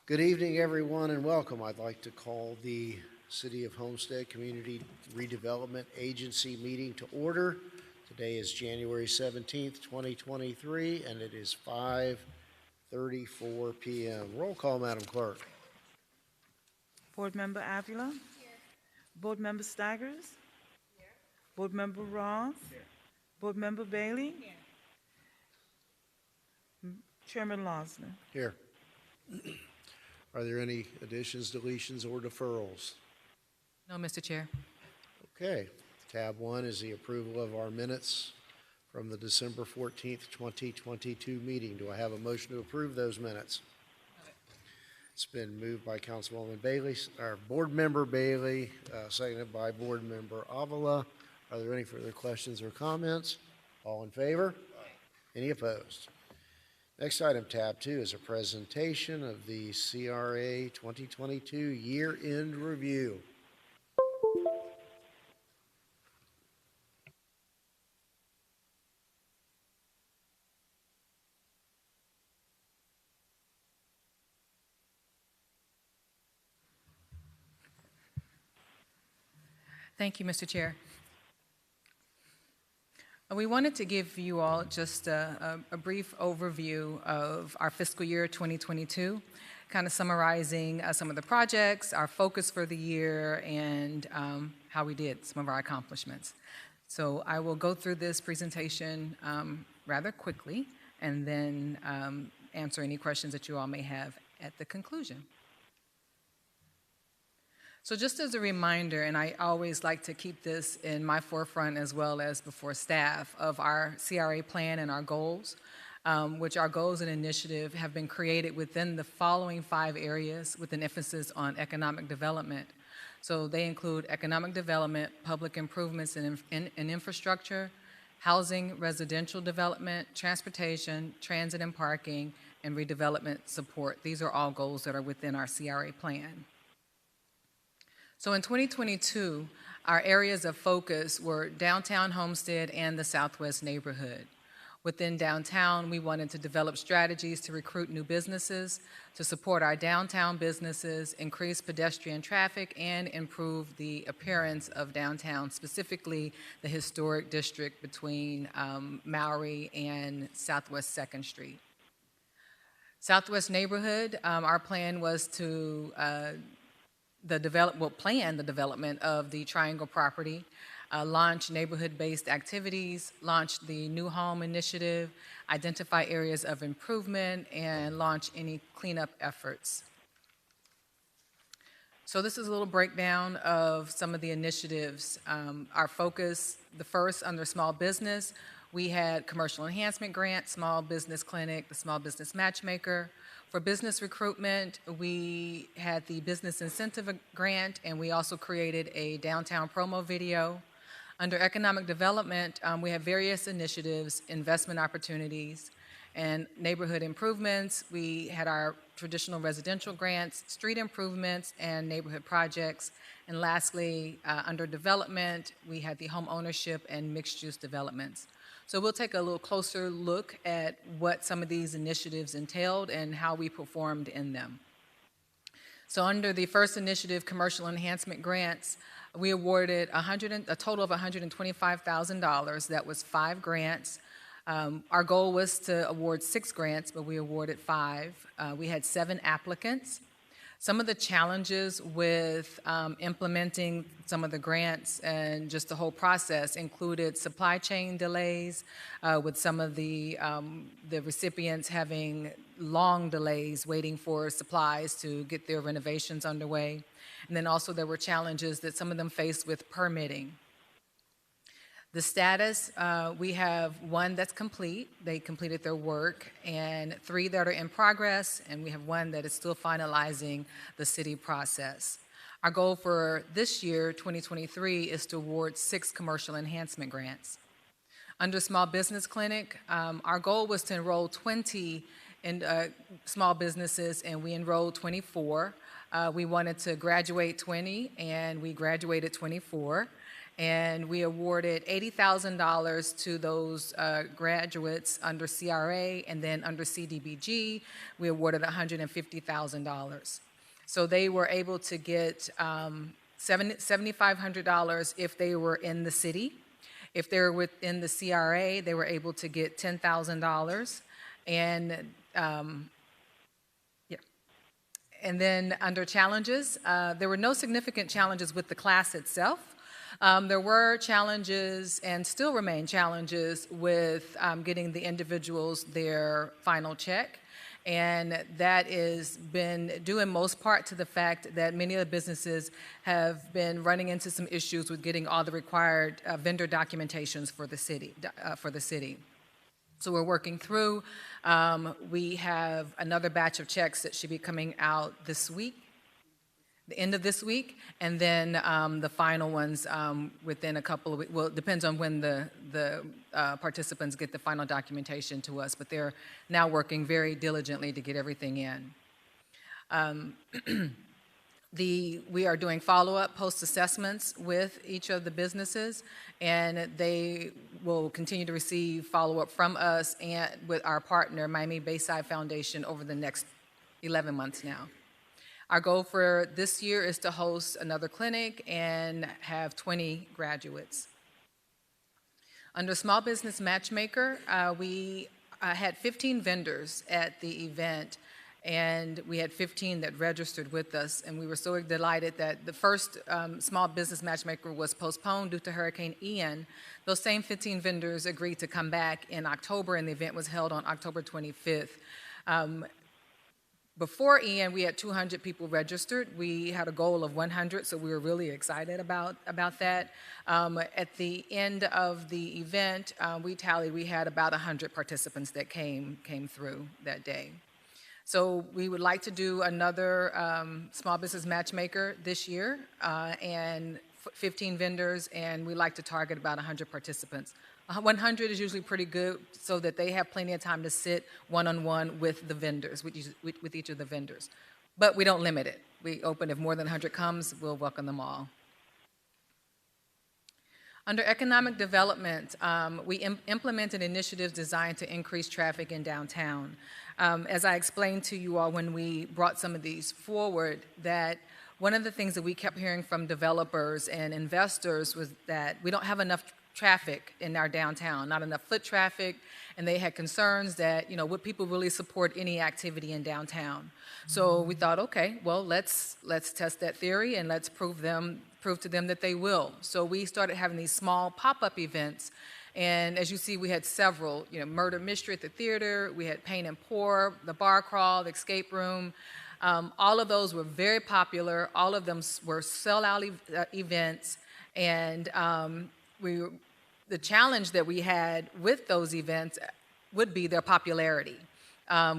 Good evening, everyone, and welcome. I'd like to call the City of Homestead Community Redevelopment Agency meeting to order. Today is January 17th, 2023, and it is 5:34 p.m. Roll call, Madam Clerk. Board Member Avila? Here. Board Member Staggers? Here. Board Member Ross? Here. Board Member Bailey? Here. Chairman Losner? Here. Are there any additions, deletions, or deferrals? No, Mr. Chair. Okay. Tab 1 is the approval of our minutes from the December 14th, 2022 meeting. Do I have a motion to approve those minutes? It's been moved by Councilwoman Bailey, or Board Member Bailey, seconded by Board Member Avila. Are there any further questions or comments? All in favor? Aye. Any opposed? Next item, tab 2, is a presentation of the CRA 2022 year-end review. Thank you, Mr. Chair. We wanted to give you all just a brief overview of our fiscal year 2022, kind of summarizing some of the projects, our focus for the year, and how we did, some of our accomplishments. So I will go through this presentation rather quickly and then answer any questions that you all may have at the conclusion. So just as a reminder, and I always like to keep this in my forefront as well as before staff, of our CRA plan and our goals, which our goals and initiative have been created within the following 5 areas with an emphasis on economic development. So they include economic development, public improvements in infrastructure, housing, residential development, transportation, transit and parking, and redevelopment support. These are all goals that are within our CRA plan. So in 2022, our areas of focus were downtown Homestead and the Southwest neighborhood. Within downtown, we wanted to develop strategies to recruit new businesses, to support our downtown businesses, increase pedestrian traffic, and improve the appearance of downtown, specifically the historic district between Maury and Southwest 2nd Street. Southwest neighborhood, our plan was to plan the development of the Triangle property, launch neighborhood-based activities, launch the New Home Initiative, identify areas of improvement, and launch any cleanup efforts. So this is a little breakdown of some of the initiatives. Our focus, the first under small business, we had commercial enhancement grant, small business clinic, the small business matchmaker. For business recruitment, we had the business incentive grant, and we also created a downtown promo video. Under economic development, we have various initiatives, investment opportunities, and neighborhood improvements. We had our traditional residential grants, street improvements, and neighborhood projects. And lastly, under development, we had the home ownership and mixed-use developments. So we'll take a little closer look at what some of these initiatives entailed and how we performed in them. So under the first initiative, commercial enhancement grants, we awarded a total of $125,000. That was 5 grants. Our goal was to award 6 grants, but we awarded 5. We had 7 applicants. Some of the challenges with implementing some of the grants and just the whole process included supply chain delays, with some of the recipients having long delays waiting for supplies to get their renovations underway. And then also there were challenges that some of them faced with permitting. The status, we have 1 that's complete. They completed their work, and 3 that are in progress, and we have 1 that is still finalizing the city process. Our goal for this year, 2023, is to award 6 commercial enhancement grants. Under Small Business Clinic, our goal was to enroll 20 in small businesses, and we enrolled 24. We wanted to graduate 20, and we graduated 24. and we awarded $80,000 to those graduates under CRA, and then under CDBG, we awarded $150,000. So they were able to get $7,500 if they were in the city. If they were within the CRA, they were able to get $10,000. And And then under challenges, there were no significant challenges with the class itself. There were challenges and still remain challenges with getting the individuals their final check. And that has been due in most part to the fact that many of the businesses have been running into some issues with getting all the required vendor documentations for the city. So we're working through. We have another batch of checks that should be coming out this week, the end of this week, and then the final ones within a couple of weeks. Well, it depends on when the participants get the final documentation to us, but they're now working very diligently to get everything in. We are doing follow-up post-assessments with each of the businesses, and they will continue to receive follow-up from us and with our partner, Miami Bayside Foundation, over the next 11 months now. Our goal for this year is to host another clinic and have 20 graduates. Under Small Business Matchmaker, we had 15 vendors at the event, and we had 15 that registered with us, and we were so delighted that the first Small Business Matchmaker was postponed due to Hurricane Ian. Those same 15 vendors agreed to come back in October, and the event was held on October 25th. Before Ian, we had 200 people registered. We had a goal of 100, so we were really excited about that. At the end of the event, we had about 100 participants that came through that day. So we would like to do another Small Business Matchmaker this year, and 15 vendors, and we like to target about 100 participants. 100 is usually pretty good, so that they have plenty of time to sit one-on-one with the vendors, with each of the vendors. But we don't limit it. We open, if more than 100 comes, we'll welcome them all. Under economic development, we implemented initiatives designed to increase traffic in downtown. As I explained to you all when we brought some of these forward, that one of the things that we kept hearing from developers and investors was that we don't have enough traffic in our downtown, not enough foot traffic, and they had concerns that, would people really support any activity in downtown? So we thought, okay, well, let's test that theory and let's prove to them that they will. So we started having these small pop-up events, and as you see, we had several, Murder Mystery at the theater, we had Paint and Pour, the bar crawl, the escape room. All of those were very popular. All of them were sell-out events, and the challenge that we had with those events would be their popularity.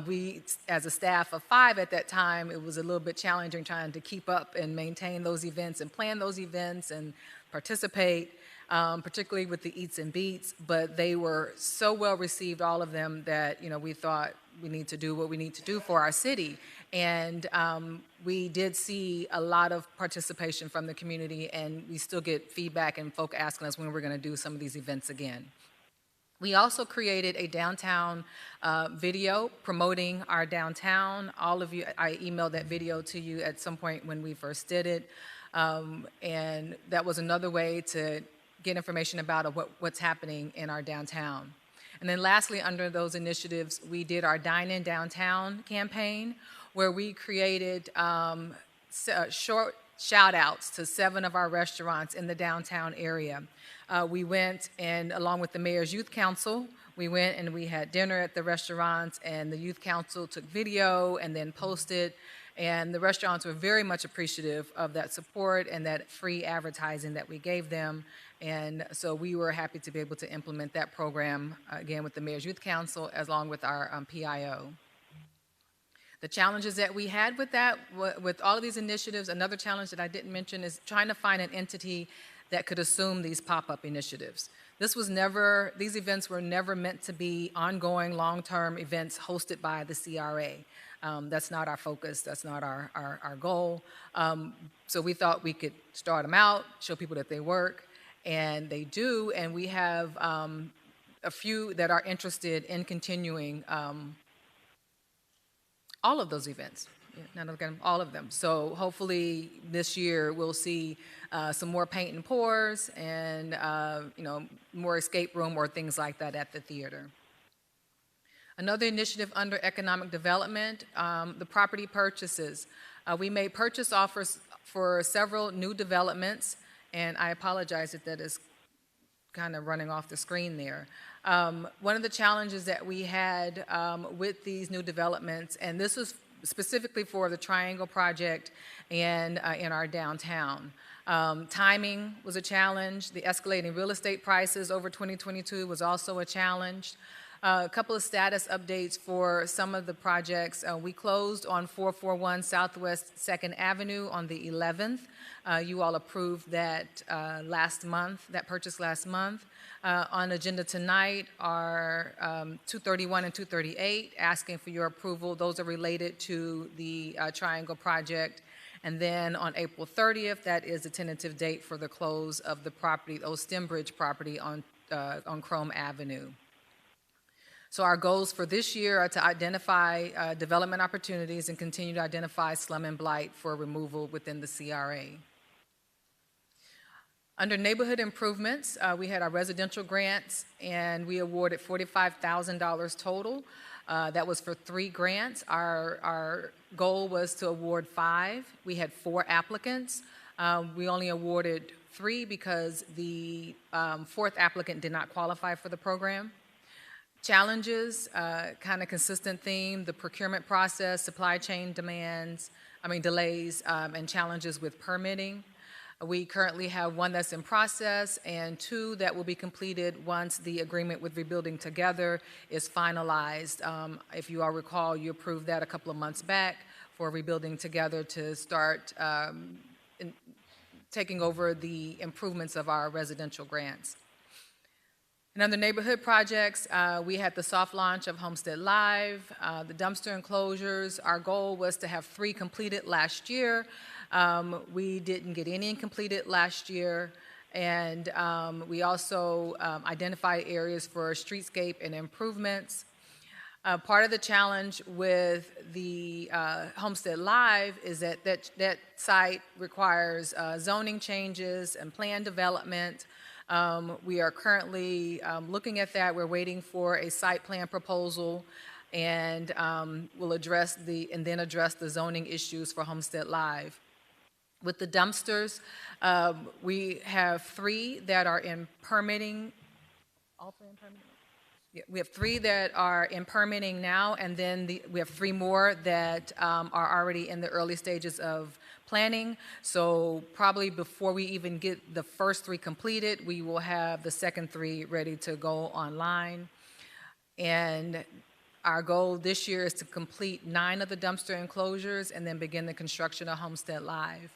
We, as a staff of 5 at that time, it was a little bit challenging trying to keep up and maintain those events and plan those events and participate, particularly with the Eats and Beats, but they were so well received, all of them, that we thought we need to do what we need to do for our city. And we did see a lot of participation from the community, and we still get feedback and folk asking us when we're going to do some of these events again. We also created a downtown video promoting our downtown. All of you, I emailed that video to you at some point when we first did it, and that was another way to get information about what's happening in our downtown. And then lastly, under those initiatives, we did our Dine in Downtown campaign, where we created short shout-outs to 7 of our restaurants in the downtown area. We went, and along with the Mayor's Youth Council, we went and we had dinner at the restaurants, and the Youth Council took video and then posted, and the restaurants were very much appreciative of that support and that free advertising that we gave them. And so we were happy to be able to implement that program, again, with the Mayor's Youth Council, along with our PIO. The challenges that we had with that, with all of these initiatives, another challenge that I didn't mention is trying to find an entity that could assume these pop-up initiatives. These events were never meant to be ongoing, long-term events hosted by the CRA. That's not our focus, that's not our goal. So we thought we could start them out, show people that they work, and they do, and we have a few that are interested in continuing all of those events. Yeah, not again, all of them. So hopefully this year we'll see some more paint and pours and more escape room or things like that at the theater. Another initiative under economic development, the property purchases. We made purchase offers for several new developments, and I apologize if that is kind of running off the screen there. One of the challenges that we had with these new developments, and this was specifically for the Triangle project and in our downtown. Timing was a challenge. The escalating real estate prices over 2022 was also a challenge. A couple of status updates for some of the projects. We closed on 441 Southwest 2nd Avenue on the 11th. You all approved that last month, that purchase last month. On agenda tonight are 231 and 238, asking for your approval. Those are related to the Triangle project. And then on April 30th, that is the tentative date for the close of the property, the old Stembridge property on Chrome Avenue. So our goals for this year are to identify development opportunities and continue to identify slum and blight for removal within the CRA. Under neighborhood improvements, we had our residential grants, and we awarded $45,000 total. That was for 3 grants. Our goal was to award 5. We had 4 applicants. We only awarded 3 because the 4th applicant did not qualify for the program. Challenges, kind of consistent theme, the procurement process, supply chain delays, and challenges with permitting. We currently have 1 that's in process and 2 that will be completed once the agreement with Rebuilding Together is finalized. If you all recall, you approved that a couple of months back for Rebuilding Together to start taking over the improvements of our residential grants. And under neighborhood projects, we had the soft launch of Homestead Live, the dumpster enclosures. Our goal was to have 3 completed last year. We didn't get any completed last year. And we also identified areas for streetscape and improvements. Part of the challenge with the Homestead Live is that site requires zoning changes and plan development. We are currently looking at that. We're waiting for a site plan proposal, and we'll address the zoning issues for Homestead Live. With the dumpsters, we have 3 that are in permitting. All 3 in permitting? Yeah, we have 3 that are in permitting now, and then we have 3 more that are already in the early stages of planning. So probably before we even get the first 3 completed, we will have the second 3 ready to go online. And our goal this year is to complete 9 of the dumpster enclosures and then begin the construction of Homestead Live.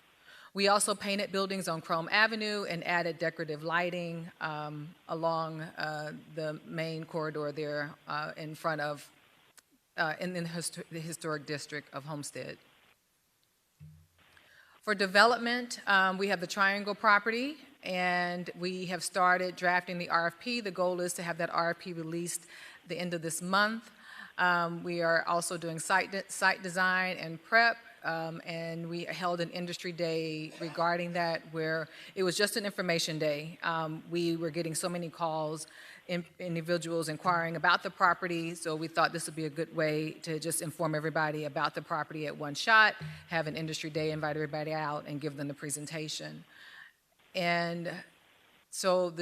We also painted buildings on Chrome Avenue and added decorative lighting along the main corridor there in front of, in the historic district of Homestead. For development, we have the Triangle property, and we have started drafting the RFP. The goal is to have that RFP released the end of this month. We are also doing site design and prep, and we held an industry day regarding that, where it was just an information day. We were getting so many calls, individuals inquiring about the property, so we thought this would be a good way to just inform everybody about the property at one shot, have an industry day, invite everybody out, and give them the presentation. And so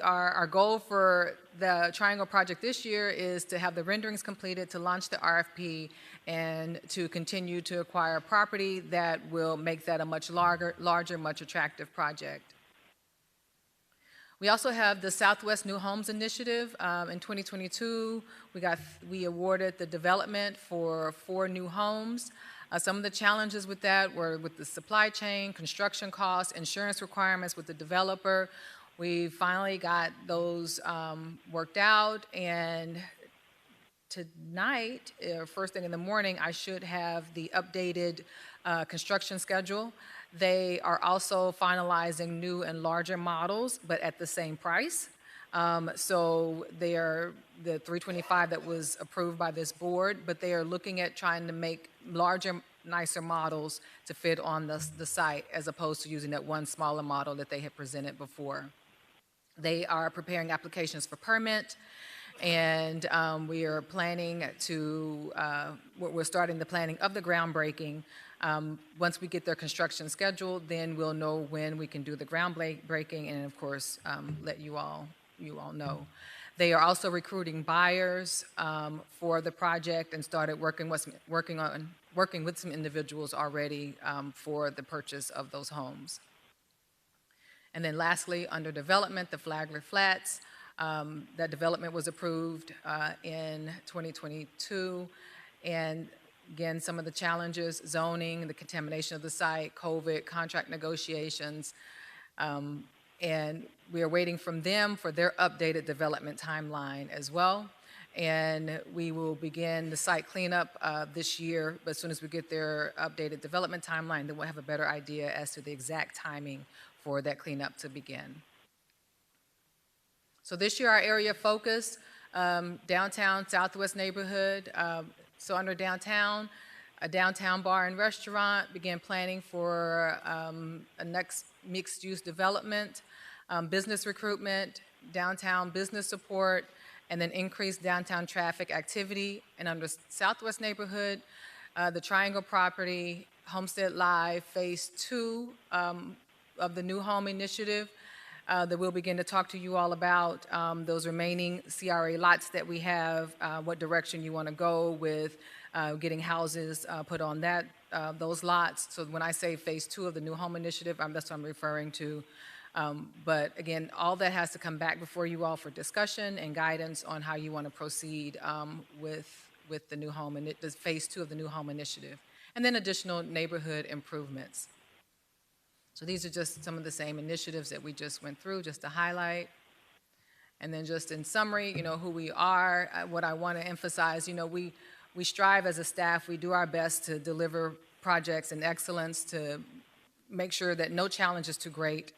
our goal for the Triangle project this year is to have the renderings completed, to launch the RFP, and to continue to acquire property that will make that a much larger, much attractive project. We also have the Southwest New Homes Initiative. In 2022, we awarded the development for 4 new homes. Some of the challenges with that were with the supply chain, construction costs, insurance requirements with the developer. We finally got those worked out, and tonight, first thing in the morning, I should have the updated construction schedule. They are also finalizing new and larger models, but at the same price. So they are the 325 that was approved by this board, but they are looking at trying to make larger, nicer models to fit on the site as opposed to using that one smaller model that they had presented before. They are preparing applications for permit, and we are planning to, we're starting the planning of the groundbreaking. Once we get their construction scheduled, then we'll know when we can do the groundbreaking and, of course, let you all know. They are also recruiting buyers for the project and started working with some individuals already for the purchase of those homes. And then lastly, under development, the Flagler Flats, that development was approved in 2022. And again, some of the challenges, zoning, the contamination of the site, COVID, contract negotiations, and we are waiting from them for their updated development timeline as well. And we will begin the site cleanup this year, but as soon as we get their updated development timeline, then we'll have a better idea as to the exact timing for that cleanup to begin. So this year, our area of focus, downtown Southwest neighborhood. So under downtown, a downtown bar and restaurant, began planning for a next mixed-use development, business recruitment, downtown business support, and then increased downtown traffic activity. And under Southwest neighborhood, the Triangle property, Homestead Live, Phase 2 of the New Home Initiative, that we'll begin to talk to you all about those remaining CRA lots that we have, what direction you want to go with getting houses put on those lots. So when I say Phase 2 of the New Home Initiative, that's what I'm referring to. But again, all that has to come back before you all for discussion and guidance on how you want to proceed with the new home and the Phase 2 of the New Home Initiative, and then additional neighborhood improvements. So these are just some of the same initiatives that we just went through, just to highlight. And then just in summary, who we are, what I want to emphasize, we strive as a staff, we do our best to deliver projects in excellence, to make sure that no challenge is too great.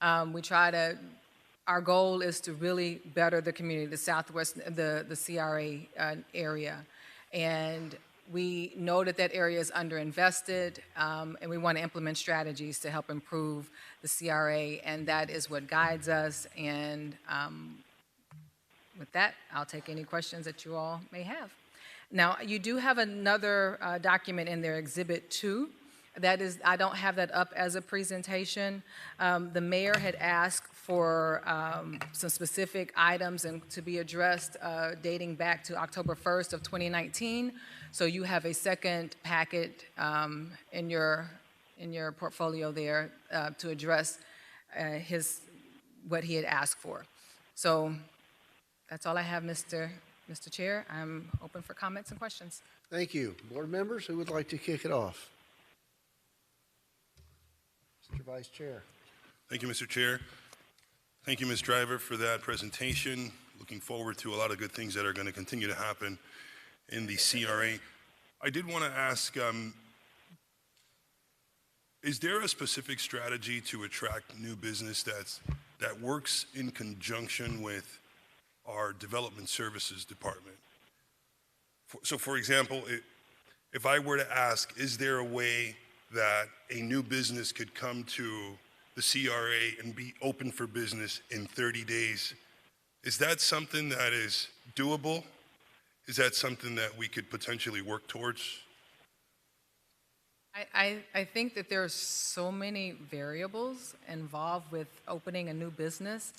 Our goal is to really better the community, the Southwest, the CRA area. And we know that area is underinvested, and we want to implement strategies to help improve the CRA, and that is what guides us. And with that, I'll take any questions that you all may have. Now, you do have another document in there, Exhibit 2. That is, I don't have that up as a presentation. The mayor had asked for some specific items and to be addressed dating back to October 1st of 2019. So you have a second packet in your portfolio there to address what he had asked for. So that's all I have, Mr. Chair. I'm open for comments and questions. Thank you. Board members, who would like to kick it off? Mr. Vice Chair. Thank you, Mr. Chair. Thank you, Ms. Driver, for that presentation. Looking forward to a lot of good things that are going to continue to happen in the CRA. I did want to ask, is there a specific strategy to attract new business that works in conjunction with our development services department? So, for example, if I were to ask, is there a way that a new business could come to the CRA and be open for business in 30 days? Is that something that is doable? Is that something that we could potentially work towards? I think that there are so many variables involved with opening a new business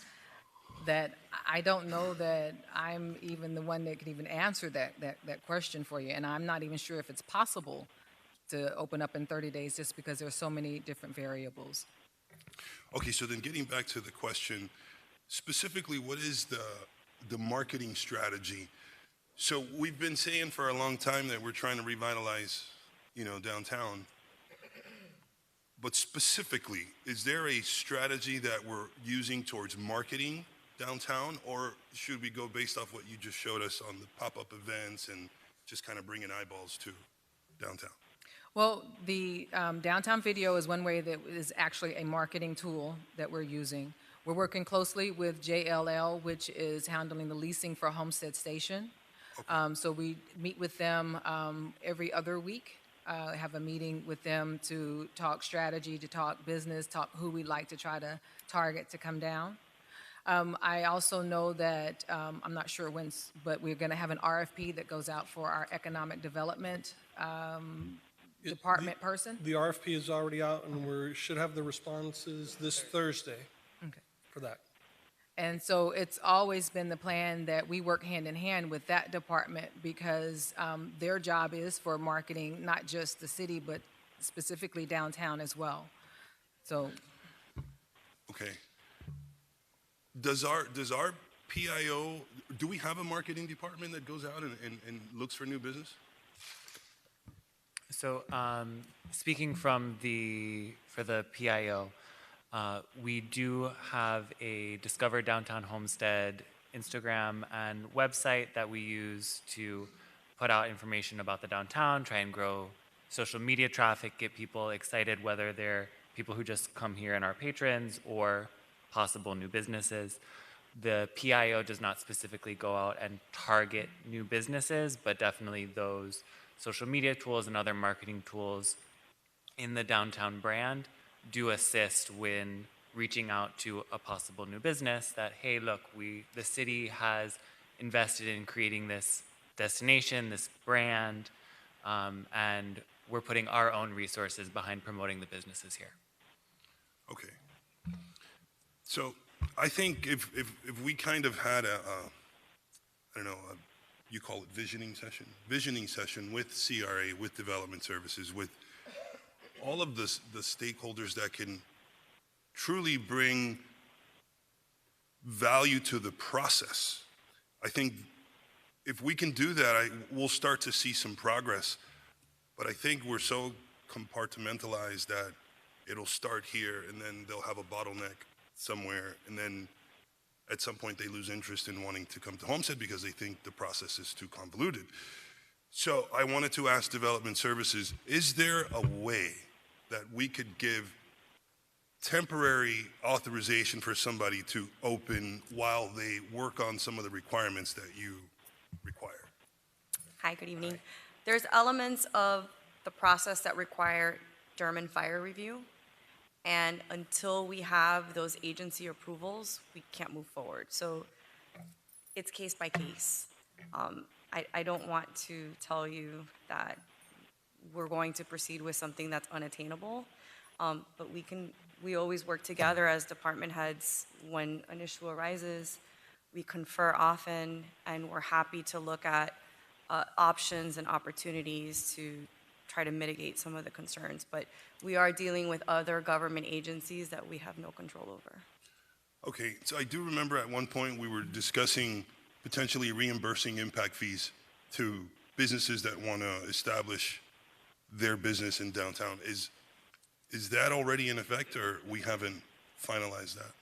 that I don't know that I'm even the one that could even answer that question for you. And I'm not even sure if it's possible to open up in 30 days just because there are so many different variables. Okay, so then getting back to the question, specifically, what is the marketing strategy? So we've been saying for a long time that we're trying to revitalize, downtown. But specifically, is there a strategy that we're using towards marketing downtown, or should we go based off what you just showed us on the pop-up events and just kind of bringing eyeballs to downtown? Well, the downtown video is one way that is actually a marketing tool that we're using. We're working closely with JLL, which is handling the leasing for Homestead Station. So we meet with them every other week, have a meeting with them to talk strategy, to talk business, talk who we'd like to try to target to come down. I also know that, I'm not sure when, but we're going to have an RFP that goes out for our economic development department person. The RFP is already out, and we should have the responses this Thursday Okay. for that. And so it's always been the plan that we work hand in hand with that department because their job is for marketing, not just the city, but specifically downtown as well. So, Okay. Does our PIO, do we have a marketing department that goes out and looks for new business? So, speaking for the PIO, we do have a Discover Downtown Homestead Instagram and website that we use to put out information about the downtown, try and grow social media traffic, get people excited, whether they're people who just come here and are patrons or possible new businesses. The PIO does not specifically go out and target new businesses, but definitely those social media tools and other marketing tools in the downtown brand do assist when reaching out to a possible new business that, hey, look, the city has invested in creating this destination, this brand, and we're putting our own resources behind promoting the businesses here. Okay. So I think if we kind of had I don't know, you call it visioning session with CRA, with development services, with all of the stakeholders that can truly bring value to the process. I think if we can do that, we'll start to see some progress. But I think we're so compartmentalized that it'll start here and then they'll have a bottleneck somewhere, and then at some point they lose interest in wanting to come to Homestead because they think the process is too convoluted. So I wanted to ask Development Services, is there a way that we could give temporary authorization for somebody to open while they work on some of the requirements that you require? Hi, good evening. There's elements of the process that require German fire review, and until we have those agency approvals, we can't move forward. So it's case by case. I don't want to tell you that we're going to proceed with something that's unattainable, but we always work together as department heads. When an issue arises, we confer often, and we're happy to look at options and opportunities to try to mitigate some of the concerns. But we are dealing with other government agencies that we have no control over. Okay, so I do remember at one point we were discussing potentially reimbursing impact fees to businesses that want to establish their business in downtown. Is that already in effect, or we haven't finalized that?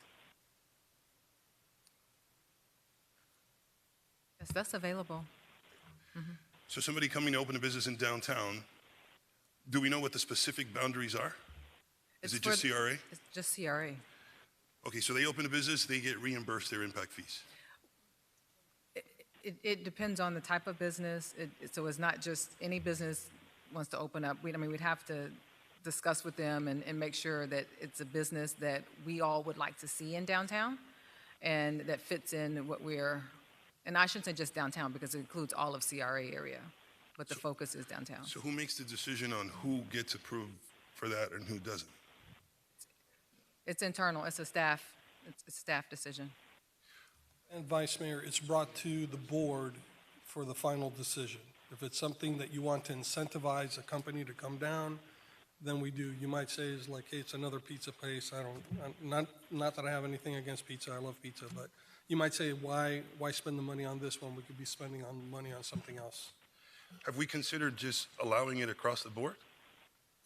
yes, that's available. So somebody coming to open a business in downtown, do we know what the specific boundaries are? Is it just CRA? It's just CRA. Okay, so they open a business, they get reimbursed their impact fees. It depends on the type of business. So it's not just any business wants to open up. We'd have to discuss with them and make sure that it's a business that we all would like to see in downtown and that fits in what and I shouldn't say just downtown because it includes all of CRA area, but the focus is downtown. So who makes the decision on who gets approved for that and who doesn't? It's internal. It's a staff decision. And Vice Mayor, it's brought to the board for the final decision. If it's something that you want to incentivize a company to come down, then we do. You might say it's like, hey, it's another pizza place. Not that I have anything against pizza. I love pizza, but you might say, why spend the money on this when we could be spending money on something else? Have we considered just allowing it across the board?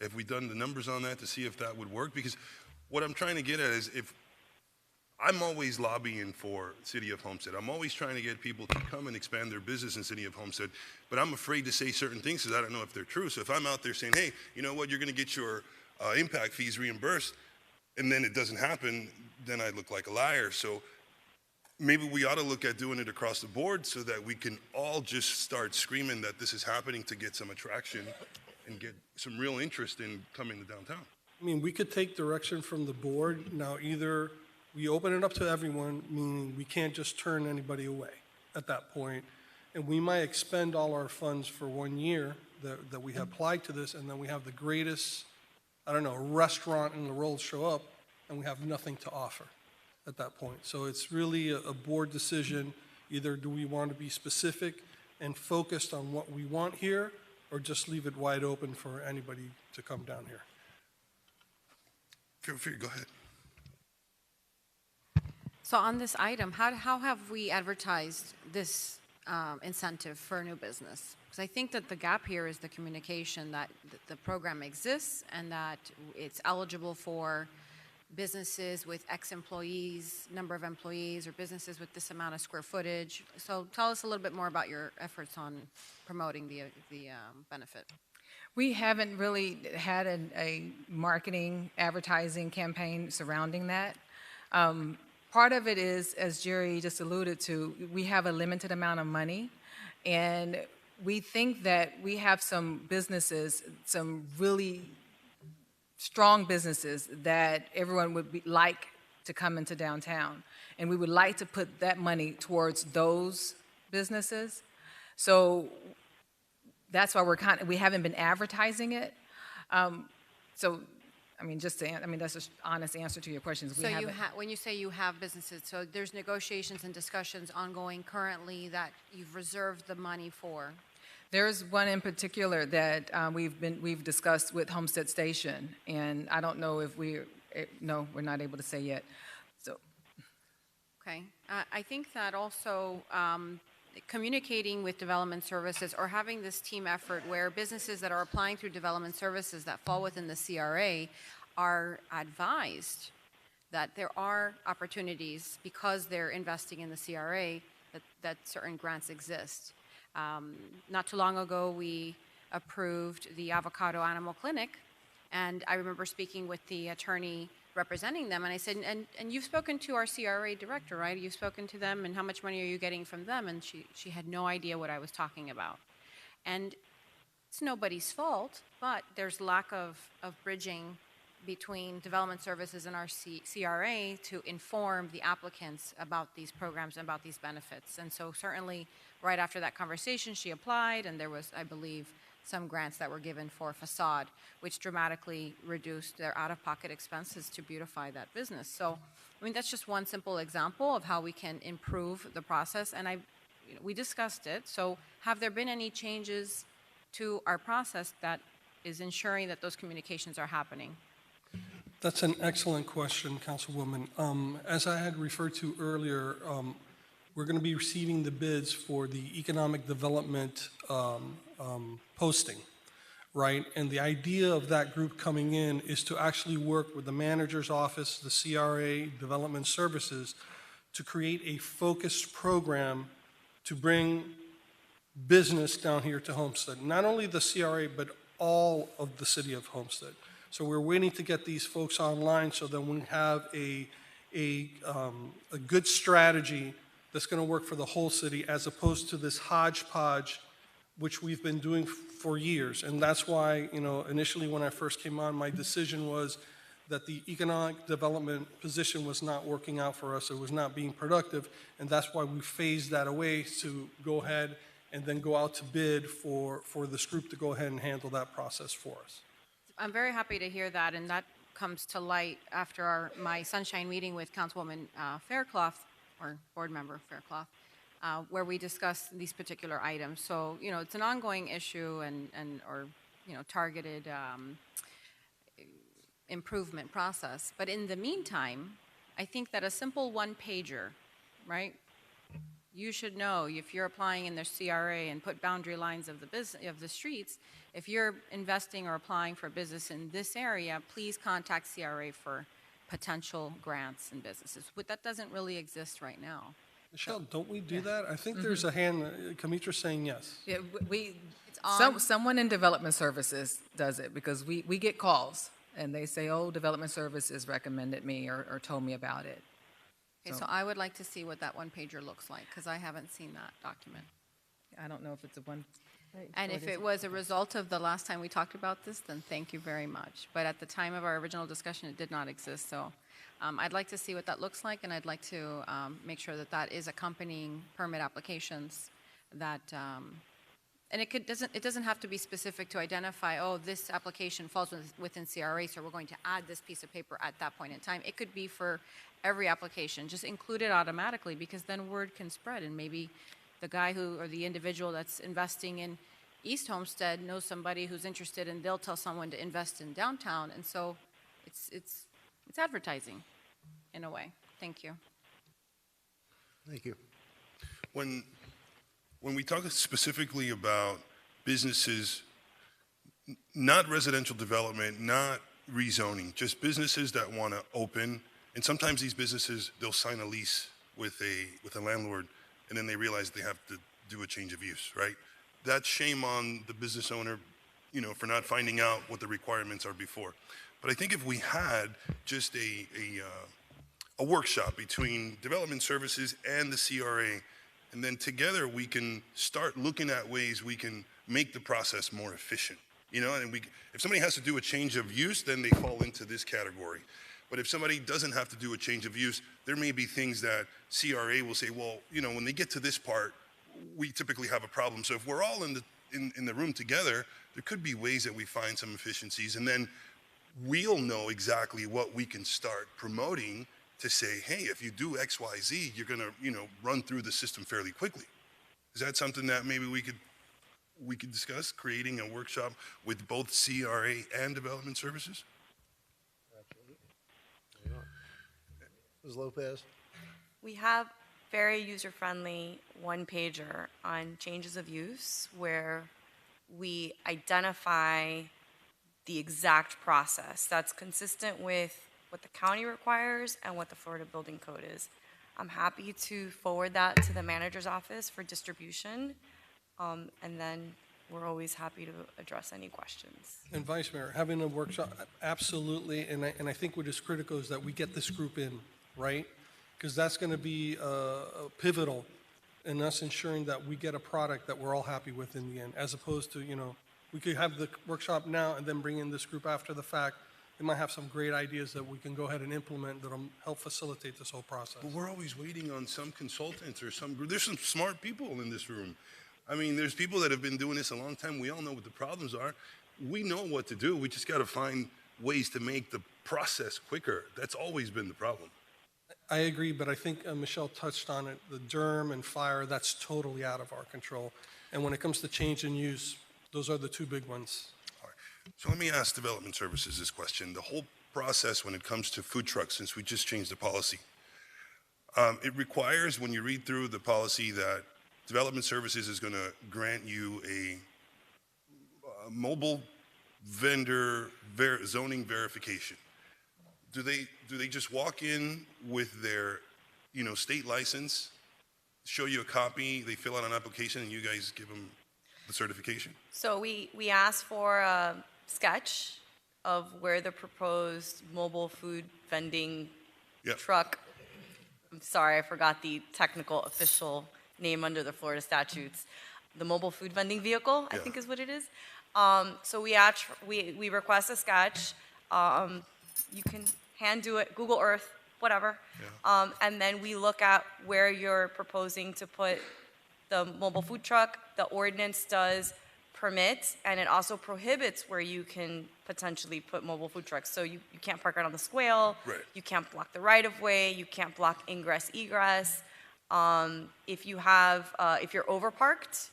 Have we done the numbers on that to see if that would work? Because what I'm trying to get at is if I'm always lobbying for City of Homestead. I'm always trying to get people to come and expand their business in City of Homestead, but I'm afraid to say certain things because I don't know if they're true. So if I'm out there saying, hey, you know what, you're going to get your impact fees reimbursed, and then it doesn't happen, then I look like a liar. So maybe we ought to look at doing it across the board so that we can all just start screaming that this is happening to get some attraction and get some real interest in coming to downtown. I mean, we could take direction from the board. Now, either we open it up to everyone, meaning we can't just turn anybody away at that point, and we might expend all our funds for 1 year that we have applied to this, and then we have the greatest, I don't know, restaurant in the world show up, and we have nothing to offer at that point. So it's really a board decision. Either do we want to be specific and focused on what we want here, or just leave it wide open for anybody to come down here? Feel free, go ahead. So on this item, how have we advertised this incentive for new business? Because I think that the gap here is the communication that the program exists and that it's eligible for businesses with X employees, number of employees, or businesses with this amount of square footage. So tell us a little bit more about your efforts on promoting the benefit. We haven't really had a marketing advertising campaign surrounding that. Part of it is, as Jerry just alluded to, we have a limited amount of money, and we think that we have some businesses, some really strong businesses that everyone would like to come into downtown, and we would like to put that money towards those businesses. So that's why we haven't been advertising it. That's an honest answer to your questions. So when you say you have businesses, so there's negotiations and discussions ongoing currently that you've reserved the money for? There's one in particular that we've discussed with Homestead Station, and I don't know if we're not able to say yet. So, okay, I think that also communicating with development services or having this team effort where businesses that are applying through development services that fall within the CRA are advised that there are opportunities because they're investing in the CRA that certain grants exist. Not too long ago, we approved the Avocado Animal Clinic, and I remember speaking with the attorney representing them, and I said, and you've spoken to our CRA director, right? You've spoken to them, and how much money are you getting from them? And she had no idea what I was talking about. And it's nobody's fault, but there's lack of bridging between development services and our CRA to inform the applicants about these programs and about these benefits. And so certainly right after that conversation, she applied, and there was, I believe, some grants that were given for facade, which dramatically reduced their out-of-pocket expenses to beautify that business. So, I mean, that's just one simple example of how we can improve the process, and we discussed it. So have there been any changes to our process that is ensuring that those communications are happening? That's an excellent question, Councilwoman. As I had referred to earlier, we're going to be receiving the bids for the economic development posting, right? And the idea of that group coming in is to actually work with the manager's office, the CRA, Development Services, to create a focused program to bring business down here to Homestead. Not only the CRA, but all of the city of Homestead. So we're waiting to get these folks online so that we have a good strategy that's going to work for the whole city, as opposed to this hodgepodge, which we've been doing for years. And that's why, initially when I first came on, my decision was that the economic development position was not working out for us. It was not being productive. And that's why we phased that away to go ahead and then go out to bid for this group to go ahead and handle that process for us. I'm very happy to hear that, and that comes to light after my sunshine meeting with Councilwoman Faircloth, or Board Member Faircloth, where we discussed these particular items. So, it's an ongoing issue or targeted improvement process. But in the meantime, I think that a simple one-pager, right? You should know if you're applying in the CRA and put boundary lines of the streets. If you're investing or applying for business in this area, please contact CRA for potential grants and businesses. But that doesn't really exist right now. Michelle, don't we do that? I think there's a hand, Kamitra's saying yes. Yeah, It's on. someone in development services does it because we get calls and they say, oh, development services recommended me or told me about it. Okay, so I would like to see what that one pager looks like, because I haven't seen that document. I don't know if it's a one. And if it was a result of the last time we talked about this, then thank you very much. But at the time of our original discussion, it did not exist, so I'd like to see what that looks like, and I'd like to make sure that that is accompanying permit applications that, and it doesn't have to be specific to identify, oh, this application falls within CRA, so we're going to add this piece of paper at that point in time. It could be for every application, just include it automatically, because then word can spread, and maybe the guy or the individual that's investing in East Homestead knows somebody who's interested, and they'll tell someone to invest in downtown, and so it's advertising in a way. Thank you. Thank you. When we talk specifically about businesses, not residential development, not rezoning, just businesses that want to open, and sometimes these businesses, they'll sign a lease with a landlord, and then they realize they have to do a change of use, right? That's shame on the business owner, for not finding out what the requirements are before. But I think if we had just a workshop between development services and the CRA, and then together we can start looking at ways we can make the process more efficient. And if somebody has to do a change of use, then they fall into this category. But if somebody doesn't have to do a change of use, there may be things that CRA will say, well, when they get to this part, we typically have a problem. So if we're all in the room together, there could be ways that we find some efficiencies, and then we'll know exactly what we can start promoting to say, hey, if you do X, Y, Z, you're gonna, run through the system fairly quickly. Is that something that maybe we could discuss, creating a workshop with both CRA and development services? Ms. Lopez? We have very user-friendly one-pager on changes of use where we identify the exact process that's consistent with what the county requires and what the Florida Building Code is. I'm happy to forward that to the manager's office for distribution, and then we're always happy to address any questions. And Vice Mayor, having a workshop, absolutely, and I think what is critical is that we get this group in, right? Because that's going to be pivotal in us ensuring that we get a product that we're all happy with in the end, as opposed to, we could have the workshop now and then bring in this group after the fact. They might have some great ideas that we can go ahead and implement that'll help facilitate this whole process. But we're always waiting on some consultants or there's some smart people in this room. I mean, there's people that have been doing this a long time. We all know what the problems are. We know what to do. We just got to find ways to make the process quicker. That's always been the problem. I agree, but I think Michelle touched on it. The DERM and fire, that's totally out of our control. And when it comes to change in use, those are the two big ones. All right. So let me ask development services this question. The whole process when it comes to food trucks, since we just changed the policy, it requires, when you read through the policy, that development services is going to grant you a mobile vendor zoning verification. Do they just walk in with their, state license, show you a copy, they fill out an application, and you guys give them the certification? So we asked for a sketch of where the proposed mobile food vending truck, I'm sorry, I forgot the technical official name under the Florida statutes, the mobile food vending vehicle, I think is what it is. So we request a sketch. You can hand do it, Google Earth, whatever. Yeah. And then we look at where you're proposing to put the mobile food truck. The ordinance does permit, and it also prohibits where you can potentially put mobile food trucks. So you can't park right on the swale. Right. You can't block the right-of-way. You can't block ingress, egress. If you're overparked,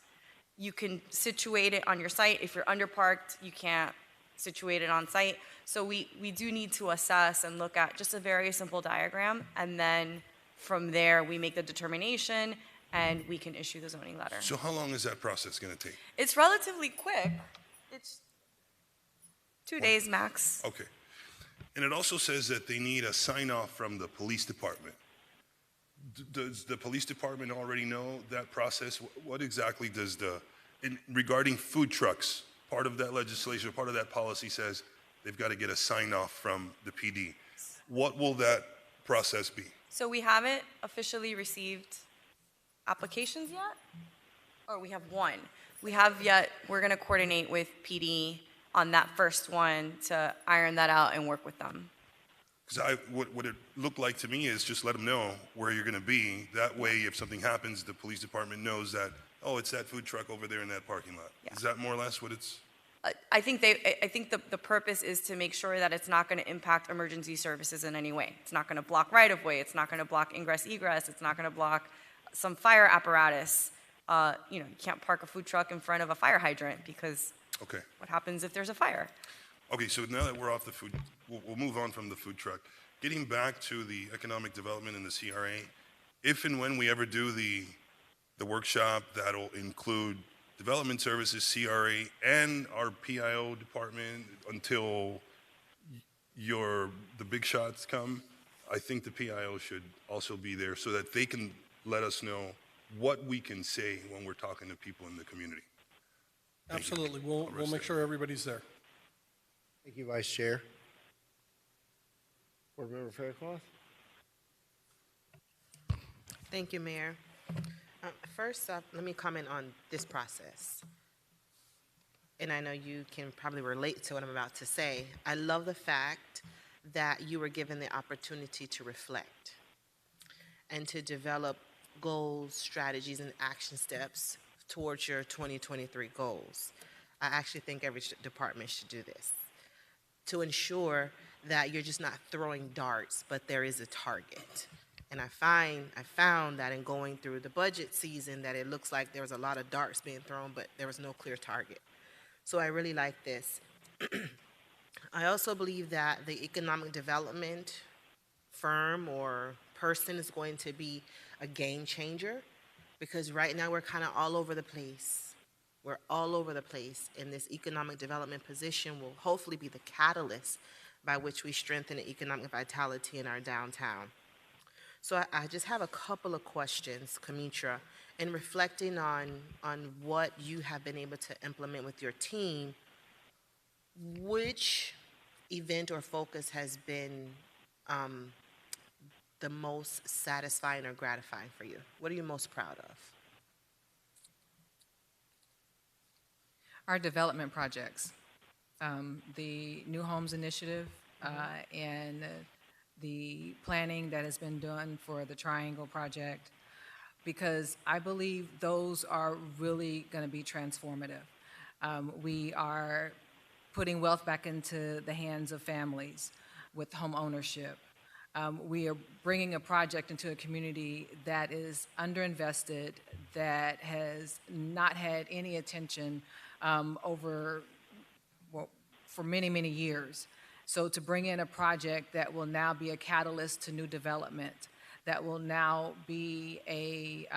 you can situate it on your site. If you're underparked, you can't situate it on site. So we do need to assess and look at just a very simple diagram, and then from there, we make the determination, and we can issue the zoning letter. So how long is that process going to take? It's relatively quick. It's 2 days max. Okay. And it also says that they need a sign-off from the police department. Does the police department already know that process? What exactly does regarding food trucks, part of that legislation, part of that policy says they've got to get a sign-off from the PD. What will that process be? So we haven't officially received applications yet, or we have one. We're gonna coordinate with PD on that first one to iron that out and work with them. Because what it looked like to me is just let them know where you're going to be. That way, if something happens, the police department knows that, oh, it's that food truck over there in that parking lot. Yeah. Is that more or less what it's? I think the purpose is to make sure that it's not going to impact emergency services in any way. It's not going to block right-of-way. It's not going to block ingress egress. It's not going to block some fire apparatus. You can't park a food truck in front of a fire hydrant because Okay. what happens if there's a fire? Okay, so now that we're off the food, we'll move on from the food truck. Getting back to the economic development in the CRA, if and when we ever do the workshop, that'll include development services, CRA, and our PIO department until the big shots come. I think the PIO should also be there so that they can let us know what we can say when we're talking to people in the community. Thank you. Absolutely. We'll rest make it. sure everybody's there. Thank you, Vice Chair. Board Member Faircloth? Thank you, Mayor. First up, let me comment on this process. And I know you can probably relate to what I'm about to say. I love the fact that you were given the opportunity to reflect and to develop goals, strategies, and action steps towards your 2023 goals. I actually think every department should do this to ensure that you're just not throwing darts, but there is a target. And I found that in going through the budget season that it looks like there was a lot of darts being thrown, but there was no clear target. So I really like this. I also believe that the economic development firm or person is going to be a game changer because right now we're kind of all over the place. We're all over the place, and this economic development position will hopefully be the catalyst by which we strengthen the economic vitality in our downtown. So I just have a couple of questions, Kamitra, and reflecting on what you have been able to implement with your team, which event or focus has been the most satisfying or gratifying for you? What are you most proud of? Our development projects, the New Homes Initiative, and the planning that has been done for the Triangle Project, because I believe those are really going to be transformative. We are putting wealth back into the hands of families with home ownership. We are bringing a project into a community that is underinvested, that has not had any attention for many, many years. So to bring in a project that will now be a catalyst to new development, that will now be a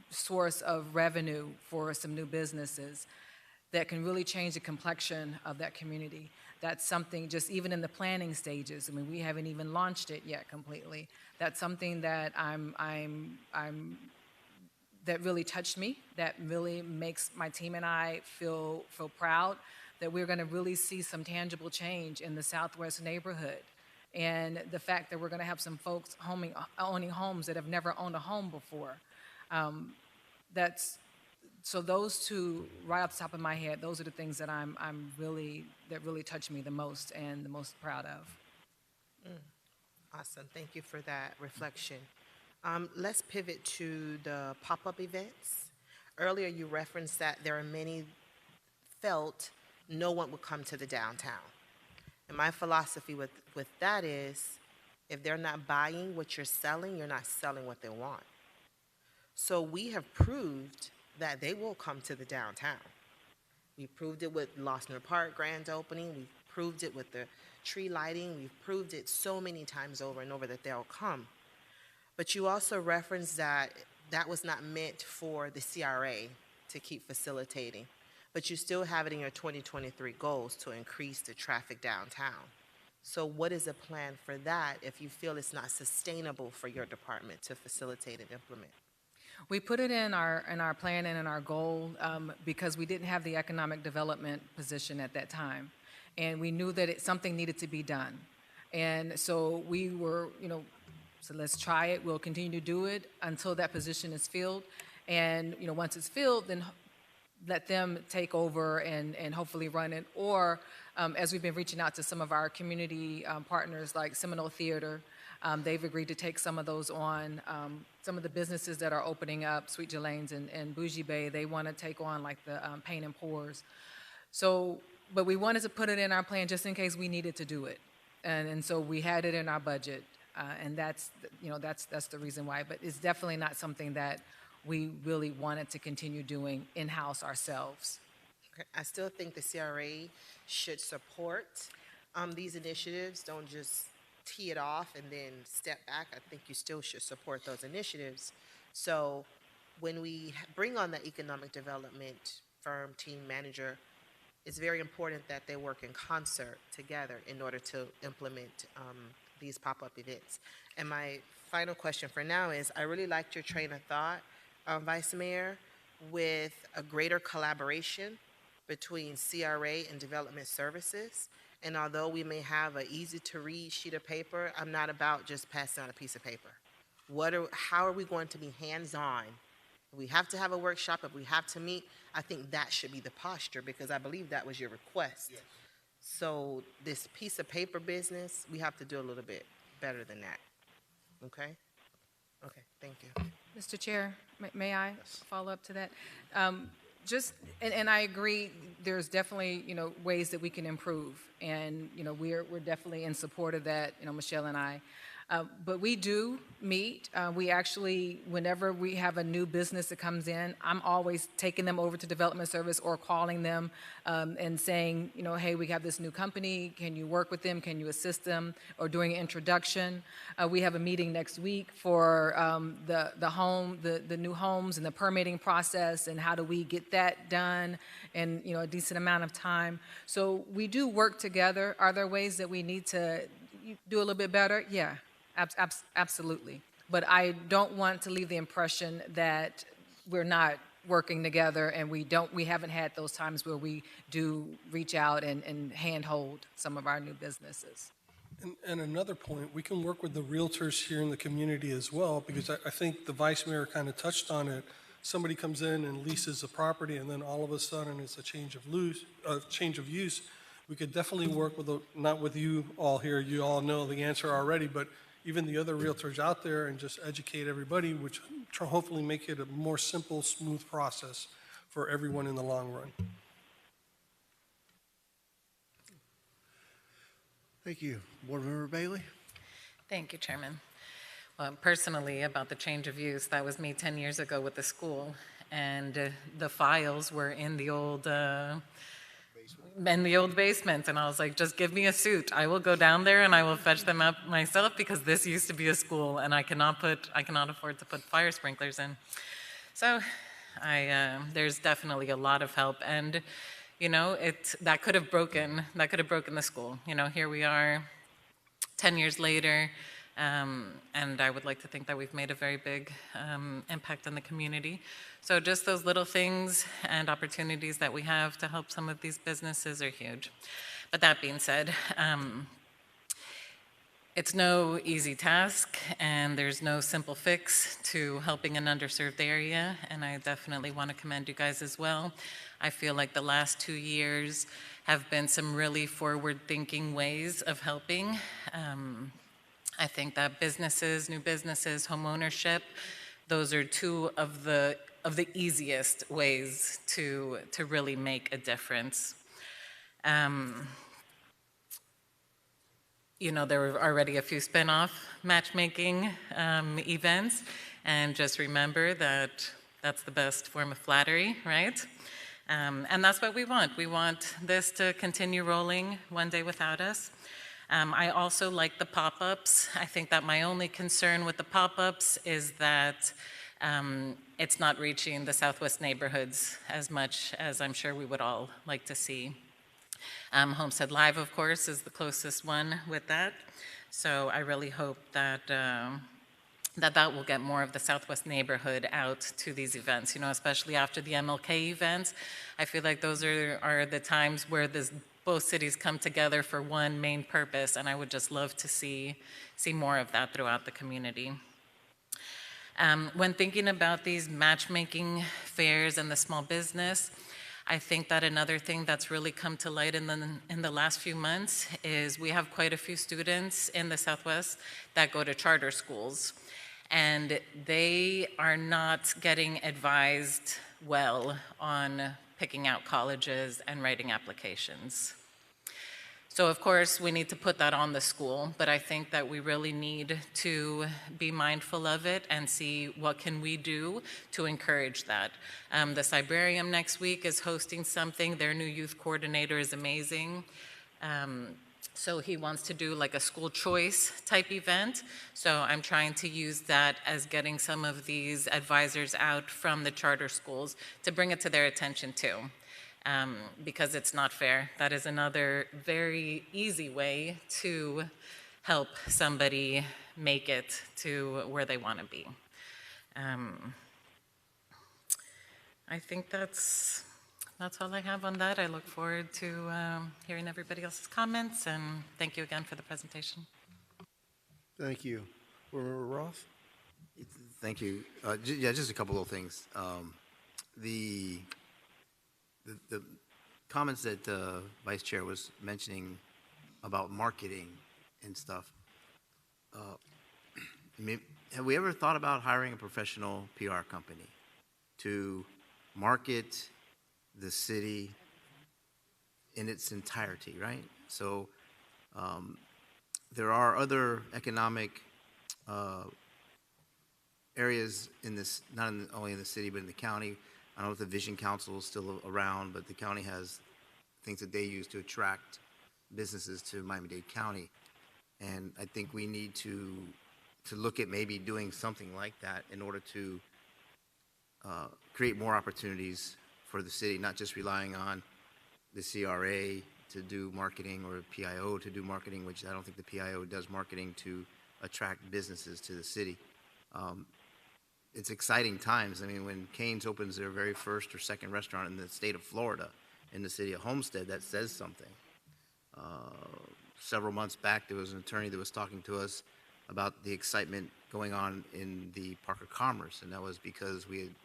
source of revenue for some new businesses, that can really change the complexion of that community. That's something, just even in the planning stages, I mean, we haven't even launched it yet completely. That's something that that really touched me, that really makes my team and I feel proud that we're gonna really see some tangible change in the Southwest neighborhood. And the fact that we're gonna have some folks owning homes that have never owned a home before. So those two, right off the top of my head, those are the things that that really touch me the most and the most proud of. Awesome. Thank you for that reflection. Let's pivot to the pop-up events. Earlier, you referenced that there are many felt no one would come to the downtown. And my philosophy with that is, if they're not buying what you're selling what they want. So we have proved that they will come to the downtown. We proved it with Losner Park grand opening. We've proved it with the tree lighting. We've proved it so many times over and over that they'll come. But you also referenced that was not meant for the CRA to keep facilitating, but you still have it in your 2023 goals to increase the traffic downtown. So what is the plan for that if you feel it's not sustainable for your department to facilitate and implement? We put it in our plan and in our goal because we didn't have the economic development position at that time. And we knew that something needed to be done. And so we were, so let's try it. We'll continue to do it until that position is filled. And, once it's filled, then let them take over and hopefully run it. Or as we've been reaching out to some of our community partners like Seminole Theater, they've agreed to take some of those on. Some of the businesses that are opening up, Sweet Jelane's and Bougie Bay, they want to take on like the paint and pours. So, but we wanted to put it in our plan just in case we needed to do it. And so we had it in our budget. And that's the reason why. But it's definitely not something that we really wanted to continue doing in-house ourselves. Okay. I still think the CRA should support these initiatives. Don't just tee it off and then step back. I think you still should support those initiatives. So when we bring on the economic development firm, team manager, it's very important that they work in concert together in order to implement these pop-up events. And my final question for now is, I really liked your train of thought, Vice Mayor, with a greater collaboration between CRA and development services. And although we may have an easy-to-read sheet of paper, I'm not about just passing out a piece of paper. How are we going to be hands-on? If we have to have a workshop, if we have to meet, I think that should be the posture, because I believe that was your request. Yes. So this piece of paper business, we have to do a little bit better than that. Okay? Okay, thank you. Mr. Chair, may I follow up to that? And I agree, there's definitely, ways that we can improve. And, we're definitely in support of that, Michelle and I. But we do meet. We actually, whenever we have a new business that comes in, I'm always taking them over to development service or calling them and saying, hey, we have this new company. Can you work with them? Can you assist them? Or doing an introduction. We have a meeting next week for the new homes and the permitting process and how do we get that done in a decent amount of time. So we do work together. Are there ways that we need to do a little bit better? Yeah. Absolutely. But I don't want to leave the impression that we're not working together and we haven't had those times where we do reach out and handhold some of our new businesses. And another point, we can work with the realtors here in the community as well, because I think the Vice Mayor kind of touched on it. Somebody comes in and leases a property and then all of a sudden it's a change of use. We could definitely work with, not with you all here, you all know the answer already, but even the other realtors out there and just educate everybody, which hopefully make it a more simple, smooth process for everyone in the long run. Thank you. Board Member Bailey? Thank you, Chairman. Well, personally, about the change of use, that was me 10 years ago with the school, and the files were in the old basement, and I was like, just give me a suit. I will go down there and I will fetch them up myself, because this used to be a school and I cannot afford to put fire sprinklers in. So there's definitely a lot of help, and that could have broken the school. Here we are 10 years later, and I would like to think that we've made a very big impact on the community. So just those little things and opportunities that we have to help some of these businesses are huge. But that being said, it's no easy task, and there's no simple fix to helping an underserved area, and I definitely want to commend you guys as well. I feel like the last 2 years have been some really forward-thinking ways of helping. I think that new businesses, home ownership, those are two of the easiest ways to really make a difference. There were already a few spin-off matchmaking events, and just remember that that's the best form of flattery, right? And that's what we want. We want this to continue rolling one day without us. I also like the pop-ups. I think that my only concern with the pop-ups is that it's not reaching the Southwest neighborhoods as much as I'm sure we would all like to see. Homestead Live, of course, is the closest one with that. So I really hope that that will get more of the Southwest neighborhood out to these events, especially after the MLK events. I feel like those are the times where both cities come together for one main purpose, and I would just love to see more of that throughout the community. When thinking about these matchmaking fairs and the small business, I think that another thing that's really come to light in the last few months is we have quite a few students in the Southwest that go to charter schools, and they are not getting advised well on picking out colleges and writing applications. So of course, we need to put that on the school, but I think that we really need to be mindful of it and see what can we do to encourage that. The Cybrarium next week is hosting something. Their new youth coordinator is amazing. So he wants to do like a school choice type event. So I'm trying to use that as getting some of these advisors out from the charter schools to bring it to their attention too. Because it's not fair. That is another very easy way to help somebody make it to where they want to be. I think that's all I have on that. I look forward to hearing everybody else's comments, and thank you again for the presentation. Thank you. Board Member Roth? Thank you. Just a couple of things. The comments that the Vice Chair was mentioning about marketing and stuff, have we ever thought about hiring a professional PR company to market the city in its entirety, right? So there are other economic areas in this, not only in the city, but in the county. I don't know if the Vision Council is still around, but the county has things that they use to attract businesses to Miami-Dade County. And I think we need to look at maybe doing something like that in order to create more opportunities for the city, not just relying on the CRA to do marketing or PIO to do marketing, which I don't think the PIO does marketing to attract businesses to the city. It's exciting times. I mean, when Cane's opens their very first or second restaurant in the state of Florida, in the city of Homestead, that says something. Several months back, there was an attorney that was talking to us about the excitement going on in the Park of Commerce, and that was because we had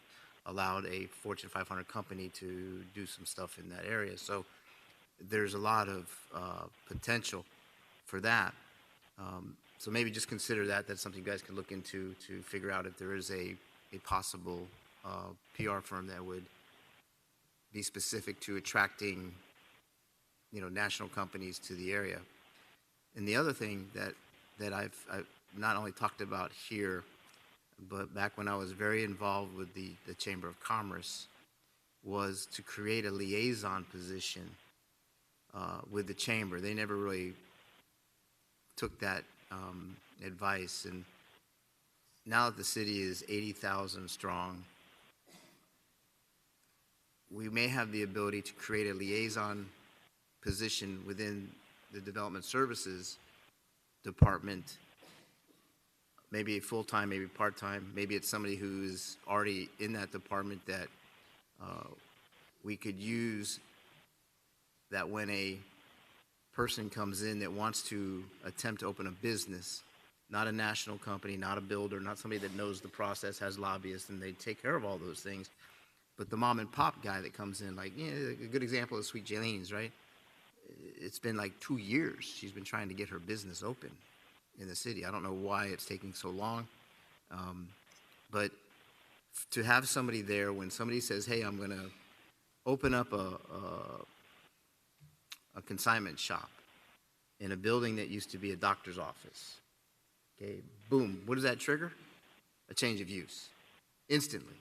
allowed a Fortune 500 company to do some stuff in that area. So there's a lot of potential for that. So maybe just consider that. That's something you guys can look into to figure out if there is a possible PR firm that would be specific to attracting, national companies to the area. And the other thing that I've not only talked about here, but back when I was very involved with the Chamber of Commerce, was to create a liaison position with the Chamber. They never really took that advice, and now that the city is 80,000 strong, we may have the ability to create a liaison position within the Development Services Department, maybe full-time, maybe part-time, maybe it's somebody who is already in that department that we could use, that when a person comes in that wants to attempt to open a business, not a national company, not a builder, not somebody that knows the process, has lobbyists, and they take care of all those things, but the mom and pop guy that comes in, like, a good example is Sweet Jalene's, right? It's been like 2 years she's been trying to get her business open in the city. I don't know why it's taking so long, but to have somebody there when somebody says, hey, I'm going to open up a consignment shop in a building that used to be a doctor's office. Okay, boom, what does that trigger? A change of use, instantly.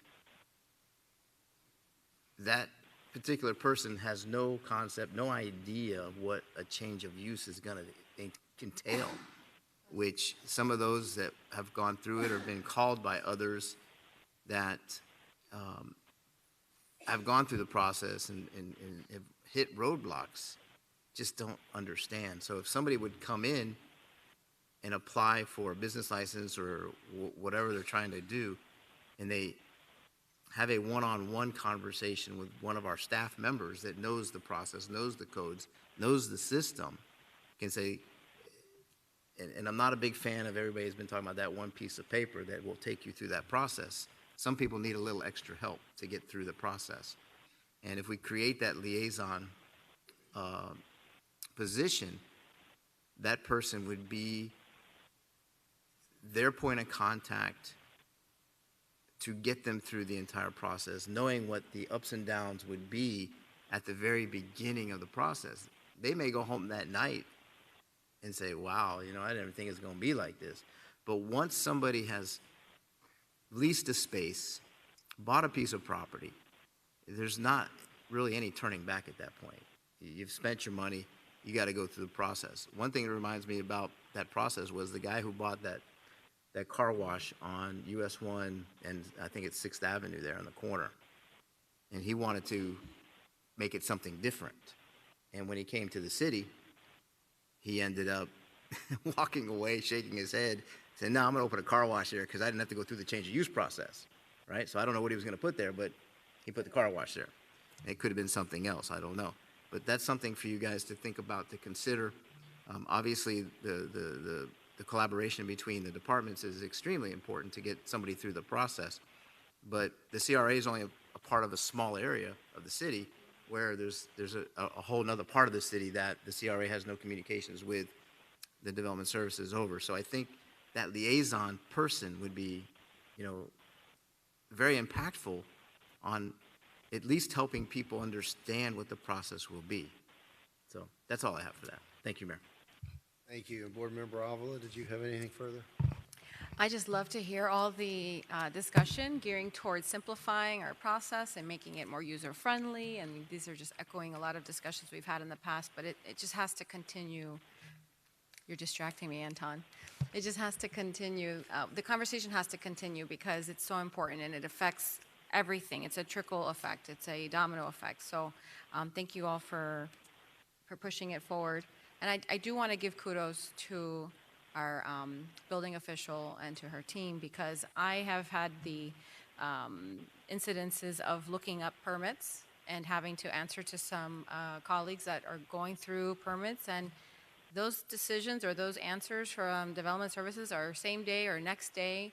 That particular person has no concept, no idea of what a change of use is going to entail, which some of those that have gone through it or been called by others that have gone through the process and have hit roadblocks, just don't understand. So if somebody would come in and apply for a business license or whatever they're trying to do, and they have a one-on-one conversation with one of our staff members that knows the process, knows the codes, knows the system, can say, and I'm not a big fan of everybody's been talking about that one piece of paper that will take you through that process. Some people need a little extra help to get through the process. And if we create that liaison position, that person would be their point of contact to get them through the entire process, knowing what the ups and downs would be at the very beginning of the process. They may go home that night and say, wow, you know, I didn't think it was going to be like this. But once somebody has leased a space, bought a piece of property, there's not really any turning back at that point. You've spent your money, you got to go through the process. One thing that reminds me about that process was the guy who bought that car wash on US 1 and I think it's 6th Avenue there on the corner. And he wanted to make it something different. And when he came to the city, he ended up walking away, shaking his head, saying, no, I'm going to open a car wash there because I didn't have to go through the change of use process, right? So I don't know what he was going to put there, but he put the car wash there. And it could have been something else, I don't know. But that's something for you guys to think about, to consider. Obviously, the collaboration between the departments is extremely important to get somebody through the process. But the CRA is only a part of a small area of the city where there's a whole nother part of the city that the CRA has no communications with the development services over. So I think that liaison person would be, you know, very impactful on at least helping people understand what the process will be. So that's all I have for that. Thank you, Mayor. Thank you. Board Member Avila, did you have anything further? I just love to hear all the discussion gearing towards simplifying our process and making it more user-friendly. And these are just echoing a lot of discussions we've had in the past, but it just has to continue. You're distracting me, Anton. It just has to continue. The conversation has to continue because it's so important and it affects everything. It's a trickle effect. It's a domino effect. So thank you all for pushing it forward. And I do want to give kudos to our building official and to her team because I have had the incidences of looking up permits and having to answer to some colleagues that are going through permits, and those decisions or those answers from development services are same day or next day.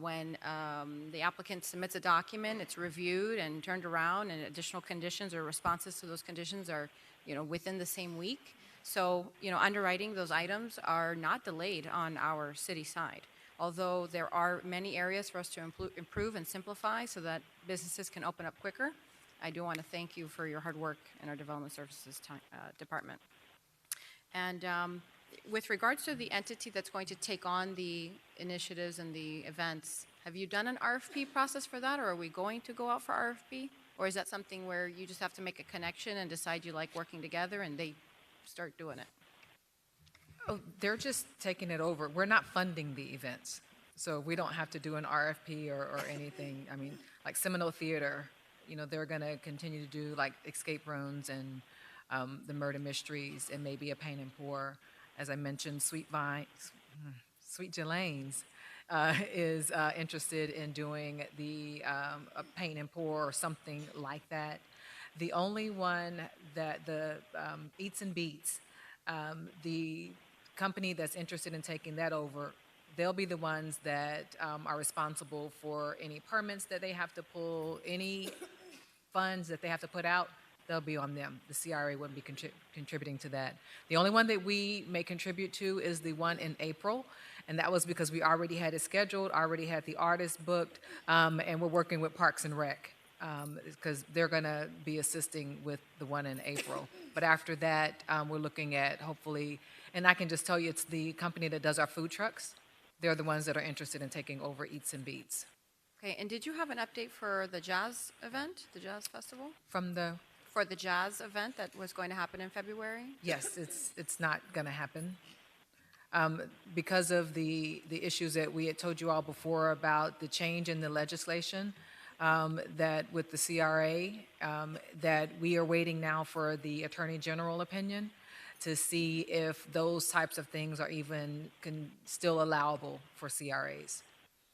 When the applicant submits a document, it's reviewed and turned around, and additional conditions or responses to those conditions are, you know, within the same week. So, you know, underwriting those items are not delayed on our city side. Although there are many areas for us to improve and simplify so that businesses can open up quicker, I do want to thank you for your hard work in our Development Services Department. And with regards to the entity that's going to take on the initiatives and the events, have you done an RFP process for that, or are we going to go out for RFP? Or is that something where you just have to make a connection and decide you like working together and they start doing it? Oh, they're just taking it over. We're not funding the events, so we don't have to do an RFP or anything. I mean, like Seminole Theater, you know, they're going to continue to do like escape rooms and the murder mysteries and maybe a paint and pour. As I mentioned, Sweet Jelane's is interested in doing the paint and pour or something like that. The only one that the Eats and Beats, the company that's interested in taking that over, they'll be the ones that are responsible for any permits that they have to pull, any funds that they have to put out, they'll be on them. The CRA wouldn't be contributing to that. The only one that we may contribute to is the one in April, and that was because we already had it scheduled, already had the artist booked, and we're working with Parks and Rec because they're going to be assisting with the one in April. But after that, we're looking at hopefully, and I can just tell you it's the company that does our food trucks. They're the ones that are interested in taking over Eats and Beats. Okay, and did you have an update for the jazz event, the jazz festival? For the jazz event that was going to happen in February? Yes, it's not going to happen. Because of the issues that we had told you all before about the change in the legislation, that with the CRA, that we are waiting now for the Attorney General opinion to see if those types of things are even still allowable for CRAs.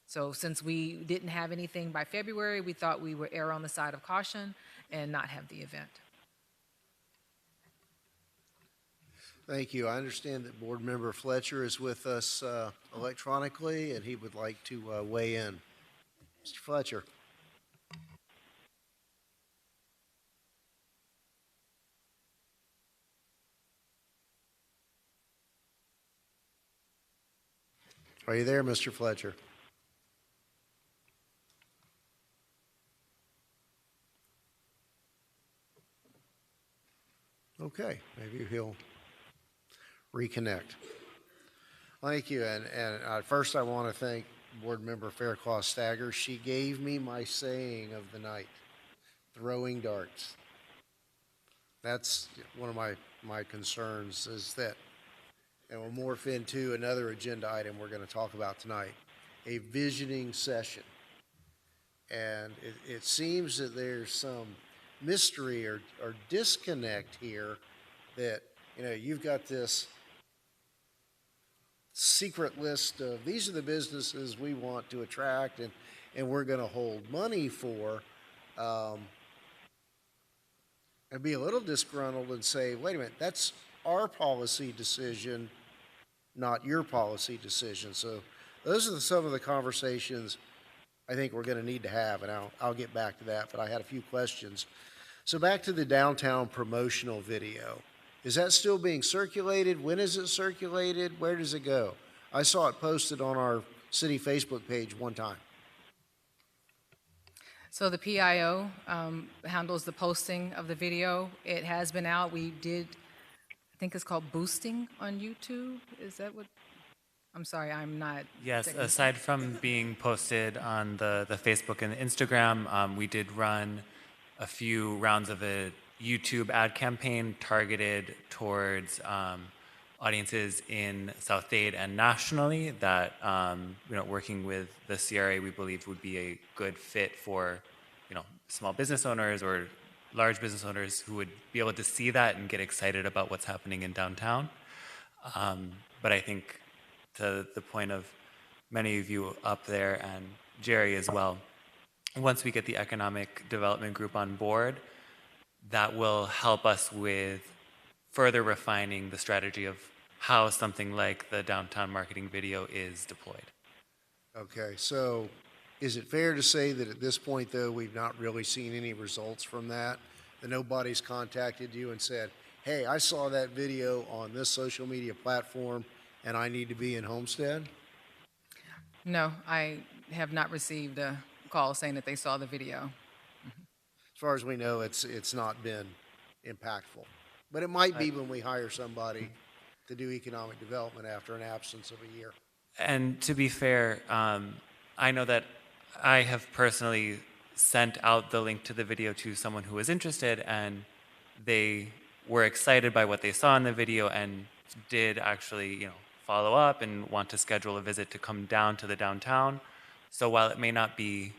So since we didn't have anything by February, we thought we would err on the side of caution and not have the event. Thank you. I understand that Board Member Fletcher is with us electronically, and he would like to weigh in. Mr. Fletcher. Are you there, Mr. Fletcher? Okay, maybe he'll reconnect. Thank you, and first I want to thank Board Member Faircloth-Staggers. She gave me my saying of the night, throwing darts. That's one of my concerns, is that, and we'll morph into another agenda item we're going to talk about tonight, a visioning session. And it seems that there's some mystery or disconnect here that, you know, you've got this secret list of these are the businesses we want to attract and we're going to hold money for, and be a little disgruntled and say, wait a minute, that's our policy decision, not your policy decision. So those are some of the conversations I think we're going to need to have, and I'll get back to that, but I had a few questions. So back to the downtown promotional video. Is that still being circulated? When is it circulated? Where does it go? I saw it posted on our city Facebook page one time. So the PIO handles the posting of the video. It has been out. We did, I think it's called boosting on YouTube. Is that what? I'm sorry, I'm not. Yes, technical. aside from being posted on the Facebook and the Instagram, we did run a few rounds of a YouTube ad campaign targeted towards audiences in South Dade and nationally that, working with the CRA, we believe would be a good fit for, small business owners or large business owners who would be able to see that and get excited about what's happening in downtown. But I think to the point of many of you up there and Jerry as well, once we get the economic development group on board, that will help us with further refining the strategy of how something like the downtown marketing video is deployed. Okay, so is it fair to say that at this point, though, we've not really seen any results from that? That nobody's contacted you and said, hey, I saw that video on this social media platform and I need to be in Homestead? No, I have not received a call saying that they saw the video. As far as we know, it's not been impactful. But it might be when we hire somebody to do economic development after an absence of a year. And to be fair, I know that I have personally sent out the link to the video to someone who was interested, and they were excited by what they saw in the video and did actually, follow up and want to schedule a visit to come down to the downtown. So while it may not be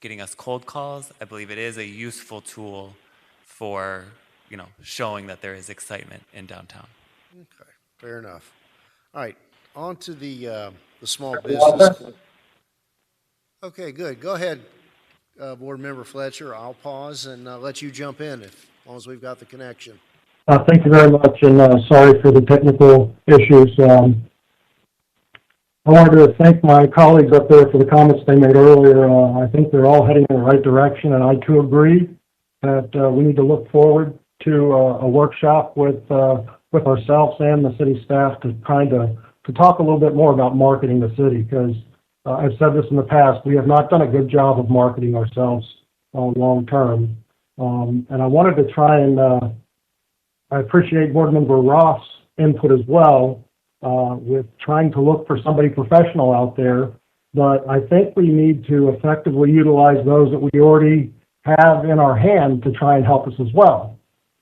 getting us cold calls, I believe it is a useful tool for, showing that there is excitement in downtown. Okay, fair enough. All right, on to the small business. Okay, good. Go ahead, Board Member Fletcher. I'll pause and let you jump in as long as we've got the connection. Thank you very much, and sorry for the technical issues. I wanted to thank my colleagues up there for the comments they made earlier. I think they're all heading in the right direction, and I too agree that we need to look forward to a workshop with ourselves and the city staff to talk a little bit more about marketing the city, because I've said this in the past, we have not done a good job of marketing ourselves long term. And I wanted to try and I appreciate Board Member Roth's input as well with trying to look for somebody professional out there, but I think we need to effectively utilize those that we already have in our hand to try and help us as well.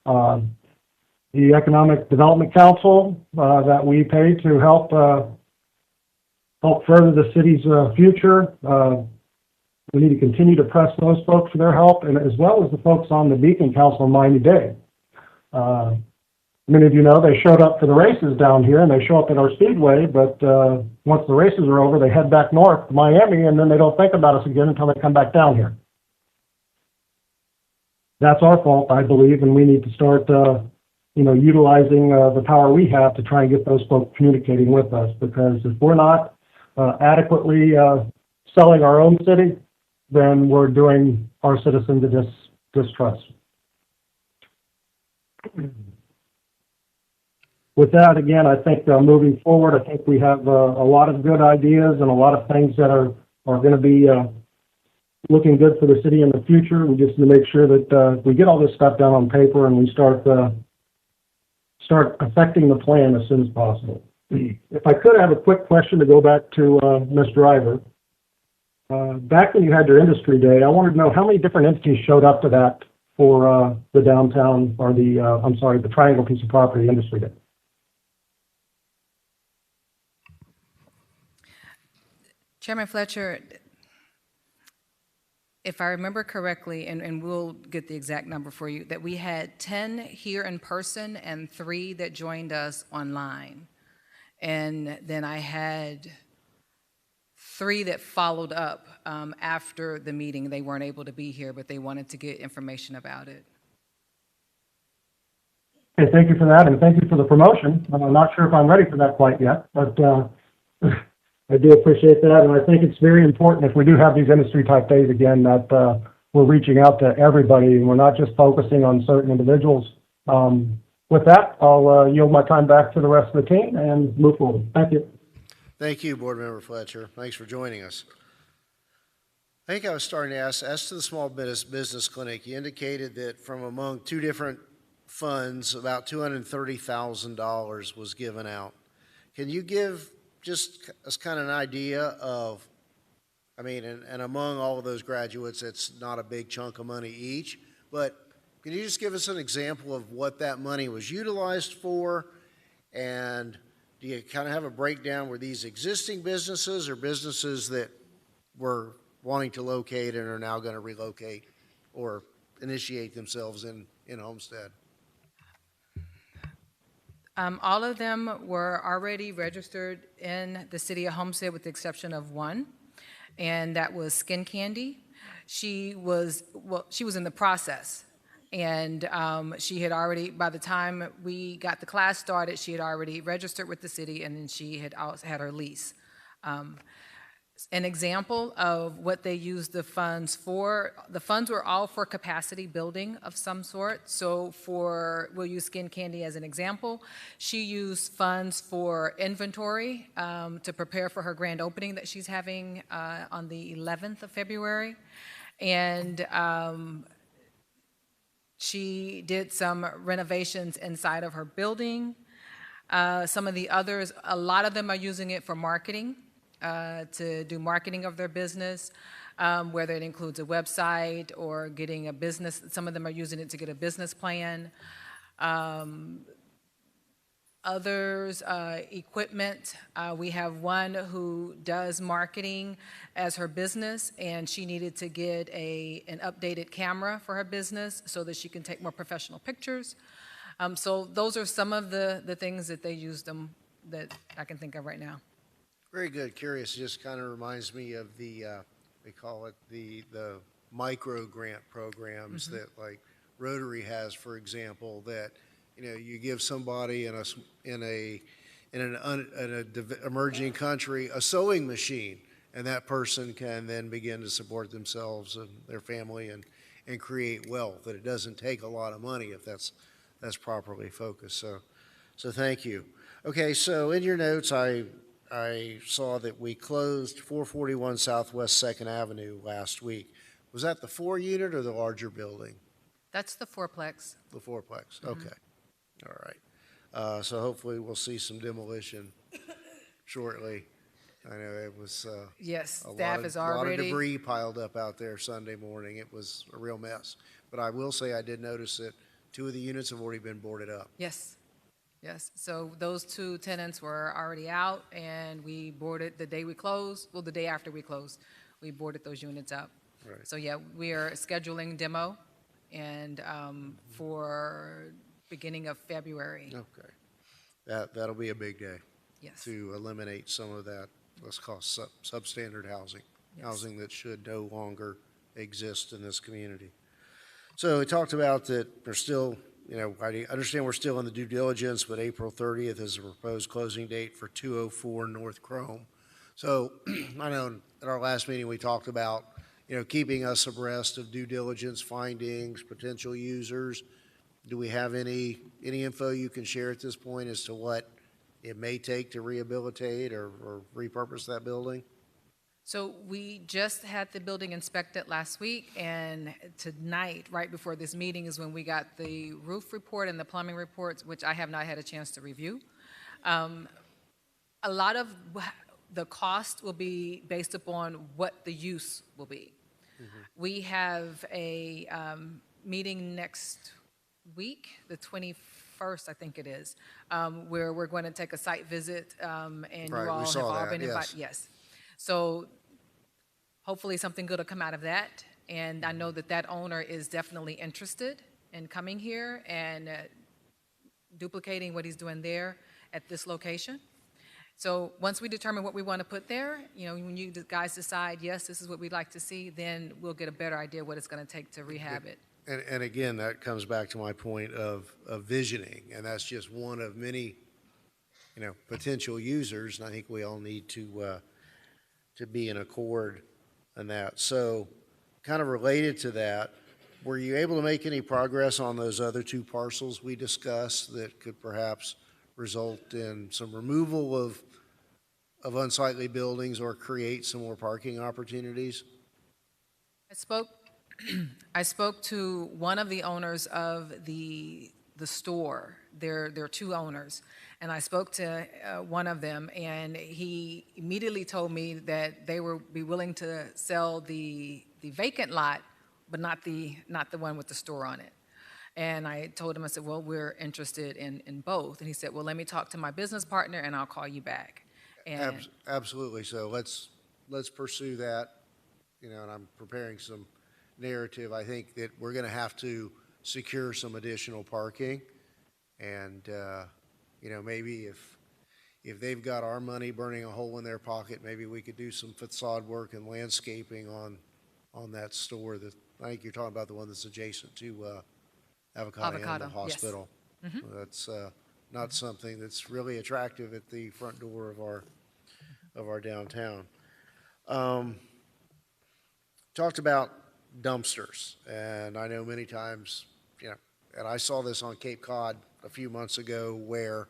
The Economic Development Council that we pay to help further the city's future. We need to continue to press those folks for their help, and as well as the folks on the Beacon Council in Miami-Dade. Many of you know they showed up for the races down here, and they show up at our speedway, but once the races are over, they head back north to Miami, and then they don't think about us again until they come back down here. That's our fault, I believe, and we need to start, utilizing the power we have to try and get those folks communicating with us, because if we're not adequately selling our own city, then we're doing our citizens a distrust. With that, again, I think moving forward, I think we have a lot of good ideas and a lot of things that are going to be looking good for the city in the future. We just need to make sure that we get all this stuff down on paper and we start affecting the plan as soon as possible. If I could, I have a quick question to go back to Ms. Driver. Back when you had your industry day, I wanted to know how many different entities showed up to that for the downtown, or the Triangle piece of property industry day. Chairman Fletcher, if I remember correctly, and we'll get the exact number for you, that we had 10 here in person and 3 that joined us online. And then I had 3 that followed up after the meeting. They weren't able to be here, but they wanted to get information about it. Okay, thank you for that, and thank you for the promotion. I'm not sure if I'm ready for that quite yet, but I do appreciate that, and I think it's very important if we do have these industry-type days again that we're reaching out to everybody and we're not just focusing on certain individuals. With that, I'll yield my time back to the rest of the team and move forward. Thank you. Thank you, Board Member Fletcher. Thanks for joining us. I think I was starting to ask, as to the Small Business Clinic, you indicated that from among 2 different funds, about $230,000 was given out. Can you give just as kind of an idea of, I mean, and among all of those graduates, it's not a big chunk of money each, but can you just give us an example of what that money was utilized for? And do you kind of have a breakdown? Were these existing businesses or businesses that were wanting to locate and are now going to relocate or initiate themselves in Homestead? All of them were already registered in the city of Homestead with the exception of 1, and that was Skin Candy. She was in the process, and she had already, by the time we got the class started, she had already registered with the city, and then she had also had her lease. An example of what they used the funds for, the funds were all for capacity building of some sort. So we'll use Skin Candy as an example. She used funds for inventory to prepare for her grand opening that she's having on the 11th of February. And she did some renovations inside of her building. Some of the others, a lot of them are using it for marketing. To do marketing of their business, whether it includes a website or getting a business. Some of them are using it to get a business plan. Others, equipment. We have one who does marketing as her business, and she needed to get an updated camera for her business so that she can take more professional pictures. So those are some of the things that they used them that I can think of right now. Very good. Curious. Just kind of reminds me of the, they call it the micro grant programs that like Rotary has, for example, that, you give somebody in an emerging country a sewing machine, and that person can then begin to support themselves and their family and create wealth. That it doesn't take a lot of money if that's properly focused. So thank you. Okay, so in your notes, I saw that we closed 441 Southwest 2nd Avenue last week. Was that the 4-unit or the larger building? That's the fourplex. The fourplex, okay. All right. So hopefully we'll see some demolition shortly. I know it was yes, a staff is already. A lot of debris piled up out there Sunday morning. It was a real mess. But I will say I did notice that 2 of the units have already been boarded up. Yes. Yes, so those 2 tenants were already out, and we boarded the day we closed, well, the day after we closed, we boarded those units up. Right. So yeah, we are scheduling demo and for beginning of February. Okay. That'll be a big day Yes. to eliminate some of that, let's call substandard housing, Yes. housing that should no longer exist in this community. So we talked about that there's still, I understand we're still in the due diligence, but April 30th is the proposed closing date for 204 North Chrome. So I know at our last meeting, we talked about, keeping us abreast of due diligence findings, potential users. Do we have any info you can share at this point as to what it may take to rehabilitate or repurpose that building? So we just had the building inspected last week, and tonight, right before this meeting, is when we got the roof report and the plumbing reports, which I have not had a chance to review. A lot of the cost will be based upon what the use will be. We have a meeting next week, the 21st, I think it is, where we're going to take a site visit, and Right, you we all have saw all that, been invited. yes. Yes. So hopefully something good will come out of that. And I know that that owner is definitely interested in coming here and duplicating what he's doing there at this location. So once we determine what we want to put there, when you guys decide, yes, this is what we'd like to see, then we'll get a better idea what it's going to take to rehab it. And again, that comes back to my point of visioning, and that's just one of many, potential users, and I think we all need to be in accord on that. So kind of related to that, were you able to make any progress on those other two parcels we discussed that could perhaps result in some removal of unsightly buildings or create some more parking opportunities? I spoke to one of the owners of the store. There are two owners, and I spoke to one of them, and he immediately told me that they would be willing to sell the vacant lot, but not the one with the store on it. And I told him, I said, well, we're interested in both. And he said, well, let me talk to my business partner, and I'll call you back. And Absolutely. So let's pursue that, and I'm preparing some narrative. I think that we're going to have to secure some additional parking, and maybe if they've got our money burning a hole in their pocket, maybe we could do some facade work and landscaping on that store. That I think you're talking about the one that's adjacent to Avocado Animal Hospital. Yes. Mm-hmm. That's not something that's really attractive at the front door of our downtown. Talked about dumpsters, and I know many times, and I saw this on Cape Cod a few months ago where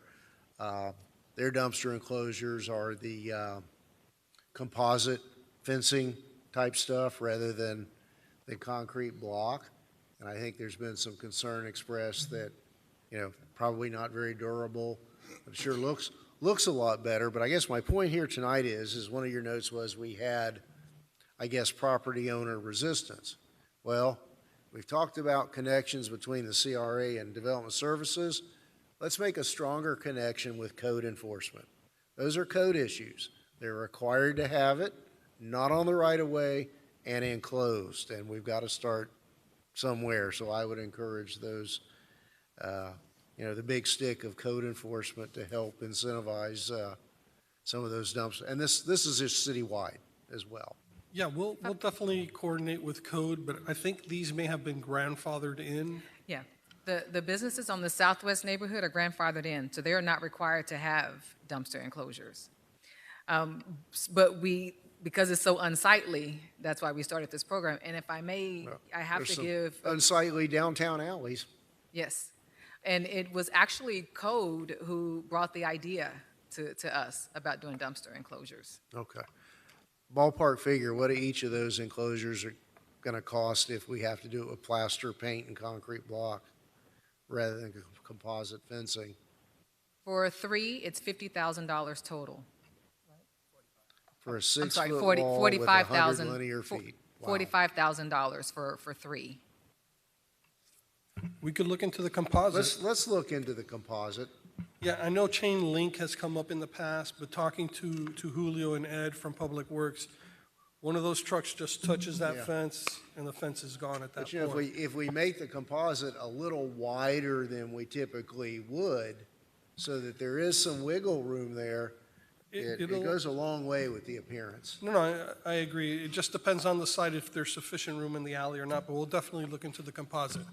their dumpster enclosures are the composite fencing type stuff rather than the concrete block. And I think there's been some concern expressed that, probably not very durable. I'm sure looks a lot better, but I guess my point here tonight is one of your notes was we had, I guess, property owner resistance. Well, we've talked about connections between the CRA and development services. Let's make a stronger connection with code enforcement. Those are code issues. They're required to have it, not on the right of way and enclosed, and we've got to start somewhere. So I would encourage those, the big stick of code enforcement to help incentivize some of those dumpsters. And this is just citywide as well. Yeah, we'll definitely coordinate with code, but I think these may have been grandfathered in. Yeah. The businesses on the southwest neighborhood are grandfathered in, so they are not required to have dumpster enclosures. But because it's so unsightly, that's why we started this program. And if I may, I have There's to some give... unsightly downtown alleys. Yes. And it was actually Code who brought the idea to us about doing dumpster enclosures. Okay. Ballpark figure, what are each of those enclosures are going to cost if we have to do it with plaster, paint, and concrete block rather than composite fencing? For 3, it's $50,000 total. For a I'm sorry, 6-foot 40 wall with 100 $45,000 linear feet? Wow. $45,000 for 3. We could look into the composite. Let's look into the composite. Yeah, I know chain link has come up in the past, but talking to Julio and Ed from Public Works, One of those trucks just touches that Yeah. fence, and the fence is gone at that But you know, point. if we make the composite a little wider than we typically would, so that there is some wiggle room there, it It'll- goes a long way with the appearance. No, I agree. It just depends on the site if there's sufficient room in the alley or not, but we'll definitely look into the composite.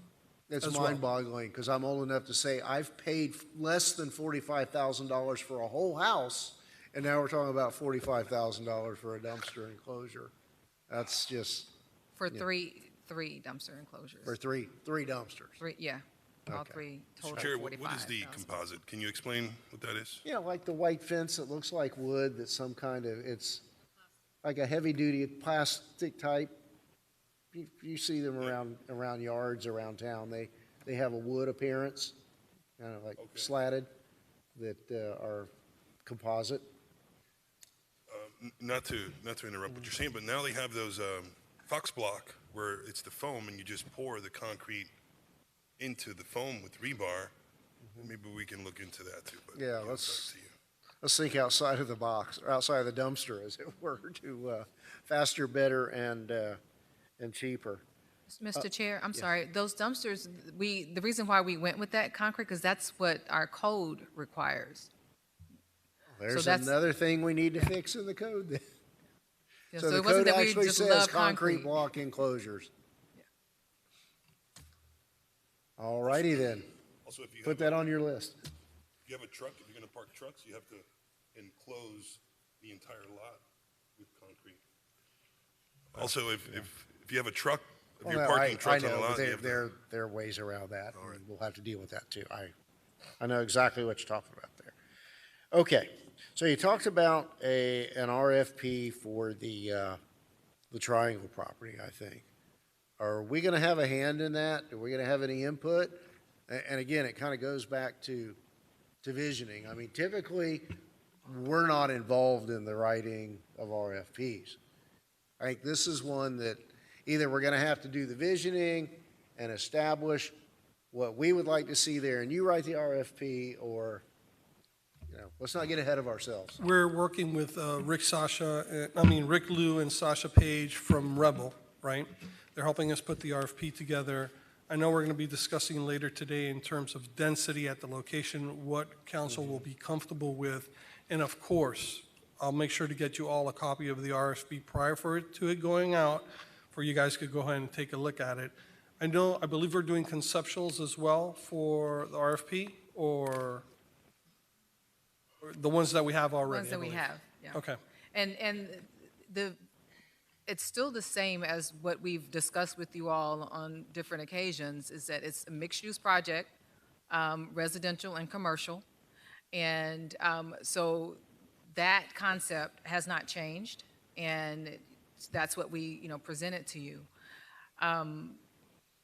It's as well. mind-boggling, because I'm old enough to say I've paid less than $45,000 for a whole house, and now we're talking about $45,000 for a dumpster enclosure. That's just For Yeah. three dumpster enclosures. for three dumpsters. Three, yeah, all Okay. three total Chair, what is the 45,000. composite? Can you explain what that is? Yeah, like the white fence that looks like wood, that's some kind of, it's like a heavy-duty plastic type. You see them around yards around town. They have a wood appearance, kind of like slatted, that are composite. Not to interrupt what you're saying, but now they have those Fox block where it's the foam and you just pour the concrete into the foam with rebar. Maybe we can look into that too. But, Yeah, you know, let's- it's up to you. Let's think outside of the box, or outside of the dumpster, as it were, to faster, better, and cheaper. Mr. Chair, I'm sorry, those dumpsters, the reason why we went with that concrete, because that's what our code requires. There's that's- another thing we need to fix in the code then. Yeah, So the it wasn't code that we actually just says love concrete concrete. block enclosures. All righty then, Also, if you put have, that on your list. if you have a truck, if you're going to park trucks, you have to enclose the entire lot with concrete. Also, if you have a truck, if Well, you're no, parking I trucks on know, a but lot, you have to. there are ways around that, and we'll have to deal with that too. I know exactly what you're talking about there. Okay, so you talked about an RFP for the Triangle property, I think. Are we gonna have a hand in that? Are we gonna have any input? And again, it kind of goes back to visioning. I mean, typically, we're not involved in the writing of RFPs. I think this is one that either we're gonna have to do the visioning and establish what we would like to see there, and you write the RFP, or, you know, let's not get ahead of ourselves. We're working with Rick Liu and Sasha Page from Rebel, right? They're helping us put the RFP together. I know we're going to be discussing later today in terms of density at the location, what council will be comfortable with. And of course, I'll make sure to get you all a copy of the RFP prior to it going out, for you guys could go ahead and take a look at it. I believe we're doing conceptuals as well for the RFP, or the ones that we have already? Ones that we have, yeah. Okay. And it's still the same as what we've discussed with you all on different occasions, is that it's a mixed-use project, residential and commercial. And so that concept has not changed, and that's what we, presented to you.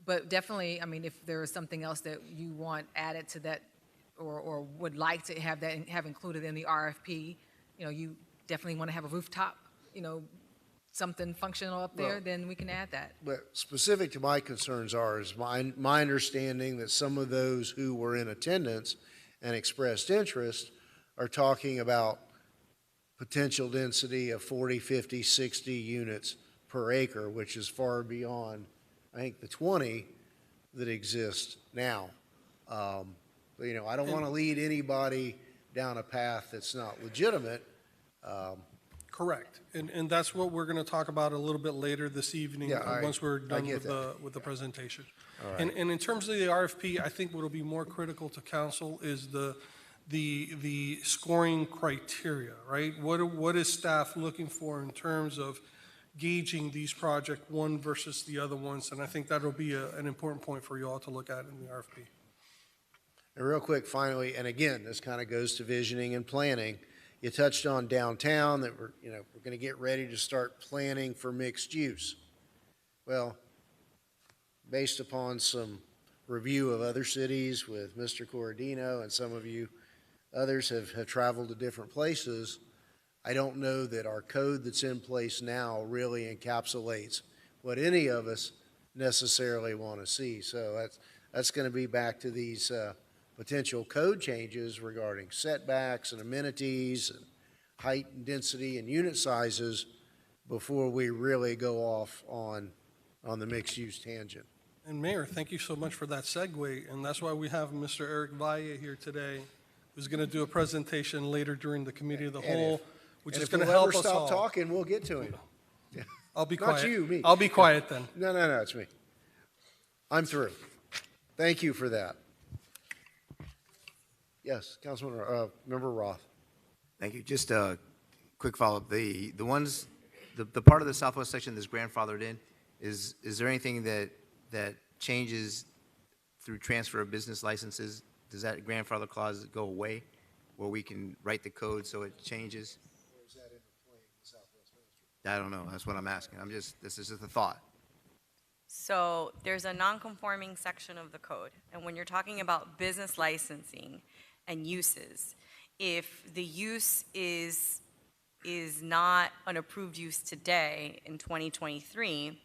But definitely, I mean, if there is something else that you want added to that, or would like to have that, have included in the RFP, you definitely want to have a rooftop, something functional up there, Well- then we can add that. But specific to my concerns is my understanding that some of those who were in attendance and expressed interest are talking about potential density of 40, 50, 60 units per acre, which is far beyond, I think, the 20 that exist now. But, I don't want to lead anybody down a path that's not legitimate. Correct. And that's what we're going to talk about a little bit later this evening, Yeah, once we're I done get with the presentation. All right. And in terms of the RFP, I think what will be more critical to council is the scoring criteria, right? What is staff looking for in terms of gauging these projects, one versus the other ones? And I think that'll be an important point for you all to look at in the RFP. And real quick, finally, and again, this kind of goes to visioning and planning. You touched on downtown, that we're going to get ready to start planning for mixed use. Well, based upon some review of other cities with Mr. Corradino, and some of you others have traveled to different places, I don't know that our code that's in place now really encapsulates what any of us necessarily want to see. So that's going to be back to these potential code changes regarding setbacks and amenities and height and density and unit sizes before we really go off on the mixed-use tangent. And Mayor, thank you so much for that segue, and that's why we have Mr. Eric Valle here today, who's going to do a presentation later during the Committee of the Whole, which is going to help us If he'll ever all. stop talking, we'll get to him. I'll be Not quiet. you, me. I'll be quiet then. No, it's me. I'm through. Thank you for that. Yes, Councilman, Member Roth. Thank you. Just a quick follow-up. The part of the southwest section that's grandfathered in, is there anything that changes through transfer of business licenses? Does that grandfather clause go away, where we can write the code so it changes? Or is that interplaying with Southwest Main Street? I don't know. That's what I'm asking. This is just a thought. So there's a non-conforming section of the code, and when you're talking about business licensing and uses, if the use is not an approved use today in 2023,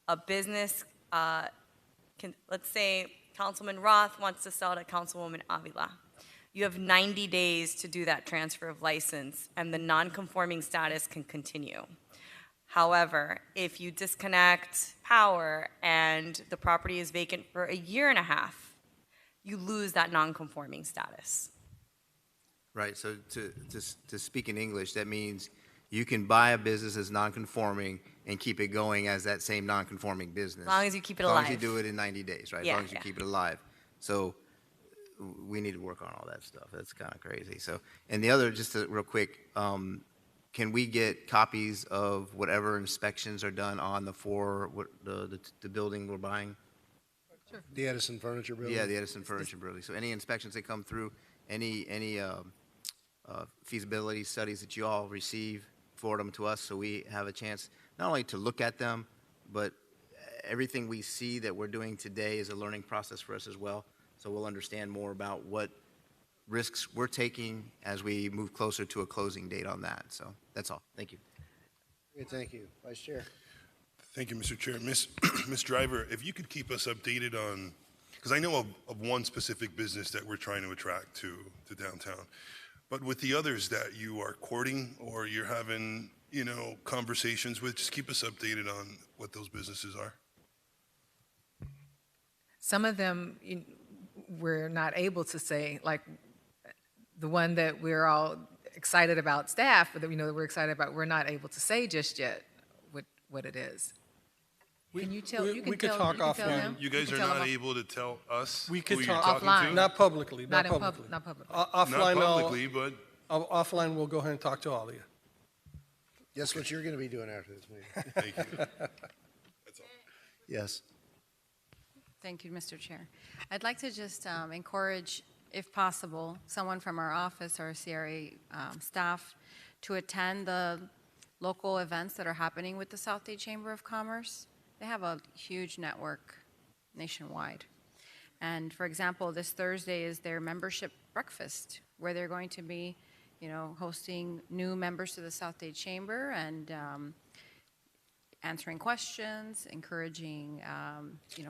a business can, let's say Councilman Roth wants to sell to Councilwoman Avila. You have 90 days to do that transfer of license, and the non-conforming status can continue. However, if you disconnect power and the property is vacant for a year and a half, you lose that non-conforming status. Right. So to speak in English, that means you can buy a business that's non-conforming and keep it going as that same non-conforming business. As long as you keep it alive. As long alive. as you do it in 90 days, right? Yeah, As long as you yeah. keep it alive. So we need to work on all that stuff. That's kind of crazy. So, and the other, just real quick, can we get copies of whatever inspections are done on the building we're buying? The Edison Furniture Building? Yeah, the Edison Furniture Building. So any inspections that come through, any feasibility studies that you all receive, forward them to us so we have a chance not only to look at them, but everything we see that we're doing today is a learning process for us as well. So we'll understand more about what risks we're taking as we move closer to a closing date on that. So that's all. Thank you. Great, thank you. Vice Chair. Thank you, Mr. Chair. Miss Driver, if you could keep us updated on, because I know of one specific business that we're trying to attract to downtown, but with the others that you are courting or you're having, conversations with, just keep us updated on what those businesses are. Some of them we're not able to say, like the one that we're all excited about, staff, that we know that we're excited about, we're not able to say just yet what it is. Can you tell? We could talk offline. You guys are not able to tell us We who could you're talk talking offline. to? Not publicly, Not not in publicly. not publicly. Offline, Not publicly, but offline, we'll go ahead and talk to all of you. Guess what you're going to be doing after this meeting? thank you. That's all. Yes. Thank you, Mr. Chair. I'd like to just encourage, if possible, someone from our office or CRA staff to attend the local events that are happening with the South Day Chamber of Commerce. They have a huge network nationwide. And for example, this Thursday is their membership breakfast, where they're going to be, hosting new members to the South Day Chamber and answering questions, encouraging,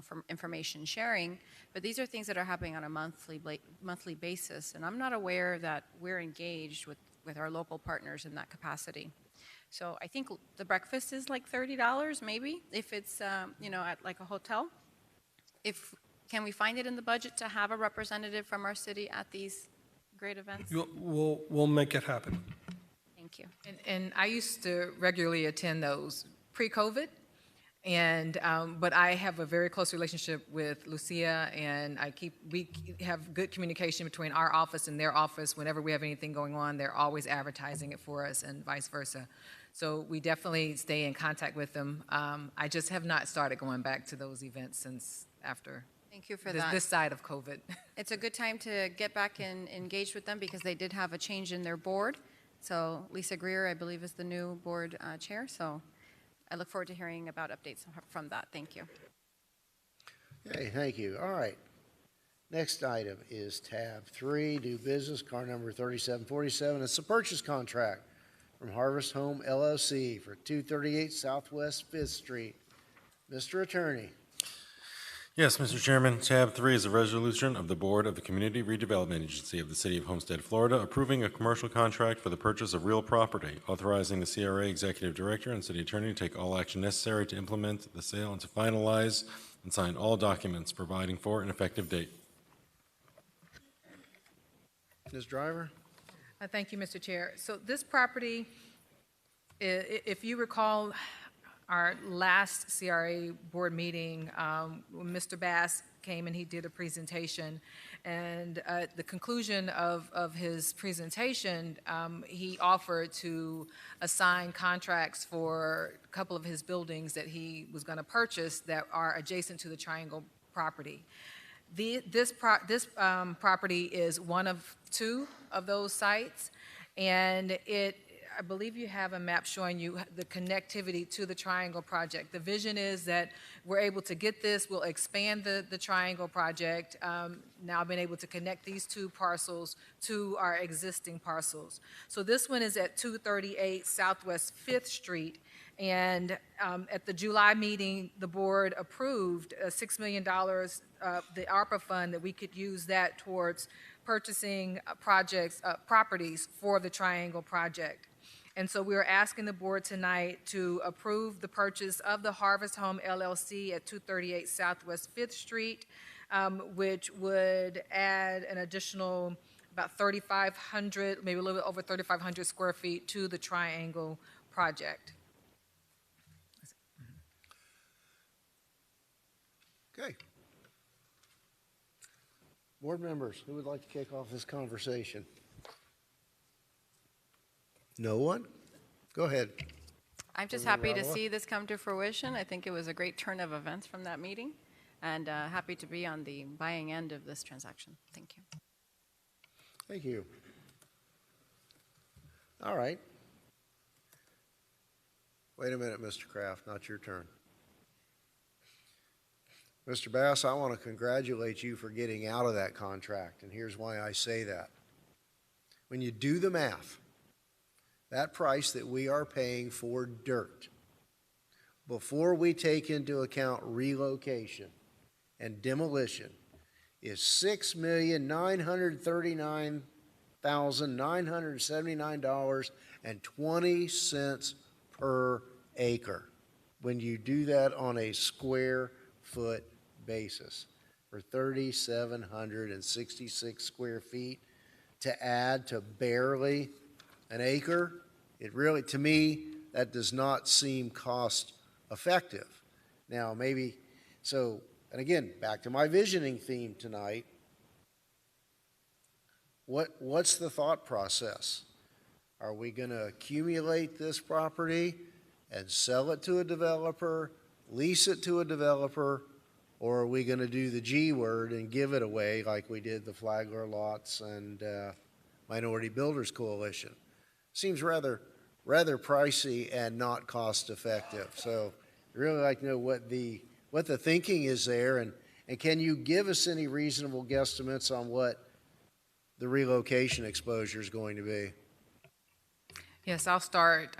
from information sharing. But these are things that are happening on a monthly basis, and I'm not aware that we're engaged with our local partners in that capacity. So I think the breakfast is like $30, maybe, if it's, at like a hotel. Can we find it in the budget to have a representative from our city at these great events? We'll make it happen. Thank you. And I used to regularly attend those pre-COVID, and but I have a very close relationship with Lucia, and we have good communication between our office and their office. Whenever we have anything going on, they're always advertising it for us, and vice versa. So we definitely stay in contact with them. I just have not started going back to those events since after. Thank you for that. This side of COVID. It's a good time to get back and engage with them because they did have a change in their board. So Lisa Greer, I believe, is the new board chair. So I look forward to hearing about updates from that. Thank you. Okay, thank you. All right. Next item is tab 3, new business, car number 3747. It's a purchase contract from Harvest Home LLC for 238 Southwest 5th Street. Mr. Attorney. Yes, Mr. Chairman. Tab 3 is a resolution of the Board of the Community Redevelopment Agency of the City of Homestead, Florida, approving a commercial contract for the purchase of real property, authorizing the CRA Executive Director and City Attorney to take all action necessary to implement the sale and to finalize and sign all documents providing for an effective date. Ms. Driver? Thank you, Mr. Chair. So this property, if you recall, our last CRA board meeting, when Mr. Bass came and he did a presentation, and at the conclusion of his presentation, he offered to assign contracts for a couple of his buildings that he was going to purchase that are adjacent to the Triangle property. This property is one of two of those sites, and I believe you have a map showing you the connectivity to the Triangle project. The vision is that we're able to get this, we'll expand the Triangle project, now being able to connect these two parcels to our existing parcels. So this one is at 238 Southwest 5th Street, and at the July meeting, the board approved $6 million, the ARPA fund, that we could use that towards purchasing properties for the Triangle project. And so we are asking the board tonight to approve the purchase of the Harvest Home LLC at 238 Southwest 5th Street, which would add an additional about 3,500, maybe a little bit over 3,500 square feet to the Triangle project. Okay. Board members, who would like to kick off this conversation? No one? Go ahead. I'm just Board happy Member to Avila? see this come to fruition. I think it was a great turn of events from that meeting, and happy to be on the buying end of this transaction. Thank you. Thank you. All right. Wait a minute, Mr. Kraft, not your turn. Mr. Bass, I want to congratulate you for getting out of that contract, and here's why I say that. When you do the math, that price that we are paying for dirt, before we take into account relocation and demolition, is $6,939,979.20 per acre when you do that on a square foot basis for 3,766 square feet to add to barely an acre. It really, to me, that does not seem cost effective. Now, maybe, so, and again, back to my visioning theme tonight, what's the thought process? Are we going to accumulate this property and sell it to a developer, lease it to a developer, or are we going to do the G word and give it away like we did the Flagler lots and Minority Builders Coalition? Seems rather pricey and not cost effective. So I'd really like to know what the thinking is there, and can you give us any reasonable guesstimates on what the relocation exposure is going to be? Yes, I'll start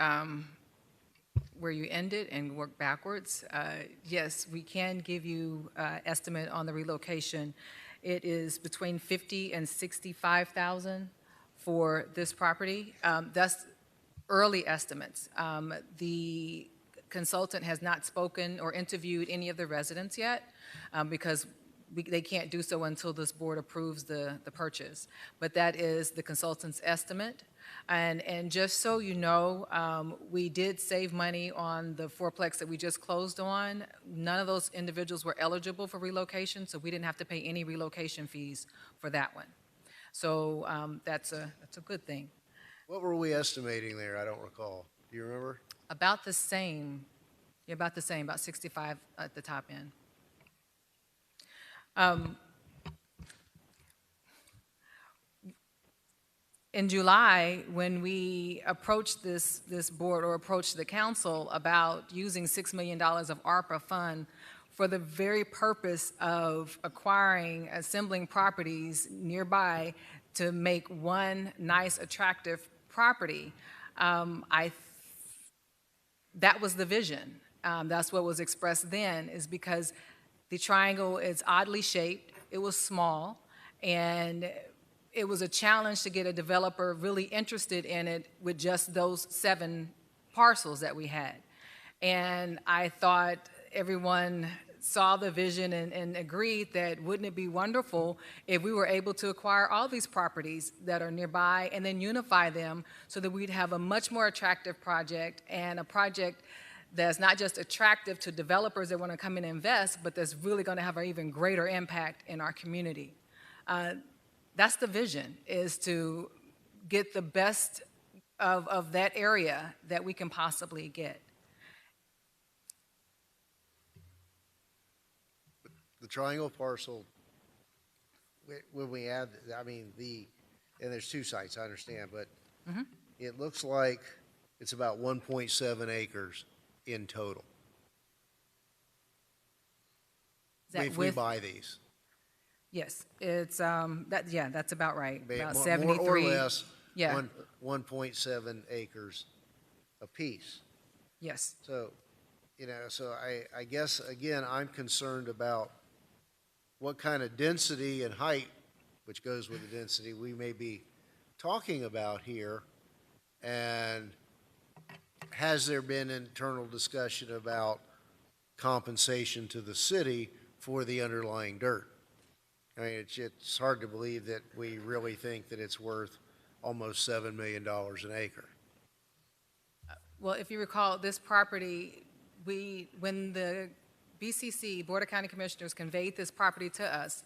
where you ended and work backwards. Yes, we can give you estimate on the relocation. It is between 50 and 65,000 for this property. That's early estimates. The consultant has not spoken or interviewed any of the residents yet because they can't do so until this board approves the purchase. But that is the consultant's estimate. And just so you know, we did save money on the fourplex that we just closed on. None of those individuals were eligible for relocation, so we didn't have to pay any relocation fees for that one. So that's a good thing. What were we estimating there? I don't recall. Do you remember? About the same. Yeah, about the same, about 65 at the top end. In July, when we approached this board or approached the council about using $6 million of ARPA fund for the very purpose of assembling properties nearby to make one nice, attractive property, that was the vision. That's what was expressed then, is because The triangle is oddly shaped. It was small, and it was a challenge to get a developer really interested in it with just those 7 parcels that we had. And I thought everyone saw the vision and agreed that wouldn't it be wonderful if we were able to acquire all these properties that are nearby and then unify them so that we'd have a much more attractive project, and a project that's not just attractive to developers that want to come in and invest, but that's really going to have an even greater impact in our community. That's the vision, is to get the best of that area that we can possibly get. The triangle parcel, when we add, I mean, and there's 2 sites, I understand, but it looks like it's about 1.7 acres in total. If we buy these. Yes, it's, that's about right, about More 73. or less, Yeah. 1.7 acres apiece. Yes. So, so I guess, again, I'm concerned about what kind of density and height, which goes with the density, we may be talking about here. And has there been internal discussion about compensation to the city for the underlying dirt? I mean, it's hard to believe that we really think that it's worth almost $7 million an acre. Well, if you recall, this property, when the BCC, Board of County Commissioners, conveyed this property to us,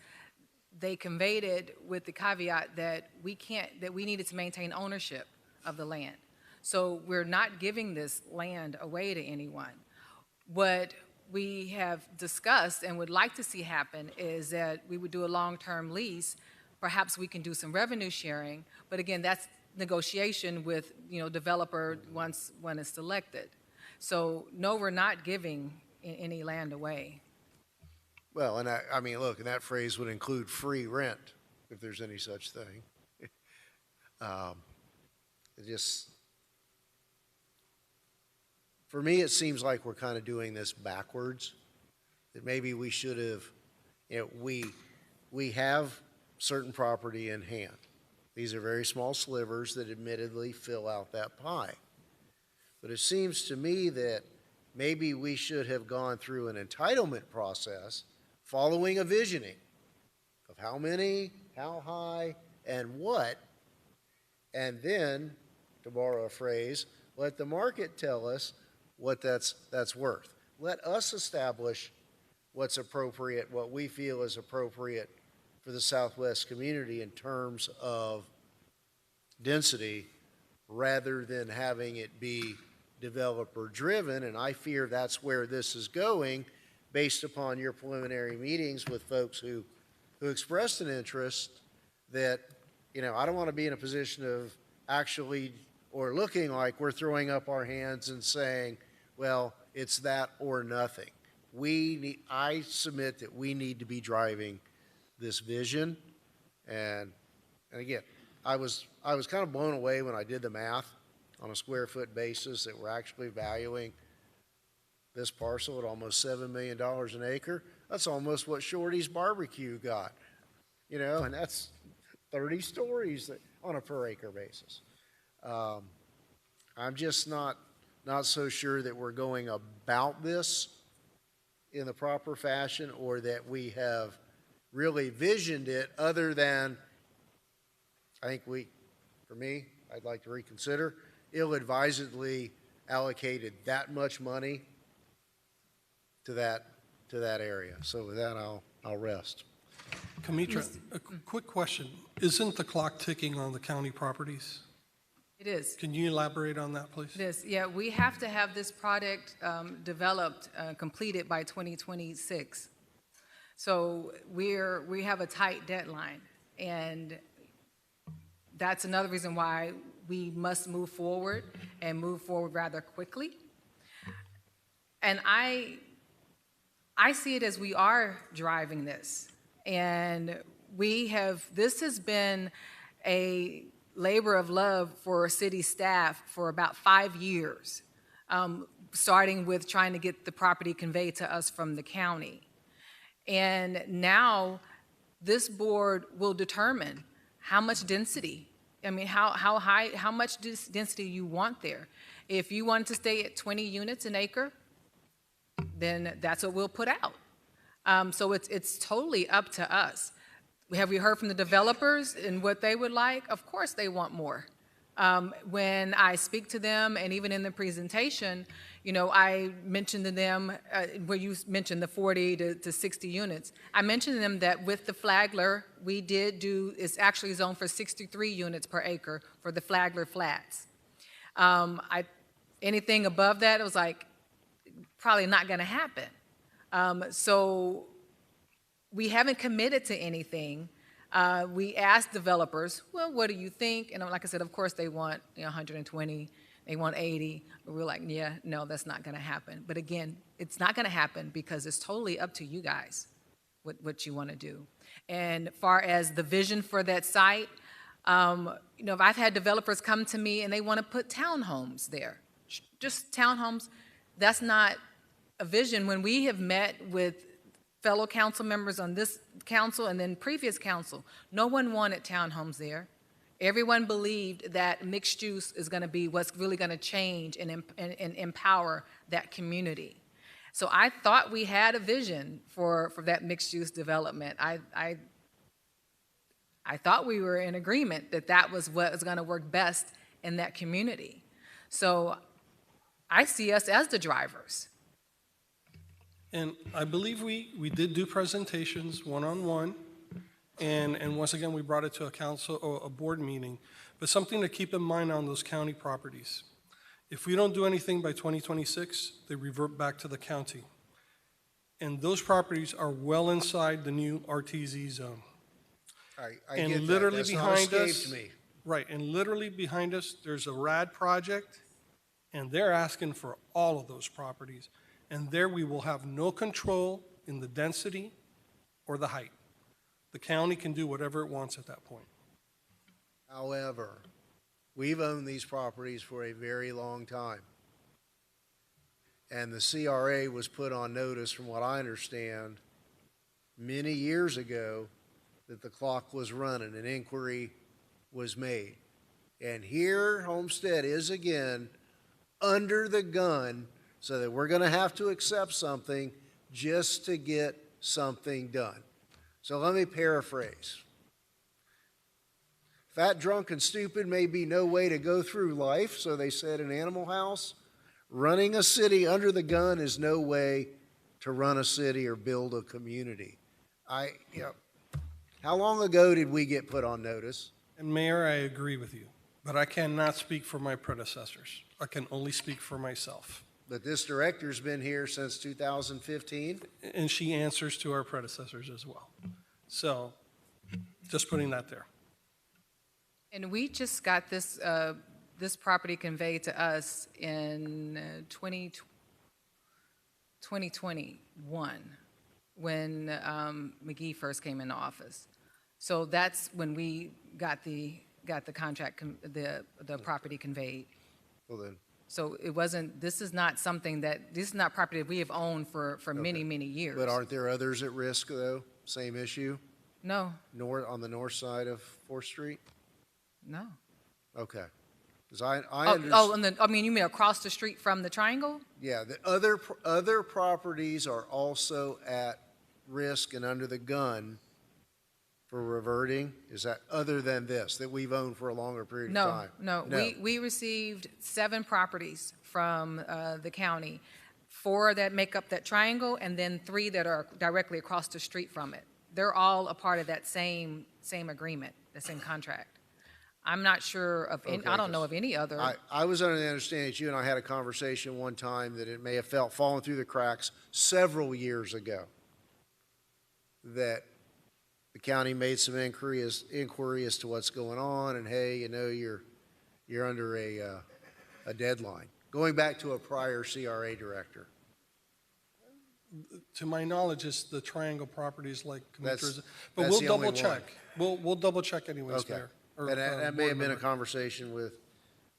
they conveyed it with the caveat that we needed to maintain ownership of the land. So we're not giving this land away to anyone. What we have discussed and would like to see happen is that we would do a long-term lease. Perhaps we can do some revenue sharing, but again, that's negotiation with, developer once one is selected. So no, we're not giving any land away. Well, and I mean, look, and that phrase would include free rent, if there's any such thing. For me, it seems like we're kind of doing this backwards, that maybe we should have, we have certain property in hand. These are very small slivers that admittedly fill out that pie. But it seems to me that maybe we should have gone through an entitlement process following a visioning of how many, how high, and what, and then, to borrow a phrase, let the market tell us what that's worth. Let us establish what's appropriate, what we feel is appropriate for the Southwest community in terms of density, rather than having it be developer-driven. And I fear that's where this is going, based upon your preliminary meetings with folks who expressed an interest that, I don't want to be in a position of actually, or looking like we're throwing up our hands and saying, well, it's that or nothing. I submit that we need to be driving this vision. And again, I was kind of blown away when I did the math on a square foot basis that we're actually valuing this parcel at almost $7 million an acre. That's almost what Shorty's Barbecue got, and that's 30 stories on a per acre basis. I'm just not so sure that we're going about this in the proper fashion, or that we have really visioned it, other than, I think for me, I'd like to reconsider, ill-advisedly allocated that much money to that area. So with that, I'll rest. Kamitra, a quick question. Isn't the clock ticking on the county properties? It is. Can you elaborate on that, please? It is. Yeah, we have to have this product developed, completed by 2026. So we have a tight deadline, and that's another reason why we must move forward, and move forward rather quickly. And I see it as we are driving this, and this has been a labor of love for city staff for about 5 years, starting with trying to get the property conveyed to us from the county. And now this board will determine how much density, I mean, how high, how much density you want there. If you want to stay at 20 units an acre, then that's what we'll put out. So it's totally up to us. Have we heard from the developers and what they would like? Of course they want more. When I speak to them, and even in the presentation, you know, I mentioned to them, where you mentioned the 40 to 60 units, I mentioned to them that with the Flagler, we did do, it's actually zoned for 63 units per acre for the Flagler flats. Anything above that, it was like, probably not gonna happen. So we haven't committed to anything. We asked developers, well, what do you think? And like I said, of course they want 120, they want 80. But we're like, yeah, no, that's not gonna happen. But again, it's not gonna happen because it's totally up to you guys what you wanna do. And far as the vision for that site, if I've had developers come to me and they wanna put townhomes there, just townhomes, that's not a vision. When we have met with fellow council members on this council and then previous council, no one wanted townhomes there. Everyone believed that mixed use is going to be what's really going to change and empower that community. So I thought we had a vision for that mixed use development. I thought we were in agreement that that was what was going to work best in that community. So I see us as the drivers. And I believe we did do presentations one-on-one, and once again, we brought it to a council or a board meeting. But something to keep in mind on those county properties. If we don't do anything by 2026, they revert back to the county. And those properties are well inside the new RTZ zone. I get that. That's not escaped me. Right, and literally behind us, there's a RAD project, and they're asking for all of those properties. And there we will have no control in the density or the height. The county can do whatever it wants at that point. However, we've owned these properties for a very long time. And the CRA was put on notice, from what I understand, many years ago that the clock was running, an inquiry was made. And here Homestead is again under the gun, so that we're going to have to accept something just to get something done. So let me paraphrase. Fat, drunk, and stupid may be no way to go through life, so they said in Animal House. Running a city under the gun is no way to run a city or build a community. How long ago did we get put on notice? And Mayor, I agree with you, but I cannot speak for my predecessors. I can only speak for myself. But this director's been here since 2015? And she answers to our predecessors as well. So, just putting that there. And we just got this property conveyed to us in 2021 when McGee first came into office. So that's when we got the contract, the property conveyed. Well then. So it wasn't, this is not property that we have owned for many, many years. But aren't there others at risk though? Same issue? No. On the north side of 4th Street? No. Okay. Because I understand. You mean across the street from the triangle? Yeah, the other properties are also at risk and under the gun for reverting? Is that other than this, that we've owned for a longer period of time? No. We received 7 properties from the county, 4 that make up that triangle, and then 3 that are directly across the street from it. They're all a part of that same agreement, the same contract. I'm not sure of any, I don't know of any other. I was under the understanding that you and I had a conversation one time that it may have fallen through the cracks several years ago, that the county made some inquiry as to what's going on, and hey, you're under a deadline. Going back to a prior CRA director. To my knowledge, it's the triangle properties like That's but we'll the double only check. We'll double check anyways, Okay. Mayor. And that may have been a conversation with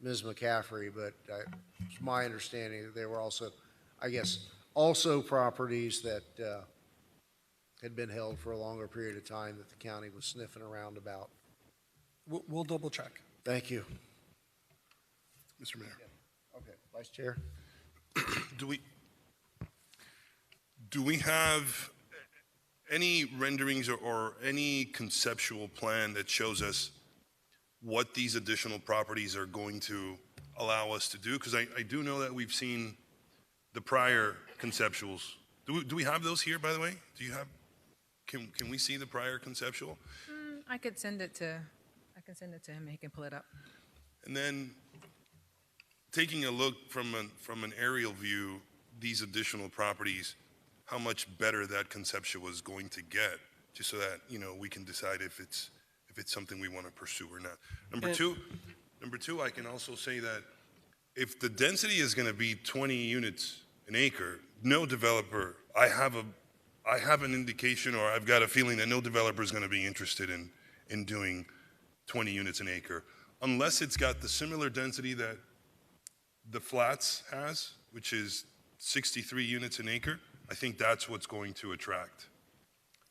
Ms. McCaffrey, but it's my understanding that there were also, I guess, properties that had been held for a longer period of time that the county was sniffing around about. We'll double check. Thank you. Mr. Mayor, Okay, Vice Chair? do we have any renderings or any conceptual plan that shows us what these additional properties are going to allow us to do? Because I do know that we've seen the prior conceptuals. Do we have those here, by the way? Do you have, can we see the prior conceptual? I could send it to, him, he can pull it up. And then taking a look from an aerial view, these additional properties, how much better that conceptual is going to get, just so that, you know, we can decide if it's something we want to pursue or not. Number two, I can also say that if the density is going to be 20 units an acre, no developer, I have an indication, or I've got a feeling that no developer is going to be interested in doing 20 units an acre, unless it's got the similar density that the Flats has, which is 63 units an acre. I think that's what's going to attract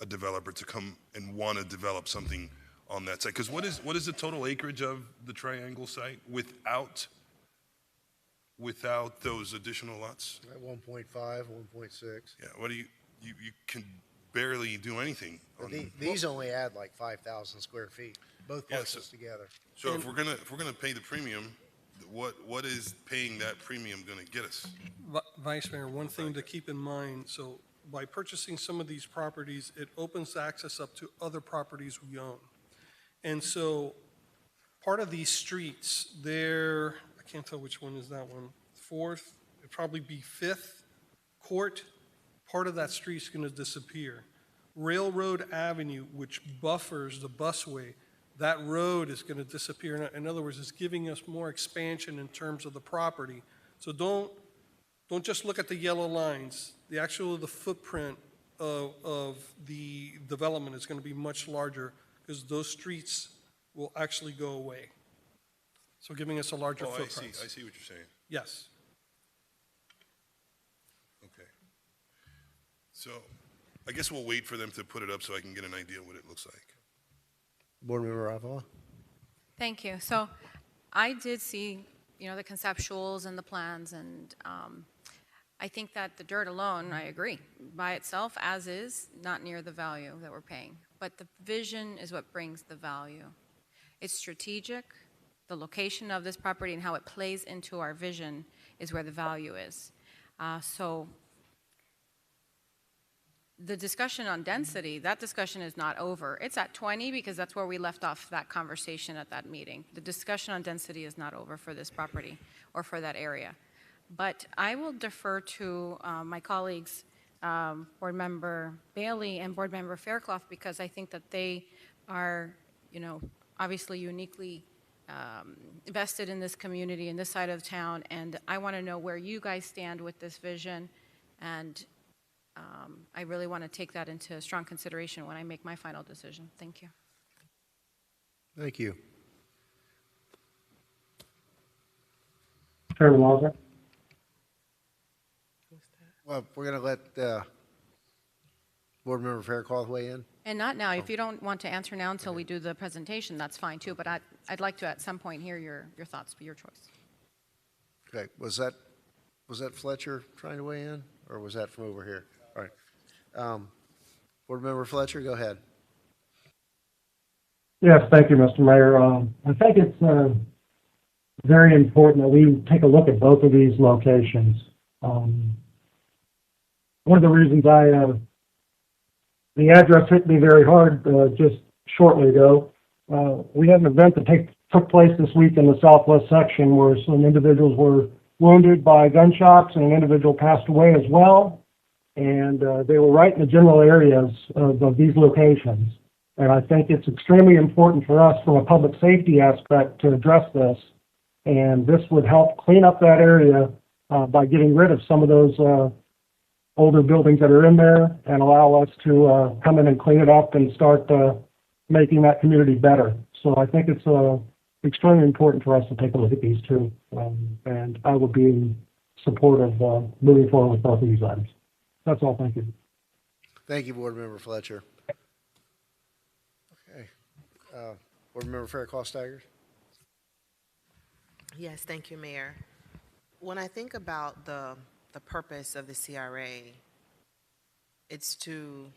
a developer to come and want to develop something on that site. Because what is the total acreage of the Triangle site without those additional lots? At 1.5, 1.6. Yeah, what do you can barely do anything. These only add like 5,000 square feet, both parcels together. So if we're gonna pay the premium, what is paying that premium gonna get us? Vice Mayor, one thing to keep in mind, so by purchasing some of these properties, it opens access up to other properties we own. And so part of these streets, I can't tell which one is that one, Fourth, it'd probably be Fifth Court, part of that street's gonna disappear. Railroad Avenue, which buffers the busway, that road is gonna disappear. In other words, it's giving us more expansion in terms of the property. So don't just look at the yellow lines. The footprint of the development is gonna be much larger because those streets will actually go away. So giving us a larger footprint. I see what you're saying. Yes. Okay. So I guess we'll wait for them to put it up so I can get an idea what it looks like. Board Member Avila? Thank you. So I did see, the conceptuals and the plans, and I think that the dirt alone, I agree, by itself, as is, not near the value that we're paying. But the vision is what brings the value. It's strategic. The location of this property and how it plays into our vision is where the value is. So the discussion on density, that discussion is not over. It's at 20 because that's where we left off that conversation at that meeting. The discussion on density is not over for this property or for that area. But I will defer to my colleagues, Board Member Bailey and Board Member Fairclough, because I think that they are, obviously uniquely invested in this community, in this side of town, and I want to know where you guys stand with this vision, and I really want to take that into strong consideration when I make my final decision. Thank you. Thank you. Chairman Walker? Well, we're going to let Board Member Fairclough weigh in. And not now. If you don't want to answer now until we do the presentation, that's fine too, but I'd like to at some point hear your thoughts, your choice. Okay, was that Fletcher trying to weigh in, or was that from over here? All right. Board Member Fletcher, go ahead. Yes, thank you, Mr. Mayor. I think it's very important that we take a look at both of these locations. One of the reasons the address hit me very hard just shortly ago. We had an event that took place this week in the southwest section where some individuals were wounded by gunshots and an individual passed away as well. And they were right in the general areas of these locations. And I think it's extremely important for us from a public safety aspect to address this. And this would help clean up that area by getting rid of some of those older buildings that are in there and allow us to come in and clean it up and start making that community better. So I think it's extremely important for us to take a look at these two. And I would be in support of moving forward with both of these items. That's all. Thank you. Thank you, Board Member Fletcher. Okay. Board Member Fairclough-Staggers? Yes, thank you, Mayor. When I think about the purpose of the CRA, it's to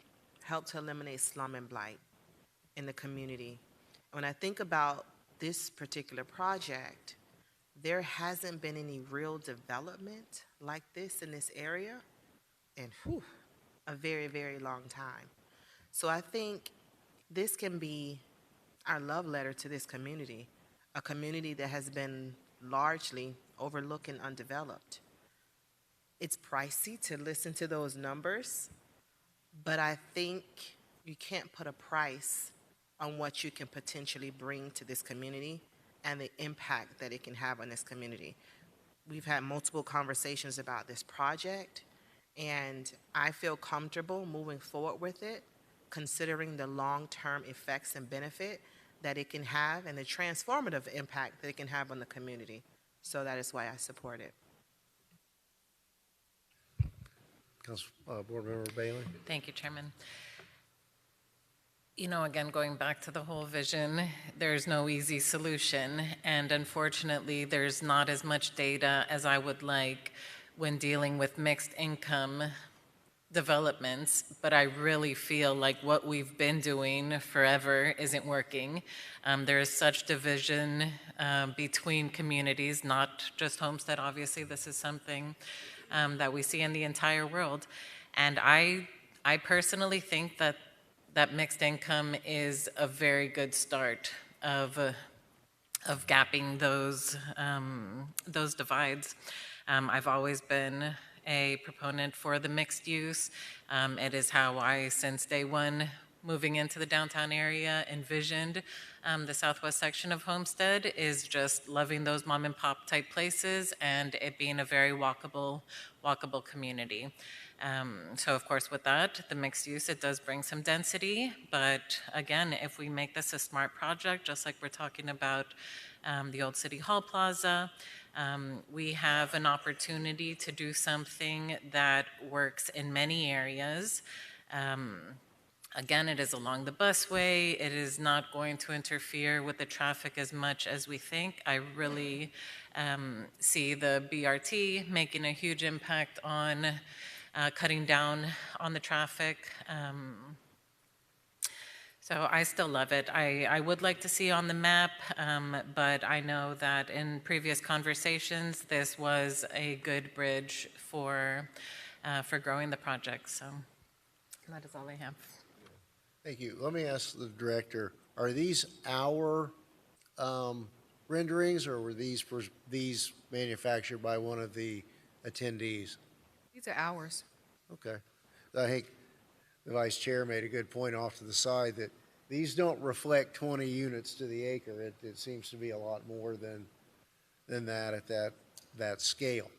help to eliminate slum and blight in the community. When I think about this particular project, there hasn't been any real development like this in this area in a very, very long time. So I think this can be our love letter to this community, a community that has been largely overlooked and undeveloped. It's pricey to listen to those numbers, but I think you can't put a price on what you can potentially bring to this community and the impact that it can have on this community. We've had multiple conversations about this project, and I feel comfortable moving forward with it, considering the long-term effects and benefit that it can have and the transformative impact that it can have on the community. So that is why I support it. Board Member Bailey? Thank you, Chairman. You know, again, going back to the whole vision, there's no easy solution. And unfortunately, there's not as much data as I would like when dealing with mixed income developments. But I really feel like what we've been doing forever isn't working. There is such division between communities, not just Homestead, obviously. This is something that we see in the entire world. And I personally think that mixed income is a very good start of gapping those divides. I've always been a proponent for the mixed use. It is how I, since day one, moving into the downtown area, envisioned the southwest section of Homestead, is just loving those mom and pop type places and it being a very walkable community. So of course with that, the mixed use, it does bring some density, but again, if we make this a smart project, just like we're talking about the old City Hall Plaza, we have an opportunity to do something that works in many areas. Again, it is along the busway. It is not going to interfere with the traffic as much as we think. I really see the BRT making a huge impact on cutting down on the traffic. So I still love it. I would like to see on the map, but I know that in previous conversations, this was a good bridge for growing the project. So that is all I have. Thank you. Let me ask the director, are these our renderings or were these manufactured by one of the attendees? These are ours. Okay. I think the vice chair made a good point off to the side that these don't reflect 20 units to the acre. It seems to be a lot more than that at that scale.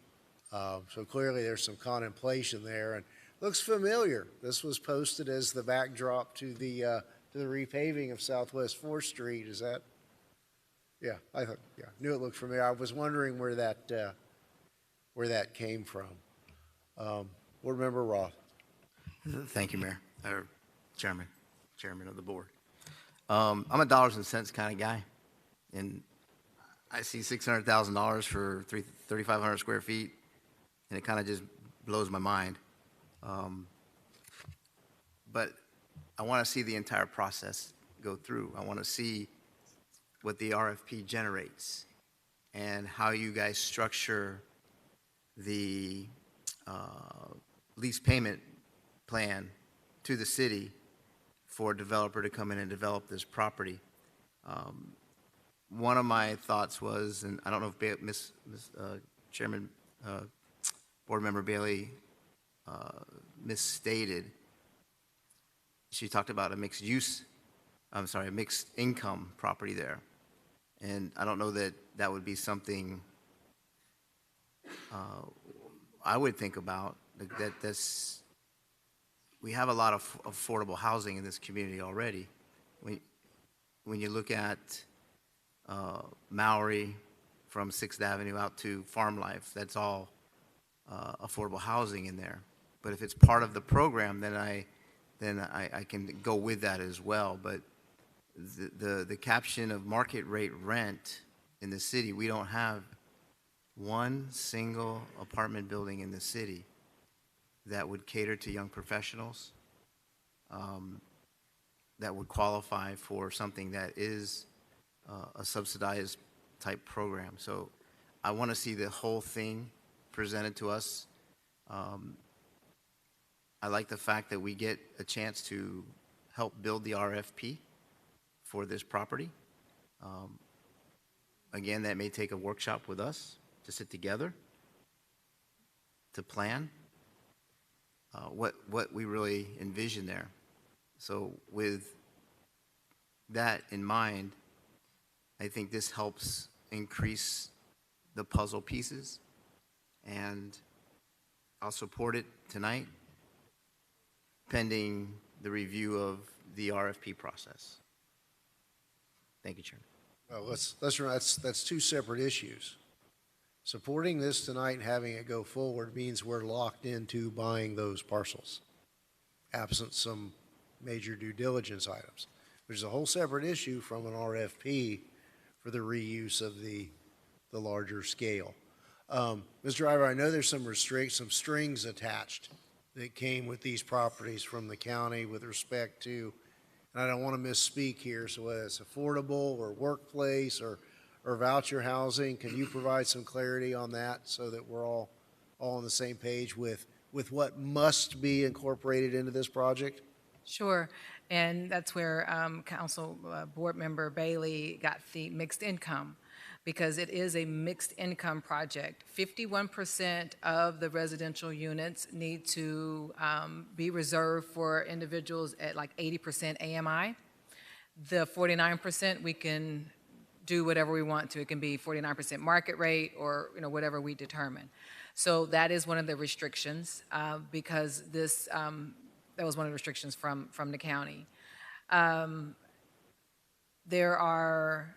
So clearly there's some contemplation there and looks familiar. This was posted as the backdrop to the repaving of Southwest 4th Street. Is that? Yeah, I thought, yeah, knew it looked familiar. I was wondering where that came from. Board Member Roth. Thank you, Mayor, or Chairman of the board. I'm a dollars and cents kind of guy, and I see $600,000 for 3,500 square feet, and it kind of just blows my mind. But I want to see the entire process go through. I want to see what the RFP generates and how you guys structure the lease payment plan to the city for a developer to come in and develop this property. One of my thoughts was, and I don't know if Chairman, Board Member Bailey misstated, she talked about a mixed income property there. And I don't know that that would be something I would think about. We have a lot of affordable housing in this community already. When you look at Maori from 6th Avenue out to Farm Life, that's all affordable housing in there. But if it's part of the program, then I then I can go with that as well. But the caption of market rate rent in the city, we don't have one single apartment building in the city that would cater to young professionals, that would qualify for something that is a subsidized type program. So I want to see the whole thing presented to us. I like the fact that we get a chance to help build the RFP for this property. Again, that may take a workshop with us to sit together, to plan what we really envision there. So with that in mind, I think this helps increase the puzzle pieces, and I'll support it tonight, pending the review of the RFP process. Thank you, Chairman. Well, that's two separate issues. Supporting this tonight and having it go forward means we're locked into buying those parcels, absent some major due diligence items, which is a whole separate issue from an RFP for the reuse of the larger scale. Mr. Driver, I know there's some strings attached that came with these properties from the county with respect to, and I don't want to misspeak here, so whether it's affordable or workplace or voucher housing, can you provide some clarity on that so that we're all on the same page with what must be incorporated into this project? Sure, and that's where Council Board Member Bailey got the mixed income, because it is a mixed income project. 51% of the residential units need to be reserved for individuals at like 80% AMI. The 49%, we can do whatever we want to. It can be 49% market rate or whatever we determine. So that is one of the restrictions because this that was one of the restrictions from the county. There are,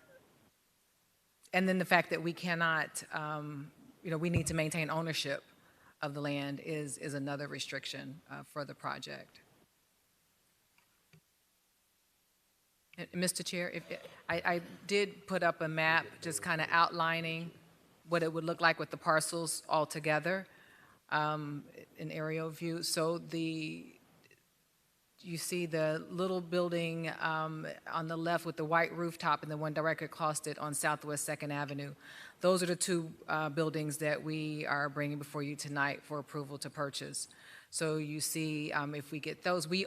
and then the fact that we cannot, we need to maintain ownership of the land is another restriction for the project. Mr. Chair, I did put up a map just kind of outlining what it would look like with the parcels all together, an aerial view. So you see the little building on the left with the white rooftop and the one directly across it on Southwest 2nd Avenue. Those are the two buildings that we are bringing before you tonight for approval to purchase. So you see, if we get those, the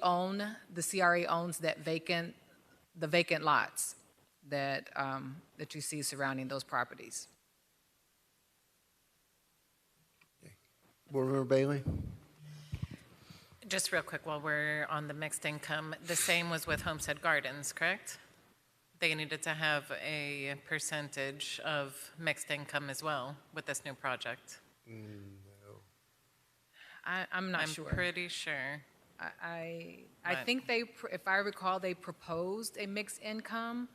CRA owns the vacant lots that you see surrounding those properties. Board Member Bailey? Just real quick, while we're on the mixed income, the same was with Homestead Gardens, correct? They needed to have a percentage of mixed income as well with this new project. No. I'm not sure. I'm pretty sure. I think if I recall, they proposed a mixed income.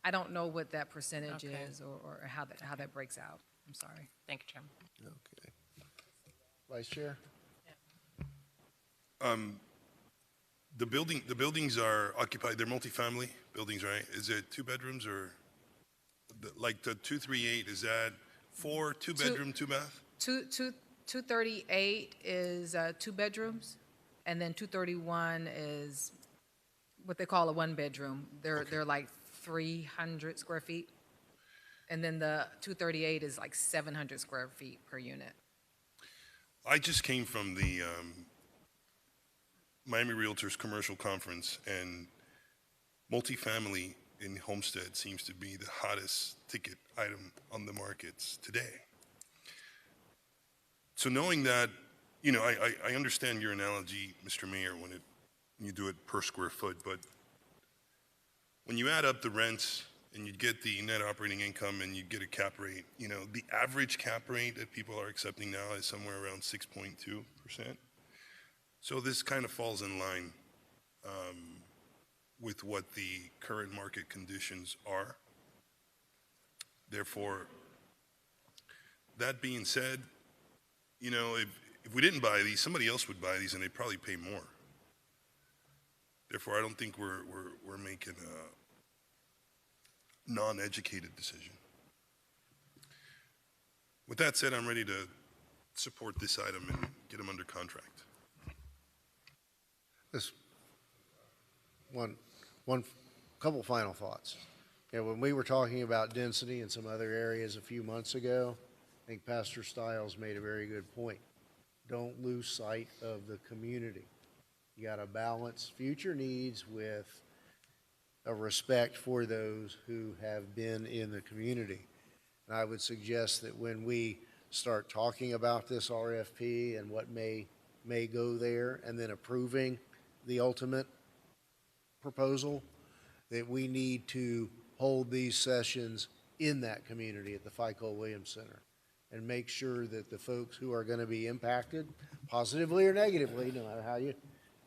I don't know what that percentage is or how that breaks out. I'm sorry. Thank you, Chairman. Okay. Vice Chair? The buildings are occupied, they're multifamily buildings, right? Is it 2 bedrooms or, like the 238, is that 2 bedroom, 2 bath? 238 is 2 bedrooms, and then 231 is what they call a 1 bedroom. They're like 300 square feet. And then the 238 is like 700 square feet per unit. I just came from the Miami Realtors Commercial Conference, and multifamily in Homestead seems to be the hottest ticket item on the markets today. So knowing that, I understand your analogy, Mr. Mayor, when you do it per square foot, but when you add up the rents and you get the net operating income and you get a cap rate, the average cap rate that people are accepting now is somewhere around 6.2%. So this kind of falls in line with what the current market conditions are. Therefore, that being said, if we didn't buy these, somebody else would buy these and they'd probably pay more. Therefore, I don't think we're making a non-educated decision. With that said, I'm ready to support this item and get them under contract. This one couple final thoughts. When we were talking about density in some other areas a few months ago, I think Pastor Stiles made a very good point. Don't lose sight of the community. You got to balance future needs with a respect for those who have been in the community. And I would suggest that when we start talking about this RFP and what may go there, and then approving the ultimate proposal, that we need to hold these sessions in that community at the FICO Williams Center and make sure that the folks who are going to be impacted, positively or negatively, no matter how you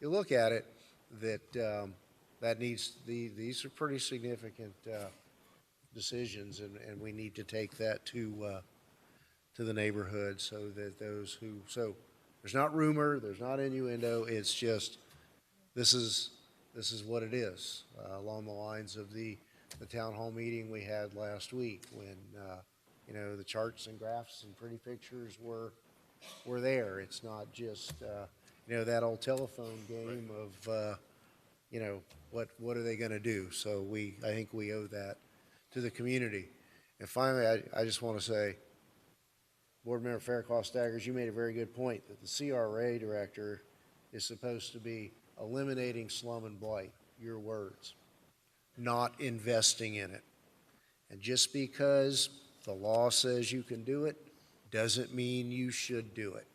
look at it, that these are pretty significant decisions, and we need to take that to the neighborhood so that so there's not rumor, there's not innuendo, it's just this is what it is, along the lines of the town hall meeting we had last week when the charts and graphs and pretty pictures were there. It's not just that old telephone game of what are they going to do. So I think we owe that to the community. And finally, I just want to say, Board Member Fairclough-Staggers, you made a very good point that the CRA director is supposed to be eliminating slum and blight, your words, not investing in it. And just because the law says you can do it doesn't mean you should do it.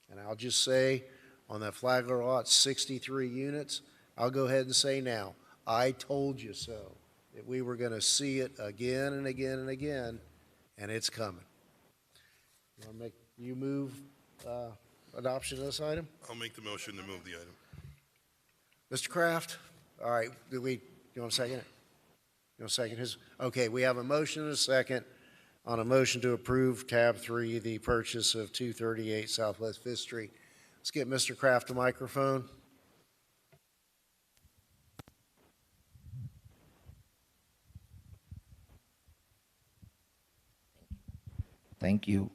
And I'll just say, on that Flagler lot, 63 units, I'll go ahead and say now, I told you so, that we were going to see it again and again and again, and it's coming. You move adoption of this item? I'll make the motion to move the item. Mr. Kraft? All right, you want to second it? You want to second his? Okay, we have a motion and a second on a motion to approve tab 3, the purchase of 238 Southwest 5th Street. Let's get Mr. Kraft a microphone. Thank you.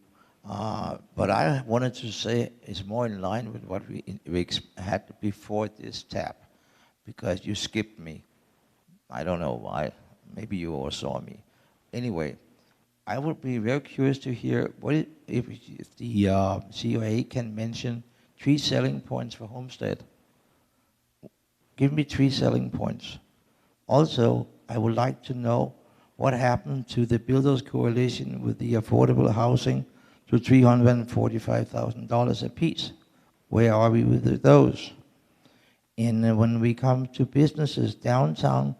But I wanted to say it's more in line with what we had before this tab, because you skipped me. I don't know why. Maybe you all saw me. Anyway, I would be very curious to hear if the COA can mention 3 selling points for Homestead. Give me 3 selling points. Also, I would like to know what happened to the Builders Coalition with the affordable housing to $345,000 apiece. Where are we with those? And when we come to businesses downtown,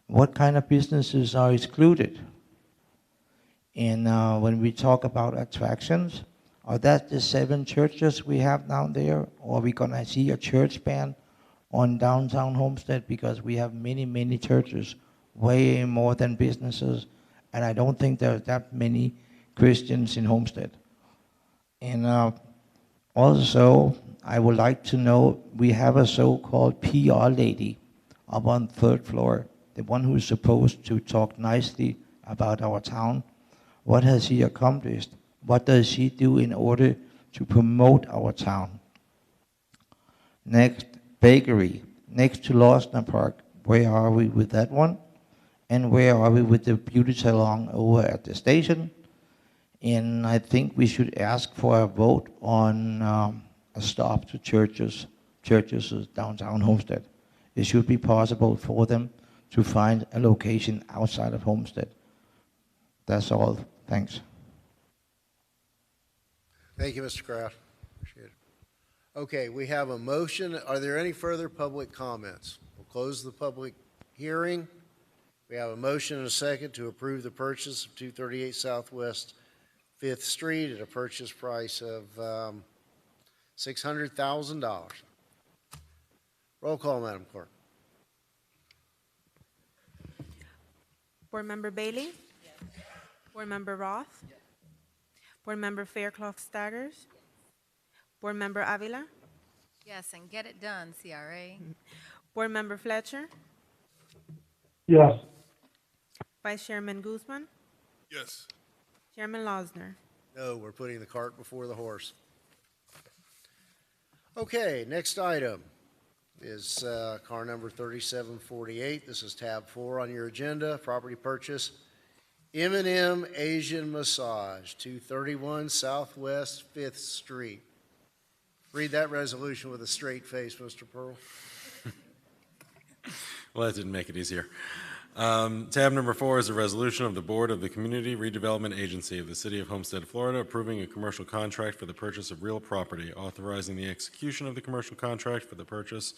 what kind of businesses are excluded? And when we talk about attractions, are that the 7 churches we have down there? Or are we going to see a church ban on downtown Homestead? Because we have many, many churches, way more than businesses. And I don't think there are that many Christians in Homestead. And also, I would like to know, we have a so-called PR lady up on 3rd floor, the one who is supposed to talk nicely about our town. What has she accomplished? What does she do in order to promote our town? Next, bakery, next to Lawson Park. Where are we with that one? And where are we with the beauty salon over at the station? And I think we should ask for a vote on a stop to churches downtown Homestead. It should be possible for them to find a location outside of Homestead. That's all. Thanks. Thank you, Mr. Kraft. Appreciate it. Okay, we have a motion. Are there any further public comments? We'll close the public hearing. We have a motion and a second to approve the purchase of 238 Southwest 5th Street at a purchase price of $600,000. Roll call, Madam Clerk. Board Member Bailey? Yes. Board Member Roth? Yes. Board Member Fairclough-Staggers? Yes. Board Member Avila? Yes, and get it done, CRA. Board Member Fletcher, Yes. Vice Chairman Guzman, Yes. Chairman Losner. No, we're putting the cart before the horse. Okay, next item is car number 3748. This is tab 4 on your agenda, property purchase. M&M Asian Massage, 231 Southwest 5th Street. Read that resolution with a straight face, Mr. Pearl. Well, that didn't make it easier. Tab number 4 is a resolution of the Board of the Community Redevelopment Agency of the City of Homestead, Florida, approving a commercial contract for the purchase of real property, authorizing the execution of the commercial contract for the purchase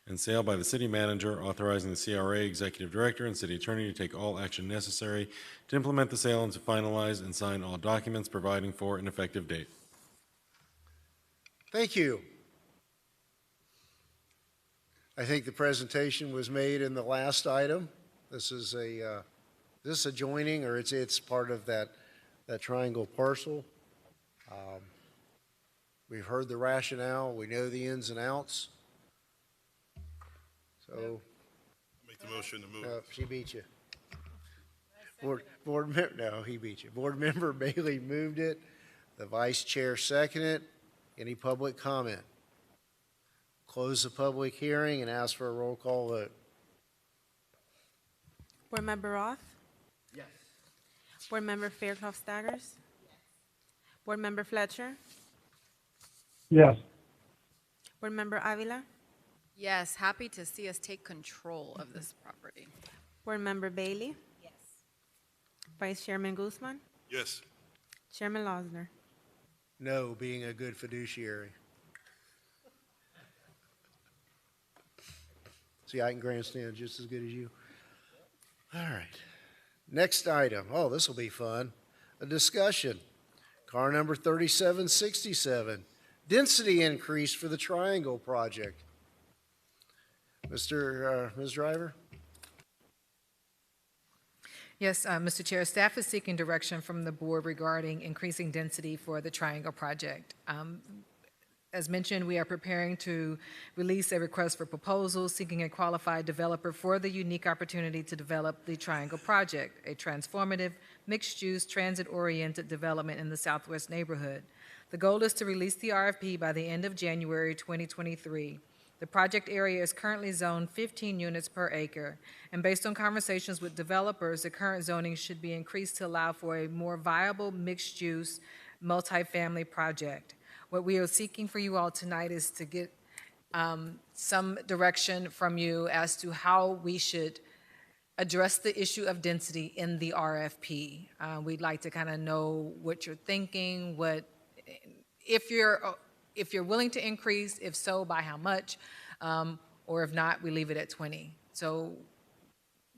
and sale by the city manager, authorizing the CRA executive director and city attorney to take all action necessary to implement the sale and to finalize and sign all documents, providing for an effective date. Thank you. I think the presentation was made in the last item. This is this adjoining, or it's part of that triangle parcel. We've heard the rationale. We know the ins and outs. So, Make the motion to move. she beat you. No, he beat you. Board Member Bailey moved it. The Vice Chair seconded it. Any public comment? Close the public hearing and ask for a roll call vote. Board Member Roth, Yes. Board Member Fairclough Staggers, Board Member Fletcher, Yes. Board Member Avila, Yes, happy to see us take control of this property. Board Member Bailey. Yes. Vice Chairman Guzman, Yes. Chairman Losner. No, being a good fiduciary. See, I can grandstand just as good as you. All right. Next item. Oh, this will be fun. A discussion. Car number 3767. Density increase for the Triangle Project. Ms. Driver? Yes, Mr. Chair, staff is seeking direction from the board regarding increasing density for the Triangle Project. As mentioned, we are preparing to release a request for proposals seeking a qualified developer for the unique opportunity to develop the Triangle Project, a transformative, mixed-use, transit-oriented development in the Southwest neighborhood. The goal is to release the RFP by the end of January 2023. The project area is currently zoned 15 units per acre, and based on conversations with developers, the current zoning should be increased to allow for a more viable mixed-use, multifamily project. What we are seeking for you all tonight is to get some direction from you as to how we should address the issue of density in the RFP. We'd like to kind of know what you're thinking, if you're willing to increase, if so, by how much, or if not, we leave it at 20. So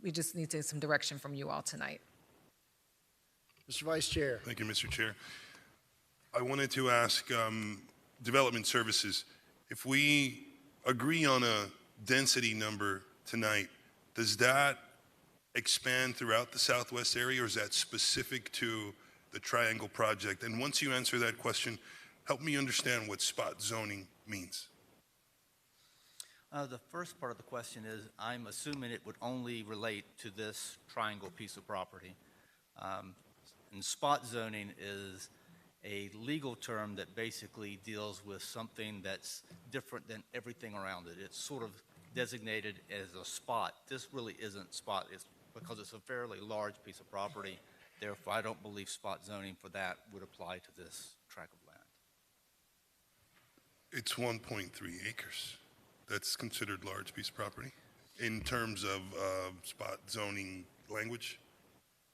we just need some direction from you all tonight. Mr. Vice Chair. Thank you, Mr. Chair. I wanted to ask Development Services, if we agree on a density number tonight, does that expand throughout the Southwest area, or is that specific to the Triangle Project? And once you answer that question, help me understand what spot zoning means. The first part of the question is, I'm assuming it would only relate to this triangle piece of property. And spot zoning is a legal term that basically deals with something that's different than everything around it. It's sort of designated as a spot. This really isn't spot, it's because it's a fairly large piece of property. Therefore, I don't believe spot zoning for that would apply to this tract of land. It's 1.3 acres. That's considered large piece of property in terms of spot zoning language.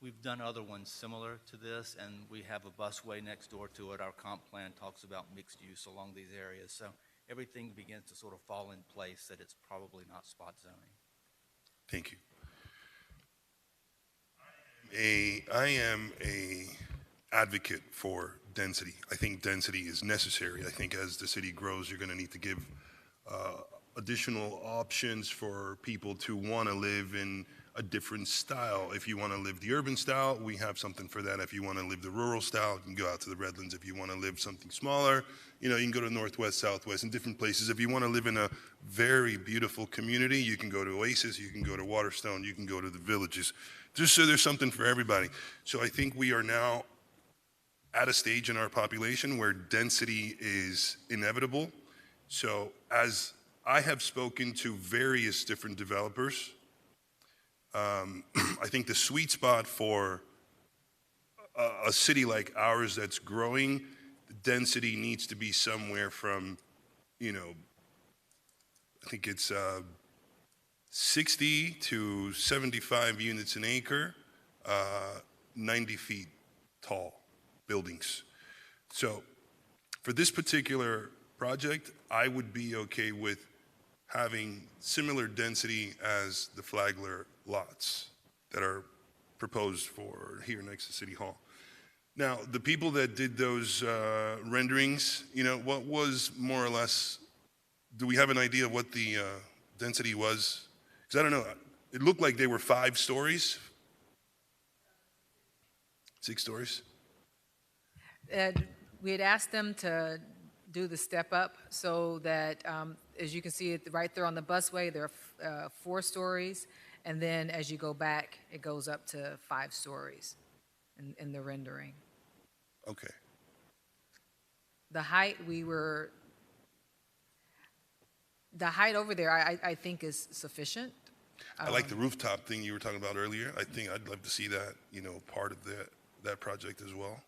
We've done other ones similar to this, and we have a busway next door to it. Our comp plan talks about mixed use along these areas. So everything begins to sort of fall in place that it's probably not spot zoning. Thank you. I am a advocate for density. I think density is necessary. I think as the city grows, you're going to need to give additional options for people to want to live in a different style. If you want to live the urban style, we have something for that. If you want to live the rural style, you can go out to the Redlands. If you want to live something smaller, you know, you can go to Northwest, Southwest, and different places. If you want to live in a very beautiful community, you can go to Oasis, you can go to Waterstone, you can go to the villages. Just so there's something for everybody. So I think we are now at a stage in our population where density is inevitable. So as I have spoken to various different developers, I think the sweet spot for a city like ours that's growing, the density needs to be somewhere from, you know, I think it's 60 to 75 units an acre, 90 feet tall buildings. So for this particular project, I would be okay with having similar density as the Flagler lots that are proposed for here next to City Hall. Now, the people that did those renderings, you know, what was more or less, do we have an idea of what the density was? Because I don't know, it looked like they were 5 stories, 6 stories. We had asked them to do the step up so that, as you can see it right there on the busway, there are 4 stories. And then as you go back, it goes up to 5 stories in the rendering. Okay. The height the height over there, I think is sufficient. I like the rooftop thing you were talking about earlier. I think I'd love to see that, you know, part of that project as well.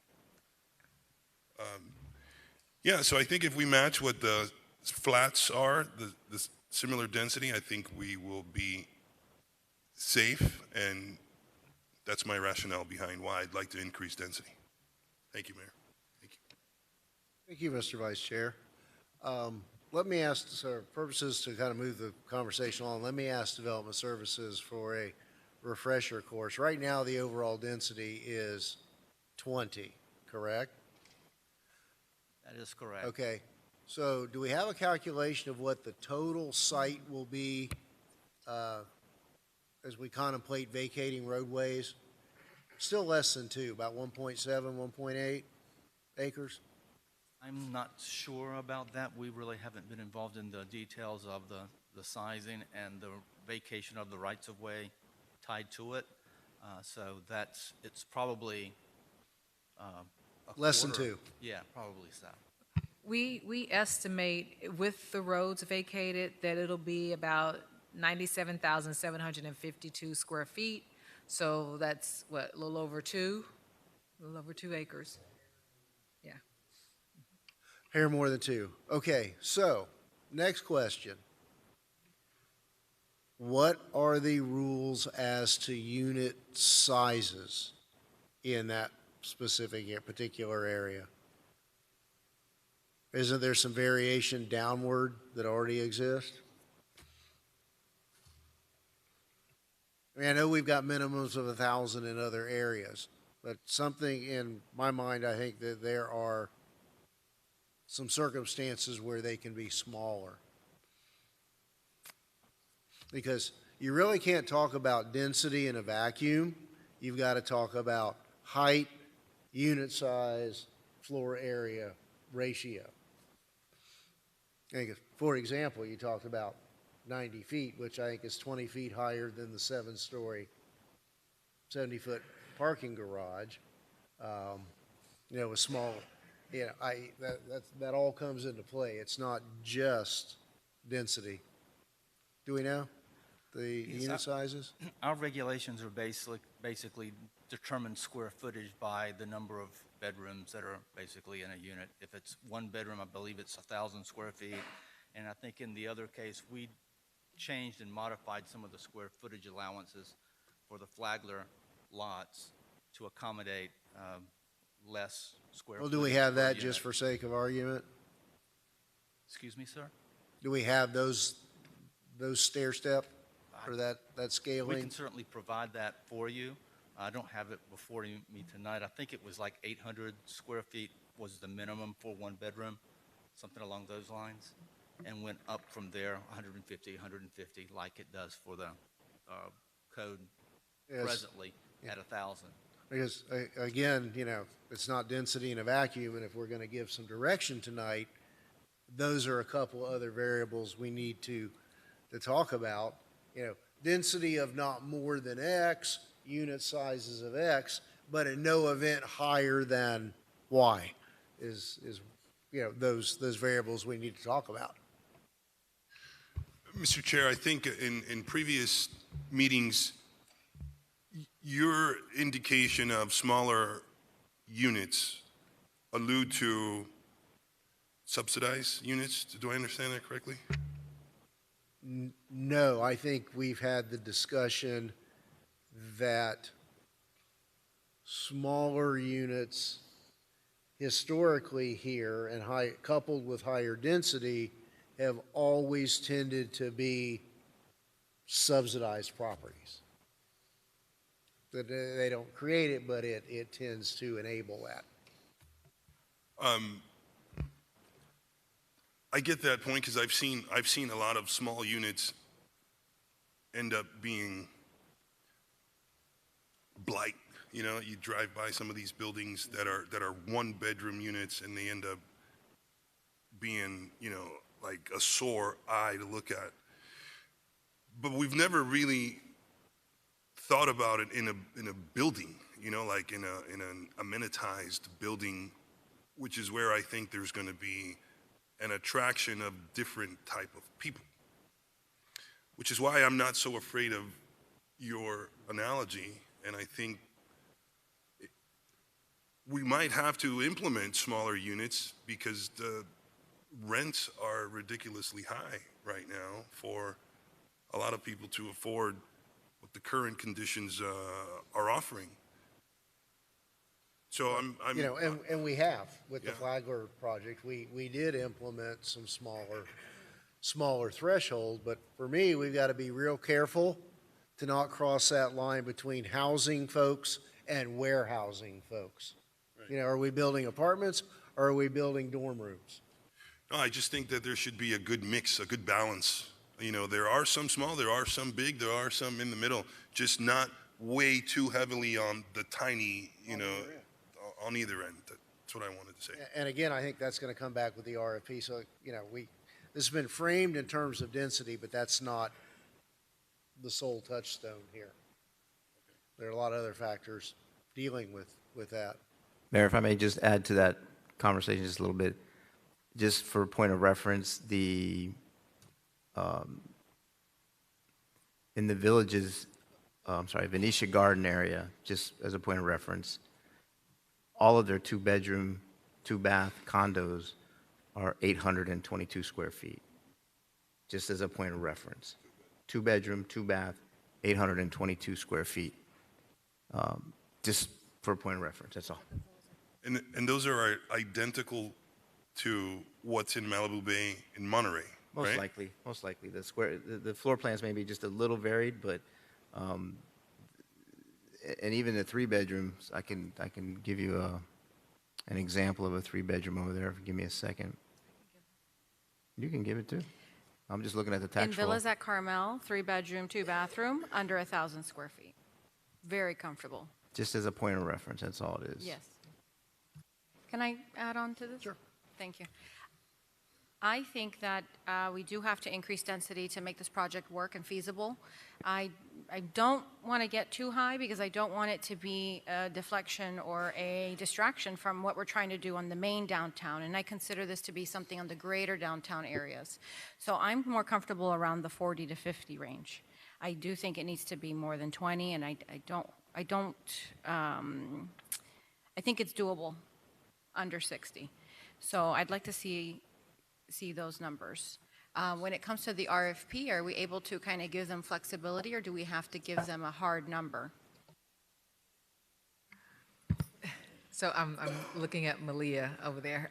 Yeah, so I think if we match what the flats are, the similar density, I think we will be safe, and that's my rationale behind why I'd like to increase density. Thank you, Mayor. Thank you. Thank you, Mr. Vice Chair. Let me ask, for purposes to kind of move the conversation on, let me ask Development Services for a refresher course. Right now, the overall density is 20, correct? That is correct. Okay. So do we have a calculation of what the total site will be as we contemplate vacating roadways? Still less than 2, about 1.7, 1.8 acres? I'm not sure about that. We really haven't been involved in the details of the sizing and the vacation of the rights-of-way tied to it. So it's probably a less than quarter. 2. Yeah, probably so. We estimate with the roads vacated that it'll be about 97,752 square feet. So that's what, a little over 2 acres. Yeah. Hair more than 2. Okay, so next question. What are the rules as to unit sizes in that specific particular area? Isn't there some variation downward that already exists? I mean, I know we've got minimums of 1,000 in other areas, but something in my mind, I think that there are some circumstances where they can be smaller. Because you really can't talk about density in a vacuum. You've got to talk about height, unit size, floor area ratio. I think, for example, you talked about 90 feet, which I think is 20 feet higher than the 7-story, 70-foot parking garage. You know, with small, you know, that all comes into play. It's not just density. Do we know the unit sizes? Our regulations are basically determine square footage by the number of bedrooms that are basically in a unit. If it's 1 bedroom, I believe it's 1,000 square feet. And I think in the other case, we changed and modified some of the square footage allowances for the Flagler lots to accommodate less square Well, footage. do we have per that unit. just for sake of argument? Excuse me, sir? Do we have those stair step or that We scaling? can certainly provide that for you. I don't have it before me tonight. I think it was like 800 square feet was the minimum for 1 bedroom, something along those lines, and went up from there 150, like it does for the code Yes. presently at 1,000. Because, again, it's not density in a vacuum, and if we're going to give some direction tonight, those are a couple other variables we need to talk about. Density of not more than X, unit sizes of X, but in no event higher than Y is those variables we need to talk about. Mr. Chair, I think in previous meetings, your indication of smaller units allude to subsidized units. Do I understand that correctly? No, I think we've had the discussion that smaller units historically here and coupled with higher density have always tended to be subsidized properties. That they don't create it, but it tends to enable that. I get that point because I've seen a lot of small units end up being blight. You drive by some of these buildings that are one-bedroom units, and they end up being like a sore eye to look at. But we've never really thought about it in a building, like in an amenitized building, which is where I think there's going to be an attraction of different type of people, which is why I'm not so afraid of your analogy. And I think we might have to implement smaller units because the rents are ridiculously high right now for a lot of people to afford what the current conditions are offering. So I'm and we have with the Yeah. Flagler project, we did implement some smaller threshold, but for me, we've got to be real careful to not cross that line between housing folks and warehousing folks. Are we building apartments or are we building dorm rooms? No, I just think that there should be a good mix, a good balance. There are some small, there are some big, there are some in the middle, just not way too heavily on the tiny, on either end. That's what I wanted to say. And again, I think that's going to come back with the RFP. So, this has been framed in terms of density, but that's not the sole touchstone here. There are a lot of other factors dealing with that. Mayor, if I may just add to that conversation just a little bit, just for point of reference, in the Villages, Venetia Garden area, just as a point of reference, all of their two-bedroom, two-bath condos are 822 square feet, just as a point of reference. Two-bedroom, two-bath, 822 square feet, just for a point of reference, that's all. And those are identical to what's in Malibu Bay in Monterey, Most right? likely. The floor plans may be just a little varied, but, and even the three bedrooms, I can give you an example of a three bedroom over there. Give me a second. You can give it too. I'm just looking at the tax In roll. Villas at Carmel, 3-bedroom, 2-bathroom, under 1,000 square feet. Very comfortable. Just as a point of reference, that's all it is. Yes. Can I add on to this? Sure. Thank you. I think that we do have to increase density to make this project work and feasible. I don't want to get too high because I don't want it to be a deflection or a distraction from what we're trying to do on the main downtown, and I consider this to be something on the greater downtown areas. So I'm more comfortable around the 40 to 50 range. I do think it needs to be more than 20, and I think it's doable under 60. So I'd like to see those numbers. When it comes to the RFP, are we able to kind of give them flexibility, or do we have to give them a hard number? So I'm looking at Malia over there.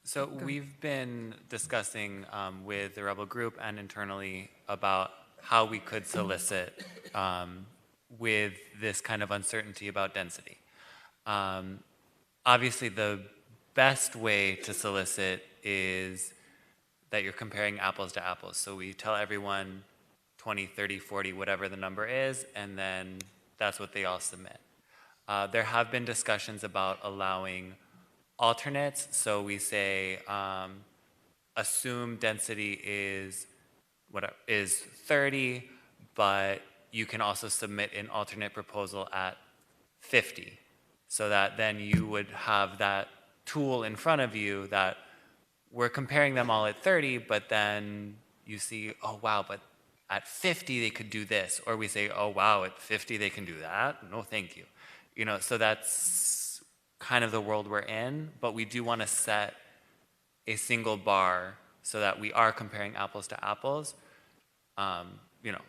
So we've been discussing with the Rebel Group and internally about how we could solicit with this kind of uncertainty about density. Obviously, the best way to solicit is that you're comparing apples to apples. So we tell everyone 20, 30, 40, whatever the number is, and then that's what they all submit. There have been discussions about allowing alternates, so we say assume density is 30, but you can also submit an alternate proposal at 50, so that then you would have that tool in front of you that we're comparing them all at 30, but then you see, oh wow, but at 50 they could do this, or we say, oh wow, at 50 they can do that. No, thank you. You know, so that's kind of the world we're in, but we do want to set a single bar so that we are comparing apples to apples. You know,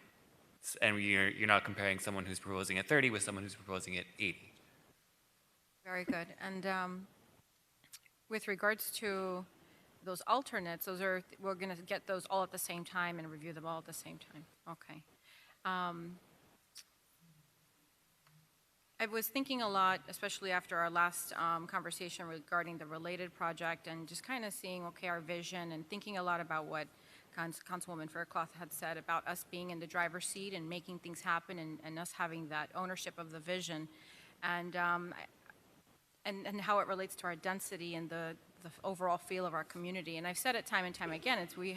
and you're not comparing someone who's proposing at 30 with someone who's proposing at 80. Very good. And with regards to those alternates, we're going to get those all at the same time and review them all at the same time. Okay. I was thinking a lot, especially after our last conversation regarding the related project, and just kind of seeing, okay, our vision, and thinking a lot about what Councilwoman Faircloth had said about us being in the driver's seat and making things happen, and us having that ownership of the vision, and how it relates to our density and the overall feel of our community. And I've said it time and time again, we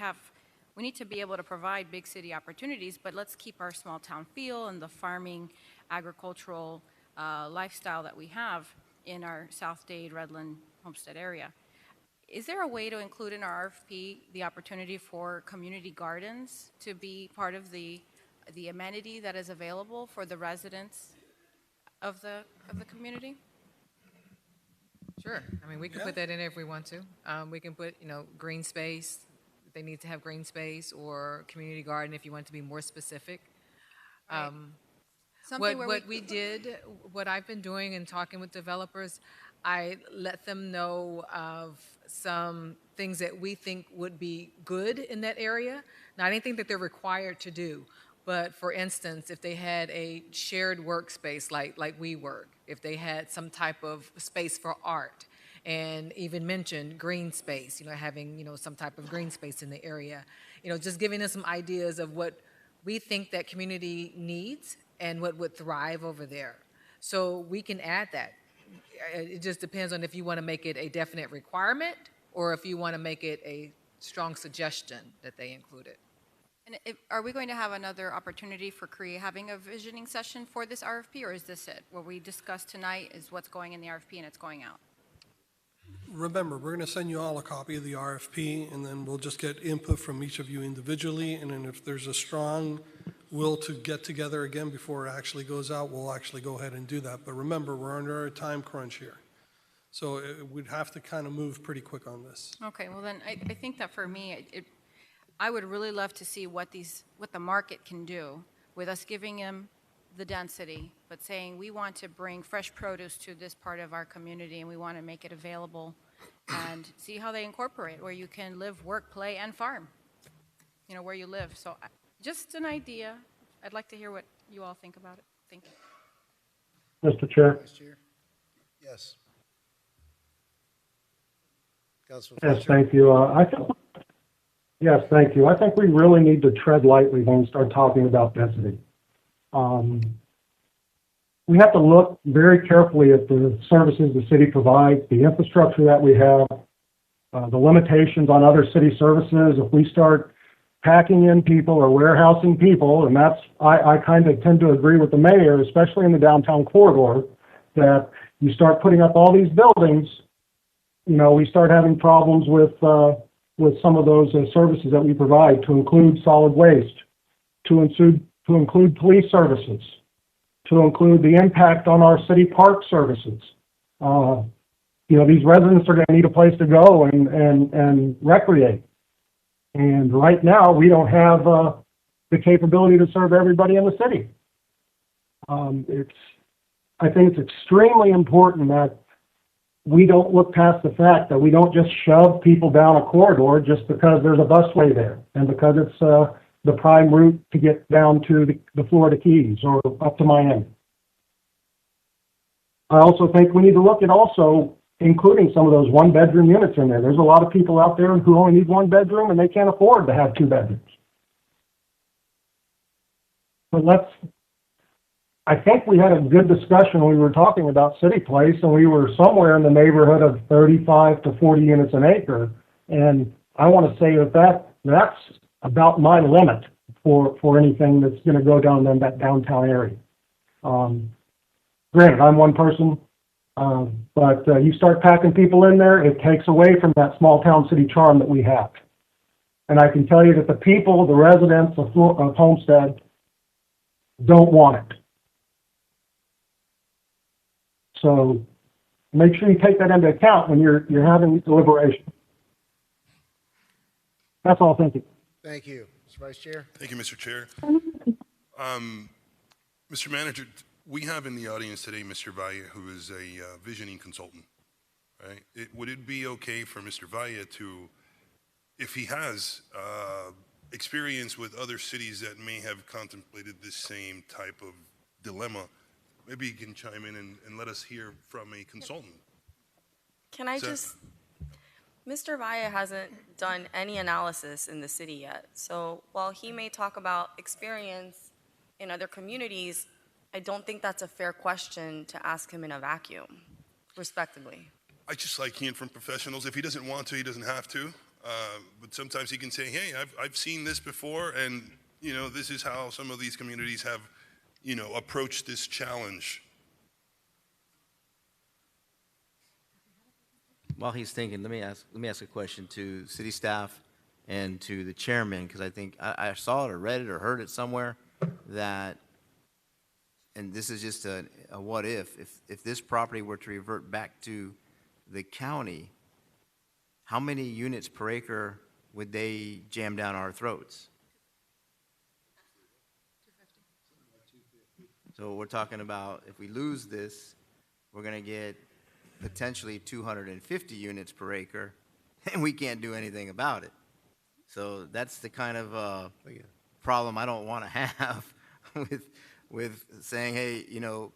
need to be able to provide big city opportunities, but let's keep our small town feel and the farming, agricultural lifestyle that we have in our South Dade, Redland, Homestead area. Is there a way to include in our RFP the opportunity for community gardens to be part of the amenity that is available for the residents of the community? Sure. I mean, we can put that in if we want to. We can put, green space. They need to have green space, or community garden if you want to be more specific. Right. What I've been doing and talking with developers, I let them know of some things that we think would be good in that area. Now, I didn't think that they're required to do, but for instance, if they had a shared workspace like we work, if they had some type of space for art, and even mentioned green space, having, some type of green space in the area, just giving us some ideas of what we think that community needs and what would thrive over there. So we can add that. It just depends on if you want to make it a definite requirement or if you want to make it a strong suggestion that they include it. And are we going to have another opportunity for having a visioning session for this RFP, or is this it? What we discussed tonight is what's going in the RFP and it's going out? Remember, we're going to send you all a copy of the RFP, and then we'll just get input from each of you individually, and then if there's a strong will to get together again before it actually goes out, we'll actually go ahead and do that. But remember, we're under a time crunch here. So we'd have to kind of move pretty quick on this. Okay, well then, I think that for me, I would really love to see what the market can do with us giving them the density, but saying we want to bring fresh produce to this part of our community and we want to make it available and see how they incorporate where you can live, work, play, and farm, where you live. So just an idea. I'd like to hear what you all think about it. Thank you. Mr. Chair. Vice Chair? Yes. Councilman Yes, Fletcher? thank you. Yes, thank you. I think we really need to tread lightly when we start talking about density. We have to look very carefully at the services the city provides, the infrastructure that we have, the limitations on other city services. If we start packing in people or warehousing people, and I kind of tend to agree with the mayor, especially in the downtown corridor, that you start putting up all these buildings, we start having problems with some of those services that we provide, to include solid waste, to include police services, to include the impact on our city park services. These residents are going to need a place to go and recreate. And right now, we don't have the capability to serve everybody in the city. I think it's extremely important that we don't look past the fact that we don't just shove people down a corridor just because there's a busway there and because it's the prime route to get down to the Florida Keys or up to Miami. I also think we need to look at also including some of those one-bedroom units in there. There's a lot of people out there who only need one bedroom and they can't afford to have two bedrooms. But I think we had a good discussion when we were talking about City Place, and we were somewhere in the neighborhood of 35 to 40 units an acre. And I want to say that's about my limit for anything that's going to go down in that downtown area. Granted, I'm one person, but you start packing people in there, it takes away from that small town city charm that we have. And I can tell you that the people, the residents of Homestead don't want it. So make sure you take that into account when you're having these deliberations. That's all. Thank you. Thank you. Mr. Vice Chair? Thank you, Mr. Chair. Mr. Manager, we have in the audience today Mr. Valle, who is a visioning consultant, right? Would it be okay for Mr. Valle to, if he has experience with other cities that may have contemplated this same type of dilemma, maybe he can chime in and let us hear from a consultant? Can I just, Mr. Valle hasn't done any analysis in the city yet. So while he may talk about experience in other communities, I don't think that's a fair question to ask him in a vacuum, respectively. I just like hearing from professionals. If he doesn't want to, he doesn't have to. But sometimes he can say, hey, I've seen this before, and, you know, this is how some of these communities have, you know, approached this challenge. While he's thinking, let me ask a question to city staff and to the chairman, because I think I saw it or read it or heard it somewhere that, and this is just a what if this property were to revert back to the county, how many units per acre would they jam down our throats? So we're talking about, if we lose this, we're going to get potentially 250 units per acre, and we can't do anything about it. So that's the kind of problem I don't want to have with saying, hey, you know,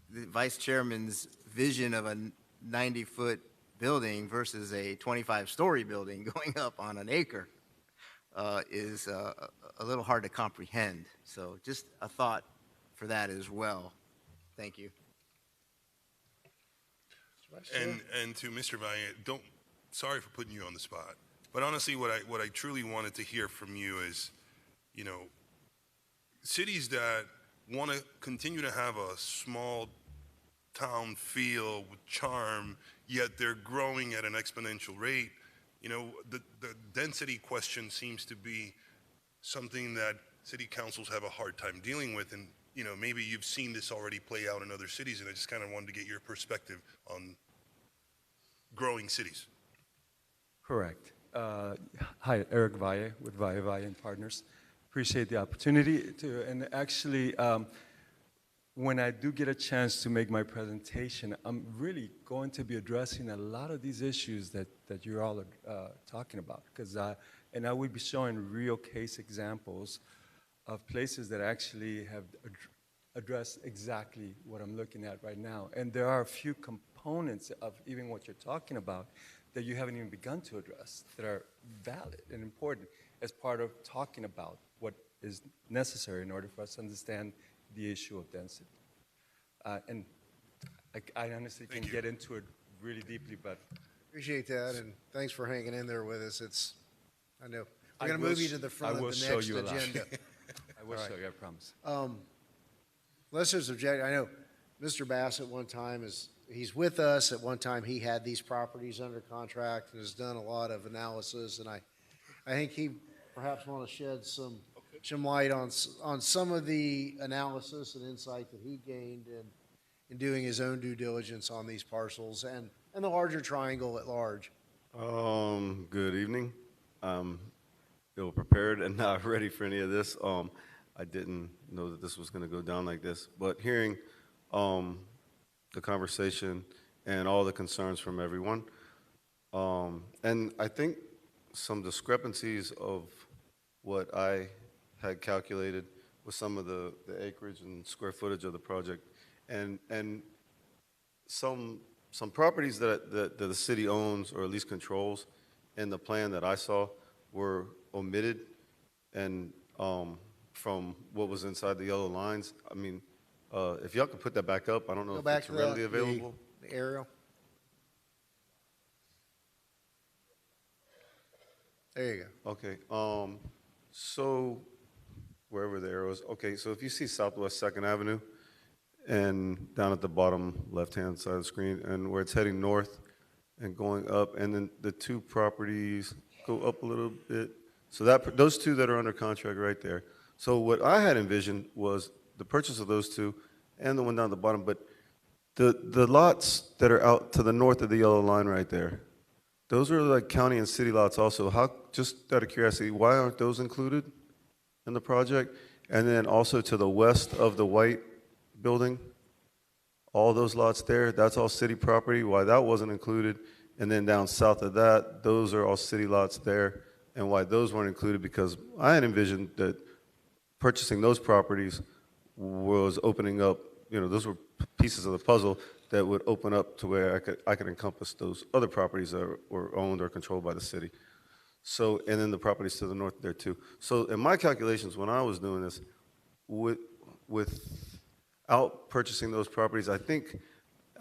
the vice chairman's vision of a 90-foot building versus a 25-story building going up on an acre is a little hard to comprehend. So just a thought for that as well. Thank you. And to Mr. Valle, sorry for putting you on the spot, but honestly, what I truly wanted to hear from you is, you know, cities that want to continue to have a small town feel with charm, yet they're growing at an exponential rate. You know, the density question seems to be something that city councils have a hard time dealing with, and, you know, maybe you've seen this already play out in other cities, and I just kind of wanted to get your perspective on growing cities. Correct. Hi, Eric Valle with Valle and Partners. Appreciate the opportunity to, and actually, when I do get a chance to make my presentation, I'm really going to be addressing a lot of these issues that you're all talking about, because and I will be showing real case examples of places that actually have addressed exactly what I'm looking at right now. And there are a few components of even what you're talking about that you haven't even begun to address that are valid and important as part of talking about what is necessary in order for us to understand the issue of density. And I honestly can get into it really deeply, but... Appreciate that, and thanks for hanging in there with us. I know, we're going to move you to the front of the next agenda. I will show you, I promise. Unless there's objection, I know Mr. Bass at one time he's with us. At one time, he had these properties under contract and has done a lot of analysis, and I think he perhaps want to shed some light on some of the analysis and insight that he gained in doing his own due diligence on these parcels and the larger triangle at large. Good evening. Ill prepared and not ready for any of this. I didn't know that this was going to go down like this, but hearing the conversation and all the concerns from everyone, and I think some discrepancies of what I had calculated with some of the acreage and square footage of the project, and some properties that the city owns or at least controls in the plan that I saw were omitted, and from what was inside the yellow lines. I mean, if y'all could put that back up, I don't know Go if back it's to readily the available. aerial. There you go. Okay, so wherever the arrow is, okay, so if you see Southwest Second Avenue and down at the bottom left-hand side of the screen, and where it's heading north and going up, and then the two properties go up a little bit. So that, those two that are under contract right there. So what I had envisioned was the purchase of those two and the one down at the bottom, but the lots that are out to the north of the yellow line right there, those are like county and city lots also. How, just out of curiosity, why aren't those included in the project? And then also to the west of the white building, all those lots there, that's all city property, why that wasn't included? And then down south of that, those are all city lots there, and why those weren't included, because I had envisioned that purchasing those properties was opening up, you know, those were pieces of the puzzle that would open up to where I could encompass those other properties that were owned or controlled by the city. So, and then the properties to the north there too. So in my calculations, when I was doing this, without purchasing those properties, I think,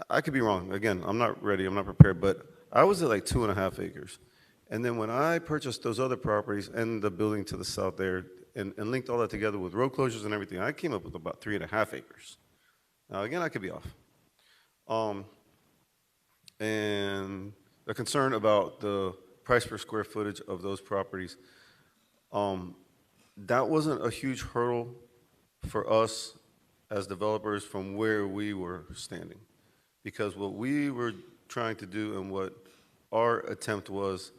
I could be wrong. Again, I'm not ready, I'm not prepared, but I was at like 2.5 acres. And then when I purchased those other properties and the building to the south there, and linked all that together with road closures and everything, I came up with about 3.5 acres. Now, again, I could be off. And the concern about the price per square footage of those properties, that wasn't a huge hurdle for us as developers from where we were standing. Because what we were trying to do and what our attempt was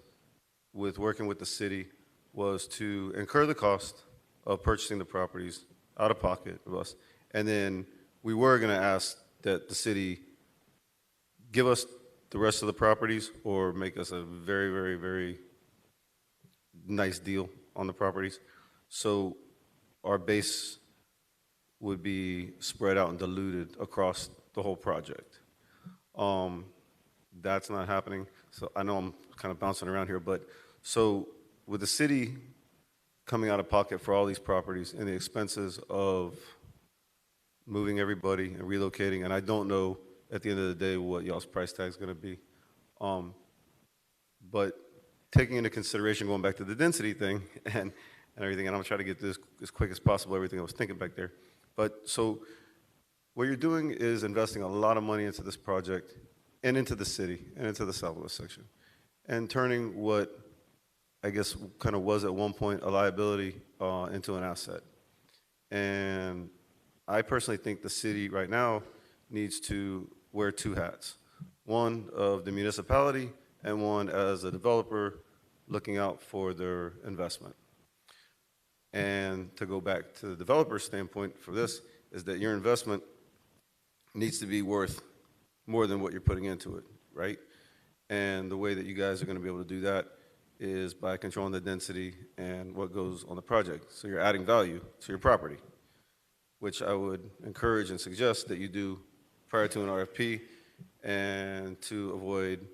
with working with the city was to incur the cost of purchasing the properties out of pocket of us. And then we were going to ask that the city give us the rest of the properties or make us a very, very, very nice deal on the properties. So our base would be spread out and diluted across the whole project. That's not happening. So I know I'm kind of bouncing around here, but so with the city coming out of pocket for all these properties and the expenses of moving everybody and relocating, and I don't know at the end of the day what y'all's price tag is going to be. But taking into consideration, going back to the density thing and everything, and I'm going to try to get this as quick as possible, everything I was thinking back there. But so what you're doing is investing a lot of money into this project and into the city and into the Southwest section and turning what I guess kind of was at one point a liability into an asset. And I personally think the city right now needs to wear two hats. One of the municipality and one as a developer looking out for their investment. And to go back to the developer's standpoint for this is that your investment needs to be worth more than what you're putting into it, right? And the way that you guys are going to be able to do that is by controlling the density and what goes on the project. So you're adding value to your property, which I would encourage and suggest that you do prior to an RFP and to avoid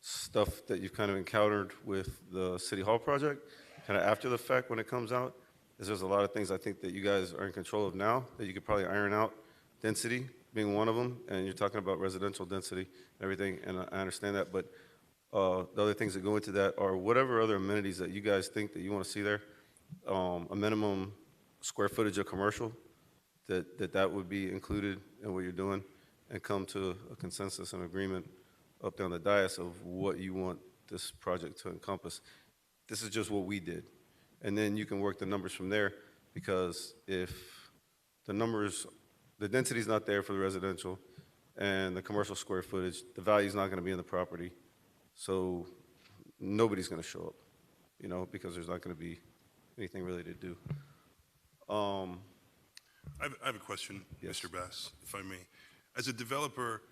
stuff that you've kind of encountered with the City Hall project, kind of after the fact when it comes out, is there's a lot of things I think that you guys are in control of now that you could probably iron out, density being one of them, and you're talking about residential density and everything, and I understand that, but the other things that go into that are whatever other amenities that you guys think that you want to see there, a minimum square footage of commercial, that would be included in what you're doing, and come to a consensus and agreement up down the dais of what you want this project to encompass. This is just what we did. And then you can work the numbers from there, because if the numbers, the density is not there for the residential and the commercial square footage, the value is not going to be in the property. So nobody's going to show up, you know, because there's not going to be anything really to do. I have a question, Yes. Mr. Bass, if I may. As a developer,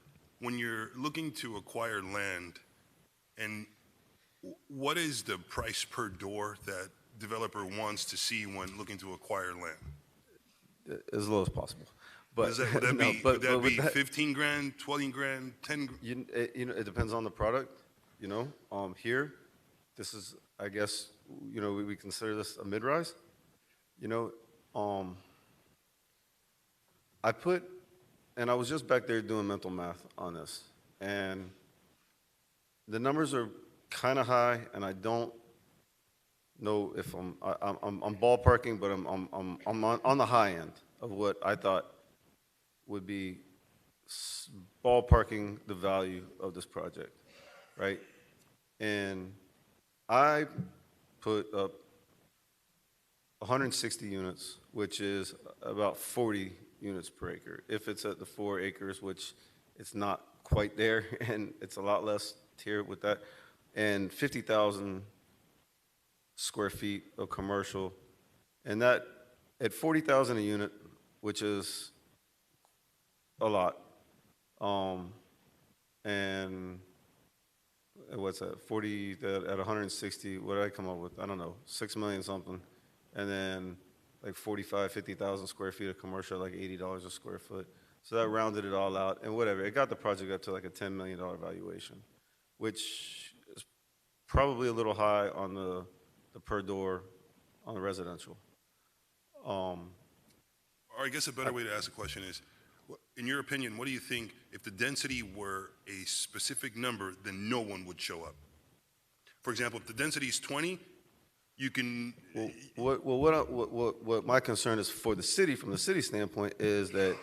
when you're looking to acquire land, and what is the price per door that developer wants to see when looking to acquire land? As low as possible. But Would that no, be, but- would that but with be that- 15 grand, 20 grand, 10 grand? You know, it depends on the product, you know. Here, this is, I guess, you know, we consider this a mid-rise. You know, and I was just back there doing mental math on this, and the numbers are kind of high, and I don't know if I'm ballparking, but I'm on the high end of what I thought would be ballparking the value of this project, right? And I put up 160 units, which is about 40 units per acre. If it's at the 4 acres, which it's not quite there, and it's a lot less tier with that, and 50,000 square feet of commercial, and that at 40,000 a unit, which is a lot, and what's that? 40 at 160. What did I come up with? I don't know, 6 million something, and then like 50,000 square feet of commercial, like $80 a square foot. So that rounded it all out, and whatever. It got the project up to like a $10 million valuation, which is probably a little high on the per door on the residential. Or I guess a better way to ask the question is, in your opinion, what do you think if the density were a specific number, then no one would show up? For example, if the density is 20, you can. What my concern is for the city, from the city standpoint, is that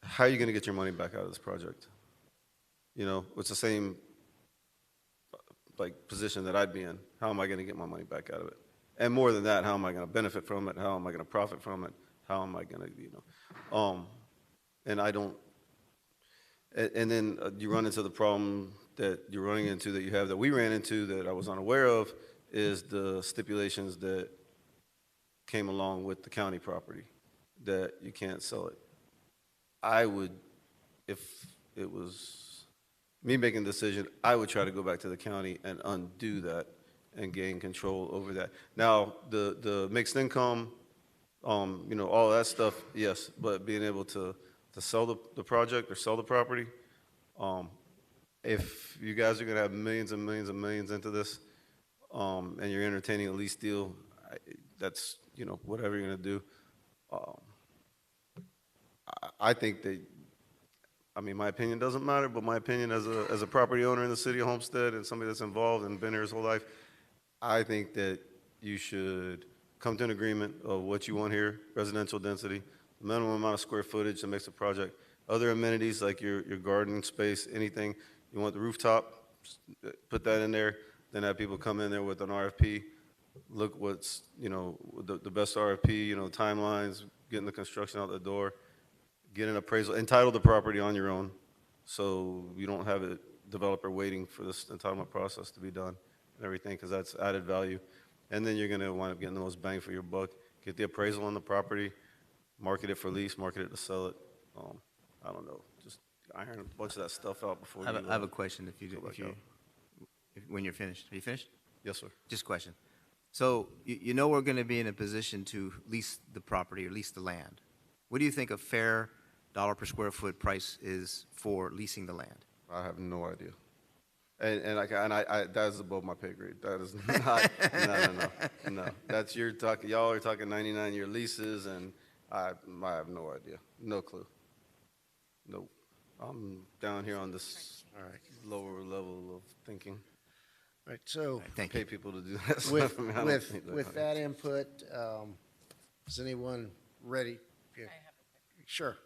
how are you going to get your money back out of this project? You know, it's the same like position that I'd be in. How am I going to get my money back out of it? And more than that, how am I going to benefit from it? How am I going to profit from it? How am I going to, and I don't, and then you run into the problem that you're running into, that you have, that we ran into, that I was unaware of, is the stipulations that came along with the county property, that you can't sell it. I would, if it was me making the decision, I would try to go back to the county and undo that and gain control over that. Now, the mixed income, you know, all that stuff, yes, but being able to sell the project or sell the property, if you guys are going to have millions and millions and millions into this, and you're entertaining a lease deal, that's, you know, whatever you're going to do. I think that, I mean, my opinion doesn't matter, but my opinion as a property owner in the city of Homestead and somebody that's involved and been here his whole life, I think that you should come to an agreement of what you want here: residential density, the minimum amount of square footage that makes a project, other amenities like your gardening space, anything. You want the rooftop, put that in there, then have people come in there with an RFP, look what's, you know, the best RFP, you know, timelines, getting the construction out the door, get an appraisal, entitle the property on your own, so you don't have a developer waiting for this entitlement process to be done and everything, because that's added value. And then you're going to wind up getting the most bang for your buck. Get the appraisal on the property, market it for lease, market it to sell it. I don't know, just iron a bunch of that stuff out before you. I have a question. When you're finished, are you finished? Yes, sir. Just a question. So you know we're going to be in a position to lease the property or lease the land. What do you think a fair dollar per square foot price is for leasing the land? I have no idea. And I that is above my pay grade. That is not, no. That's, you're talking, y'all are talking 99-year leases, and I have no idea. No clue. Nope. I'm down here on this lower level of thinking. Right, so Pay people to do that with, stuff. I mean, I don't with, think with that input, is anyone ready? Yeah. Sure.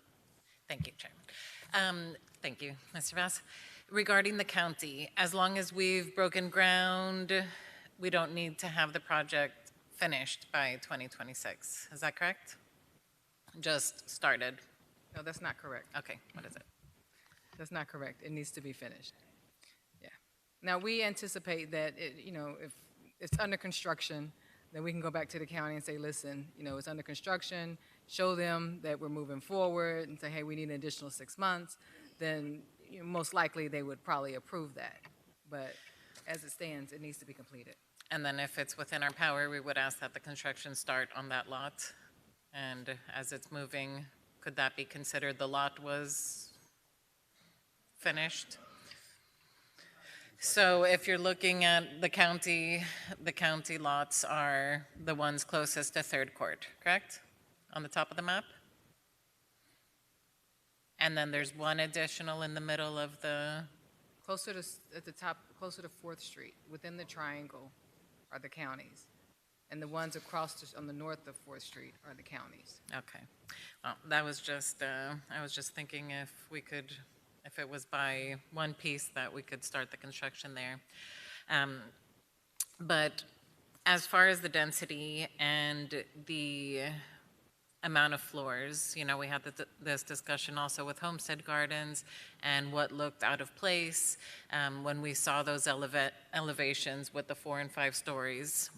Thank you, Chairman. Thank you, Mr. Vass. Regarding the county, as long as we've broken ground, we don't need to have the project finished by 2026. Is that correct? Just started. No, that's not correct. Okay, what is it? That's not correct. It needs to be finished. Yeah. Now, we anticipate that, you know, if it's under construction, then we can go back to the county and say, listen, you know, it's under construction, show them that we're moving forward, and say, hey, we need an additional 6 months. Then, you know, most likely they would probably approve that. But as it stands, it needs to be completed. And then if it's within our power, we would ask that the construction start on that lot. And as it's moving, could that be considered the lot was finished? So if you're looking at the county lots are the ones closest to Third Court, correct? On the top of the map? And then there's one additional in the middle of the, Closer to, at the top, closer to Fourth Street, within the triangle are the counties. And the ones across, on the north of Fourth Street are the counties. okay. Well, that was just, I was just thinking if we could, if it was by one piece that we could start the construction there. But as far as the density and the amount of floors, you know, we had this discussion also with Homestead Gardens and what looked out of place when we saw those elevations with the 4 and 5 stories.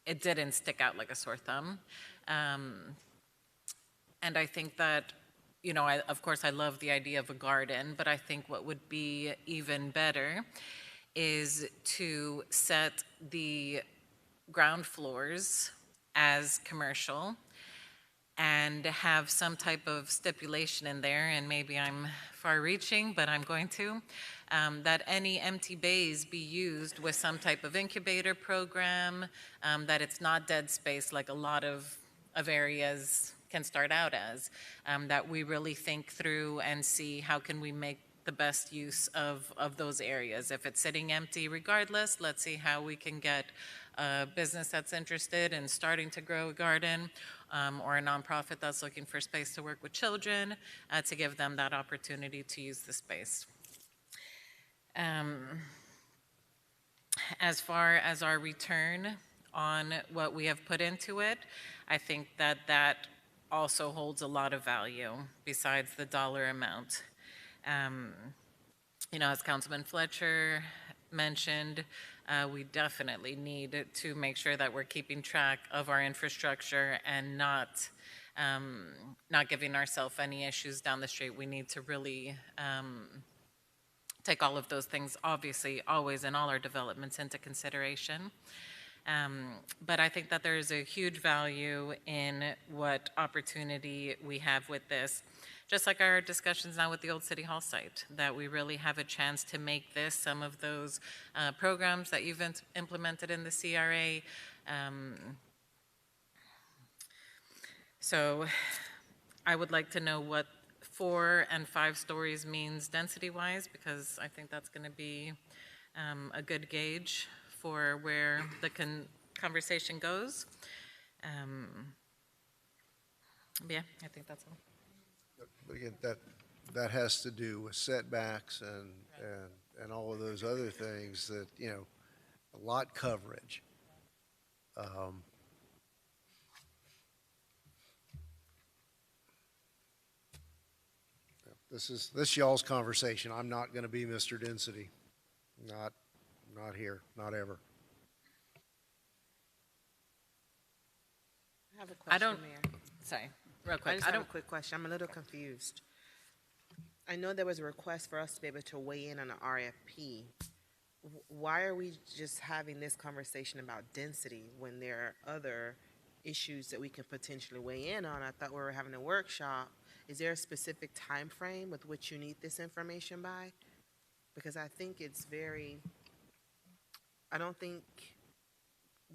It didn't stick out like a sore thumb. And I think that, you know, of course I love the idea of a garden, but I think what would be even better is to set the ground floors as commercial and have some type of stipulation in there, and maybe I'm far-reaching, but I'm going to, that any empty bays be used with some type of incubator program, that it's not dead space like a lot of areas can start out as, that we really think through and see how can we make the best use of those areas. If it's sitting empty regardless, let's see how we can get a business that's interested in starting to grow a garden, or a nonprofit that's looking for space to work with children, to give them that opportunity to use the space. As far as our return on what we have put into it, I think that that also holds a lot of value besides the dollar amount. You know, as Councilman Fletcher mentioned, we definitely need to make sure that we're keeping track of our infrastructure and not giving ourselves any issues down the street. We need to really take all of those things, obviously, always in all our developments into consideration. But I think that there is a huge value in what opportunity we have with this. Just like our discussions now with the old City Hall site, that we really have a chance to make this some of those programs that you've implemented in the CRA. So I would like to know what 4 and 5 stories means density-wise, because I think that's going to be a good gauge for where the conversation goes. Yeah, I think that's all. But again, that has to do with setbacks and all of those other things that, you know, lot coverage. This y'all's conversation. I'm not going to be Mr. Density. Not here, not ever. I have a question, Mayor. Sorry, real quick. I just have a quick question. I'm a little confused. I know there was a request for us to be able to weigh in on an RFP. Why are we just having this conversation about density when there are other issues that we could potentially weigh in on? I thought we were having a workshop. Is there a specific time frame with which you need this information by? Because I think it's I don't think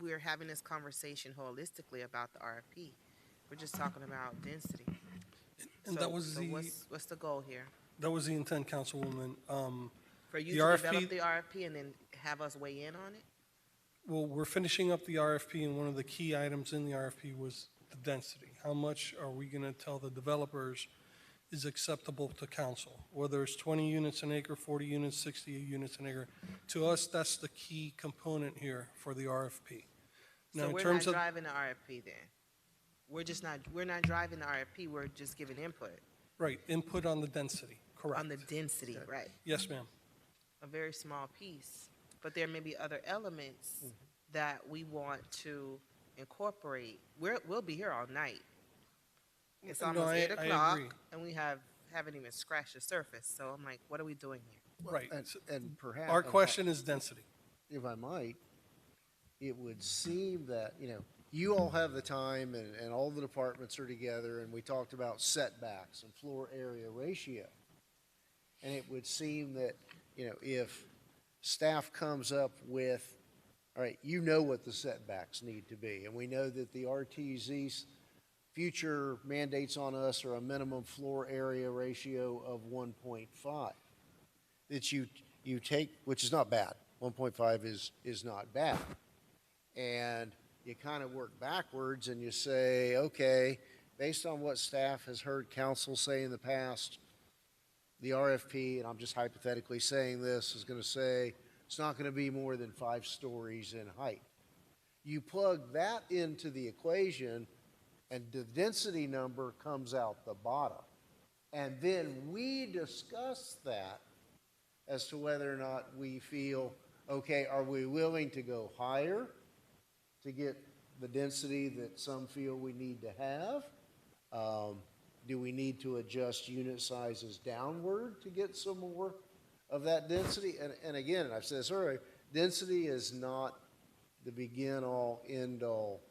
we're having this conversation holistically about the RFP. We're just talking about density. And that was what's the goal here? That was the intent, Councilwoman. For you the to RFP, develop the RFP and then have us weigh in on it? Well, we're finishing up the RFP, and one of the key items in the RFP was the density. How much are we going to tell the developers is acceptable to council? Whether it's 20 units an acre, 40 units, 60 units an acre. To us, that's the key component here for the RFP. Now, So in we're terms not of driving the RFP then? We're not driving the RFP, we're just giving input right input on the density, correct? on the density, right? Yes, ma'am. A very small piece, but there may be other elements that we want to incorporate. We'll be here all night. It's No, almost I 8 o'clock, agree. and we haven't even scratched the surface. So I'm like, what are we doing here? Right. And perhaps Our question is density. If I might, it would seem that, you know, you all have the time and all the departments are together, and we talked about setbacks and floor area ratio. And it would seem that, you know, if staff comes up with, all right, you know what the setbacks need to be, and we know that the RTZ's future mandates on us are a minimum floor area ratio of 1.5. That you take, which is not bad. 1.5 is not bad. And you kind of work backwards and you say, okay, based on what staff has heard council say in the past, the RFP, and I'm just hypothetically saying this, is going to say it's not going to be more than 5 stories in height. You plug that into the equation and the density number comes out the bottom. And then we discuss that as to whether or not we feel, okay, are we willing to go higher to get the density that some feel we need to have? Do we need to adjust unit sizes downward to get some more of that density? And again, I've said this earlier, density is not the begin-all, end-all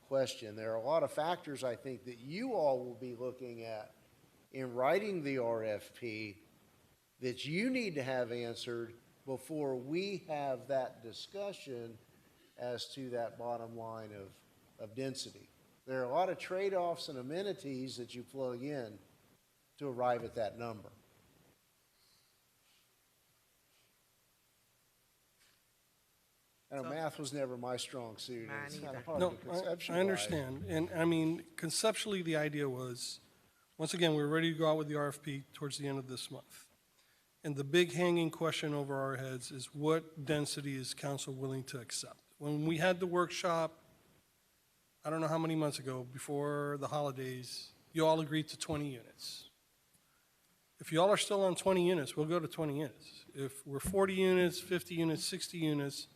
question. There are a lot of factors, I think, that you all will be looking at in writing the RFP that you need to have answered before we have that discussion as to that bottom line of density. There are a lot of trade-offs and amenities that you plug in to arrive at that number. I know math was never my strong suit. It's kind of hard No, to I conceptualize. understand. And I mean, conceptually, the idea was, once again, we're ready to go out with the RFP towards the end of this month. And the big hanging question over our heads is what density is council willing to accept? When we had the workshop, I don't know how many months ago, before the holidays, you all agreed to 20 units. If you all are still on 20 units, we'll go to 20 units. If we're 40 units, 50 units, 60 units,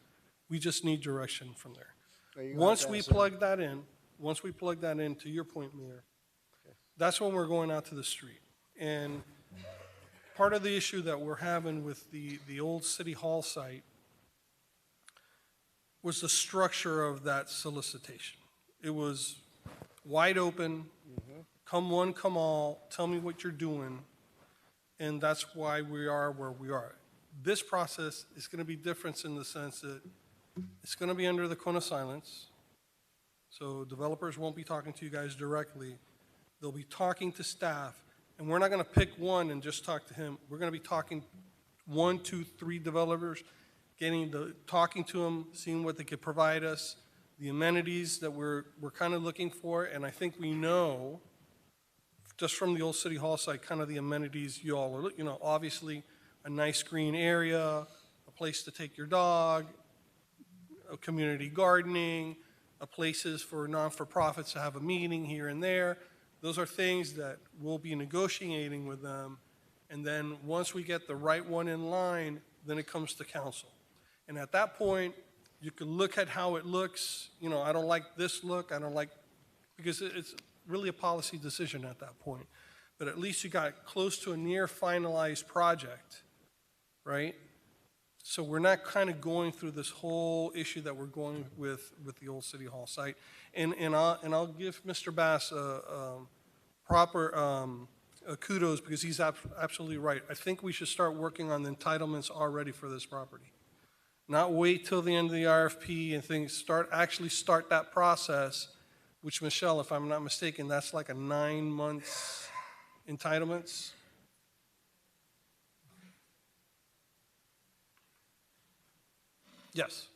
we just need direction from there. Once we plug that in, to your point, Mayor, that's when we're going out to the street. And part of the issue that we're having with the old City Hall site was the structure of that solicitation. It was wide open, come one, come all, tell me what you're doing, and that's why we are where we are. This process is going to be different in the sense that it's going to be under the cone of silence, so developers won't be talking to you guys directly. They'll be talking to staff, and we're not going to pick one and just talk to him. We're going to be talking 1, 2, 3 developers, talking to them, seeing what they could provide us, the amenities that we're kind of looking for, and I think we know, just from the old City Hall site, kind of the amenities you all are, obviously a nice green area, a place to take your dog, a community gardening, places for non-for-profits to have a meeting here and there. Those are things that we'll be negotiating with them, and then once we get the right one in line, then it comes to council. And at that point, you can look at how it looks. I don't like this look. I don't like, because it's really a policy decision at that point. But at least you got close to a near finalized project, right? So we're not kind of going through this whole issue that we're going with the old City Hall site. And I'll give Mr. Bass proper kudos because he's absolutely right. I think we should start working on the entitlements already for this property. Not wait till the end of the RFP and things start that process, which, Michelle, if I'm not mistaken, that's like a 9 months entitlements. Yes.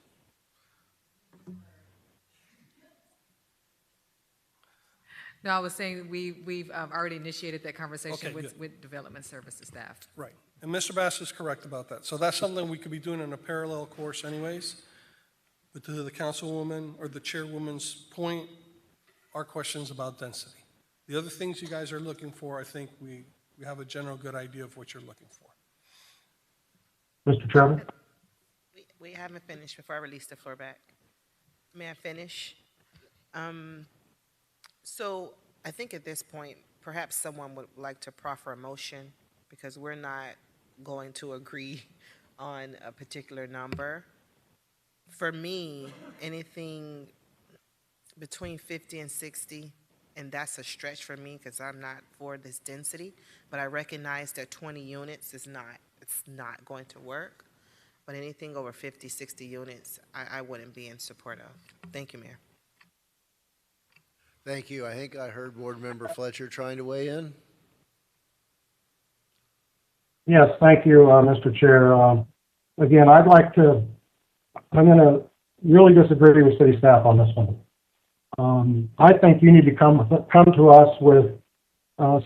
No, I was saying we've already initiated that conversation Okay, with Development Services staff. Right. And Mr. Bass is correct about that. So that's something we could be doing in a parallel course anyways. But to the councilwoman or the chairwoman's point, our questions about density. The other things you guys are looking for, I think we have a general good idea of what you're looking for. Mr. Chairman? We haven't finished before I release the floor back. May I finish? So I think at this point, perhaps someone would like to proffer a motion because we're not going to agree on a particular number. For me, anything between 50 and 60, and that's a stretch for me because I'm not for this density, but I recognize that 20 units it's not going to work. But anything over 50, 60 units, I wouldn't be in support of. Thank you, Mayor. Thank you. I think I heard Board Member Fletcher trying to weigh in. Yes, thank you, Mr. Chair. Again, I'm going to really disagree with city staff on this one. I think you need to come to us with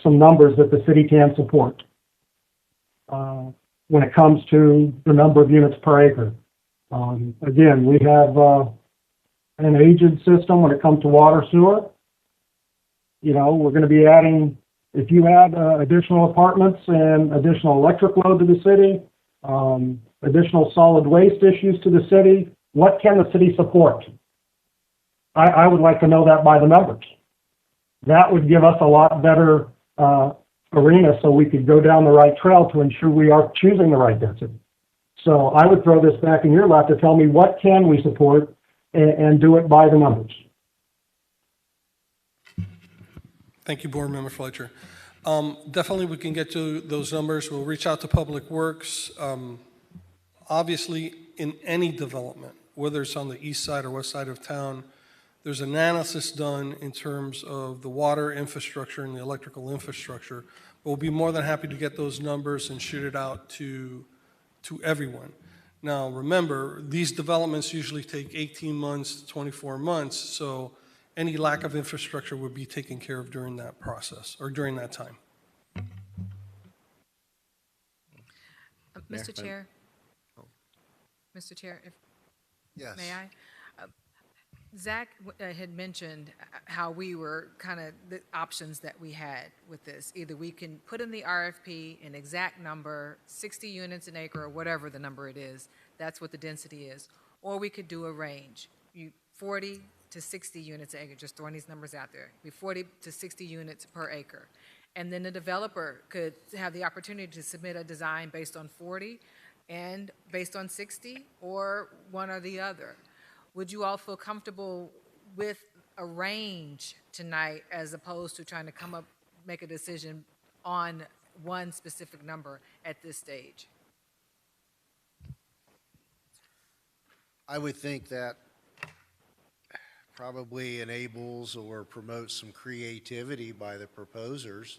some numbers that the city can support when it comes to the number of units per acre. Again, we have an aged system when it comes to water sewer. You know, we're going to be adding, if you add additional apartments and additional electric load to the city, additional solid waste issues to the city, what can the city support? I would like to know that by the numbers. That would give us a lot better arena so we could go down the right trail to ensure we are choosing the right density. So I would throw this back in your lap to tell me what can we support and do it by the numbers. Thank you, Board Member Fletcher. Definitely, we can get to those numbers. We'll reach out to Public Works. Obviously, in any development, whether it's on the east side or west side of town, there's analysis done in terms of the water infrastructure and the electrical infrastructure. But we'll be more than happy to get those numbers and shoot it out to everyone. Now, remember, these developments usually take 18 months to 24 months, so any lack of infrastructure would be taken care of during that process or during that time. Mr. Chair, Mr. Chair, if, Yes. may I? Zach had mentioned how we were kind of the options that we had with this. Either we can put in the RFP an exact number, 60 units an acre or whatever the number it is, that's what the density is, or we could do a range, 40 to 60 units an acre, just throwing these numbers out there, be 40 to 60 units per acre. And then the developer could have the opportunity to submit a design based on 40 and based on 60, or one or the other. Would you all feel comfortable with a range tonight as opposed to trying to make a decision on one specific number at this stage? I would think that probably enables or promotes some creativity by the proposers.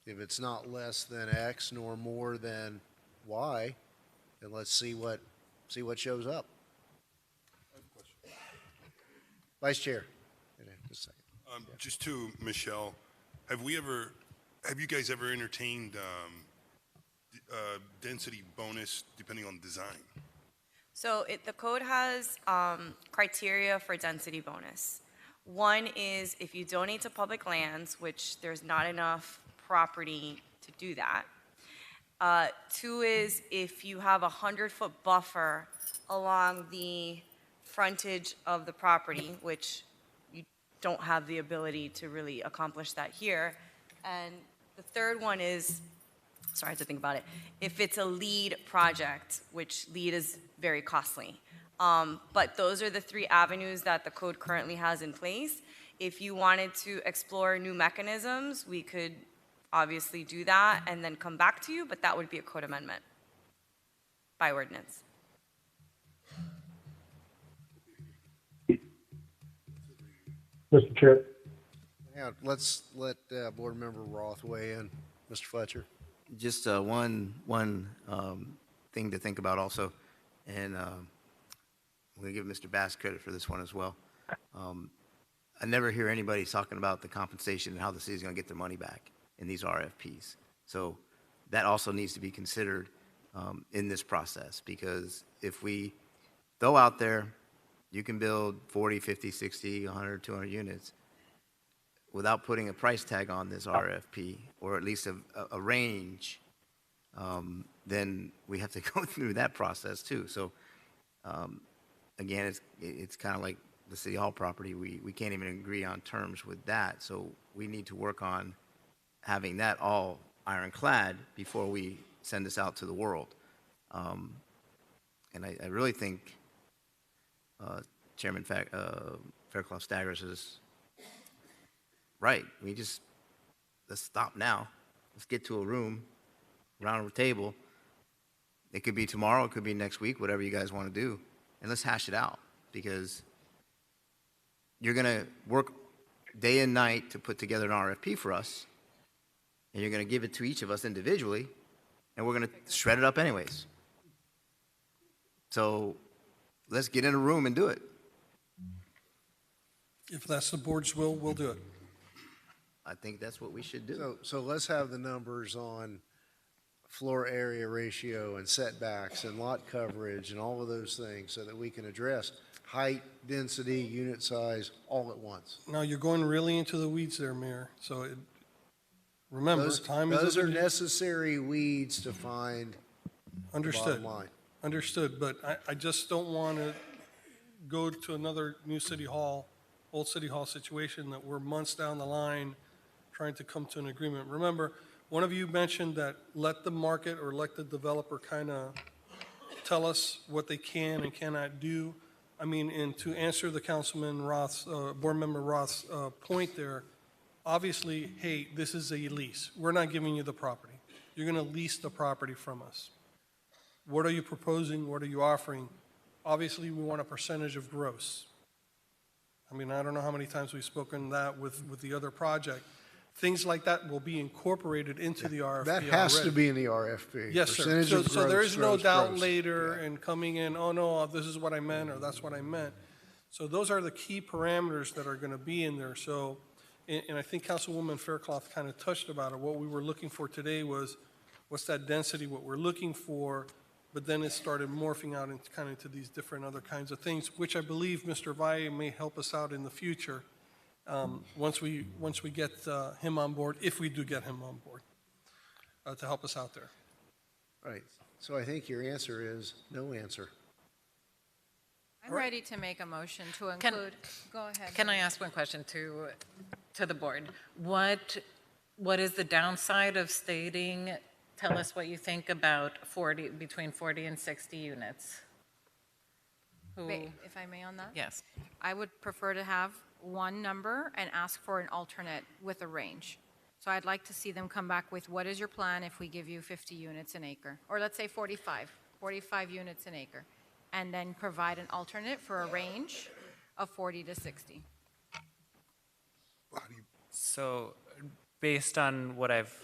If it's not less than X nor more than Y, then let's see what shows up. Vice Chair. Just a second. Just to Michelle, have you guys ever entertained density bonus depending on design? So the code has criteria for density bonus. One is if you donate to public lands, which there's not enough property to do that. Two is if you have a 100-foot buffer along the frontage of the property, which you don't have the ability to really accomplish that here. And the third one is, sorry, I have to think about it, if it's a lead project, which lead is very costly. But those are the three avenues that the code currently has in place. If you wanted to explore new mechanisms, we could obviously do that and then come back to you, but that would be a code amendment by ordinance. Mr. Chair. Yeah, let's let Board Member Roth weigh in. Mr. Fletcher. Just one thing to think about also, and I'm going to give Mr. Bass credit for this one as well. I never hear anybody talking about the compensation and how the city's going to get their money back in these RFPs. So that also needs to be considered in this process, because if we throw out there, you can build 40, 50, 60, 100, 200 units without putting a price tag on this RFP, or at least a range, then we have to go through that process too. So again, it's kind of like the City Hall property. We can't even agree on terms with that. So we need to work on having that all ironclad before we send this out to the world. And I really think Chairman Fairclough Staggers is right. Let's stop now. Let's get to a room, around a table, It could be tomorrow, it could be next week, whatever you guys want to do. And let's hash it out, because you're going to work day and night to put together an RFP for us, and you're going to give it to each of us individually, and we're going to shred it up anyways. So let's get in a room and do it. If that's the board's will, we'll do it. I think that's what we should do. So let's have the numbers on floor area ratio and setbacks and lot coverage and all of those things so that we can address height, density, unit size, all at once. Now, you're going really into the weeds there, Mayor. So remember, time is... Those are necessary weeds to find the Understood. bottom line. Understood, but I just don't want to go to another new city hall, old city hall situation that we're months down the line trying to come to an agreement. Remember, one of you mentioned that let the market or let the developer kind of tell us what they can and cannot do. I mean, and to answer the Councilman Roth's, Board Member Roth's point there, obviously, hey, this is a lease. We're not giving you the property. You're going to lease the property from us. What are you proposing? What are you offering? Obviously, we want a percentage of gross. I mean, I don't know how many times we've spoken that with the other project. Things like that will be incorporated into the RFP That has already. to be in the RFP. Yes, sir. Percentage of So there gross, is no gross, doubt gross. later and coming in, oh, no, this is what I meant, or that's what I meant. So those are the key parameters that are going to be in there. So, and I think Councilwoman Faircloth kind of touched about it. What we were looking for today was, what's that density, what we're looking for, but then it started morphing out into kind of into these different other kinds of things, which I believe Mr. Valle may help us out in the future once we get him on board, if we do get him on board, to help us out there. Right. So I think your answer is no answer. I'm ready to make a motion to include, go ahead. Can I ask one question to the board? What is the downside of stating, tell us what you think about between 40 and 60 units? If I may on that? Yes. I would prefer to have one number and ask for an alternate with a range. So I'd like to see them come back with, what is your plan if we give you 50 units an acre? Or let's say 45 units an acre. And then provide an alternate for a range of 40 to 60. So, based on what I've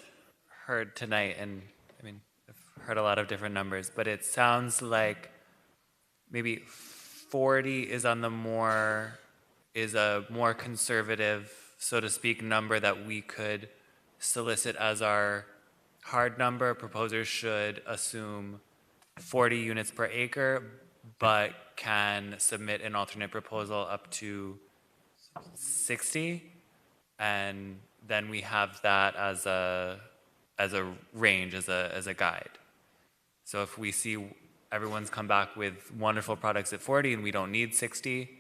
heard tonight, and I mean, I've heard a lot of different numbers, but it sounds like maybe 40 is a more conservative, so to speak, number that we could solicit as our hard number. Proposers should assume 40 units per acre, but can submit an alternate proposal up to 60, and then we have that as a range, as a guide. So if we see everyone's come back with wonderful products at 40 and we don't need 60,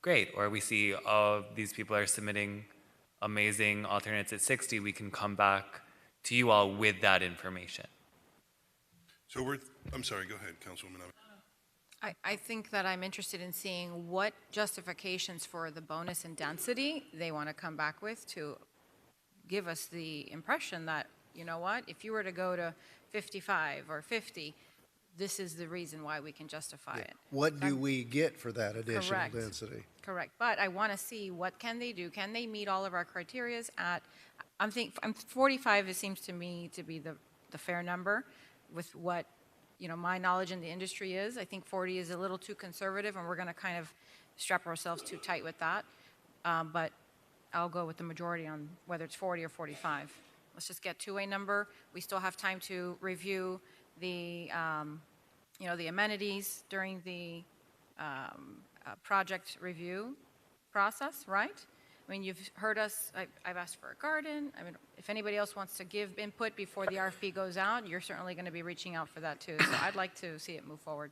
great. Or we see, oh, these people are submitting amazing alternates at 60, we can come back to you all with that information. So I'm sorry, go ahead, Councilwoman. I think that I'm interested in seeing what justifications for the bonus and density they want to come back with to give us the impression that, you know what, if you were to go to 55 or 50, this is the reason why we can justify it. What do we get for that additional Correct. density? Correct, but I want to see what can they do? Can they meet all of our criterias at, I'm 45, it seems to me to be the fair number with what, you know, my knowledge in the industry is. I think 40 is a little too conservative, and we're going to kind of strap ourselves too tight with that. But I'll go with the majority on whether it's 40 or 45. Let's just get to a number. We still have time to review the, you know, the amenities during the project review process, right? I mean, you've heard us, I've asked for a garden. I mean, if anybody else wants to give input before the RFP goes out, you're certainly going to be reaching out for that too. So I'd like to see it move forward.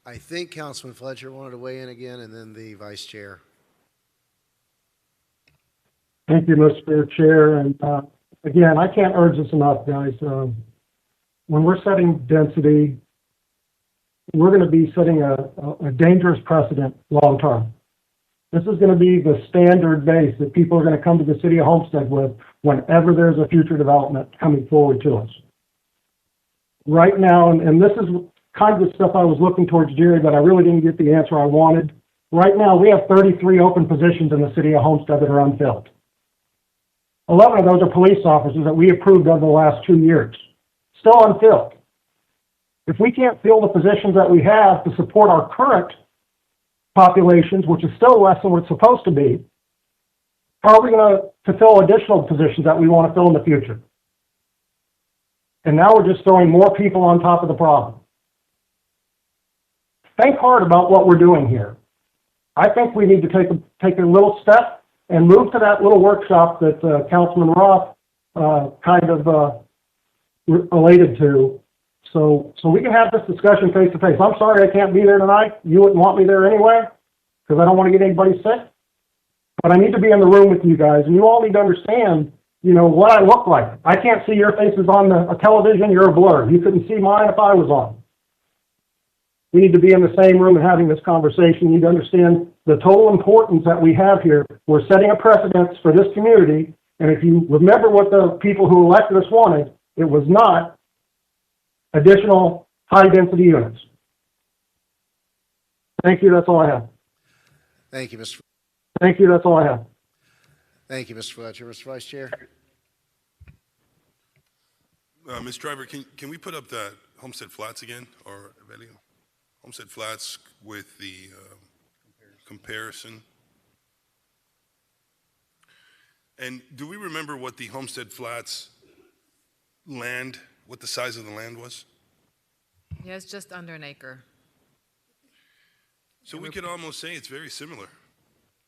I think Councilman Fletcher wanted to weigh in again, and then the vice chair. Thank you, Mr. Chair. And again, I can't urge this enough, guys. When we're setting density, we're going to be setting a dangerous precedent long term. This is going to be the standard base that people are going to come to the city of Homestead with whenever there's a future development coming forward to us. right now, and this is kind of the stuff I was looking towards Jerry, but I really didn't get the answer I wanted. Right now, we have 33 open positions in the city of Homestead that are unfilled. 11 of those are police officers that we approved over the last 2 years, still unfilled. If we can't fill the positions that we have to support our current populations, which is still less than what it's supposed to be, how are we going to fill additional positions that we want to fill in the future? And now we're just throwing more people on top of the problem. Think hard about what we're doing here. I think we need to take a little step and move to that little workshop that Councilman Roth related to, so we can have this discussion face to face. I'm sorry I can't be there tonight. You wouldn't want me there anyway, because I don't want to get anybody sick. But I need to be in the room with you guys, and you all need to understand, what I look like. I can't see your faces on a television. You're a blur. You couldn't see mine if I was on. We need to be in the same room and having this conversation. You need to understand the total importance that we have here. We're setting a precedence for this community, and if you remember what the people who elected us wanted, it was not additional high-density units. Thank you. That's all I have. Thank you, Mr. Thank you. That's all I have. Thank you, Mr. Fletcher. Mr. Vice Chair. Ms. Driver, can we put up that Homestead Flats again, or Evelio? Homestead Flats with the comparison. And do we remember what the Homestead Flats land, what the size of the land was? Yeah, it's just under an acre. So we could almost say it's very similar.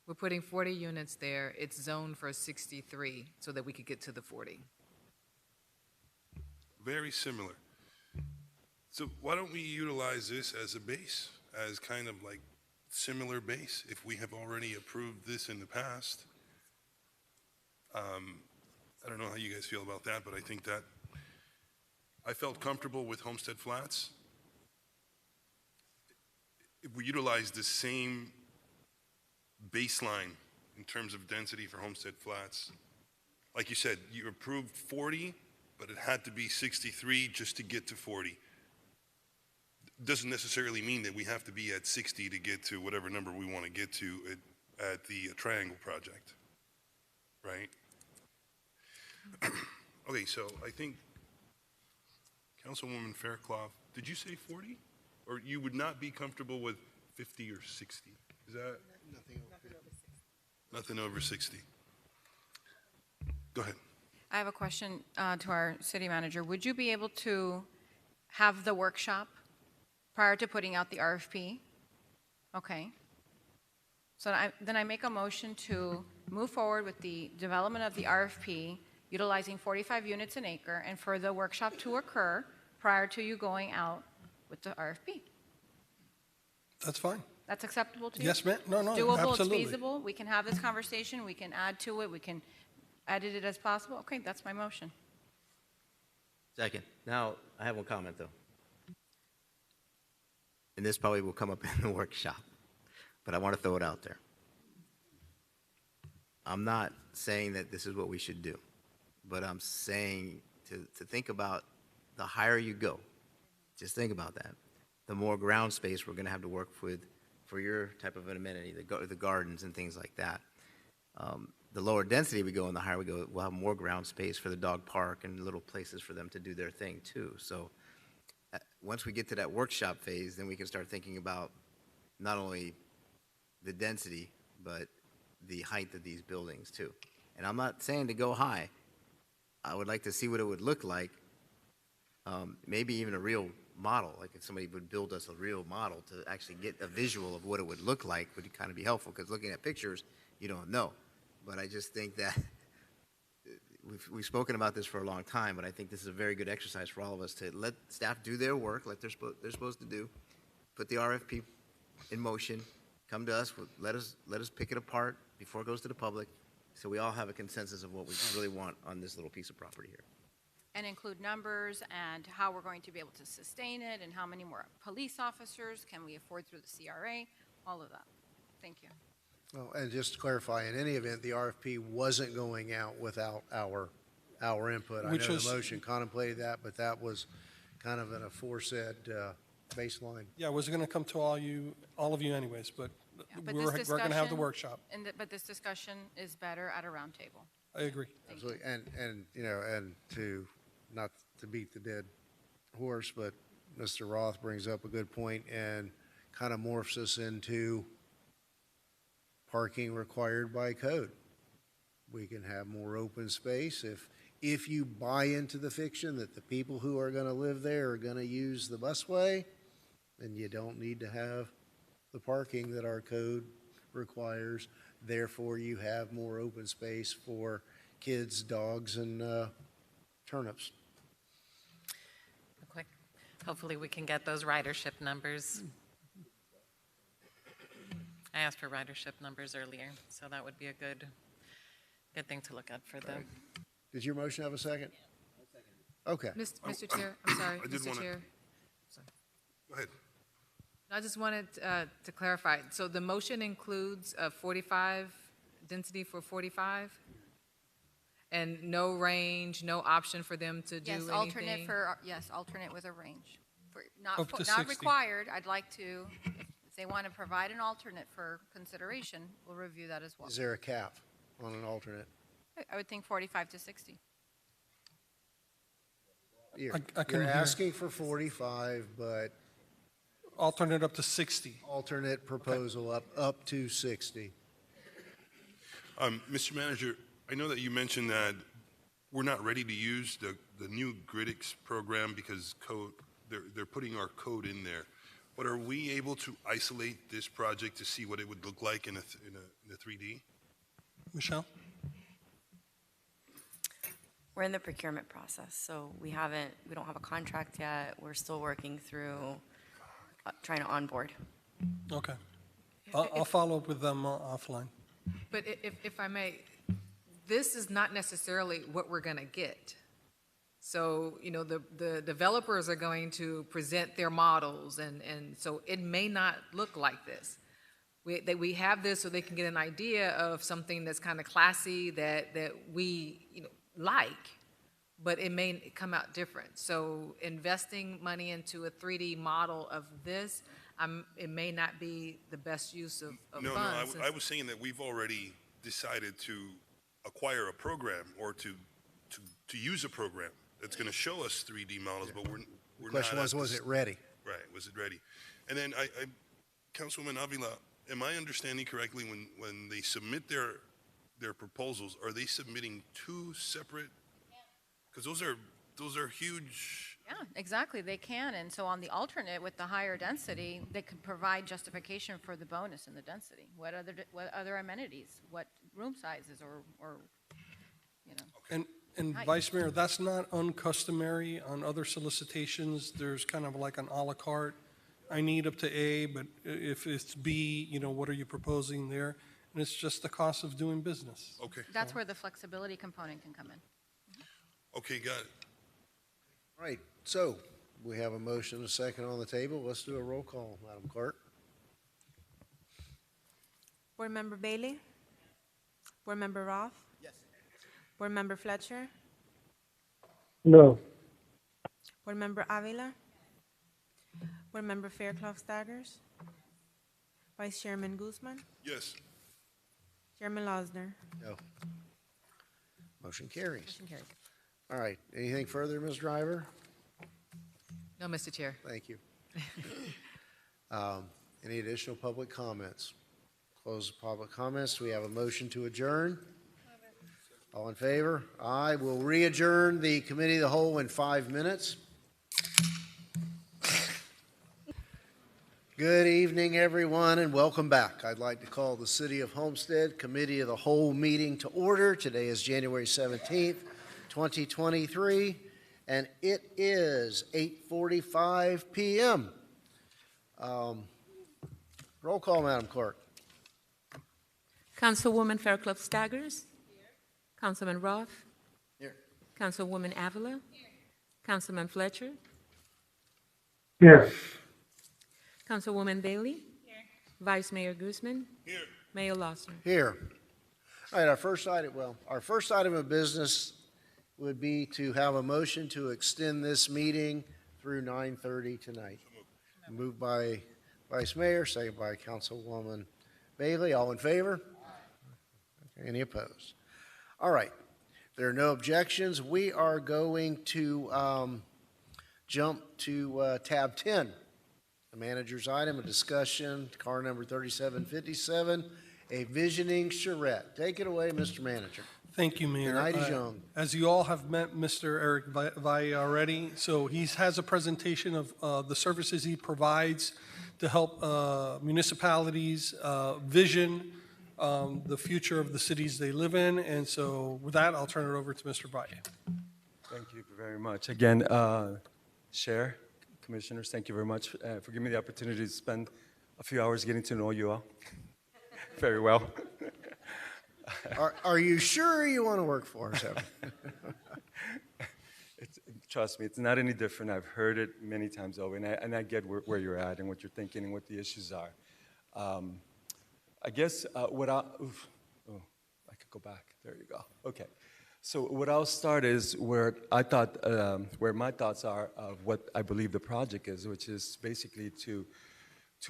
We're putting 40 units there. It's zoned for 63 so that we could get to the 40. Very similar. So why don't we utilize this as a base, as kind of like similar base, if we have already approved this in the past? I don't know how you guys feel about that, but I think that I felt comfortable with Homestead Flats. If we utilize the same baseline in terms of density for Homestead Flats, like you said, you approved 40, but it had to be 63 just to get to 40. Doesn't necessarily mean that we have to be at 60 to get to whatever number we want to get to at the Triangle project, right? Okay, so I think Councilwoman Fairclough, did you say 40? Or you would not be comfortable with 50 or 60? Is that? Nothing over 60. Nothing over 60. Go ahead. I have a question to our city manager. Would you be able to have the workshop prior to putting out the RFP? Okay. So then I make a motion to move forward with the development of the RFP, utilizing 45 units an acre, and for the workshop to occur prior to you going out with the RFP. That's fine. That's acceptable to you? Yes, ma'am. No, It's doable, absolutely. it's feasible. We can have this conversation. We can add to it. We can edit it as possible. Okay, that's my motion. Second. Now, I have one comment, though. And this probably will come up in the workshop, but I want to throw it out there. I'm not saying that this is what we should do, but I'm saying to think about the higher you go, just think about that, the more ground space we're going to have to work with for your type of an amenity, the gardens and things like that. The lower density we go and the higher we go, we'll have more ground space for the dog park and little places for them to do their thing too. So once we get to that workshop phase, then we can start thinking about not only the density, but the height of these buildings too. And I'm not saying to go high. I would like to see what it would look like, maybe even a real model, like if somebody would build us a real model to actually get a visual of what it would look like would kind of be helpful, because looking at pictures, you don't know. But I just think that we've spoken about this for a long time, but I think this is a very good exercise for all of us to let staff do their work like they're supposed to do, put the RFP in motion, come to us, let us pick it apart before it goes to the public, so we all have a consensus of what we really want on this little piece of property here. And include numbers and how we're going to be able to sustain it and how many more police officers can we afford through the CRA, all of that. Thank you. Well, and just to clarify, in any event, the RFP wasn't going out without our input. I know the motion contemplated that, but that was kind of an aforesaid baseline. Yeah, I was going to come to all of you anyways, but But we're this going to have the discussion- workshop. But this discussion is better at a roundtable. I agree. Absolutely. And, you know, and to, not to beat the dead horse, but Mr. Roth brings up a good point and kind of morphs us into parking required by code. We can have more open space if you buy into the fiction that the people who are going to live there are going to use the busway, then you don't need to have the parking that our code requires. Therefore, you have more open space for kids, dogs, and turnips. Quick. Hopefully we can get those ridership numbers. I asked for ridership numbers earlier, so that would be a good thing to look at for them. Did your motion have a second? Okay. Mr. Chair, I'm sorry, I did Mr. wanna- Chair. Go ahead. I just wanted to clarify. So the motion includes 45, density for 45? And no range, no option for them to do anything? Yes, alternate with a range. Up to Not 60. required, I'd like to, if they want to provide an alternate for consideration, we'll review that as well. Is there a cap on an alternate? I would think 45 to 60. You're I can you're hear. asking for 45, but Alternate up to 60. alternate proposal up to 60. Mr. Manager, I know that you mentioned that we're not ready to use the new Gridix program because they're putting our code in there. But are we able to isolate this project to see what it would look like in a 3D? Michelle? We're in the procurement process, so we don't have a contract yet. We're still working through trying to onboard. Okay. I'll follow up with them offline. But if I may, this is not necessarily what we're going to get. So, you know, the developers are going to present their models, and so it may not look like this. We have this so they can get an idea of something that's kind of classy that we, you know, like, but it may come out different. So investing money into a 3D model of this, it may not be the best use of funds. No, I was saying that we've already decided to acquire a program or to use a program that's going to show us 3D models, but we're The question not. was it ready? Right, was it ready? And then Councilwoman Avila, am I understanding correctly when they submit their proposals, are they submitting two separate? Because those are huge. Yeah, exactly, they can, and so on the alternate with the higher density, they could provide justification for the bonus and the density. What other amenities, what room sizes, or, you know. And Hi. Vice Mayor, that's not uncustomary on other solicitations. There's kind of like an à la carte. I need up to A, but if it's B, you know, what are you proposing there? And it's just the cost of doing business. Okay. That's where the flexibility component can come in. Okay, got it. All right, so we have a motion and a second on the table. Let's do a roll call, Madam Clerk. Board Member Bailey? Board Member Roth? Yes. Board Member Fletcher? No. Board Member Avila? Board Member Fairclough Staggers? Vice Chairman Guzman? Yes. Chairman Losner? No. Motion carries. Motion carried. All right, anything further, Ms. Driver? No, Mr. Chair. Thank you. Any additional public comments? Close the public comments. We have a motion to adjourn. All in favor? Aye. We'll re-adjourn the committee of the whole in 5 minutes. Good evening, everyone, and welcome back. I'd like to call the City of Homestead Committee of the Whole meeting to order. Today is January 17th, 2023, and it is 8:45 p.m. Roll call, Madam Clerk. Councilwoman Fairclough Staggers? Councilman Roth? Here. Councilwoman Avila? Councilman Fletcher? Here. Councilwoman Bailey? Vice Mayor Guzman? Here. Mayor Losner? Here. All right, our first item of business would be to have a motion to extend this meeting through 9:30 tonight. Moved by Vice Mayor, second by Councilwoman Bailey. All in favor? Any opposed? All right. There are no objections. We are going to jump to tab 10, the manager's item, a discussion, car number 3757, a visioning charrette. Take it away, Mr. Manager. Thank you, Mayor. The night is young. As you all have met Mr. Eric Valle already, so he has a presentation of the services he provides to help municipalities vision the future of the cities they live in. And so with that, I'll turn it over to Mr. Valle. Thank you very much. Again, Chair, Commissioners, thank you very much for giving me the opportunity to spend a few hours getting to know you all very well. Are you sure you want to work for us? Trust me, it's not any different. I've heard it many times over, and I get where you're at and what you're thinking and what the issues are. I guess I could go back. There you go. Okay. So what I'll start is where my thoughts are of what I believe the project is, which is basically to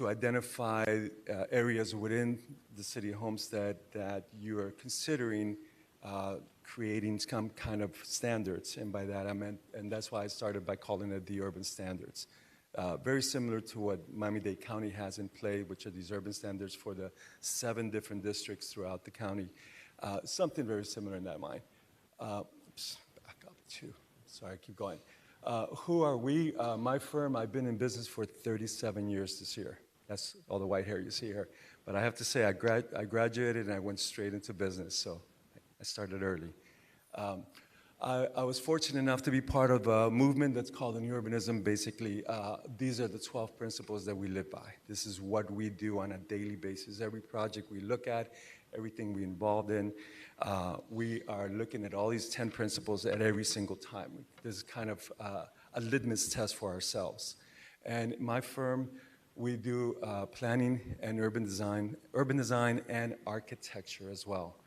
identify areas within the city of Homestead that you are considering creating some kind of standards. And by that I meant, and that's why I started by calling it the urban standards. Very similar to what Miami-Dade County has in play, which are these urban standards for the 7 different districts throughout the county. Something very similar in that mind. Back up too. Sorry, keep going. Who are we? My firm, I've been in business for 37 years this year. That's all the white hair you see here. But I have to say, I graduated and I went straight into business, so I started early. I was fortunate enough to be part of a movement that's called New Urbanism. Basically, these are the 12 principles that we live by. This is what we do on a daily basis. Every project we look at, everything we're involved in, we are looking at all these 10 principles at every single time. This is kind of a litmus test for ourselves. And my firm, we do planning and urban design and architecture as well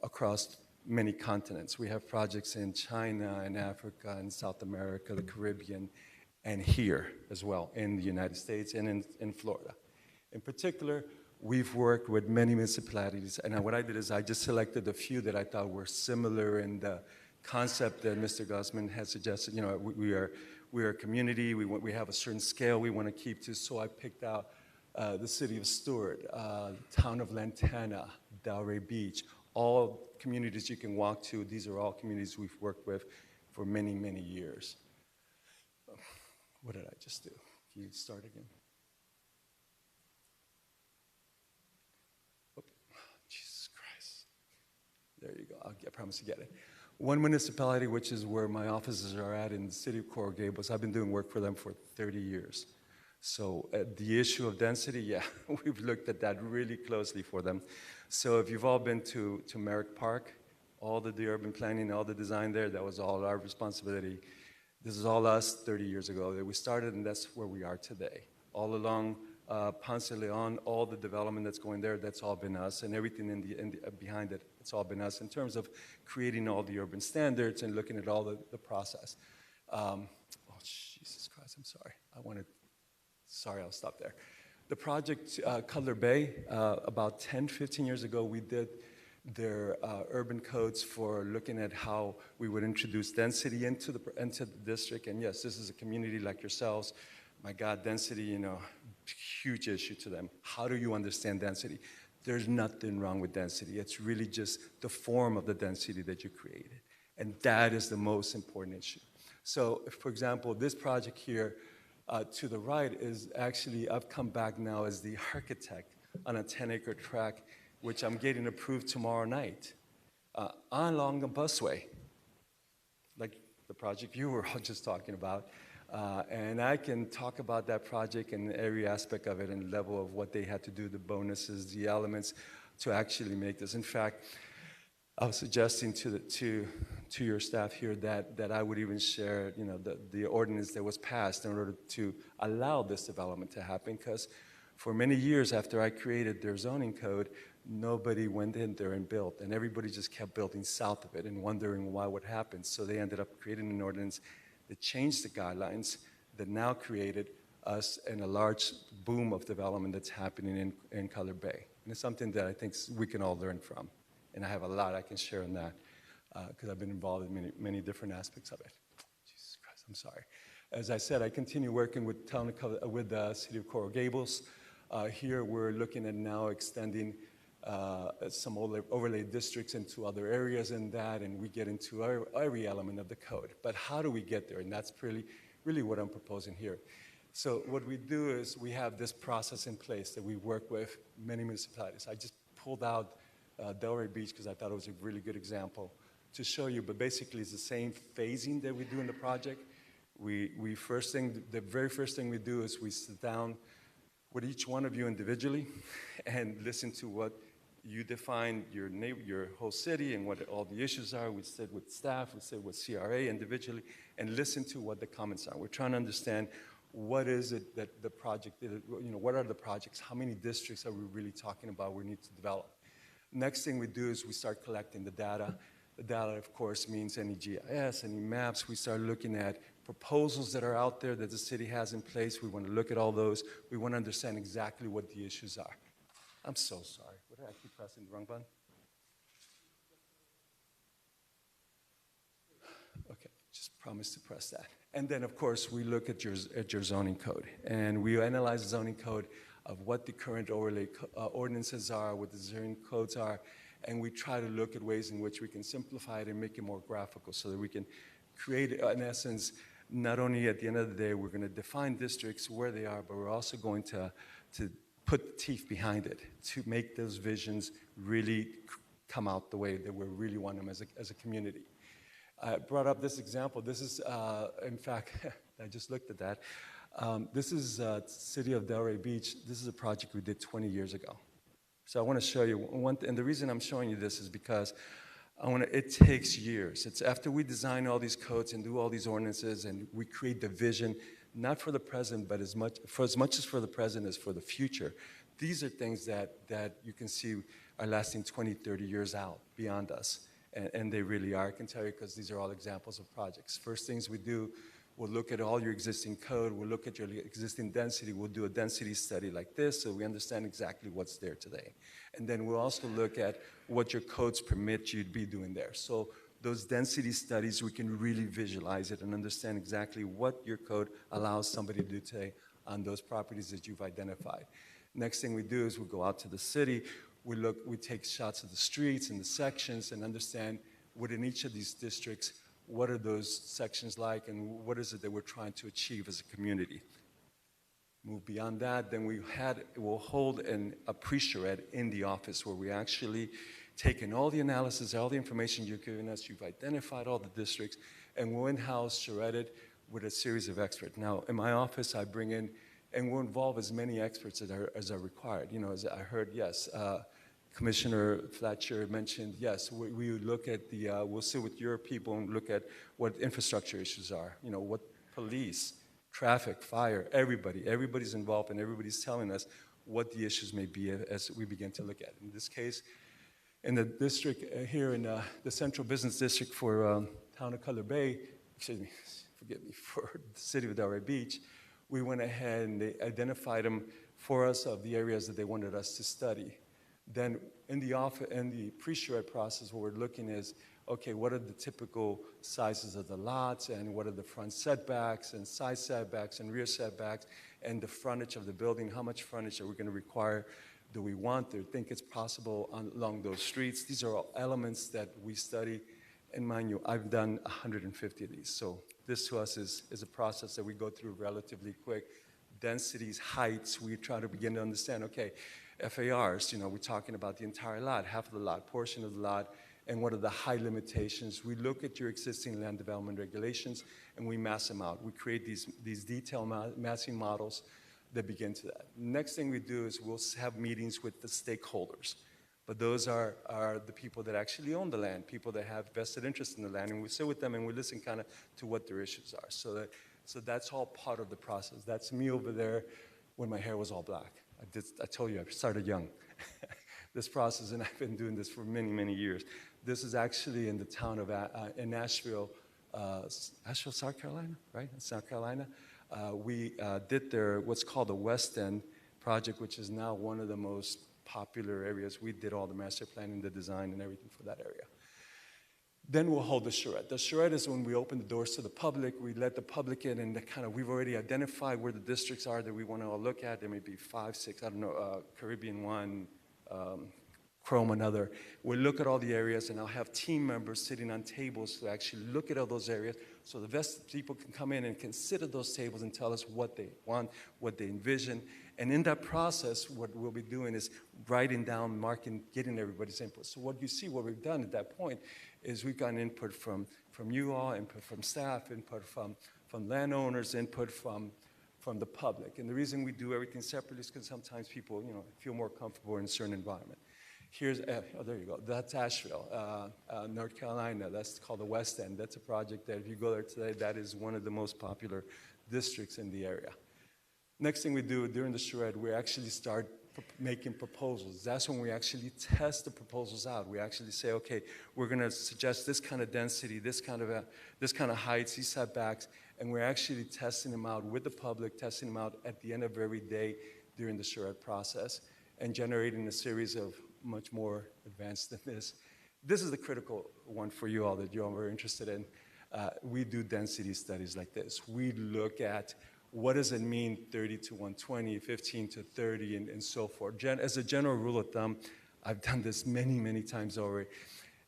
across many continents. We have projects in China and Africa and South America, the Caribbean, and here as well in the United States and in Florida. In particular, we've worked with many municipalities, and what I did is I just selected a few that I thought were similar in the concept that Mr. Guzman had suggested. You know, we are a community, we have a certain scale we want to keep to, so I picked out the city of Stewart, town of Lantana, Delray Beach, all communities you can walk to. These are all communities we've worked with for many, many years. What did I just do? Can you start again? Oh, Jesus Christ. There you go. I promise to get it. One municipality, which is where my offices are at in the city of Coral Gables, I've been doing work for them for 30 years. So the issue of density, yeah, we've looked at that really closely for them. So if you've all been to Merrick Park, all the urban planning, all the design there, that was all our responsibility. This is all us 30 years ago that we started, and that's where we are today. All along Ponce de Leon, all the development that's going there, that's all been us, and everything behind it, it's all been us in terms of creating all the urban standards and looking at all the process. Oh, Jesus Christ, I'm sorry. Sorry, I'll stop there. The project Cutler Bay, about 10, 15 years ago, we did their urban codes for looking at how we would introduce density into the district. And yes, this is a community like yourselves. My God, density, you know, huge issue to them. How do you understand density? There's nothing wrong with density. It's really just the form of the density that you created. And that is the most important issue. So, for example, this project here to the right is actually, I've come back now as the architect on a 10-acre tract, which I'm getting approved tomorrow night along a busway, like the project you were all just talking about. And I can talk about that project and every aspect of it and level of what they had to do, the bonuses, the elements to actually make this. In fact, I was suggesting to your staff here that I would even share, you know, the ordinance that was passed in order to allow this development to happen, because for many years after I created their zoning code, nobody went in there and built, and everybody just kept building south of it and wondering why what happened. So they ended up creating an ordinance that changed the guidelines that now created us and a large boom of development that's happening in Color Bay. And it's something that I think we can all learn from. And I have a lot I can share on that because I've been involved in many different aspects of it. Jesus Christ, I'm sorry. As I said, I continue working with the City of Coral Gables. Here we're looking at now extending some overlay districts into other areas in that, and we get into every element of the code. But how do we get there? And that's really what I'm proposing here. So what we do is we have this process in place that we work with many municipalities. I just pulled out Delray Beach because I thought it was a really good example to show you, but basically it's the same phasing that we do in the project. The very first thing we do is we sit down with each one of you individually and listen to what you define your whole city and what all the issues are. We sit with staff, we sit with CRA individually, and listen to what the comments are. We're trying to understand what is it that the project, what are the projects? How many districts are we really talking about we need to develop? Next thing we do is we start collecting the data. The data, of course, means any GIS, any maps. We start looking at proposals that are out there that the city has in place. We want to look at all those. We want to understand exactly what the issues are. I'm so sorry. What did I keep pressing the wrong button? Okay, just promise to press that. And then, of course, we look at your zoning code. And we analyze the zoning code of what the current overlay ordinances are, what the zoning codes are, and we try to look at ways in which we can simplify it and make it more graphical so that we can create, in essence, not only at the end of the day, we're going to define districts where they are, but we're also going to put teeth behind it to make those visions really come out the way that we really want them as a community. I brought up this example. This is, in fact, I just looked at that. This is City of Delray Beach. This is a project we did 20 years ago. So I want to show you, and the reason I'm showing you this is because it takes years. It's after we design all these codes and do all these ordinances and we create the vision, not for the present, but as much as for the present as for the future. These are things that you can see are lasting 20, 30 years out beyond us. And they really are, I can tell you, because these are all examples of projects. First things we do, we'll look at all your existing code, we'll look at your existing density, we'll do a density study like this so we understand exactly what's there today. And then we'll also look at what your codes permit you to be doing there. So those density studies, we can really visualize it and understand exactly what your code allows somebody to do today on those properties that you've identified. Next thing we do is we go out to the city, we take shots of the streets and the sections and understand within each of these districts, what are those sections like and what is it that we're trying to achieve as a community. Move beyond that, then we'll hold a pre-charrette in the office where we actually taken all the analysis, all the information you've given us, you've identified all the districts, and we'll in-house charrette it with a series of experts. Now, in my office, I bring in, and we'll involve as many experts as are required. You know, as I heard, yes, Commissioner Fletcher mentioned, yes, we look at we'll sit with your people and look at what infrastructure issues are, you know, what police, traffic, fire, everybody's involved and everybody's telling us what the issues may be as we begin to look at it. In this case, in the district here in the Central Business District for Town of Color Bay, for the City of Delray Beach, we went ahead and they identified them for us of the areas that they wanted us to study. Then in the pre-charrette process, what we're looking is, okay, what are the typical sizes of the lots and what are the front setbacks and side setbacks and rear setbacks and the frontage of the building, how much frontage are we going to require, do we want or think it's possible along those streets? These are all elements that we study, and mind you, I've done 150 of these, so this to us is a process that we go through relatively quick. Densities, heights, we try to begin to understand, okay, FARs, you know, we're talking about the entire lot, half of the lot, portion of the lot, and what are the high limitations. We look at your existing land development regulations and we mass them out. We create these detailed massing models that begin to that. Next thing we do is we'll have meetings with the stakeholders. But those are the people that actually own the land, people that have vested interest in the land, and we sit with them and we listen kind of to what their issues are. So that's all part of the process. That's me over there when my hair was all black. I told you I started young. This process, and I've been doing this for many, many years. This is actually in the town of in Asheville, South Carolina, right? South Carolina. We did what's called the West End project, which is now one of the most popular areas. We did all the master planning, the design, and everything for that area. Then we'll hold the charrette. The charrette is when we open the doors to the public. We let the public in, and we've already identified where the districts are that we want to all look at. There may be 5, 6, I don't know, Caribbean one, Chrome another. We'll look at all the areas, and I'll have team members sitting on tables to actually look at all those areas so the best people can come in and consider those tables and tell us what they want, what they envision. And in that process, what we'll be doing is writing down, marking, getting everybody's input. So what you see, what we've done at that point is we've gotten input from you all, input from staff, input from landowners, input from the public. And the reason we do everything separately is because sometimes people, feel more comfortable in a certain environment. Here's, there you go. That's Asheville, North Carolina. That's called the West End. That's a project that if you go there today, that is one of the most popular districts in the area. Next thing we do during the charrette, we actually start making proposals. That's when we actually test the proposals out. We actually say, okay, we're going to suggest this kind of density, this kind of heights, these setbacks, and we're actually testing them out with the public, testing them out at the end of every day during the charrette process, and generating a series of much more advanced than this. This is the critical one for you all that you all are interested in. We do density studies like this. We look at what does it mean 30 to 120, 15 to 30, and so forth. As a general rule of thumb, I've done this many, many times already.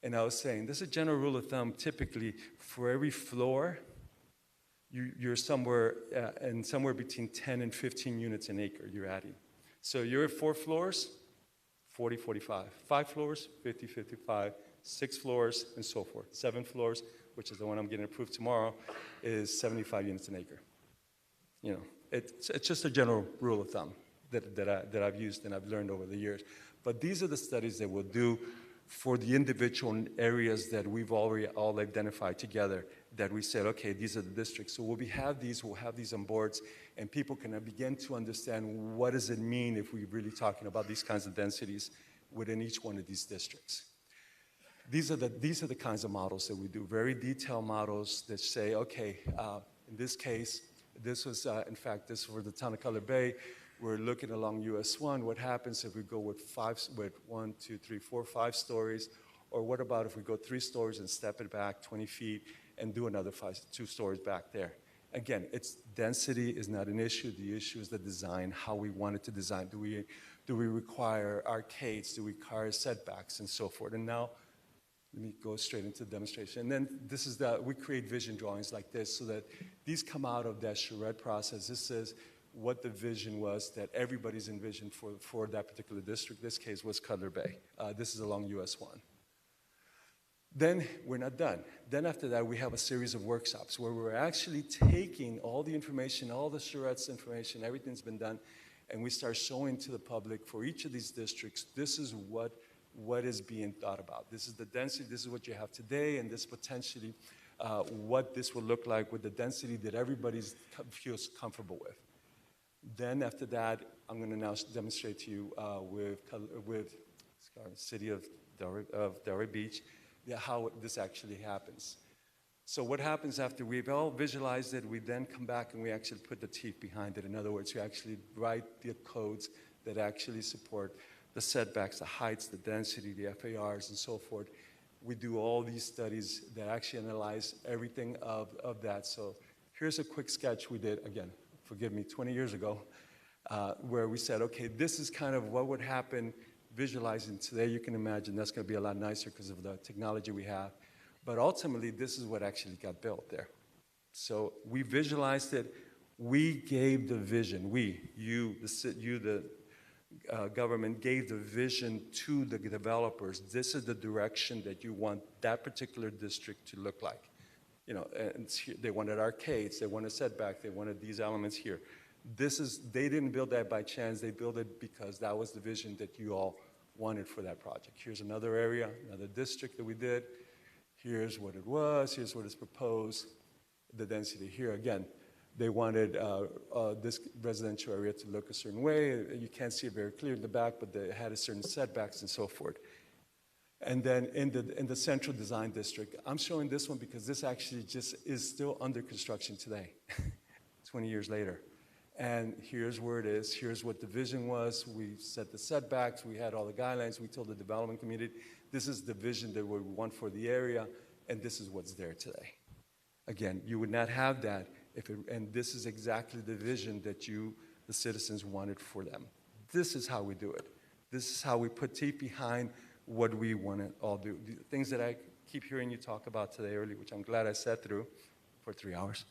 And I was saying, this is a general rule of thumb. Typically, for every floor, you're somewhere between 10 and 15 units an acre you're adding. So you're at 4 floors, 40, 45. 5 floors, 50, 55. 6 floors, and so forth. 7 floors, which is the one I'm getting approved tomorrow, is 75 units an acre. It's just a general rule of thumb that I've used and I've learned over the years. But these are the studies that we'll do for the individual areas that we've already all identified together, that we said, okay, these are the districts. So we'll have these on boards, and people can begin to understand what does it mean if we're really talking about these kinds of densities within each one of these districts. These are the kinds of models that we do, very detailed models that say, okay, in this case, this was, in fact, this for the town of Cutler Bay. We're looking along US 1. What happens if we go with 1, 2, 3, 4, 5 stories? Or what about if we go 3 stories and step it back 20 feet and do another 2 stories back there? Again, density is not an issue. The issue is the design, how we want it to design. Do we require arcades? Do we require setbacks and so forth? And now, let me go straight into the demonstration. And then we create vision drawings like this so that these come out of that charrette process. This is what the vision was that everybody's envisioned for that particular district. This case was Cutler Bay. This is along US 1. Then we're not done. Then after that, we have a series of workshops where we're actually taking all the information, all the charrette's information, everything's been done, and we start showing to the public for each of these districts, this is what is being thought about. This is the density, this is what you have today, and this potentially what this will look like with the density that everybody feels comfortable with. Then after that, I'm going to now demonstrate to you with City of Delray Beach how this actually happens. So what happens after we've all visualized it, we then come back and we actually put the teeth behind it. In other words, we actually write the codes that actually support the setbacks, the heights, the density, the FARs, and so forth. We do all these studies that actually analyze everything of that. So here's a quick sketch we did, again, forgive me, 20 years ago, where we said, okay, this is kind of what would happen visualizing today. You can imagine that's going to be a lot nicer because of the technology we have. But ultimately, this is what actually got built there. So we visualized it. We gave the vision. The government gave the vision to the developers. This is the direction that you want that particular district to look like. And they wanted arcades, they wanted setback, they wanted these elements here. They didn't build that by chance. They built it because that was the vision that you all wanted for that project. Here's another area, another district that we did. Here's what it was. Here's what is proposed. The density here, again, they wanted this residential area to look a certain way. You can't see it very clear in the back, but they had a certain setbacks and so forth. And then in the central design district, I'm showing this one because this actually just is still under construction today. 20 years later. And here's where it is, here's what the vision was, we set the setbacks, we had all the guidelines, we told the development community, this is the vision that we want for the area, and this is what's there today. Again, you would not have that and this is exactly the vision that the citizens wanted for them. This is how we do it. This is how we put teeth behind what we want to all do. The things that I keep hearing you talk about today early, which I'm glad I sat through for 3 hours.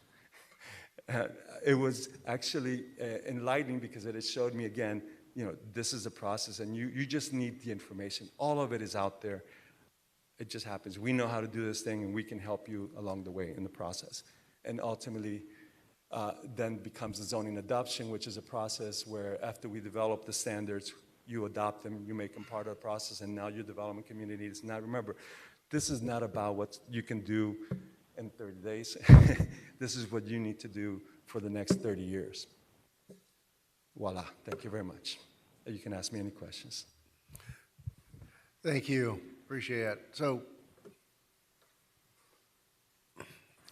It was actually enlightening because it showed me again, this is a process and you just need the information. All of it is out there. It just happens. We know how to do this thing and we can help you along the way in the process. And ultimately, then becomes the zoning adoption, which is a process where after we develop the standards, you adopt them, you make them part of the process, and now your development community is not. Remember, this is not about what you can do in 30 days. This is what you need to do for the next 30 years. Voila. Thank you very much. You can ask me any questions. Thank you. Appreciate it. So,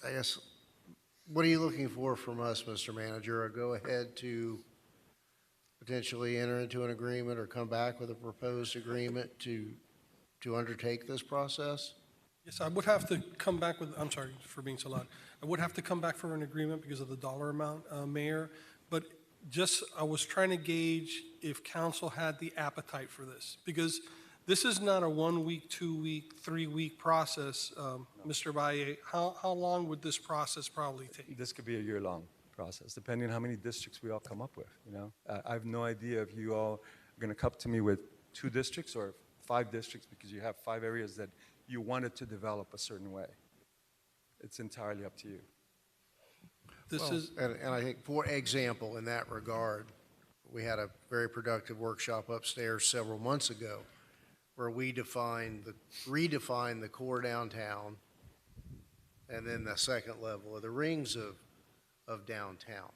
I guess, what are you looking for from us, Mr. Manager? A go-ahead to potentially enter into an agreement or come back with a proposed agreement to undertake this process? Yes, I would have to come back with, I'm sorry for being so loud. I would have to come back for an agreement because of the dollar amount, Mayor. But I was trying to gauge if council had the appetite for this. Because this is not a 1 week, 2 week, 3 week process, Mr. Valle. How long would this process probably take? This could be a year-long process, depending on how many districts we all come up with, I have no idea if you all are going to come to me with 2 districts or 5 districts because you have 5 areas that you wanted to develop a certain way. It's entirely up to you. And I think, for example, in that regard, we had a very productive workshop upstairs several months ago where we redefined the core downtown and then the second level of the rings of downtown.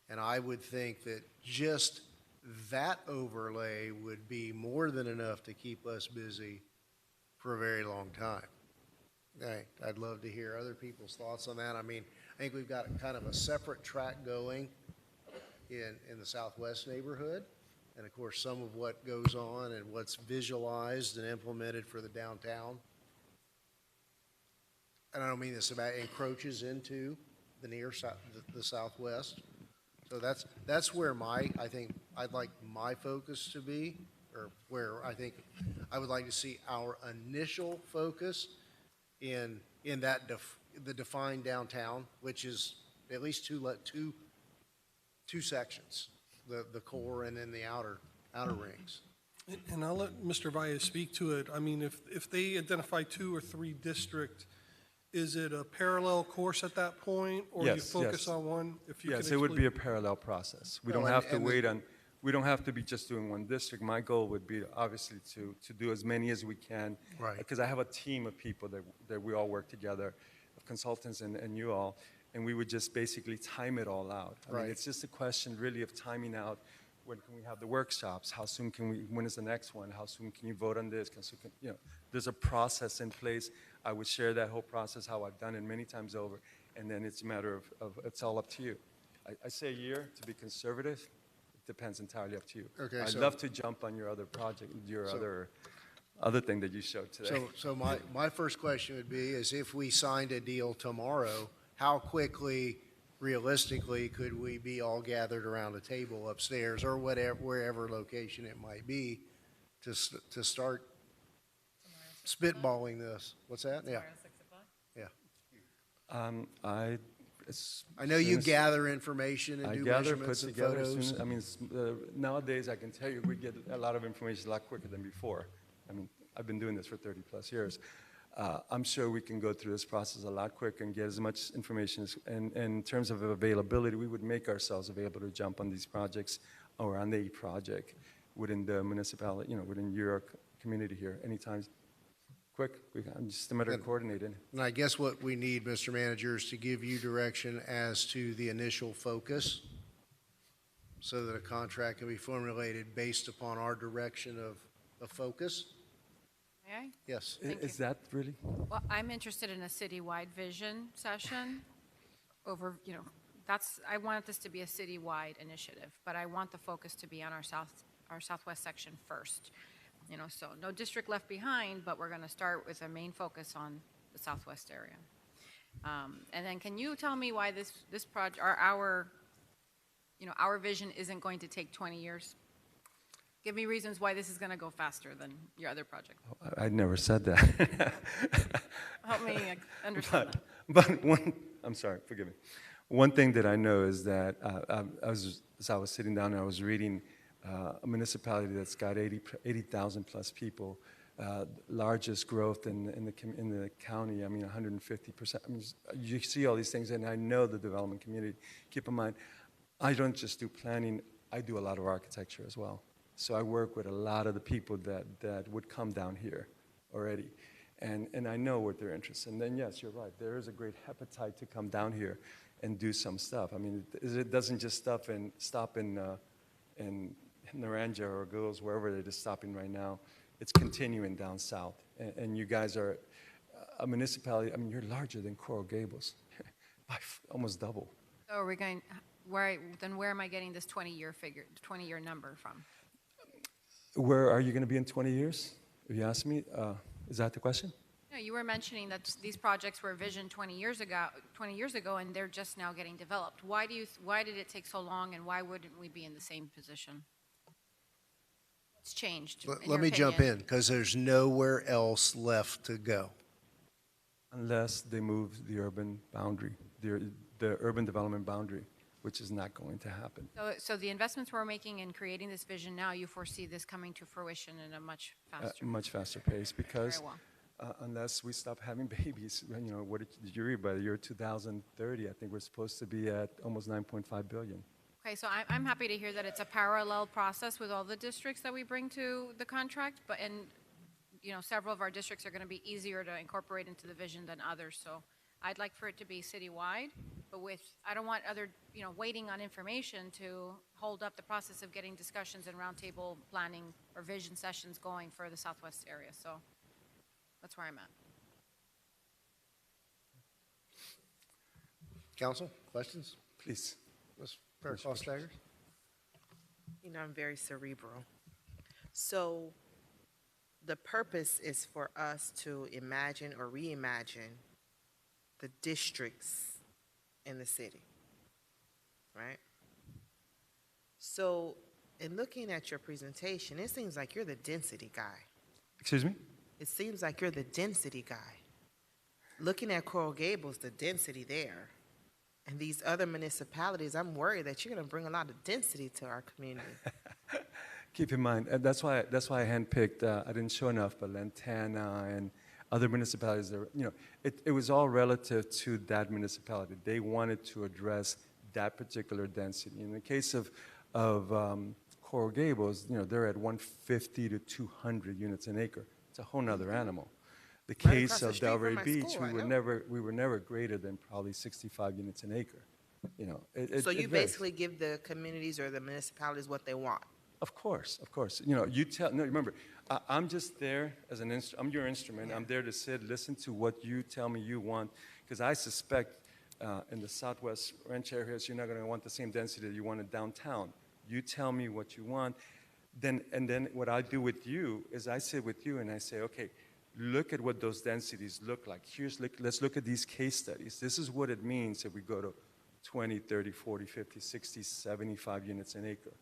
And I would think that just that overlay would be more than enough to keep us busy for a very long time. I'd love to hear other people's thoughts on that. I mean, I think we've got kind of a separate track going in the southwest neighborhood. And of course, some of what goes on and what's visualized and implemented for the downtown. And I don't mean this about encroaches into the the southwest. So that's where I think I'd like my focus to be, or where I think I would like to see our initial focus in that the defined downtown, which is at least two sections, the core and then the outer rings. And I'll let Mr. Valle speak to it. I mean, if they identify 2 or 3 districts, is it a parallel course at that point, or you focus on one? Yes, it would be a parallel process. We don't have to wait on. We don't have to be just doing one district. My goal would be obviously to do as many as we can, right? Because I have a team of people that we all work together, of consultants and you all, and we would just basically time it all out. I mean, it's just a question really of timing out. When can we have the workshops? How soon can we? When is the next one? How soon can you vote on this? There's a process in place. I would share that whole process, how I've done it many times over, and then it's a matter of it's all up to you. I say a year to be conservative. It depends entirely up to you. Okay, I'd love to jump on your other project, other thing that you showed today. So my first question would be is if we signed a deal tomorrow, how quickly, realistically, could we be all gathered around a table upstairs or wherever location it might be to start spitballing this? What's that? Yeah. I know you gather information and do measurements and photos. I mean, nowadays I can tell you we get a lot of information a lot quicker than before. I mean, I've been doing this for 30 plus years. I'm sure we can go through this process a lot quicker and get as much information and in terms of availability, we would make ourselves available to jump on these projects or on the project within the municipality, within your community here anytime. Quick, just a matter of coordinating. And I guess what we need, Mr. Manager, is to give you direction as to the initial focus so that a contract can be formulated based upon our direction of focus. May I? Yes. Is that really? Well, I'm interested in a citywide vision session over, I want this to be a citywide initiative, but I want the focus to be on our southwest section first. So no district left behind, but we're going to start with a main focus on the southwest area. And then can you tell me why this project, or our vision isn't going to take 20 years? Give me reasons why this is going to go faster than your other project. I never said that. Help me understand that. But I'm sorry, forgive me. One thing that I know is that as I was sitting down and I was reading a municipality that's got 80,000 plus people, largest growth in the county, 150%. You see all these things, and I know the development community. Keep in mind, I don't just do planning, I do a lot of architecture as well. So I work with a lot of the people that would come down here already. And I know what they're interested in. And then, yes, you're right. There is a great appetite to come down here and do some stuff. It doesn't just stop in Naranja or goes wherever they're just stopping right now. It's continuing down south. And you guys are a municipality. You're larger than Coral Gables by almost double. So are we going, where am I getting this 20-year number from? Where are you going to be in 20 years? If you ask me, is that the question? No, you were mentioning that these projects were visioned 20 years ago, and they're just now getting developed. Why did it take so long, and why wouldn't we be in the same position? What's changed? Let me jump in, because there's nowhere else left to go. Unless they move the urban boundary, the urban development boundary, which is not going to happen. So the investments we're making in creating this vision now, you foresee this coming to fruition in a much faster pace, because unless we stop having babies, what did you read? By the year 2030, I think we're supposed to be at almost 9.5 billion. Okay, so I'm happy to hear that it's a parallel process with all the districts that we bring to the contract, and several of our districts are going to be easier to incorporate into the vision than others. So I'd like for it to be citywide, but I don't want other, waiting on information to hold up the process of getting discussions and roundtable planning or vision sessions going for the southwest area. So that's where I'm at. Council, questions? Please. Ms. Fairclough-Staggers? I'm very cerebral. So the purpose is for us to imagine or reimagine the districts in the city, right? So in looking at your presentation, it seems like you're the density guy. Excuse me? It seems like you're the density guy. Looking at Coral Gables, the density there, and these other municipalities, I'm worried that you're going to bring a lot of density to our community. Keep in mind, that's why I handpicked, I didn't show enough, but Lantana and other municipalities, it was all relative to that municipality. They wanted to address that particular density. In the case of Coral Gables, they're at 150 to 200 units an acre. It's a whole nother animal. The case of Delray Beach, we were never greater than probably 65 units an acre. So you basically give the communities or the municipalities what they want. Of course. Remember, I'm just there as I'm your instrument. I'm there to listen to what you tell me you want, because I suspect in the southwest ranch areas, you're not going to want the same density that you want in downtown. You tell me what you want, and then what I do with you is I sit with you and I say, okay, look at what those densities look like. Let's look at these case studies. This is what it means if we go to 20, 30, 40, 50, 60, 75 units an acre.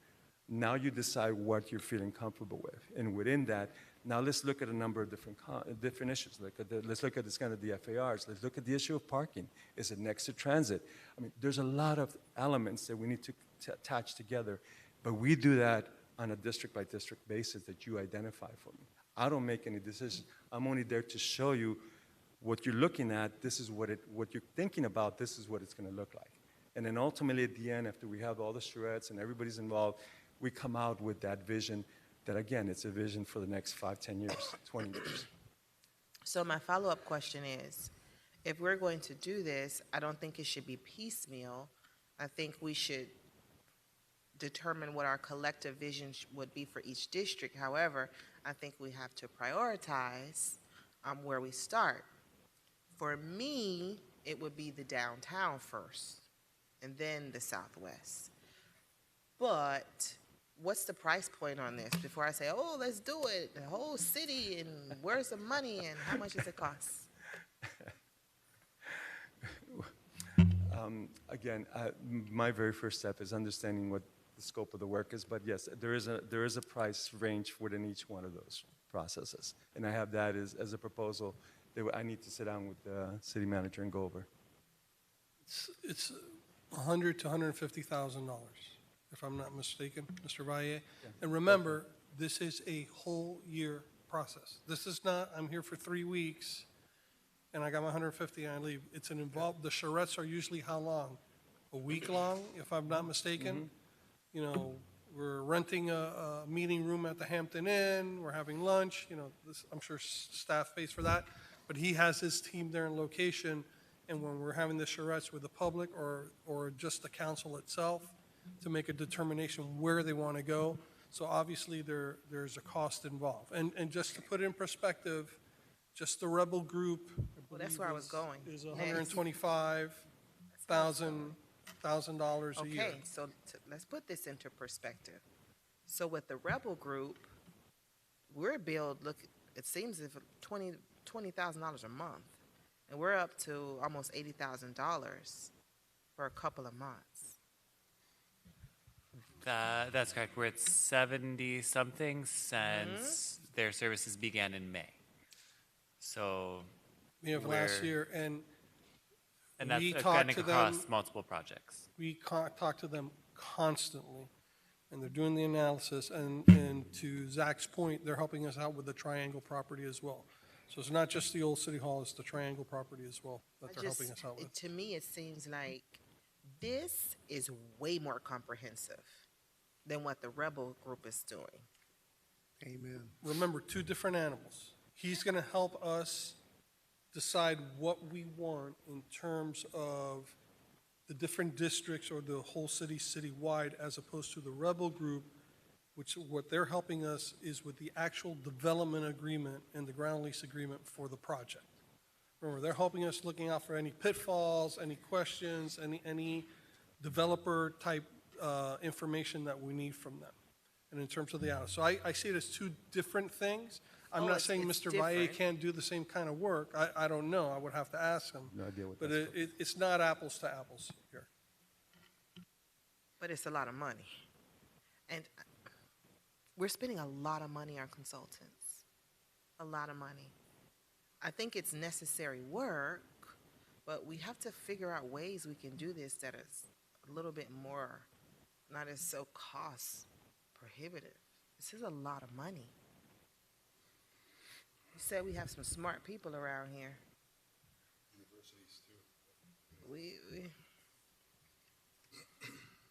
Now you decide what you're feeling comfortable with. And within that, now let's look at a number of different issues. Let's look at this kind of the FARs. Let's look at the issue of parking. Is it next to transit? There's a lot of elements that we need to attach together, but we do that on a district-by-district basis that you identify for me. I don't make any decisions. I'm only there to show you what you're looking at. This is what you're thinking about. This is what it's going to look like. And then ultimately at the end, after we have all the charrettes and everybody's involved, we come out with that vision that, again, it's a vision for the next 5, 10 years, 20 years. So my follow-up question is, if we're going to do this, I don't think it should be piecemeal. I think we should determine what our collective vision would be for each district. However, I think we have to prioritize where we start. For me, it would be the downtown first. and then the southwest. But what's the price point on this before I say, oh, let's do it, the whole city, and where's the money, and how much does it cost? Again, my very first step is understanding what the scope of the work is, but yes, there is a price range within each one of those processes. And I have that as a proposal that I need to sit down with the city manager and go over. It's $100,000 to $150,000, if I'm not mistaken, Mr. Valle. And remember, this is a whole year process. This is not, I'm here for 3 weeks, and I got my 150 and I leave. It's an involved, the charrettes are usually how long? A week long, if I'm not mistaken? You know, we're renting a meeting room at the Hampton Inn, we're having lunch, you know, I'm sure staff pays for that, but he has his team there in location, and when we're having the charrettes with the public or just the council itself to make a determination where they want to go. So obviously there's a cost involved. And just to put it in perspective, just the Rebel Group, Well, that's where I was going. is Next. $125,000 a year. Okay, so let's put this into perspective. So with the Rebel Group, we're billed, look, it seems if $20,000 a month, and we're up to almost $80,000 for a couple of months. That's correct. We're at 70-something since their services began in May. So We have last year, and that's we kind talk of to across them. multiple projects. We talk to them constantly, and they're doing the analysis, and to Zach's point, they're helping us out with the Triangle property as well. So it's not just the old City Hall, it's the Triangle property as well that they're helping us out with. To me, it seems like this is way more comprehensive than what the Rebel Group is doing. Amen. Remember, two different animals. He's going to help us decide what we want in terms of the different districts or the whole city citywide, as opposed to the Rebel Group, which what they're helping us is with the actual development agreement and the ground lease agreement for the project. Remember, they're helping us looking out for any pitfalls, any questions, any developer type information that we need from them. And in terms of the hours. So I see it as two different things. I'm not saying it's Mr. Valle different. can't do the same kind of work. I don't know. I would have to ask him. No idea what But that's it's not apples to apples here. But it's a lot of money. And we're spending a lot of money on consultants. A lot of money. I think it's necessary work, but we have to figure out ways we can do this that is a little bit more, not as so cost prohibitive. This is a lot of money. You said we have some smart people around here. Universities too.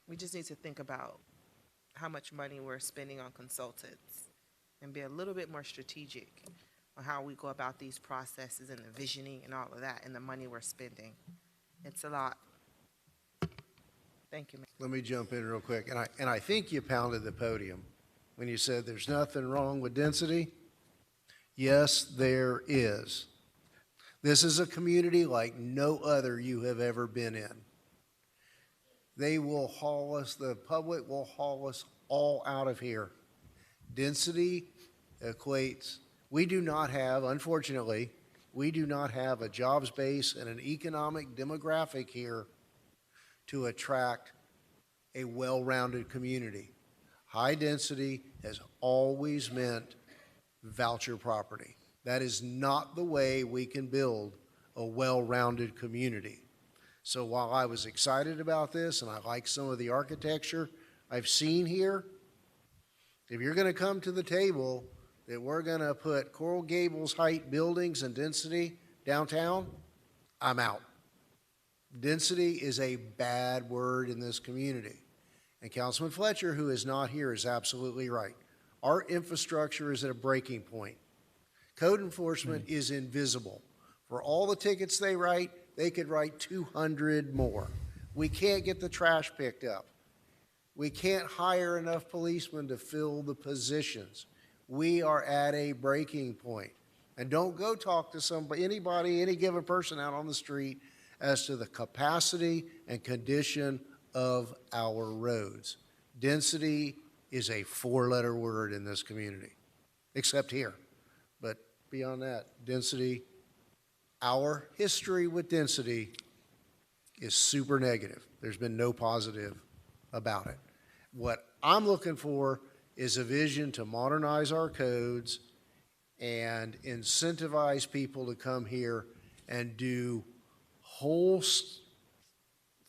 We just need to think about how much money we're spending on consultants and be a little bit more strategic on how we go about these processes and the visioning and all of that and the money we're spending. It's a lot. Thank you, ma'am. Let me jump in real quick. And I think you pounded the podium when you said there's nothing wrong with density. Yes, there is. This is a community like no other you have ever been in. They will haul us, the public will haul us all out of here. Density equates, we do not have, unfortunately, we do not have a jobs base and an economic demographic here to attract a well-rounded community. High density has always meant voucher property. That is not the way we can build a well-rounded community. So while I was excited about this and I like some of the architecture I've seen here, if you're going to come to the table that we're going to put Coral Gables height buildings and density downtown, I'm out. Density is a bad word in this community. And Councilman Fletcher, who is not here, is absolutely right. Our infrastructure is at a breaking point. Code enforcement is invisible. For all the tickets they write, they could write 200 more. We can't get the trash picked up. We can't hire enough policemen to fill the positions. We are at a breaking point. And don't go talk to somebody, anybody, any given person out on the street as to the capacity and condition of our roads. Density is a four-letter word in this community, except here. But beyond that, density, our history with density is super negative. There's been no positive about it. What I'm looking for is a vision to modernize our codes and incentivize people to come here and do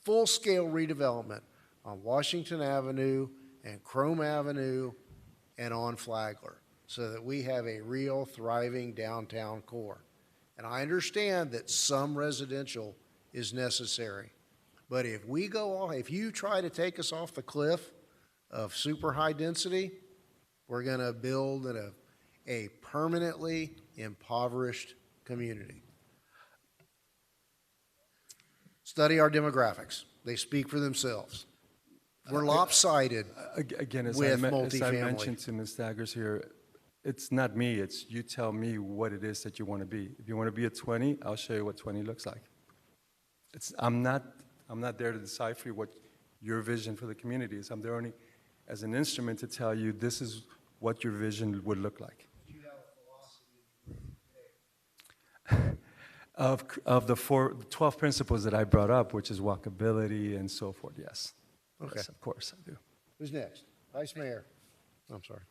full-scale redevelopment on Washington Avenue and Chrome Avenue and on Flagler, so that we have a real thriving downtown core. And I understand that some residential is necessary, but if you try to take us off the cliff of super high density, we're going to build a permanently impoverished community. Study our demographics. They speak for themselves. We're lopsided Again, as with I multifamily. mentioned to Ms. Daggers here, it's not me, it's you tell me what it is that you want to be. If you want to be a 20, I'll show you what 20 looks like. I'm not there to decipher what your vision for the community is. I'm there only as an instrument to tell you this is what your vision would look like. Of the 12 principles that I brought up, which is walkability and so forth, yes. Okay. Yes, of course I do. Who's next? Vice Mayor. I'm sorry.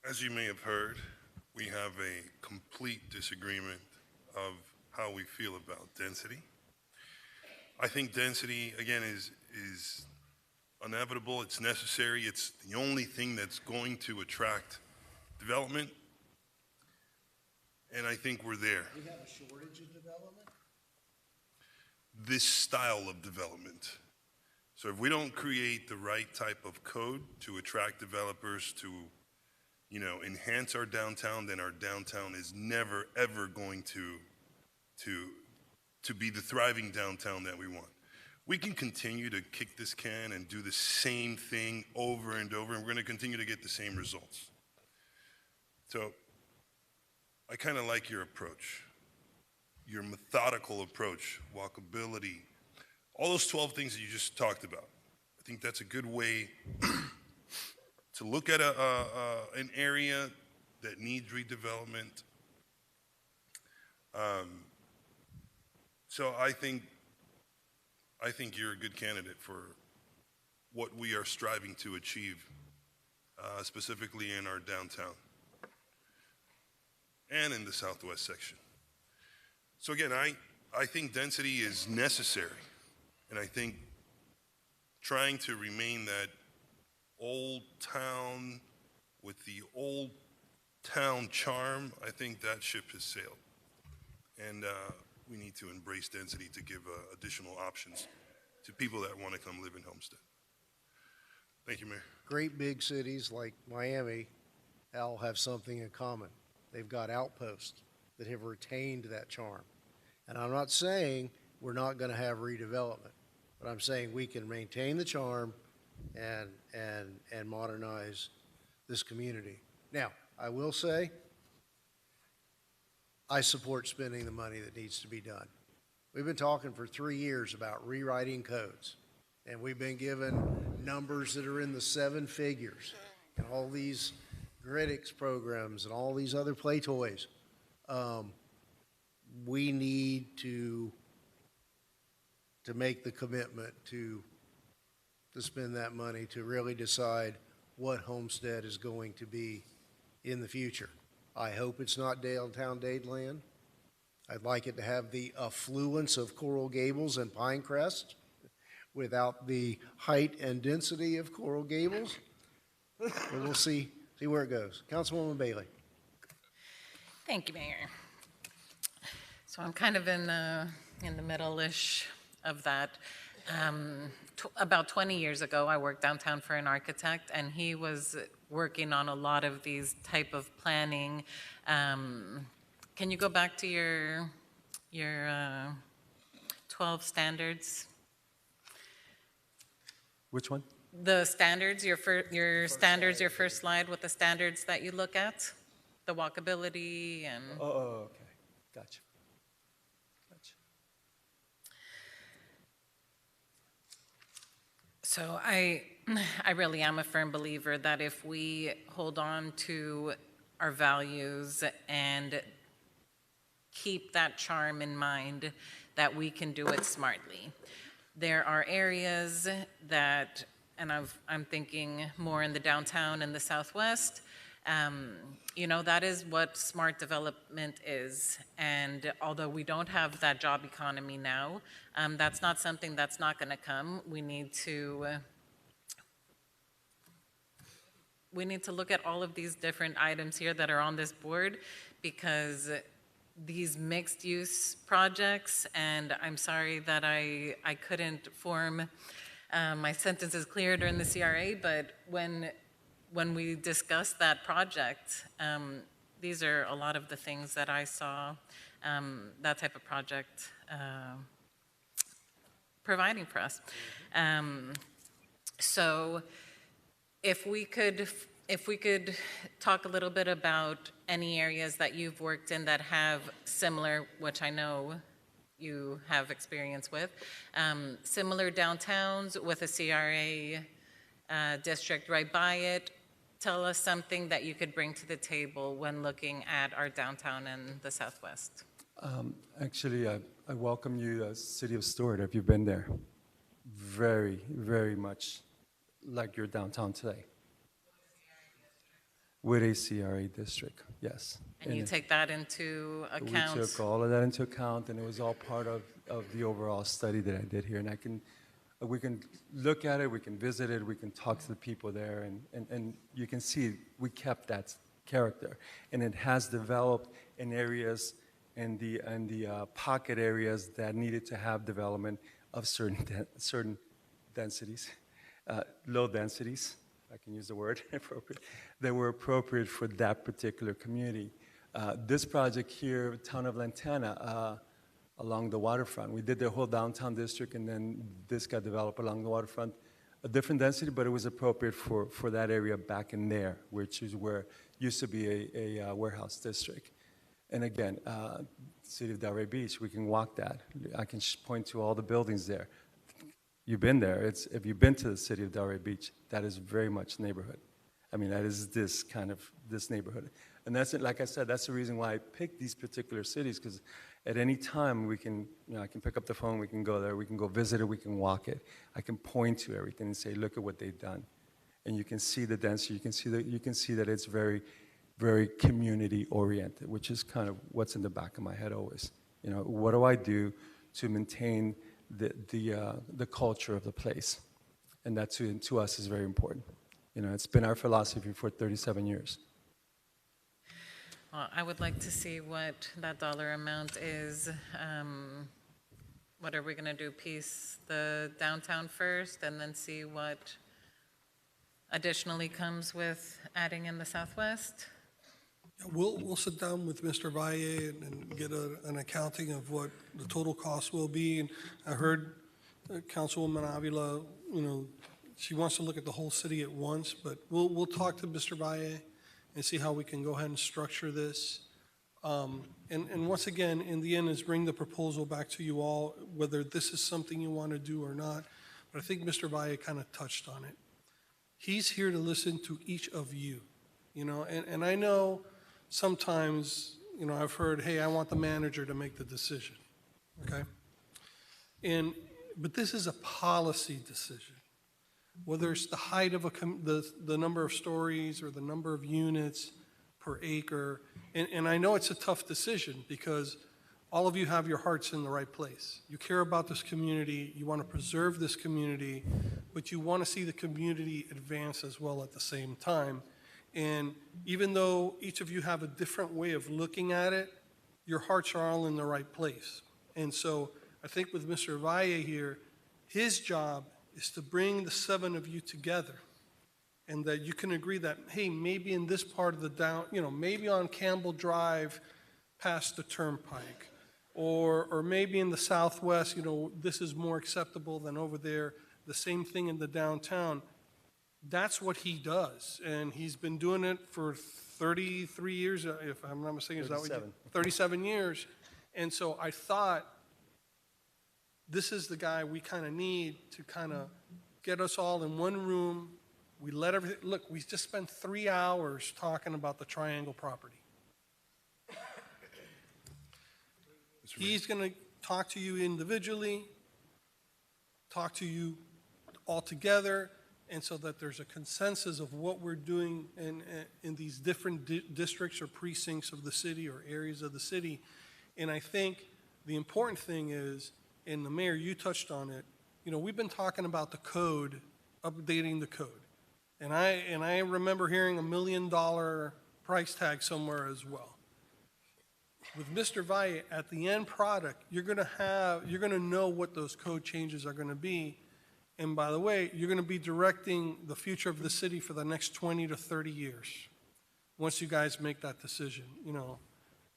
As you may have heard, we have a complete disagreement of how we feel about density. I think density, again, is inevitable. It's necessary. It's the only thing that's going to attract development. And I think we're there. We have a shortage of development? This style of development. So if we don't create the right type of code to attract developers to, enhance our downtown, then our downtown is never, ever going to be the thriving downtown that we want. We can continue to kick this can and do the same thing over and over, and we're going to continue to get the same results. So I kind of like your approach, your methodical approach, walkability, all those 12 things that you just talked about. I think that's a good way to look at an area that needs redevelopment. So I think you're a good candidate for what we are striving to achieve, specifically in our downtown and in the southwest section. So again, I think density is necessary, and I think trying to remain that old town with the old town charm, I think that ship has sailed. And we need to embrace density to give additional options to people that want to come live in Homestead. Thank you, Mayor. Great big cities like Miami all have something in common. They've got outposts that have retained that charm. And I'm not saying we're not going to have redevelopment, but I'm saying we can maintain the charm and modernize this community. Now, I will say, I support spending the money that needs to be done. We've been talking for 3 years about rewriting codes, and we've been given numbers that are in the 7 figures, and all these Gridix programs and all these other play toys. We need to make the commitment to spend that money to really decide what Homestead is going to be in the future. I hope it's not downtown Dadeland. I'd like it to have the affluence of Coral Gables and Pinecrest without the height and density of Coral Gables. But we'll see where it goes. Councilwoman Bailey. Thank you, Mayor. So I'm kind of in the middle-ish of that. About 20 years ago, I worked downtown for an architect, and he was working on a lot of these type of planning. Can you go back to your 12 standards? Which one? The standards, your standards, your first slide with the standards that you look at, the walkability and. Oh, okay, gotcha. So I really am a firm believer that if we hold on to our values and keep that charm in mind, that we can do it smartly. There are areas that, and I'm thinking more in the downtown and the southwest, you know, that is what smart development is. And although we don't have that job economy now, that's not something that's not going to come. We need to look at all of these different items here that are on this board, because these mixed use projects, and I'm sorry that I couldn't form my sentences clear during the CRA, but when we discussed that project, these are a lot of the things that I saw that type of project providing for us. So if we could talk a little bit about any areas that you've worked in that have similar, which I know you have experience with, similar downtowns with a CRA district right by it. Tell us something that you could bring to the table when looking at our downtown in the Southwest. Actually, I welcome you, City of Stewart, if you've been there. Very, very much like your downtown today. With a CRA district, yes. And you take that into account? We took all of that into account, and it was all part of the overall study that I did here. And we can look at it, we can visit it, we can talk to the people there, and you can see we kept that character. And it has developed in areas, in the pocket areas that needed to have development of certain densities, low densities, if I can use the word appropriate, that were appropriate for that particular community. This project here, town of Lantana, along the waterfront, we did the whole downtown district, and then this got developed along the waterfront, a different density, but it was appropriate for that area back in there, which is where used to be a warehouse district. And again, City of Delray Beach, we can walk that. I can point to all the buildings there. You've been there. If you've been to the City of Delray Beach, that is very much neighborhood. I mean, that is this neighborhood. And that's it. Like I said, that's the reason why I picked these particular cities, because at any time we can, I can pick up the phone, we can go there, we can go visit it, we can walk it. I can point to everything and say, look at what they've done. And you can see the density, you can see that it's very, very community oriented, which is kind of what's in the back of my head always. What do I do to maintain the culture of the place? And that to us is very important. It's been our philosophy for 37 years. Well, I would like to see what that dollar amount is. What are we going to do? Piece the downtown first and then see what additionally comes with adding in the Southwest? Yeah, we'll sit down with Mr. Valle and get an accounting of what the total cost will be. And I heard Councilwoman Avila, she wants to look at the whole city at once, but we'll talk to Mr. Valle and see how we can go ahead and structure this. And once again, in the end, is bring the proposal back to you all, whether this is something you want to do or not. But I think Mr. Valle kind of touched on it. He's here to listen to each of you, and I know sometimes, I've heard, hey, I want the manager to make the decision, okay? But this is a policy decision. Whether it's the height of the number of stories or the number of units per acre. And I know it's a tough decision because all of you have your hearts in the right place. You care about this community, you want to preserve this community, but you want to see the community advance as well at the same time. And even though each of you have a different way of looking at it, your hearts are all in the right place. And so I think with Mr. Valle here, his job is to bring the 7 of you together, and that you can agree that, hey, maybe in this part of the maybe on Campbell Drive past the turnpike, or maybe in the Southwest, this is more acceptable than over there, the same thing in the downtown. That's what he does, and he's been doing it for 33 years, if I'm not mistaken. 37 years. And so I thought, this is the guy we kind of need to kind of get us all in one room. We let everything, look, we just spent 3 hours talking about the Triangle property. He's going to talk to you individually, talk to you all together, and so that there's a consensus of what we're doing in these different districts or precincts of the city or areas of the city. And I think the important thing is, and the mayor, you touched on it, you know, we've been talking about the code, updating the code. And I remember hearing $1 million price tag somewhere as well. With Mr. Valle, at the end product, you're gonna know what those code changes are gonna be. And by the way, you're gonna be directing the future of the city for the next 20 to 30 years, once you guys make that decision, you know,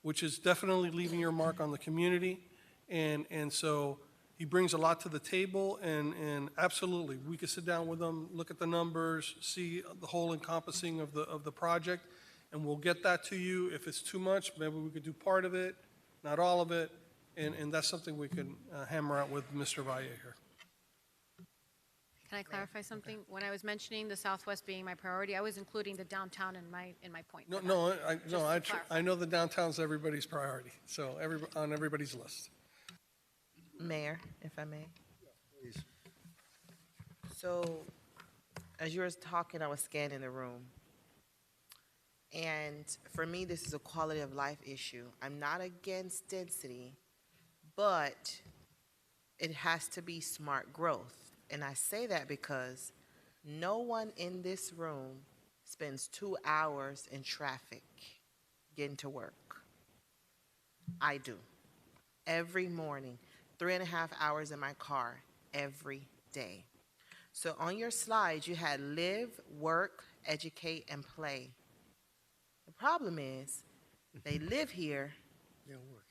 which is definitely leaving your mark on the community. And so he brings a lot to the table, and absolutely, we could sit down with him, look at the numbers, see the whole encompassing of the project, and we'll get that to you. If it's too much, maybe we could do part of it, not all of it, and that's something we can hammer out with Mr. Valle here. Can I clarify something? When I was mentioning the Southwest being my priority, I was including the downtown in my point. I know the downtown's everybody's priority, so on everybody's list. Mayor, if I may. Please. So, as you were talking, I was scanning the room. And for me, this is a quality of life issue. I'm not against density, but it has to be smart growth. And I say that because no one in this room spends 2 hours in traffic getting to work. I do. Every morning, 3.5 hours in my car every day. So on your slides, you had live, work, educate, and play. The problem is they live here,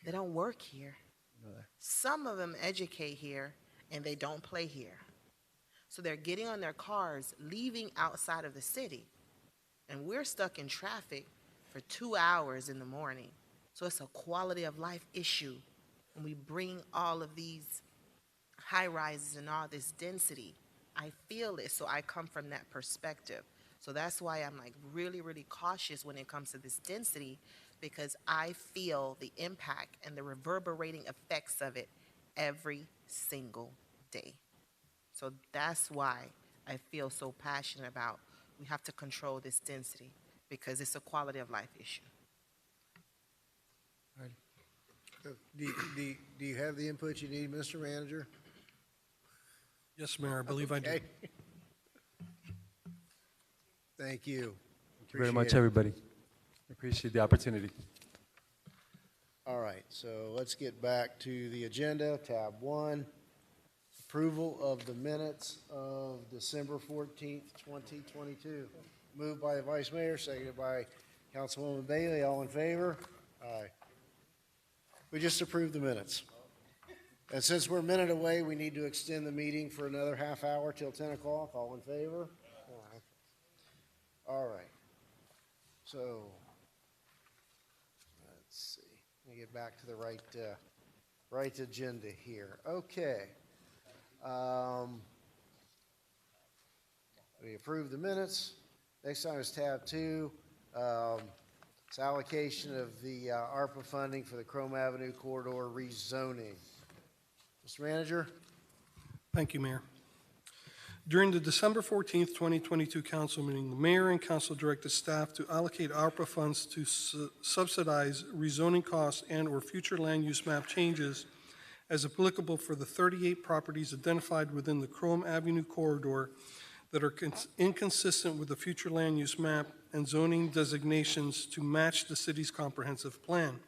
they don't work here. Some of them educate here, and they don't play here. So they're getting on their cars, leaving outside of the city, and we're stuck in traffic for 2 hours in the morning. So it's a quality of life issue when we bring all of these high rises and all this density. I feel it, so I come from that perspective. So that's why I'm like really, really cautious when it comes to this density, because I feel the impact and the reverberating effects of it every single day. So that's why I feel so passionate about we have to control this density, because it's a quality of life issue. Do you have the input you need, Mr. Manager? Yes, Mayor, I believe I do. Okay. Thank you. Thank you very much, Appreciate it. everybody. Appreciate the opportunity. All right, so let's get back to the agenda, tab 1. Approval of the minutes of December 14th, 2022. Moved by the Vice Mayor, seconded by Councilwoman Bailey. All in favor? Aye. We just approved the minutes. And since we're a minute away, we need to extend the meeting for another half hour till 10 o'clock. All in favor? Aye. All right. So, let's see. Let me get back to the right agenda here. Okay. We approved the minutes. Next time is tab 2. It's allocation of the ARPA funding for the Chrome Avenue corridor rezoning. Mr. Manager? Thank you, Mayor. During the December 14th, 2022 council meeting, the mayor and council directed staff to allocate ARPA funds to subsidize rezoning costs and/or future land use map changes as applicable for the 38 properties identified within the Chrome Avenue corridor that are inconsistent with the future land use map and zoning designations to match the city's comprehensive plan.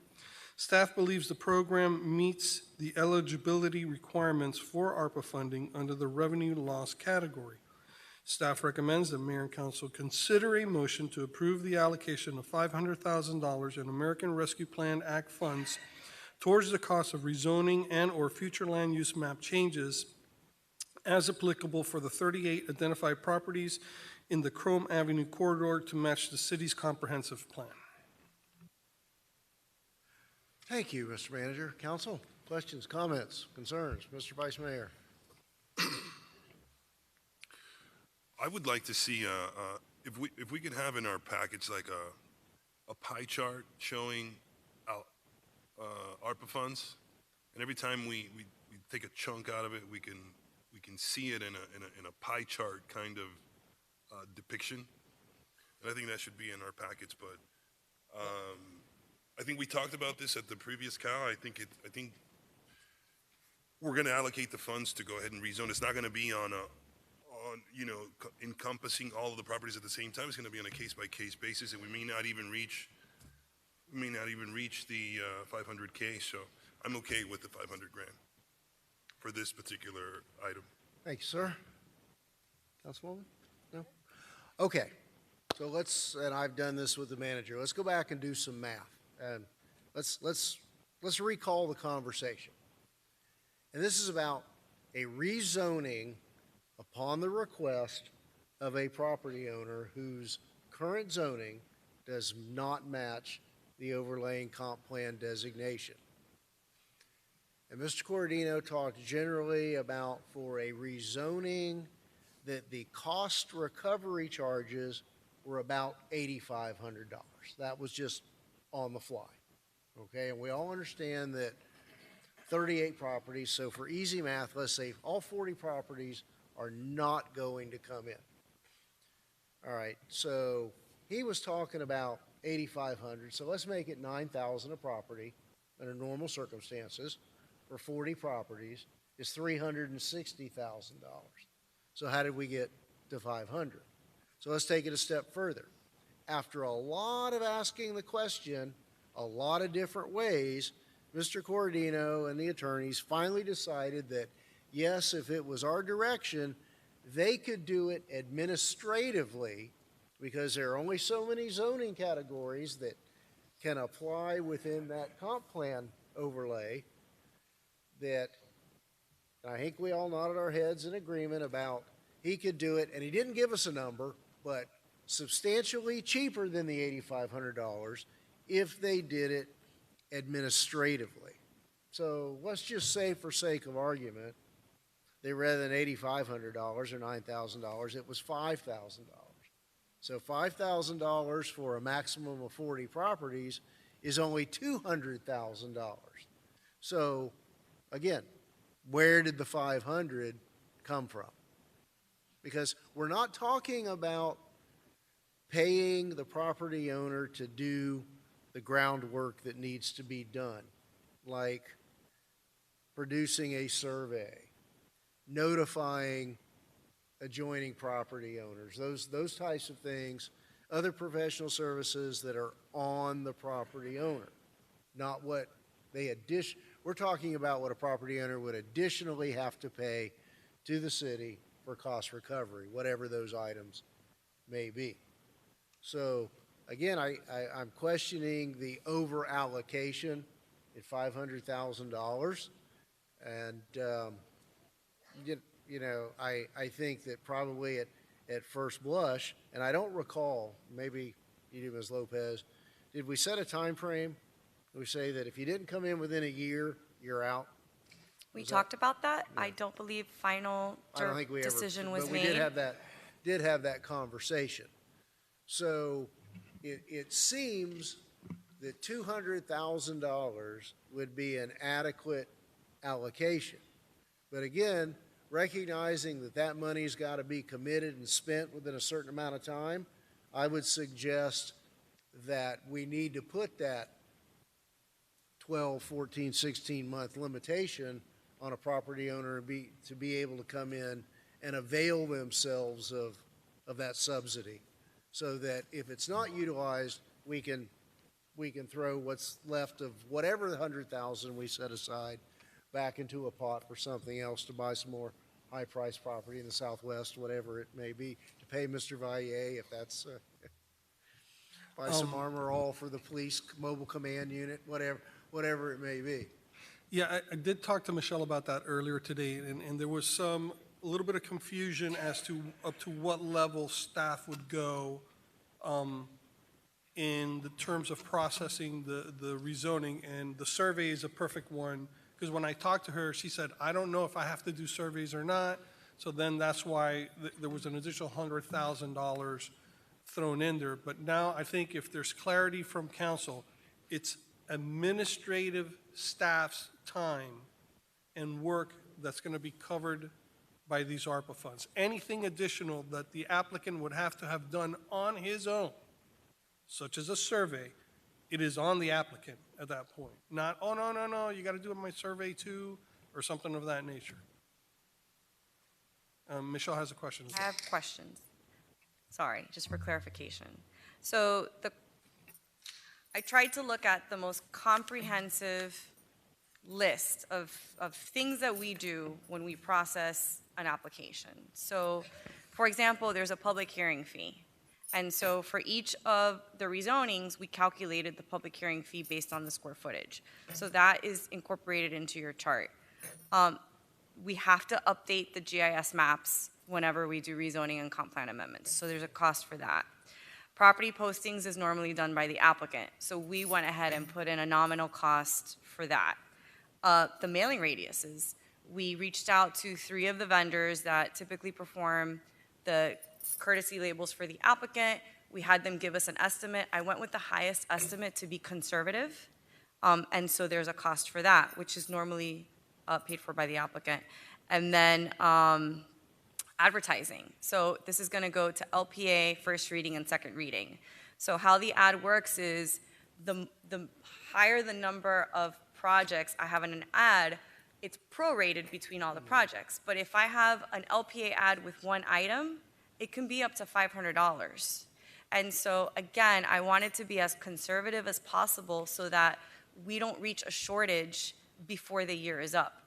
Staff believes the program meets the eligibility requirements for ARPA funding under the revenue loss category. Staff recommends that Mayor and Council consider a motion to approve the allocation of $500,000 in American Rescue Plan Act funds towards the cost of rezoning and/or future land use map changes as applicable for the 38 identified properties in the Chrome Avenue corridor to match the city's comprehensive plan. Thank you, Mr. Manager. Council, questions, comments, concerns? Mr. Vice Mayor. I would like to see, if we could have in our package like a pie chart showing ARPA funds, and every time we take a chunk out of it, we can see it in a pie chart kind of depiction. And I think that should be in our package, but I think we talked about this at the previous COW. I think we're going to allocate the funds to go ahead and rezone. It's not going to be on encompassing all of the properties at the same time. It's going to be on a case-by-case basis, and we may not even reach the 500K. So I'm okay with the 500 grand for this particular item. Thank you, sir. Councilwoman? No? Okay. So and I've done this with the manager. Let's go back and do some math. And let's recall the conversation. And this is about a rezoning upon the request of a property owner whose current zoning does not match the overlaying comp plan designation. And Mr. Cordino talked generally about for a rezoning that the cost recovery charges were about $8,500. That was just on the fly. Okay, and we all understand that 38 properties, so for easy math, let's say all 40 properties are not going to come in. All right, so he was talking about 8,500, so let's make it 9,000 a property under normal circumstances for 40 properties is $360,000. So how did we get to 500? So let's take it a step further. After a lot of asking the question, a lot of different ways, Mr. Cordino and the attorneys finally decided that, yes, if it was our direction, they could do it administratively because there are only so many zoning categories that can apply within that comp plan overlay that I think we all nodded our heads in agreement about he could do it, and he didn't give us a number, but substantially cheaper than the $8,500 if they did it administratively. So let's just say, for sake of argument, they rather than $8,500 or $9,000, it was $5,000. So $5,000 for a maximum of 40 properties is only $200,000. So again, where did the 500 come from? Because we're not talking about paying the property owner to do the groundwork that needs to be done, like producing a survey, notifying adjoining property owners, those types of things, other professional services that are on the property owner, not what they we're talking about what a property owner would additionally have to pay to the city for cost recovery, whatever those items may be. So again, I'm questioning the over allocation at $500,000, and I think that probably at first blush, and I don't recall, maybe you do, Ms. Lopez, did we set a time frame? Did we say that if you didn't come in within a year, you're out? We talked about that. Yeah. I don't believe final decision was made. But we did have that conversation. So it seems that $200,000 would be an adequate allocation. But again, recognizing that that money's got to be committed and spent within a certain amount of time, I would suggest that we need to put that 12, 14, 16-month limitation on a property owner to be able to come in and avail themselves of that subsidy, so that if it's not utilized, we can throw what's left of whatever the $100,000 we set aside back into a pot for something else, to buy some more high-priced property in the Southwest, whatever it may be, to pay Mr. Vallier if that's buy some armor all for the police mobile command unit, whatever it may be. Yeah, I did talk to Michelle about that earlier today, and there was a little bit of confusion as to up to what level staff would go in the terms of processing the rezoning, and the survey is a perfect one, because when I talked to her, she said, I don't know if I have to do surveys or not. So then that's why there was an additional $100,000 thrown in there. But now I think if there's clarity from council, it's administrative staff's time and work that's going to be covered by these ARPA funds. Anything additional that the applicant would have to have done on his own, such as a survey, it is on the applicant at that point. Not, oh, no, you got to do my survey too, or something of that nature. Michelle has a question. I have questions. Sorry, just for clarification. So I tried to look at the most comprehensive list of things that we do when we process an application. So, for example, there's a public hearing fee. And so for each of the rezonings, we calculated the public hearing fee based on the square footage. So that is incorporated into your chart. We have to update the GIS maps whenever we do rezoning and comp plan amendments. So there's a cost for that. Property postings is normally done by the applicant. So we went ahead and put in a nominal cost for that. The mailing radiuses, we reached out to 3 of the vendors that typically perform the courtesy labels for the applicant. We had them give us an estimate. I went with the highest estimate to be conservative. And so there's a cost for that, which is normally paid for by the applicant. And then advertising. So this is going to go to LPA, first reading, and second reading. So how the ad works is the higher the number of projects I have in an ad, it's prorated between all the projects. But if I have an LPA ad with one item, it can be up to $500. And so again, I wanted to be as conservative as possible so that we don't reach a shortage before the year is up.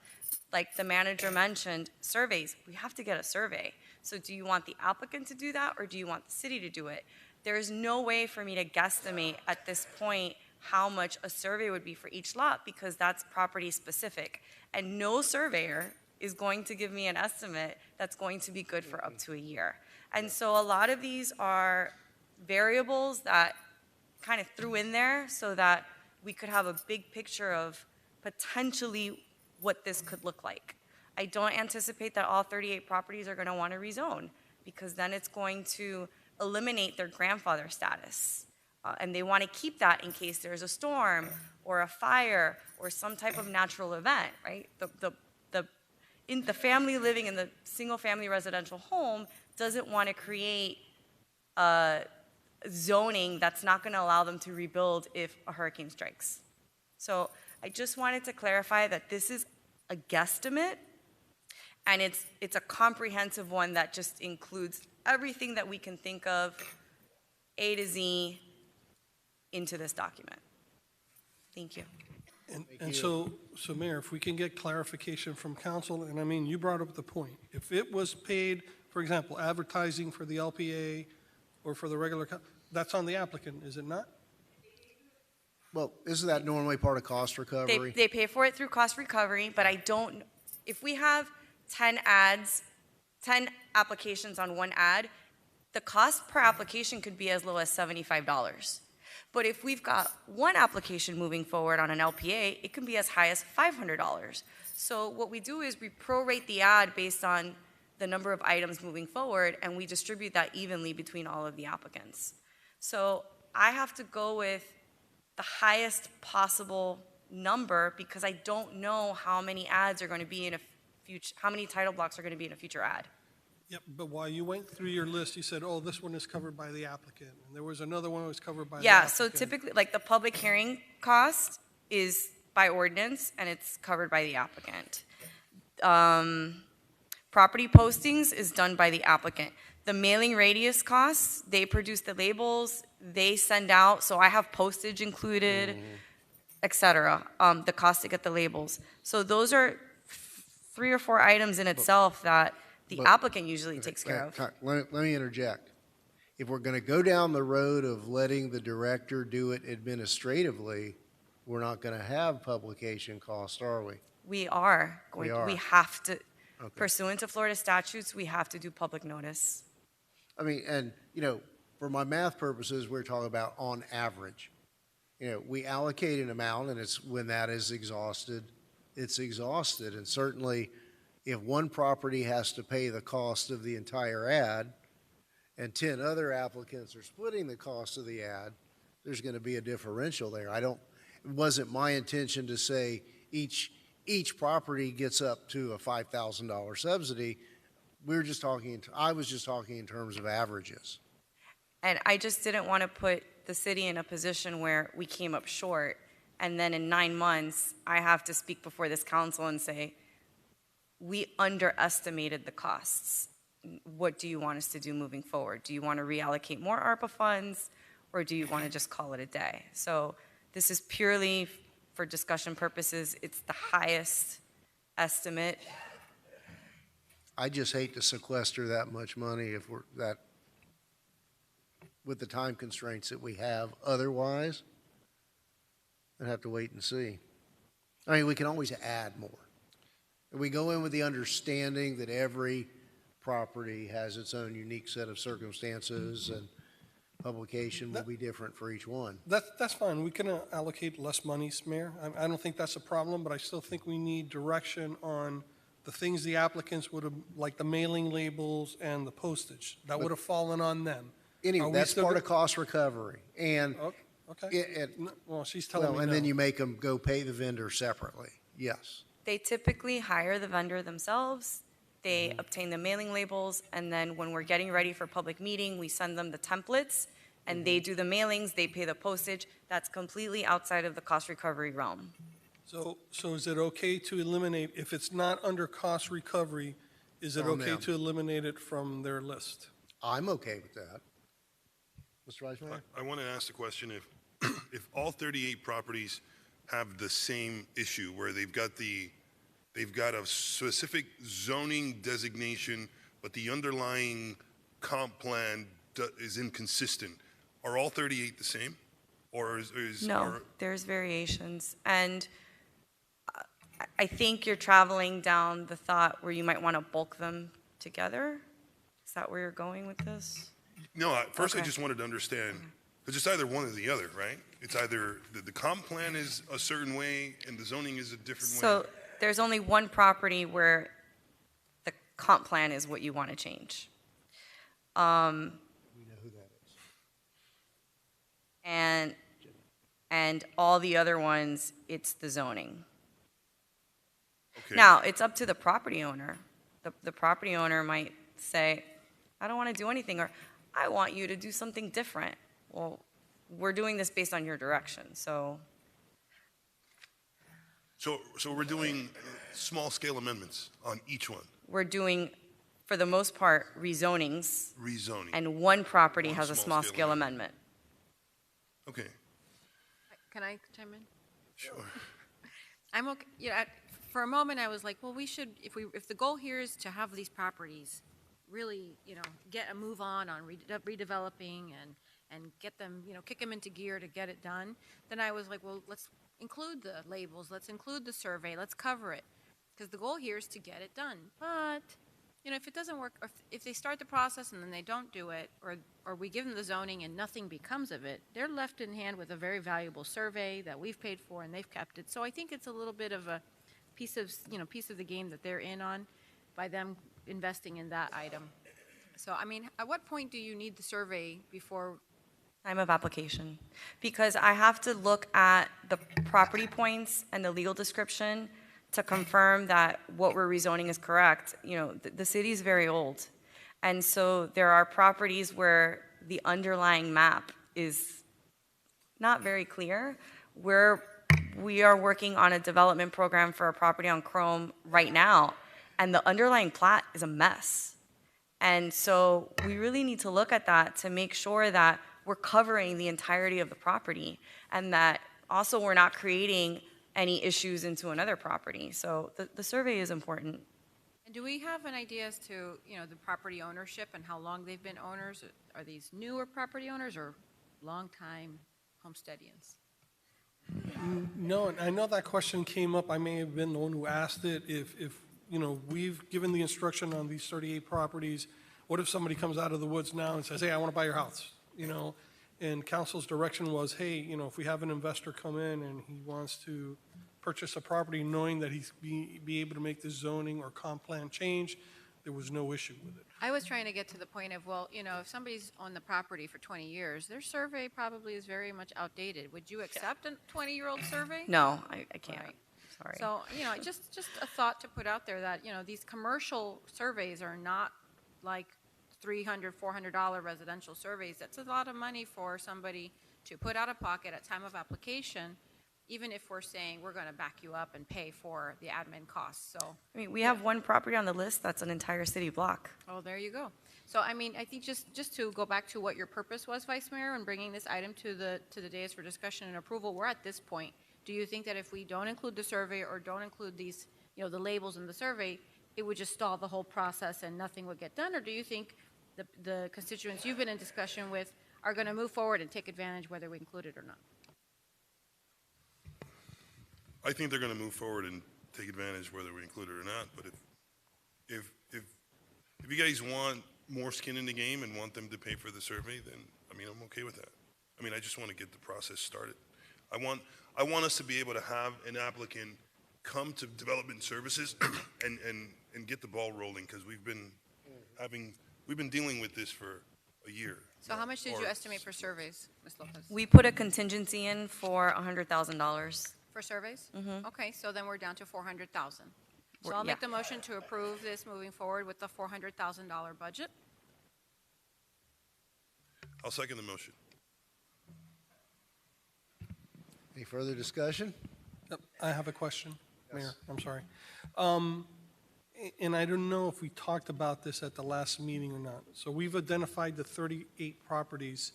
Like the manager mentioned, surveys, we have to get a survey. So do you want the applicant to do that or do you want the city to do it? There's no way for me to guesstimate at this point how much a survey would be for each lot because that's property specific. And no surveyor is going to give me an estimate that's going to be good for up to a year. And so a lot of these are variables that kind of threw in there so that we could have a big picture of potentially what this could look like. I don't anticipate that all 38 properties are going to want to rezone because then it's going to eliminate their grandfather status. And they want to keep that in case there's a storm or a fire or some type of natural event, right? The family living in the single-family residential home doesn't want to create zoning that's not going to allow them to rebuild if a hurricane strikes. So I just wanted to clarify that this is a guesstimate, and it's a comprehensive one that just includes everything that we can think of, A to Z, into this document. Thank you. And so, Mayor, if we can get clarification from council, and I mean, you brought up the point. If it was paid, for example, advertising for the LPA or for the regular, that's on the applicant, is it not? Well, isn't that normally part of cost recovery? They pay for it through cost recovery, but I don't, if we have 10 ads, 10 applications on one ad, the cost per application could be as low as $75. But if we've got one application moving forward on an LPA, it can be as high as $500. So what we do is we prorate the ad based on the number of items moving forward, and we distribute that evenly between all of the applicants. So I have to go with the highest possible number because I don't know how many ads are going to be in a future, how many title blocks are going to be in a future ad. Yep, but while you went through your list, you said, oh, this one is covered by the applicant, and there was another one that was covered by the Yeah, applicant. so typically, like the public hearing cost is by ordinance and it's covered by the applicant. Property postings is done by the applicant. The mailing radius costs, they produce the labels, they send out, so I have postage included, et cetera, the cost to get the labels. So those are 3 or 4 items in itself that the applicant usually takes care of. Let me interject. If we're going to go down the road of letting the director do it administratively, we're not going to have publication costs, are we? We are going, we have to, Okay. pursuant to Florida statutes, we have to do public notice. I mean, and, you know, for my math purposes, we're talking about on average. You know, we allocate an amount, and it's when that is exhausted, it's exhausted. And certainly, if one property has to pay the cost of the entire ad and 10 other applicants are splitting the cost of the ad, there's going to be a differential there. It wasn't my intention to say each property gets up to a $5,000 subsidy. I was just talking in terms of averages. And I just didn't want to put the city in a position where we came up short, and then in 9 months, I have to speak before this council and say, we underestimated the costs. What do you want us to do moving forward? Do you want to reallocate more ARPA funds, or do you want to just call it a day? So this is purely for discussion purposes. It's the highest estimate. I just hate to sequester that much money with the time constraints that we have otherwise, and have to wait and see. I mean, we can always add more. And we go in with the understanding that every property has its own unique set of circumstances, and publication will be different for each one. That's fine. We can allocate less monies, Mayor. I don't think that's a problem, but I still think we need direction on the things the applicants would have, like the mailing labels and the postage. That would have fallen on them. Anyway, that's part of cost recovery. And okay. Well, she's telling me and no. then you make them go pay the vendor separately. Yes. They typically hire the vendor themselves. They obtain the mailing labels, and then when we're getting ready for public meeting, we send them the templates, and they do the mailings, they pay the postage. That's completely outside of the cost recovery realm. So is it okay to eliminate, if it's not under cost recovery, is it okay to eliminate it from their list? I'm okay with that. Mr. Vice Mayor? I want to ask the question if all 38 properties have the same issue where they've got a specific zoning designation, but the underlying comp plan is inconsistent. Are all 38 the same? Or No, there's variations. And I think you're traveling down the thought where you might want to bulk them together. Is that where you're going with this? No, first I just wanted to understand, because it's either one or the other, right? It's either the comp plan is a certain way and the zoning is a different way. So there's only one property where the comp plan is what you want to change. We know who that is. And all the other ones, it's the zoning. Okay. Now, it's up to the property owner. The property owner might say, I don't want to do anything, or I want you to do something different. Well, we're doing this based on your direction, so. So we're doing small-scale amendments on each one? We're doing, for the most part, rezonings. Rezoning. And one property has a small-scale amendment. Okay. Can I chime in? Sure. I'm okay. Yeah, for a moment, I was like, well, we should, if the goal here is to have these properties really, get a move on redeveloping and get them, kick them into gear to get it done, then I was like, well, let's include the labels, let's include the survey, let's cover it, because the goal here is to get it done. But, if it doesn't work, or if they start the process and then they don't do it, or we give them the zoning and nothing becomes of it, they're left in hand with a very valuable survey that we've paid for and they've kept it. So I think it's a little bit of a piece of the game that they're in on by them investing in that item. So, I mean, at what point do you need the survey before? Time of application. Because I have to look at the property points and the legal description to confirm that what we're rezoning is correct. The city is very old. And so there are properties where the underlying map is not very clear. We are working on a development program for a property on Chrome right now, and the underlying plat is a mess. And so we really need to look at that to make sure that we're covering the entirety of the property, and that also we're not creating any issues into another property. So the survey is important. And do we have an idea as to, the property ownership and how long they've been owners? Are these newer property owners or longtime homesteadians? No, I know that question came up. I may have been the one who asked it. If we've given the instruction on these 38 properties, what if somebody comes out of the woods now and says, hey, I want to buy your house? And council's direction was, hey, if we have an investor come in and he wants to purchase a property knowing that he's be able to make the zoning or comp plan change, there was no issue with it. I was trying to get to the point of, well, if somebody's on the property for 20 years, their survey probably is very much outdated. Would you accept a 20-year-old survey? No, I can't. Right. Sorry. So, just a thought to put out there that, these commercial surveys are not like $300, $400 residential surveys. That's a lot of money for somebody to put out of pocket at time of application, even if we're saying we're going to back you up and pay for the admin costs. So, I mean, we have one property on the list that's an entire city block. oh, there you go. So, I mean, I think just to go back to what your purpose was, Vice Mayor, and bringing this item to the dais for discussion and approval, we're at this point. Do you think that if we don't include the survey or don't include these, the labels in the survey, it would just stall the whole process and nothing would get done? Or do you think the constituents you've been in discussion with are going to move forward and take advantage whether we include it or not? I think they're going to move forward and take advantage whether we include it or not. But if you guys want more skin in the game and want them to pay for the survey, then I'm okay with that. I just want to get the process started. I want us to be able to have an applicant come to development services and get the ball rolling, because we've been dealing with this for a year. So how much did you estimate for surveys, Ms. Lopez? We put a contingency in for $100,000. For surveys? Mhm. Okay, so then we're down to 400,000. So We're- I'll make yeah. the motion to approve this moving forward with the $400,000 budget. I'll second the motion. Any further discussion? Yep, I have a question, Mayor, I'm sorry. And I don't know if we talked about this at the last meeting or not. So we've identified the 38 properties.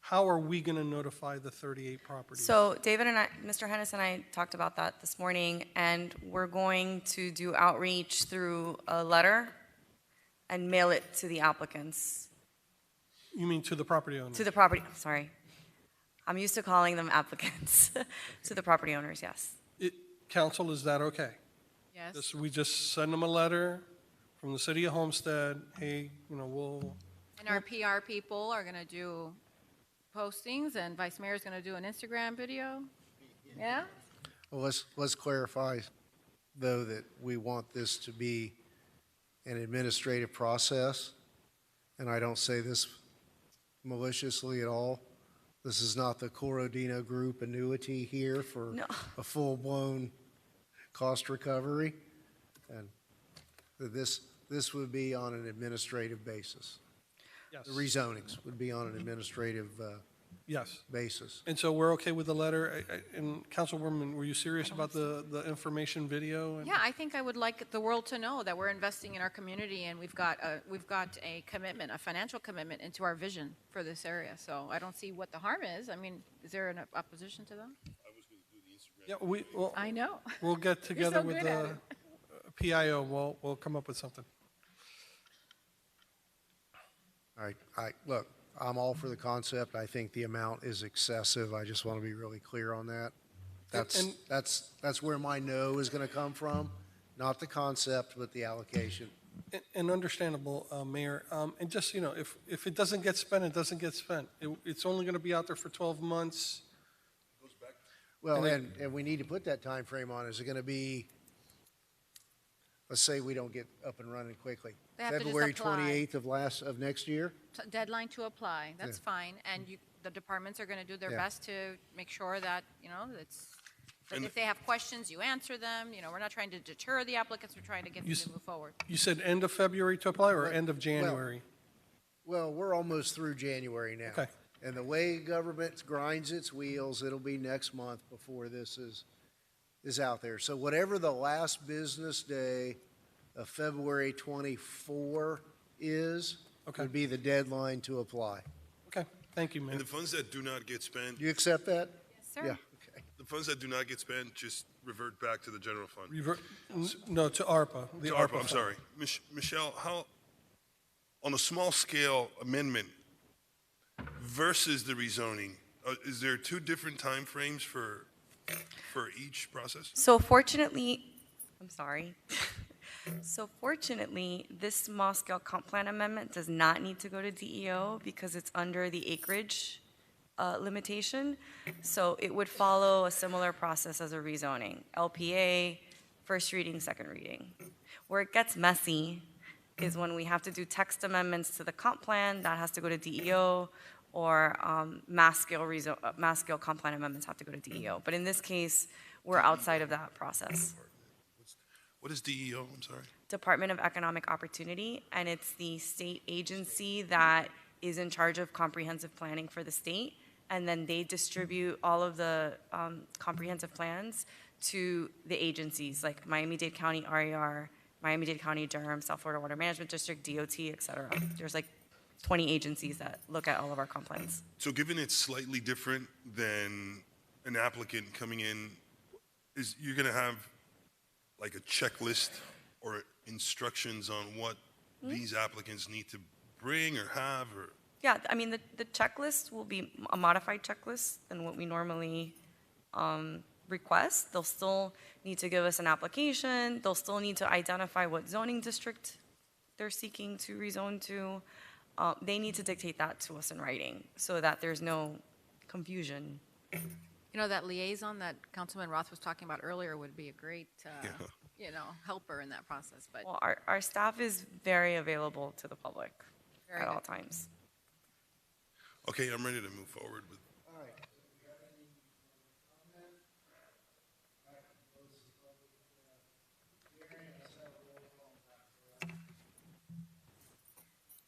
How are we going to notify the 38 properties? So David and Mr. Hennis and I talked about that this morning, and we're going to do outreach through a letter and mail it to the applicants. You mean to the property owners? To the property, sorry. I'm used to calling them applicants. To the property owners, yes. Council, is that okay? Yes. We just send them a letter from the city of Homestead, hey, we'll, And our PR people are going to do postings, and Vice Mayor is going to do an Instagram video? Yeah? Well, let's clarify, though, that we want this to be an administrative process, and I don't say this maliciously at all. This is not the Corodino Group annuity here for No. a full-blown cost recovery, and this would be on an administrative basis. Yes. The rezonings would be on an administrative yes. basis. And so we're okay with the letter. And Councilwoman, were you serious about the information video? Yeah, I think I would like the world to know that we're investing in our community, and we've got a commitment, a financial commitment into our vision for this area. So I don't see what the harm is. Is there an opposition to that? Yeah, I know. We'll get You're together so with good at the it. PIO. We'll come up with something. All right, look, I'm all for the concept. I think the amount is excessive. I just want to be really clear on that. That's where my no is going to come from, not the concept, but the allocation. And understandable, Mayor. And just, if it doesn't get spent, it doesn't get spent. It's only going to be out there for 12 months. Well, And and we need to put that time frame on. Is it going to be, let's say we don't get up and running quickly? They have to just February apply. 28th of next year? Deadline to apply, that's Yeah. fine, and the departments are going to do their Yeah. best to make sure that, that And- if they have questions, you answer them. We're not trying to deter the applicants, we're trying to get them to move forward. You said end of February to apply or end of January? Well, we're almost through January now. Okay. And the way government grinds its wheels, it'll be next month before this is out there. So whatever the last business day of February 24 is, would be the deadline to apply. Okay, thank you, Mayor. And the funds that do not get spent, Do you accept that? Yes, sir. Yeah. the funds that do not get spent just revert back to the general fund. No, to ARPA. The To ARPA, I'm fund. sorry. Michelle, how, on a small scale amendment versus the rezoning, is there two different timeframes for each process? So fortunately, I'm sorry. So fortunately, this small-scale comp plan amendment does not need to go to DEO because it's under the acreage limitation. So it would follow a similar process as a rezoning. LPA, first reading, second reading. Where it gets messy is when we have to do text amendments to the comp plan, that has to go to DEO, or mass scale comp plan amendments have to go to DEO. But in this case, we're outside of that process. What is DEO? I'm sorry. Department of Economic Opportunity, and it's the state agency that is in charge of comprehensive planning for the state, and then they distribute all of the comprehensive plans to the agencies like Miami-Dade County RER, Miami-Dade County Durham, South Florida Water Management District, DOT, et cetera. There's like 20 agencies that look at all of our comp plans. So given it's slightly different than an applicant coming in, is you're going to have like a checklist or instructions on what these applicants need to bring or have, or? Yeah, I mean, the checklist will be a modified checklist than what we normally request. They'll still need to give us an application. They'll still need to identify what zoning district they're seeking to rezone to. They need to dictate that to us in writing so that there's no confusion. You know, that liaison that Councilman Roth was talking about earlier would be a great, you know, helper in that process. But Well, our staff is very available to the public Very at all good. times. Okay, I'm ready to move forward with.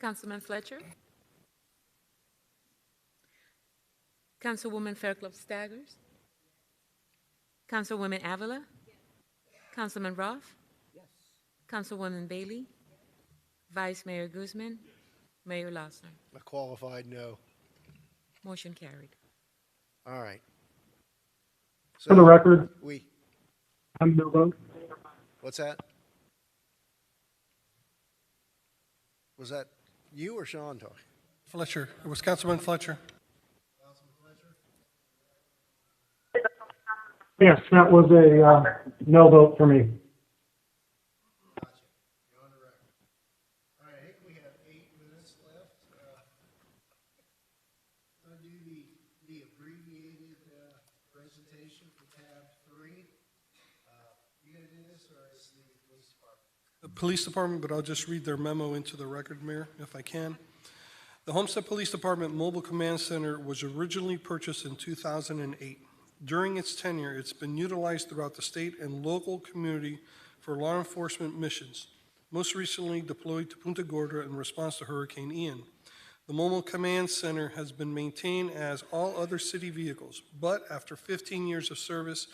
Councilman Fletcher? Councilwoman Fairclough Staggers? Councilwoman Avila? Councilman Roth? Yes. Councilwoman Bailey? Vice Mayor Guzman? Mayor Lawson? A qualified no. Motion carried. All right. For the record, We, I'm no vote. what's that? Was that you or Sean talking? Fletcher, it was Councilman Fletcher. Yes, that was a no vote for me. All right, I think we have 8 minutes left. I'm going to do the abbreviated presentation for tab 3. You going to do this, or is the police department? The police department, but I'll just read their memo into the record, Mayor, if I can. The Homestead Police Department Mobile Command Center was originally purchased in 2008. During its tenure, it's been utilized throughout the state and local community for law enforcement missions, most recently deployed to Punta Gorda in response to Hurricane Ian. The Mobile Command Center has been maintained as all other city vehicles, but after 15 years of service,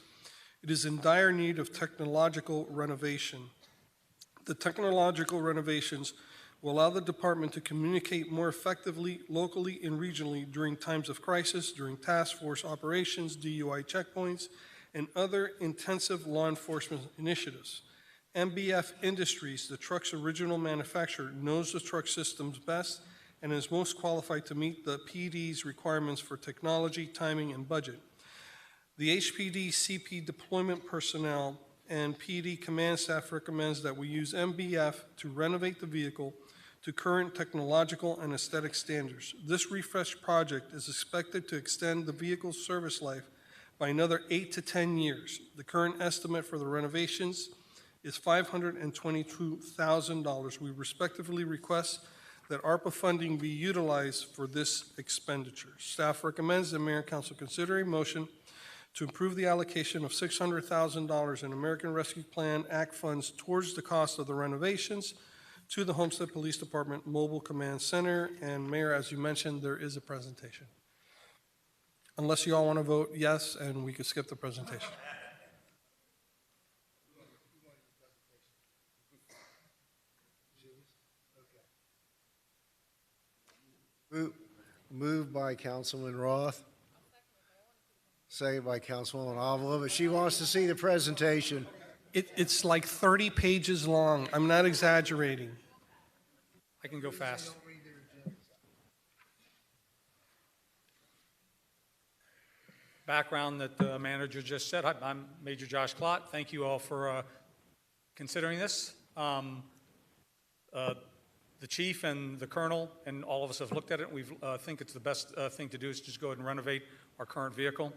it is in dire need of technological renovation. The technological renovations will allow the department to communicate more effectively locally and regionally during times of crisis, during task force operations, DUI checkpoints, and other intensive law enforcement initiatives. MBF Industries, the truck's original manufacturer, knows the truck systems best and is most qualified to meet the PD's requirements for technology, timing, and budget. The HPD CP deployment personnel and PD command staff recommends that we use MBF to renovate the vehicle to current technological and aesthetic standards. This refresh project is expected to extend the vehicle's service life by another 8 to 10 years. The current estimate for the renovations is $522,000. We respectively request that ARPA funding be utilized for this expenditure. Staff recommends the Mayor and Council consider a motion to approve the allocation of $600,000 in American Rescue Plan Act funds towards the cost of the renovations to the Homestead Police Department Mobile Command Center. And Mayor, as you mentioned, there is a presentation. Unless you all want to vote yes, and we could skip the presentation. Moved by Councilman Roth. Second by Councilwoman Avila, but she wants to see the presentation. It's like 30 pages long. I'm not exaggerating. I can go fast. Background that the manager just said. I'm Major Josh Klott. Thank you all for considering this. The chief and the colonel and all of us have looked at it, and we think it's the best thing to do is just go ahead and renovate our current vehicle.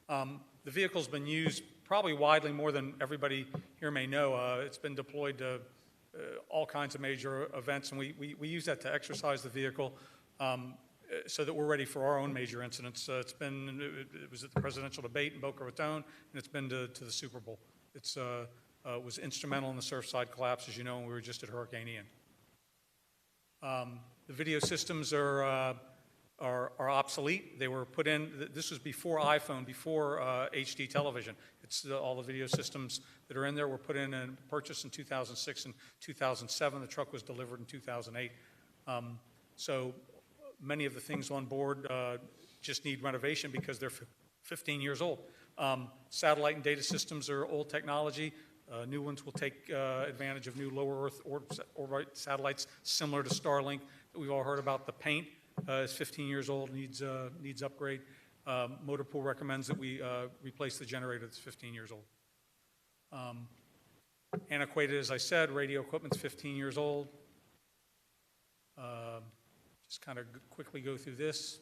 The vehicle's been used probably widely more than everybody here may know. It's been deployed to all kinds of major events, and we use that to exercise the vehicle so that we're ready for our own major incidents. It was at the presidential debate in Boca Raton, and it's been to the Super Bowl. It was instrumental in the Surfside collapse, as you know, and we were just at Hurricane Ian. The video systems are obsolete. They were put in, this was before iPhone, before HD television. It's all the video systems that are in there were put in and purchased in 2006 and 2007. The truck was delivered in 2008. So many of the things on board just need renovation because they're 15 years old. Satellite and data systems are old technology. New ones will take advantage of new lower Earth orbit satellites similar to Starlink that we've all heard about. The paint is 15 years old, needs upgrade. Motor Pool recommends that we replace the generator that's 15 years old. Antiquated, as I said, radio equipment's 15 years old. Just kind of quickly go through this.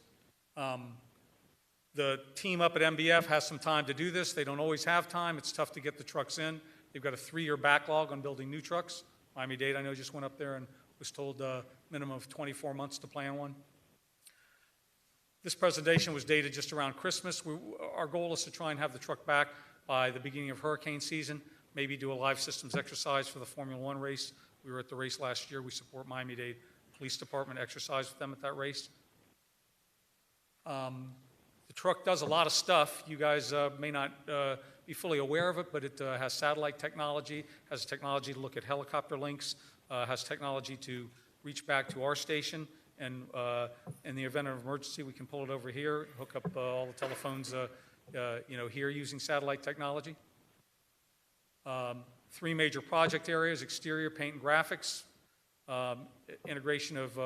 The team up at MBF has some time to do this. They don't always have time. It's tough to get the trucks in. They've got a 3-year backlog on building new trucks. Miami-Dade, I know, just went up there and was told a minimum of 24 months to plan one. This presentation was dated just around Christmas. Our goal is to try and have the truck back by the beginning of hurricane season, maybe do a live systems exercise for the Formula One race. We were at the race last year. We support Miami-Dade Police Department, exercise with them at that race. The truck does a lot of stuff. You guys may not be fully aware of it, but it has satellite technology, has technology to look at helicopter links, has technology to reach back to our station, and in the event of emergency, we can pull it over here, hook up all the telephones here using satellite technology. 3 major project areas: exterior, paint, and graphics, integration of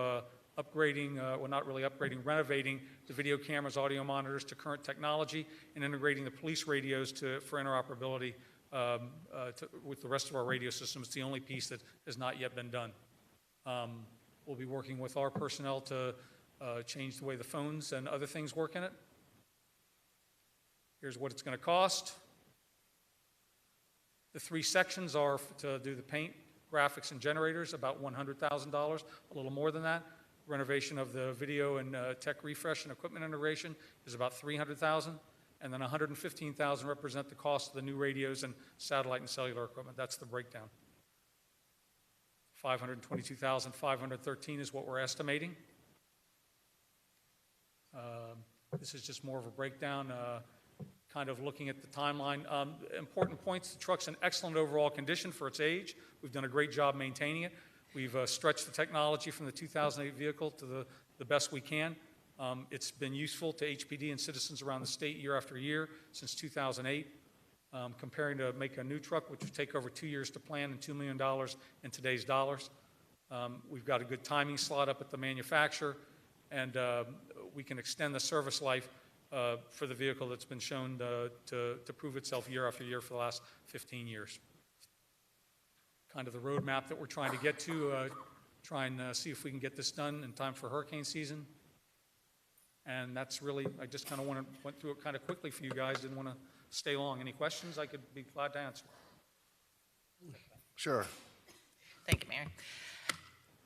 upgrading, well, not really upgrading, renovating the video cameras, audio monitors to current technology, and integrating the police radios for interoperability with the rest of our radio system. It's the only piece that has not yet been done. We'll be working with our personnel to change the way the phones and other things work in it. Here's what it's going to cost. The 3 sections are to do the paint, graphics, and generators, about $100,000, a little more than that. Renovation of the video and tech refresh and equipment integration is about $300,000, and then $115,000 represent the cost of the new radios and satellite and cellular equipment. That's the breakdown. $522,513 is what we're estimating. This is just more of a breakdown, kind of looking at the timeline. Important points: the truck's in excellent overall condition for its age. We've done a great job maintaining it. We've stretched the technology from the 2008 vehicle to the best we can. It's been useful to HPD and citizens around the state year after year since 2008. Comparing to make a new truck, which would take over 2 years to plan and $2 million in today's dollars. We've got a good timing slot up at the manufacturer, and we can extend the service life for the vehicle that's been shown to prove itself year after year for the last 15 years. Kind of the roadmap that we're trying to get to, try and see if we can get this done in time for hurricane season. And that's really, I just kind of went through it kind of quickly for you guys, didn't want to stay long. Any questions? I could be glad to answer. Sure. Thank you, Mayor.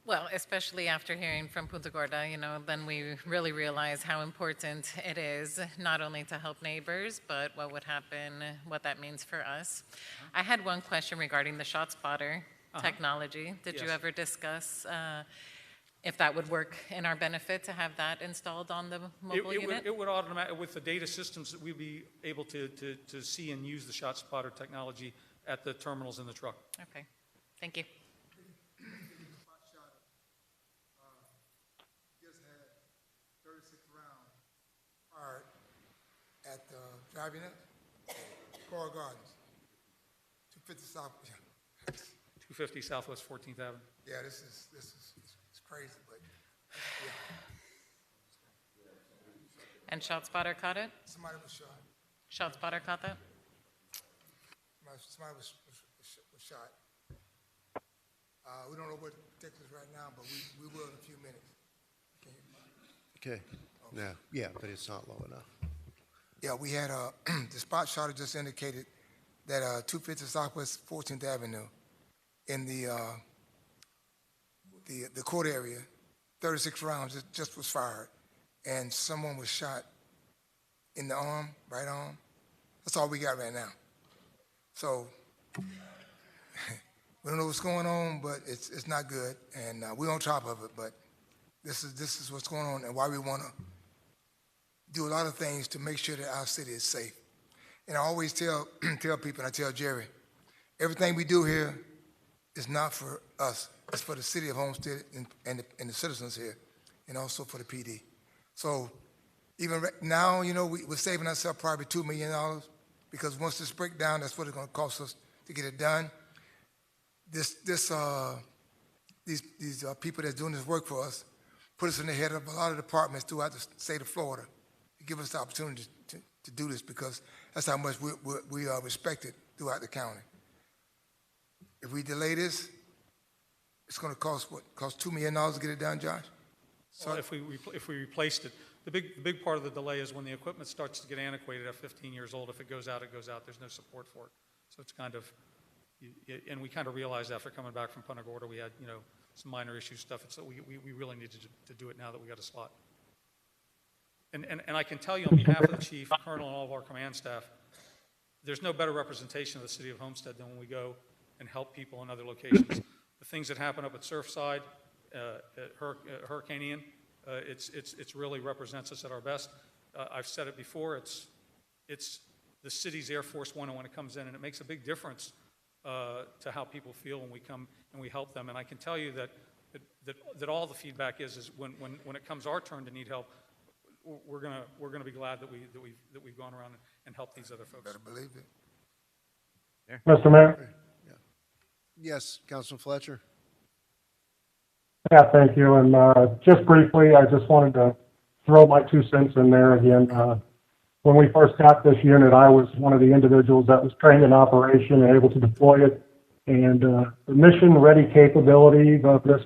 Well, especially after hearing from Punta Gorda, then we really realize how important it is not only to help neighbors, but what would happen, what that means for us. I had one question regarding the ShotSpotter technology. Did you ever discuss if that would work in our benefit to have that installed on the mobile unit? It would automatically, with the data systems, that we'd be able to see and use the ShotSpotter technology at the terminals in the truck. Okay, thank you. At driving it, Coral Gardens, 250 South. 250 Southwest 14th Avenue. Yeah, this is it's crazy, but yeah. And ShotSpotter caught it? Somebody was shot. ShotSpotter caught that? Somebody was shot. We don't know what particulars right now, but we will in a few minutes. Okay, no, yeah, but it's not low enough. Yeah, we had, the spot shot just indicated that 250 Southwest 14th Avenue in the court area, 36 rounds just was fired, and someone was shot in the arm, right arm. That's all we got right now. So we don't know what's going on, but it's not good, and we're on top of it. But this is what's going on, and why we want to do a lot of things to make sure that our city is safe. And I always tell people, and I tell Jerry, everything we do here is not for us. It's for the city of Homestead and the citizens here, and also for the PD. So even now, you know, we're saving ourselves probably $2 million, because once this breaks down, that's what it's going to cost us to get it done. These people that's doing this work for us put us in the head of a lot of departments throughout the state of Florida to give us the opportunity to do this, because that's how much we are respected throughout the county. If we delay this, it's going to cost what? Cost $2 million to get it done, Josh? So if we replaced it, the big part of the delay is when the equipment starts to get antiquated at 15 years old. If it goes out, it goes out. There's no support for it. So it's kind of, and we kind of realized after coming back from Punta Gorda, we had, you know, some minor issue stuff. So we really needed to do it now that we got a slot. And I can tell you on behalf of the chief, colonel, and all of our command staff, there's no better representation of the city of Homestead than when we go and help people in other locations. The things that happen up at Surfside, at Hurricane Ian, it's really represents us at our best. I've said it before. It's the city's Air Force One when it comes in, and it makes a big difference to how people feel when we come and we help them. And I can tell you that all the feedback is when it comes our turn to need help, we're gonna be glad that we've gone around and helped these other folks. Better believe it. Mr. Mayor? Yes, Councilman Fletcher. Yeah, thank you. And just briefly, I just wanted to throw my 2 cents in there again. When we first got this unit, I was one of the individuals that was trained in operation and able to deploy it. And the mission-ready capability of this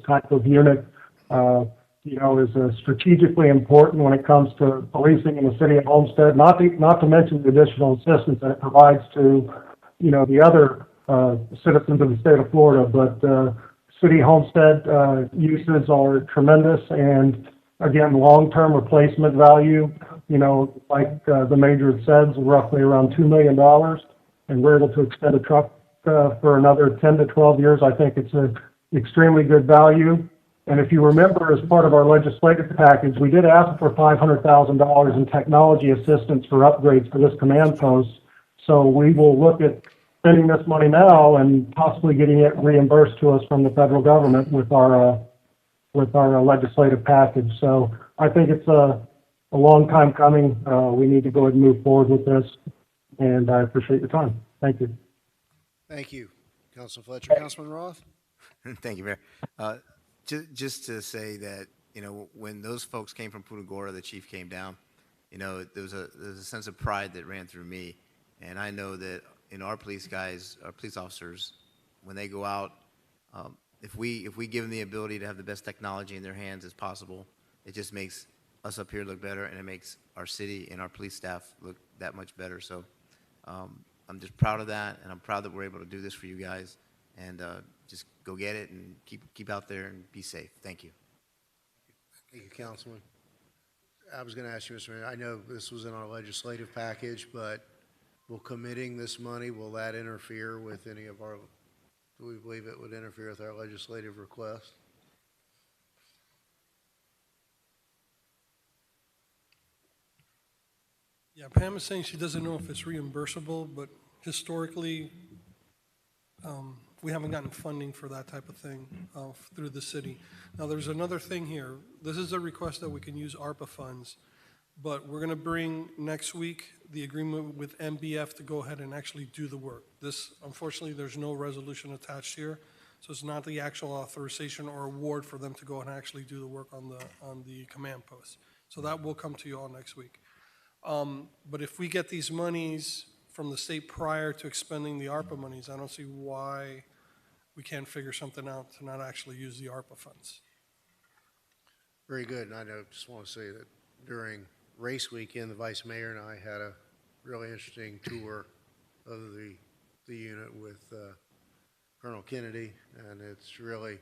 type of unit, you know, is strategically important when it comes to policing in the city of Homestead. Not to mention the additional assistance that it provides to, you know, the other citizens of the state of Florida. But city Homestead uses are tremendous, and again, long-term replacement value, you know, like the major said, is roughly around $2 million, and we're able to extend a truck for another 10 to 12 years. I think it's an extremely good value. And if you remember, as part of our legislative package, we did ask for $500,000 in technology assistance for upgrades for this command post. So we will look at spending this money now and possibly getting it reimbursed to us from the federal government with our legislative package. So I think it's a long time coming. We need to go ahead and move forward with this, and I appreciate your time. Thank you. Thank you, Councilman Fletcher. Councilman Roth? Thank you, Mayor. Just to say that, you know, when those folks came from Punta Gorda, the chief came down, you know, there was a sense of pride that ran through me. And I know that, you know, our police guys, our police officers, when they go out, if we give them the ability to have the best technology in their hands as possible, it just makes us up here look better, and it makes our city and our police staff look that much better. So I'm just proud of that, and I'm proud that we're able to do this for you guys. And just go get it and keep out there and be safe. Thank you. Thank you, Councilman. I was going to ask you, Mr. Mayor, I know this was in our legislative package, but will committing this money, will that interfere with any of our, do we believe it would interfere with our legislative request? Yeah, Pam is saying she doesn't know if it's reimbursable, but historically, we haven't gotten funding for that type of thing through the city. Now, there's another thing here. This is a request that we can use ARPA funds, but we're going to bring next week the agreement with MBF to go ahead and actually do the work. This, unfortunately, there's no resolution attached here, so it's not the actual authorization or award for them to go and actually do the work on the command post. So that will come to you all next week. But if we get these monies from the state prior to expending the ARPA monies, I don't see why we can't figure something out to not actually use the ARPA funds. Very good. And I just want to say that during race weekend, the vice mayor and I had a really interesting tour of the unit with Colonel Kennedy, and it's really,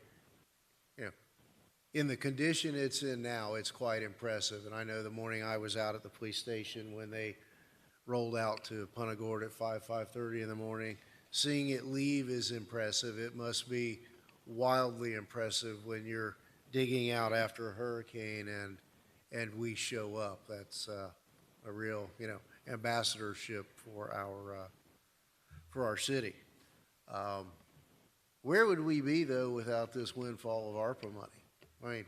in the condition it's in now, it's quite impressive. And I know the morning I was out at the police station when they rolled out to Punta Gorda at 5:30 in the morning, seeing it leave is impressive. It must be wildly impressive when you're digging out after a hurricane and we show up. That's a real, ambassadorship for our city. Where would we be, though, without this windfall of ARPA money? I mean,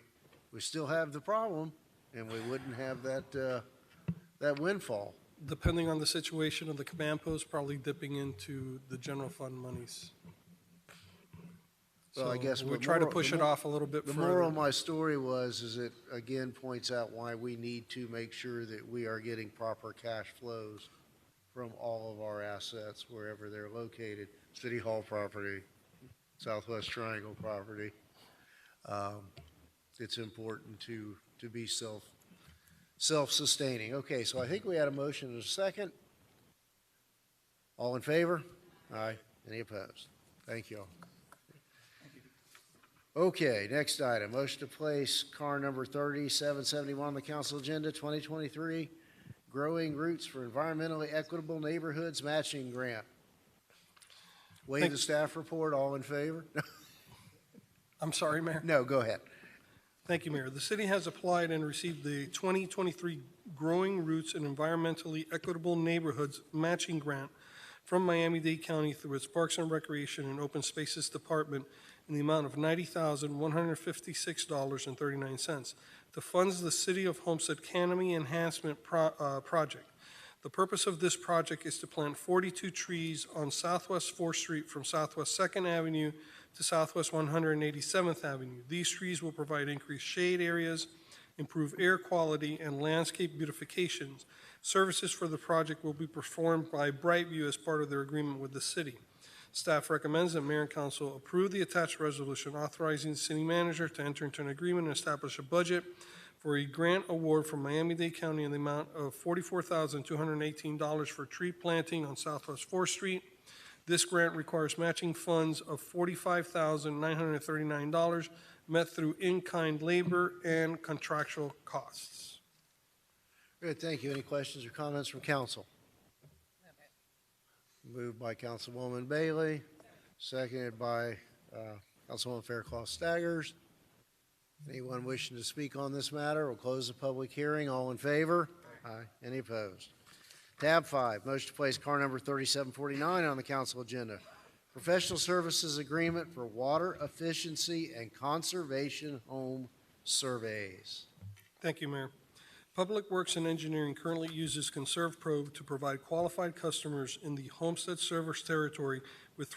we still have the problem, and we wouldn't have that windfall. Depending on the situation of the command post, probably dipping into the general fund monies. Well, I guess we try to push it off a little bit further. The moral of my story is it again points out why we need to make sure that we are getting proper cash flows from all of our assets wherever they're located. City Hall property, Southwest Triangle property. It's important to be self-sustaining. Okay, so I think we had a motion and a second. All in favor? Aye. Any opposed? Thank you all. Okay, next item, motion to place car number 3771 on the council agenda, 2023, Growing Roots for Environmentally Equitable Neighborhoods Matching Grant. Waive the staff report, all in favor? I'm sorry, Mayor. No, go ahead. Thank you, Mayor. The city has applied and received the 2023 Growing Roots and Environmentally Equitable Neighborhoods Matching Grant from Miami-Dade County through its Parks and Recreation and Open Spaces Department in the amount of $90,156.39 to fund the City of Homestead Canopy Enhancement Project. The purpose of this project is to plant 42 trees on Southwest 4th Street from Southwest 2nd Avenue to Southwest 187th Avenue. These trees will provide increased shade areas, improve air quality, and landscape beautifications. Services for the project will be performed by Brightview as part of their agreement with the city. Staff recommends that Mayor and Council approve the attached resolution authorizing the city manager to enter into an agreement and establish a budget for a grant award from Miami-Dade County in the amount of $44,218 for tree planting on Southwest 4th Street. This grant requires matching funds of $45,939 met through in-kind labor and contractual costs. Good, thank you. Any questions or comments from council? Moved by Councilwoman Bailey, seconded by Councilwoman Fairclough-Staggers. Anyone wishing to speak on this matter? We'll close the public hearing. All in favor? Aye. Any opposed? Tab 5, motion to place car number 3749 on the council agenda. Professional services agreement for water efficiency and conservation home surveys. Thank you, Mayor. Public Works and Engineering currently uses ConservePro to provide qualified customers in the Homestead service territory with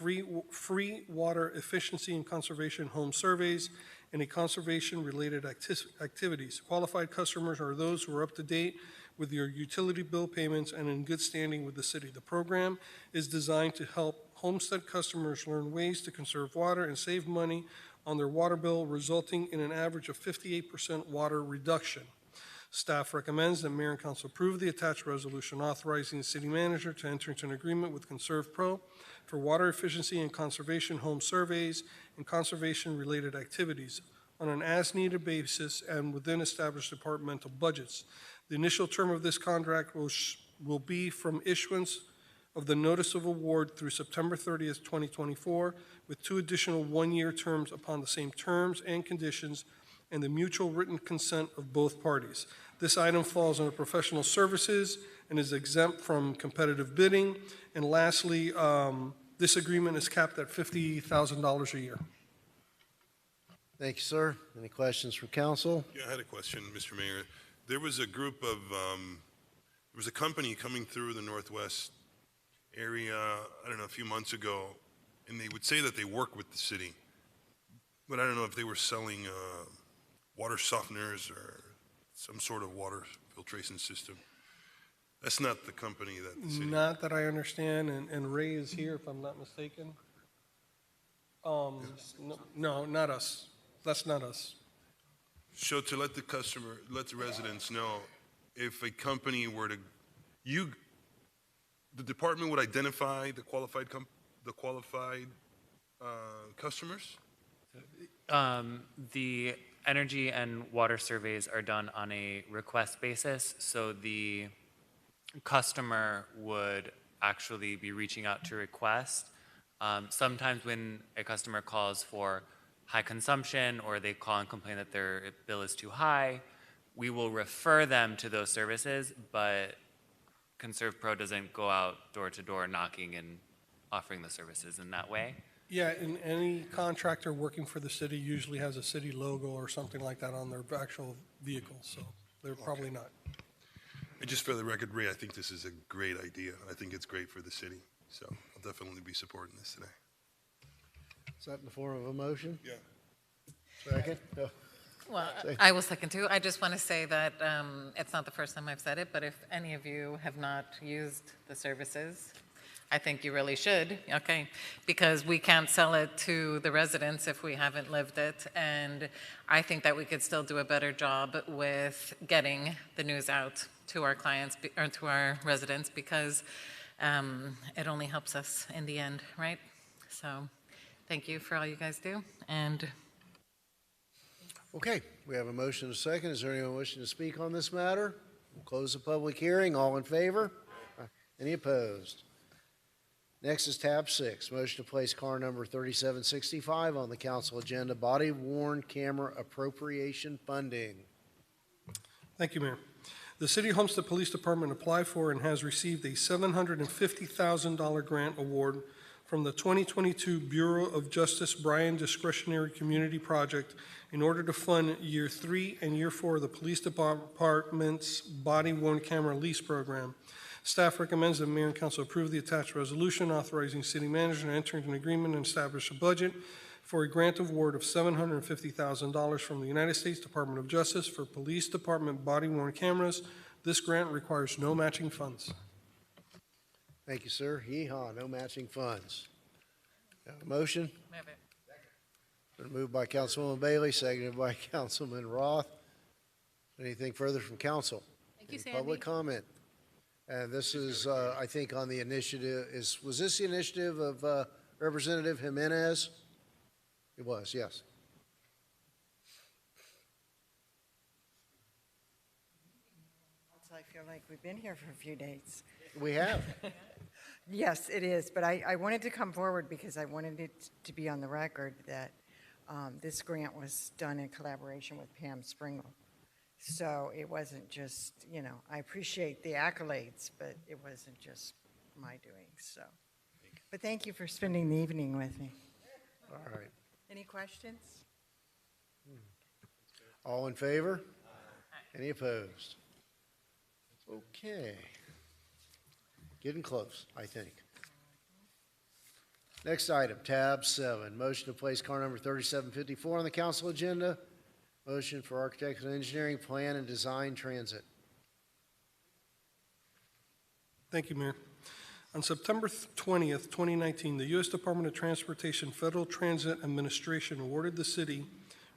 free water efficiency and conservation home surveys and conservation-related activities. Qualified customers are those who are up to date with your utility bill payments and in good standing with the city. The program is designed to help Homestead customers learn ways to conserve water and save money on their water bill, resulting in an average of 58% water reduction. Staff recommends that Mayor and Council approve the attached resolution authorizing the city manager to enter into an agreement with ConservePro for water efficiency and conservation home surveys and conservation-related activities on an as-needed basis and within established departmental budgets. The initial term of this contract will be from issuance of the notice of award through September 30th, 2024, with 2 additional one-year terms upon the same terms and conditions and the mutual written consent of both parties. This item falls under professional services and is exempt from competitive bidding. And lastly, this agreement is capped at $50,000 a year. Thank you, sir. Any questions from council? Yeah, I had a question, Mr. Mayor. There was a group of, there was a company coming through the Northwest area, I don't know, a few months ago, and they would say that they work with the city, but I don't know if they were selling water softeners or some sort of water filtration system. That's not the company that the city... Not that I understand, and Ray is here if I'm not mistaken. No, not us. That's not us. So to let the residents know, if a company were to, the department would identify the qualified customers? The energy and water surveys are done on a request basis, so the customer would actually be reaching out to request. Sometimes when a customer calls for high consumption or they call and complain that their bill is too high, we will refer them to those services, but ConservePro doesn't go out door to door knocking and offering the services in that way. Yeah, and any contractor working for the city usually has a city logo or something like that on their actual vehicle, so they're probably not. And just for the record, Ray, I think this is a great idea. I think it's great for the city, so I'll definitely be supporting this today. Is that in the form of a motion? Yeah. Second? No. Well, I will second too. I just want to say that it's not the first time I've said it, but if any of you have not used the services, I think you really should, okay? Because we can't sell it to the residents if we haven't lived it. And I think that we could still do a better job with getting the news out to our clients or to our residents because it only helps us in the end, right? So thank you for all you guys do. And Okay, we have a motion and a second. Is there anyone wishing to speak on this matter? We'll close the public hearing. All in favor? Any opposed? Next is tab 6, motion to place car number 3765 on the council agenda, body worn camera appropriation funding. Thank you, Mayor. The City Homestead Police Department applied for and has received a $750,000 grant award from the 2022 Bureau of Justice Bryan Discretionary Community Project in order to fund Year 3 and Year 4 of the Police Department's body-worn camera lease program. Staff recommends that Mayor and Council approve the attached resolution authorizing City Manager to enter into an agreement and establish a budget for a grant award of $750,000 from the United States Department of Justice for Police Department body-worn cameras. This grant requires no matching funds. Thank you, sir. Yeehaw, no matching funds. Got a motion? move it. Been moved by Councilwoman Bailey, seconded by Councilman Roth. Anything further from council? Thank you, Any Sandy. public comment? And this is, I think, on the initiative, was this the initiative of Representative Jimenez? It was, yes. So I feel like we've been here for a few days. We have. Yes, it is, but I wanted to come forward because I wanted it to be on the record that this grant was done in collaboration with Pam Springle. So it wasn't just, I appreciate the accolades, but it wasn't just my doing, so. But thank you for spending the evening with me. All right. Any questions? All in favor? Any opposed? Okay. Getting close, I think. Next item, tab 7, motion to place car number 3754 on the council agenda. Motion for architectural engineering, plan and design transit. Thank you, Mayor. On September 20th, 2019, the U.S. Department of Transportation Federal Transit Administration awarded the city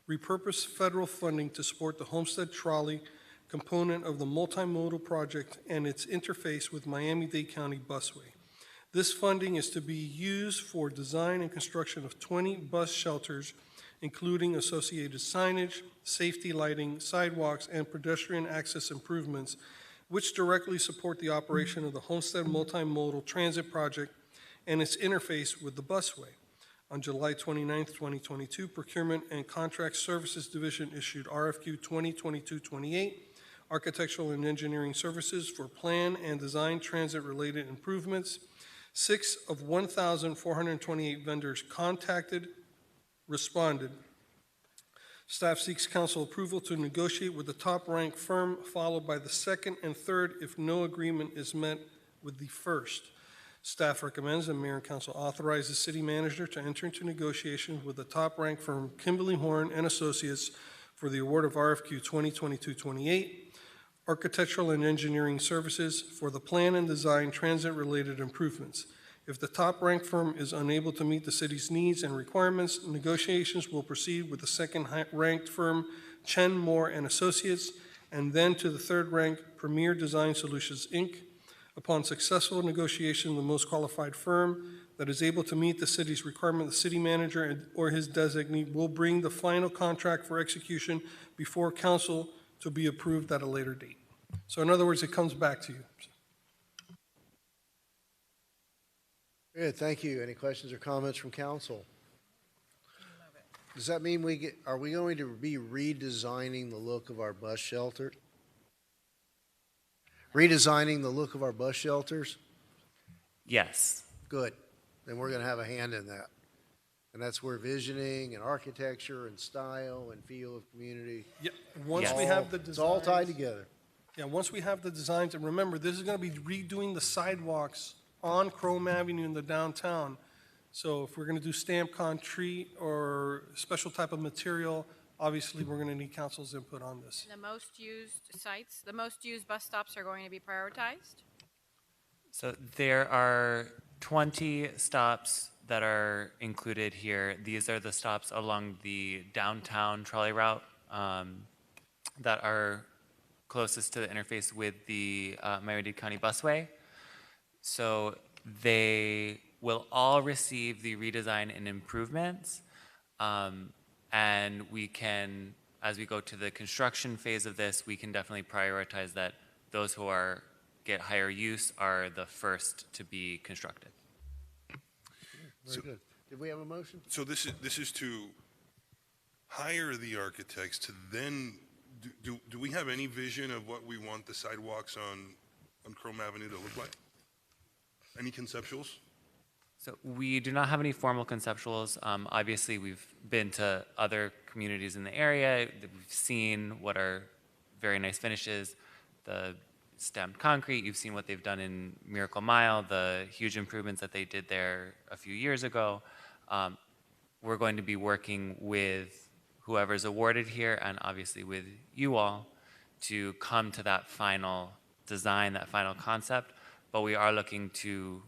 repurposed federal funding to support the Homestead Trolley component of the multimodal project and its interface with Miami-Dade County Busway. This funding is to be used for design and construction of 20 bus shelters, including associated signage, safety lighting, sidewalks, and pedestrian access improvements, which directly support the operation of the Homestead Multimodal Transit Project and its interface with the busway. On July 29, 2022, Procurement and Contract Services Division issued RFQ 2022-28, Architectural and Engineering Services for plan and design transit-related improvements. 6 of 1,428 vendors responded. Staff seeks council approval to negotiate with the top-ranked firm, followed by the second and third if no agreement is met with the first. Staff recommends that Mayor and Council authorize the city manager to enter into negotiations with the top-ranked firm, Kimberly Horn and Associates, for the award of RFQ 2022-28, Architectural and Engineering Services for the plan and design transit-related improvements. If the top-ranked firm is unable to meet the city's needs and requirements, negotiations will proceed with the second-ranked firm, Chen, Moore and Associates, and then to the third-ranked Premier Design Solutions, Inc. Upon successful negotiation, the most qualified firm that is able to meet the city's requirement, the city manager or his designee will bring the final contract for execution before council to be approved at a later date. So in other words, it comes back to you. Good, thank you. Any questions or comments from council? Does that mean are we going to be redesigning the look of our bus shelter? Redesigning the look of our bus shelters? Yes. Good. Then we're going to have a hand in that. And that's where visioning and architecture and style and feel of community. Yeah, once we have the designs. It's all tied together. Yeah, once we have the designs, and remember, this is going to be redoing the sidewalks on Chrome Avenue in the downtown. So if we're going to do stamped concrete or special type of material, obviously, we're going to need council's input on this. The most used sites, the most used bus stops are going to be prioritized? So there are 20 stops that are included here. These are the stops along the downtown trolley route that are closest to the interface with the Miami-Dade County Busway. So they will all receive the redesign and improvements. And we can, as we go to the construction phase of this, we can definitely prioritize that those who get higher use are the first to be constructed. Very good. Did we have a motion? So this is to hire the architects to then, do we have any vision of what we want the sidewalks on Chrome Avenue to look like? Any conceptuals? So we do not have any formal conceptuals. Obviously, we've been to other communities in the area. We've seen what are very nice finishes, the stamped concrete. You've seen what they've done in Miracle Mile, the huge improvements that they did there a few years ago. We're going to be working with whoever's awarded here and obviously with you all to come to that final design, that final concept. But we are looking to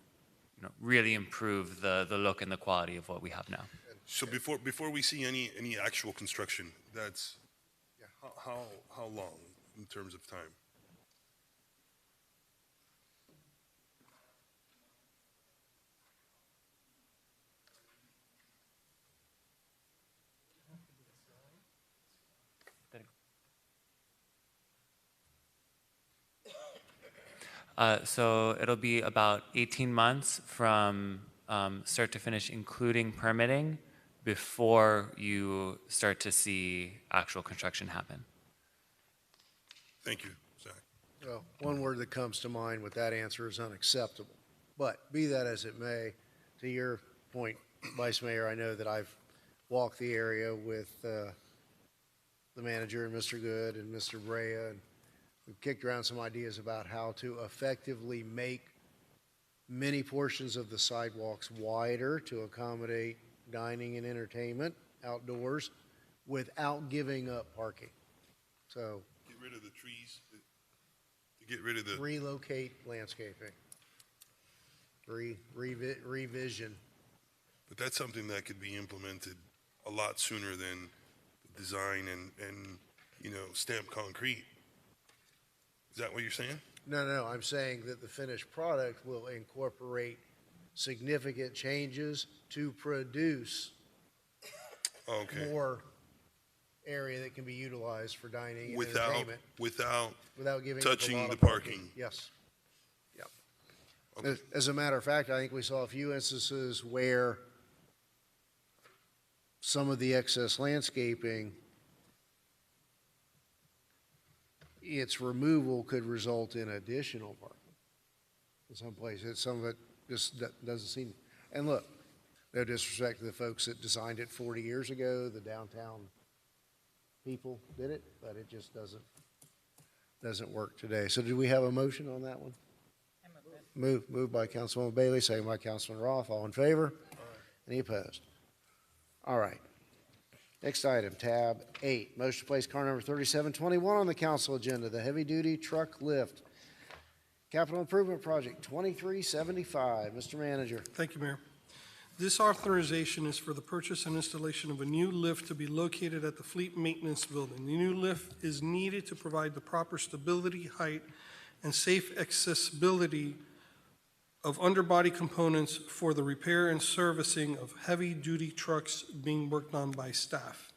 really improve the look and the quality of what we have now. So before we see any actual construction, that's how long in terms of time? So it'll be about 18 months from start to finish, including permitting, before you start to see actual construction happen. Thank you, Zach. Well, one word that comes to mind with that answer is unacceptable. But be that as it may, to your point, Vice Mayor, I know that I've walked the area with the manager and Mr. Good and Mr. Brea, and we've kicked around some ideas about how to effectively make many portions of the sidewalks wider to accommodate dining and entertainment outdoors without giving up parking. So Get rid of the trees, to get rid of the... relocate landscaping, revision. But that's something that could be implemented a lot sooner than design and stamped concrete. Is that what you're saying? No, I'm saying that the finished product will incorporate significant changes to produce more area that can be utilized for dining and entertainment. Without giving up a touching lot the of parking. Yes. Yep. As a matter of fact, I think we saw a few instances where some of the excess landscaping, its removal could result in additional parking in some places. Some of it just doesn't seem, and look, no disrespect to the folks that designed it 40 years ago, the downtown people did it, but it just doesn't work today. So do we have a motion on that one? Moved by Councilwoman Bailey, second by Councilman Roth. All in favor? Any opposed? All right. Next item, tab 8, motion to place car number 3721 on the council agenda, the heavy-duty truck lift. Capital Improvement Project 2375. Mr. Manager. Thank you, Mayor. This authorization is for the purchase and installation of a new lift to be located at the Fleet Maintenance Building. The new lift is needed to provide the proper stability, height, and safe accessibility of underbody components for the repair and servicing of heavy-duty trucks being worked on by staff.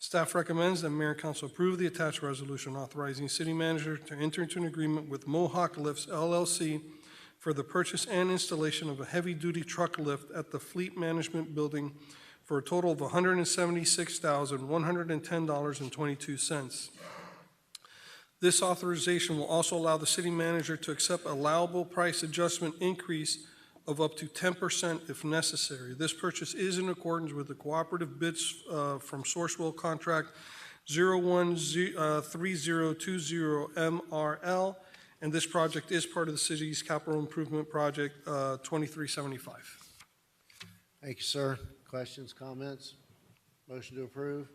Staff recommends that Mayor and Council approve the attached resolution authorizing City Manager to enter into an agreement with Mohawk Lifts LLC for the purchase and installation of a heavy-duty truck lift at the Fleet Management Building for a total of $176,110.22. This authorization will also allow the city manager to accept allowable price adjustment increase of up to 10% if necessary. This purchase is in accordance with the cooperative bids from Sourcewell Contract 013020 MRL, and this project is part of the city's capital improvement project 2375. Thank you, sir. Questions, comments? Motion to approve?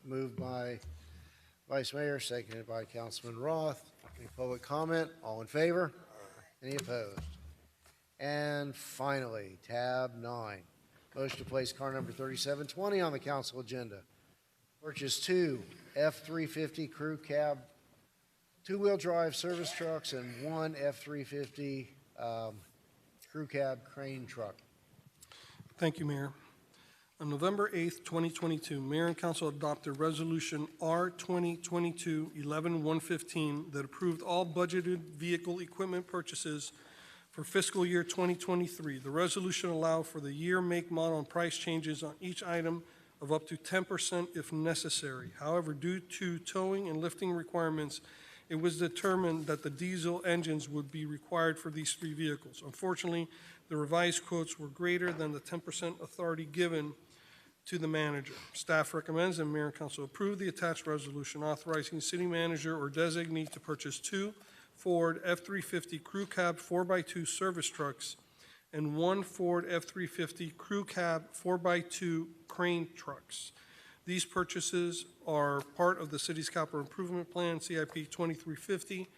Moved by Vice Mayor, seconded by Councilman Roth. Any public comment? All in favor? Any opposed? And finally, tab 9. Motion to place car number 3720 on the council agenda. Purchase 2 F-350 crew cab, two-wheel drive service trucks, and 1 F-350 crew cab crane truck. Thank you, Mayor. On November 8th, 2022, Mayor and Council adopted Resolution R 2022-11-115 that approved all budgeted vehicle equipment purchases for fiscal year 2023. The resolution allowed for the year, make, model, and price changes on each item of up to 10% if necessary. However, due to towing and lifting requirements, it was determined that the diesel engines would be required for these 3 vehicles. Unfortunately, the revised quotes were greater than the 10% authority given to the manager. Staff recommends that Mayor and Council approve the attached resolution authorizing city manager or designee to purchase 2 Ford F-350 Crew Cab 4x2 service trucks and 1 Ford F-350 Crew Cab 4x2 crane trucks. These purchases are part of the city's capital improvement plan, CIP 2350,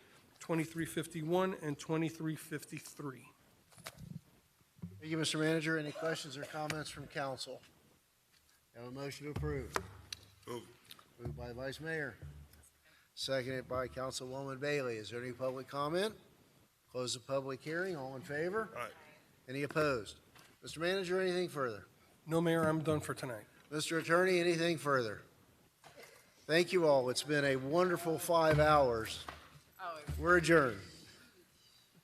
2351, and 2353. Thank you, Mr. Manager. Any questions or comments from council? Have a motion to approve. Moved by Vice Mayor. Seconded by Councilwoman Bailey. Is there any public comment? Close the public hearing. All in favor? Aye. Any opposed? Mr. Manager, anything further? No, Mayor, I'm done for tonight. Mr. Attorney, anything further? Thank you all. It's been a wonderful 5 hours. We're adjourned.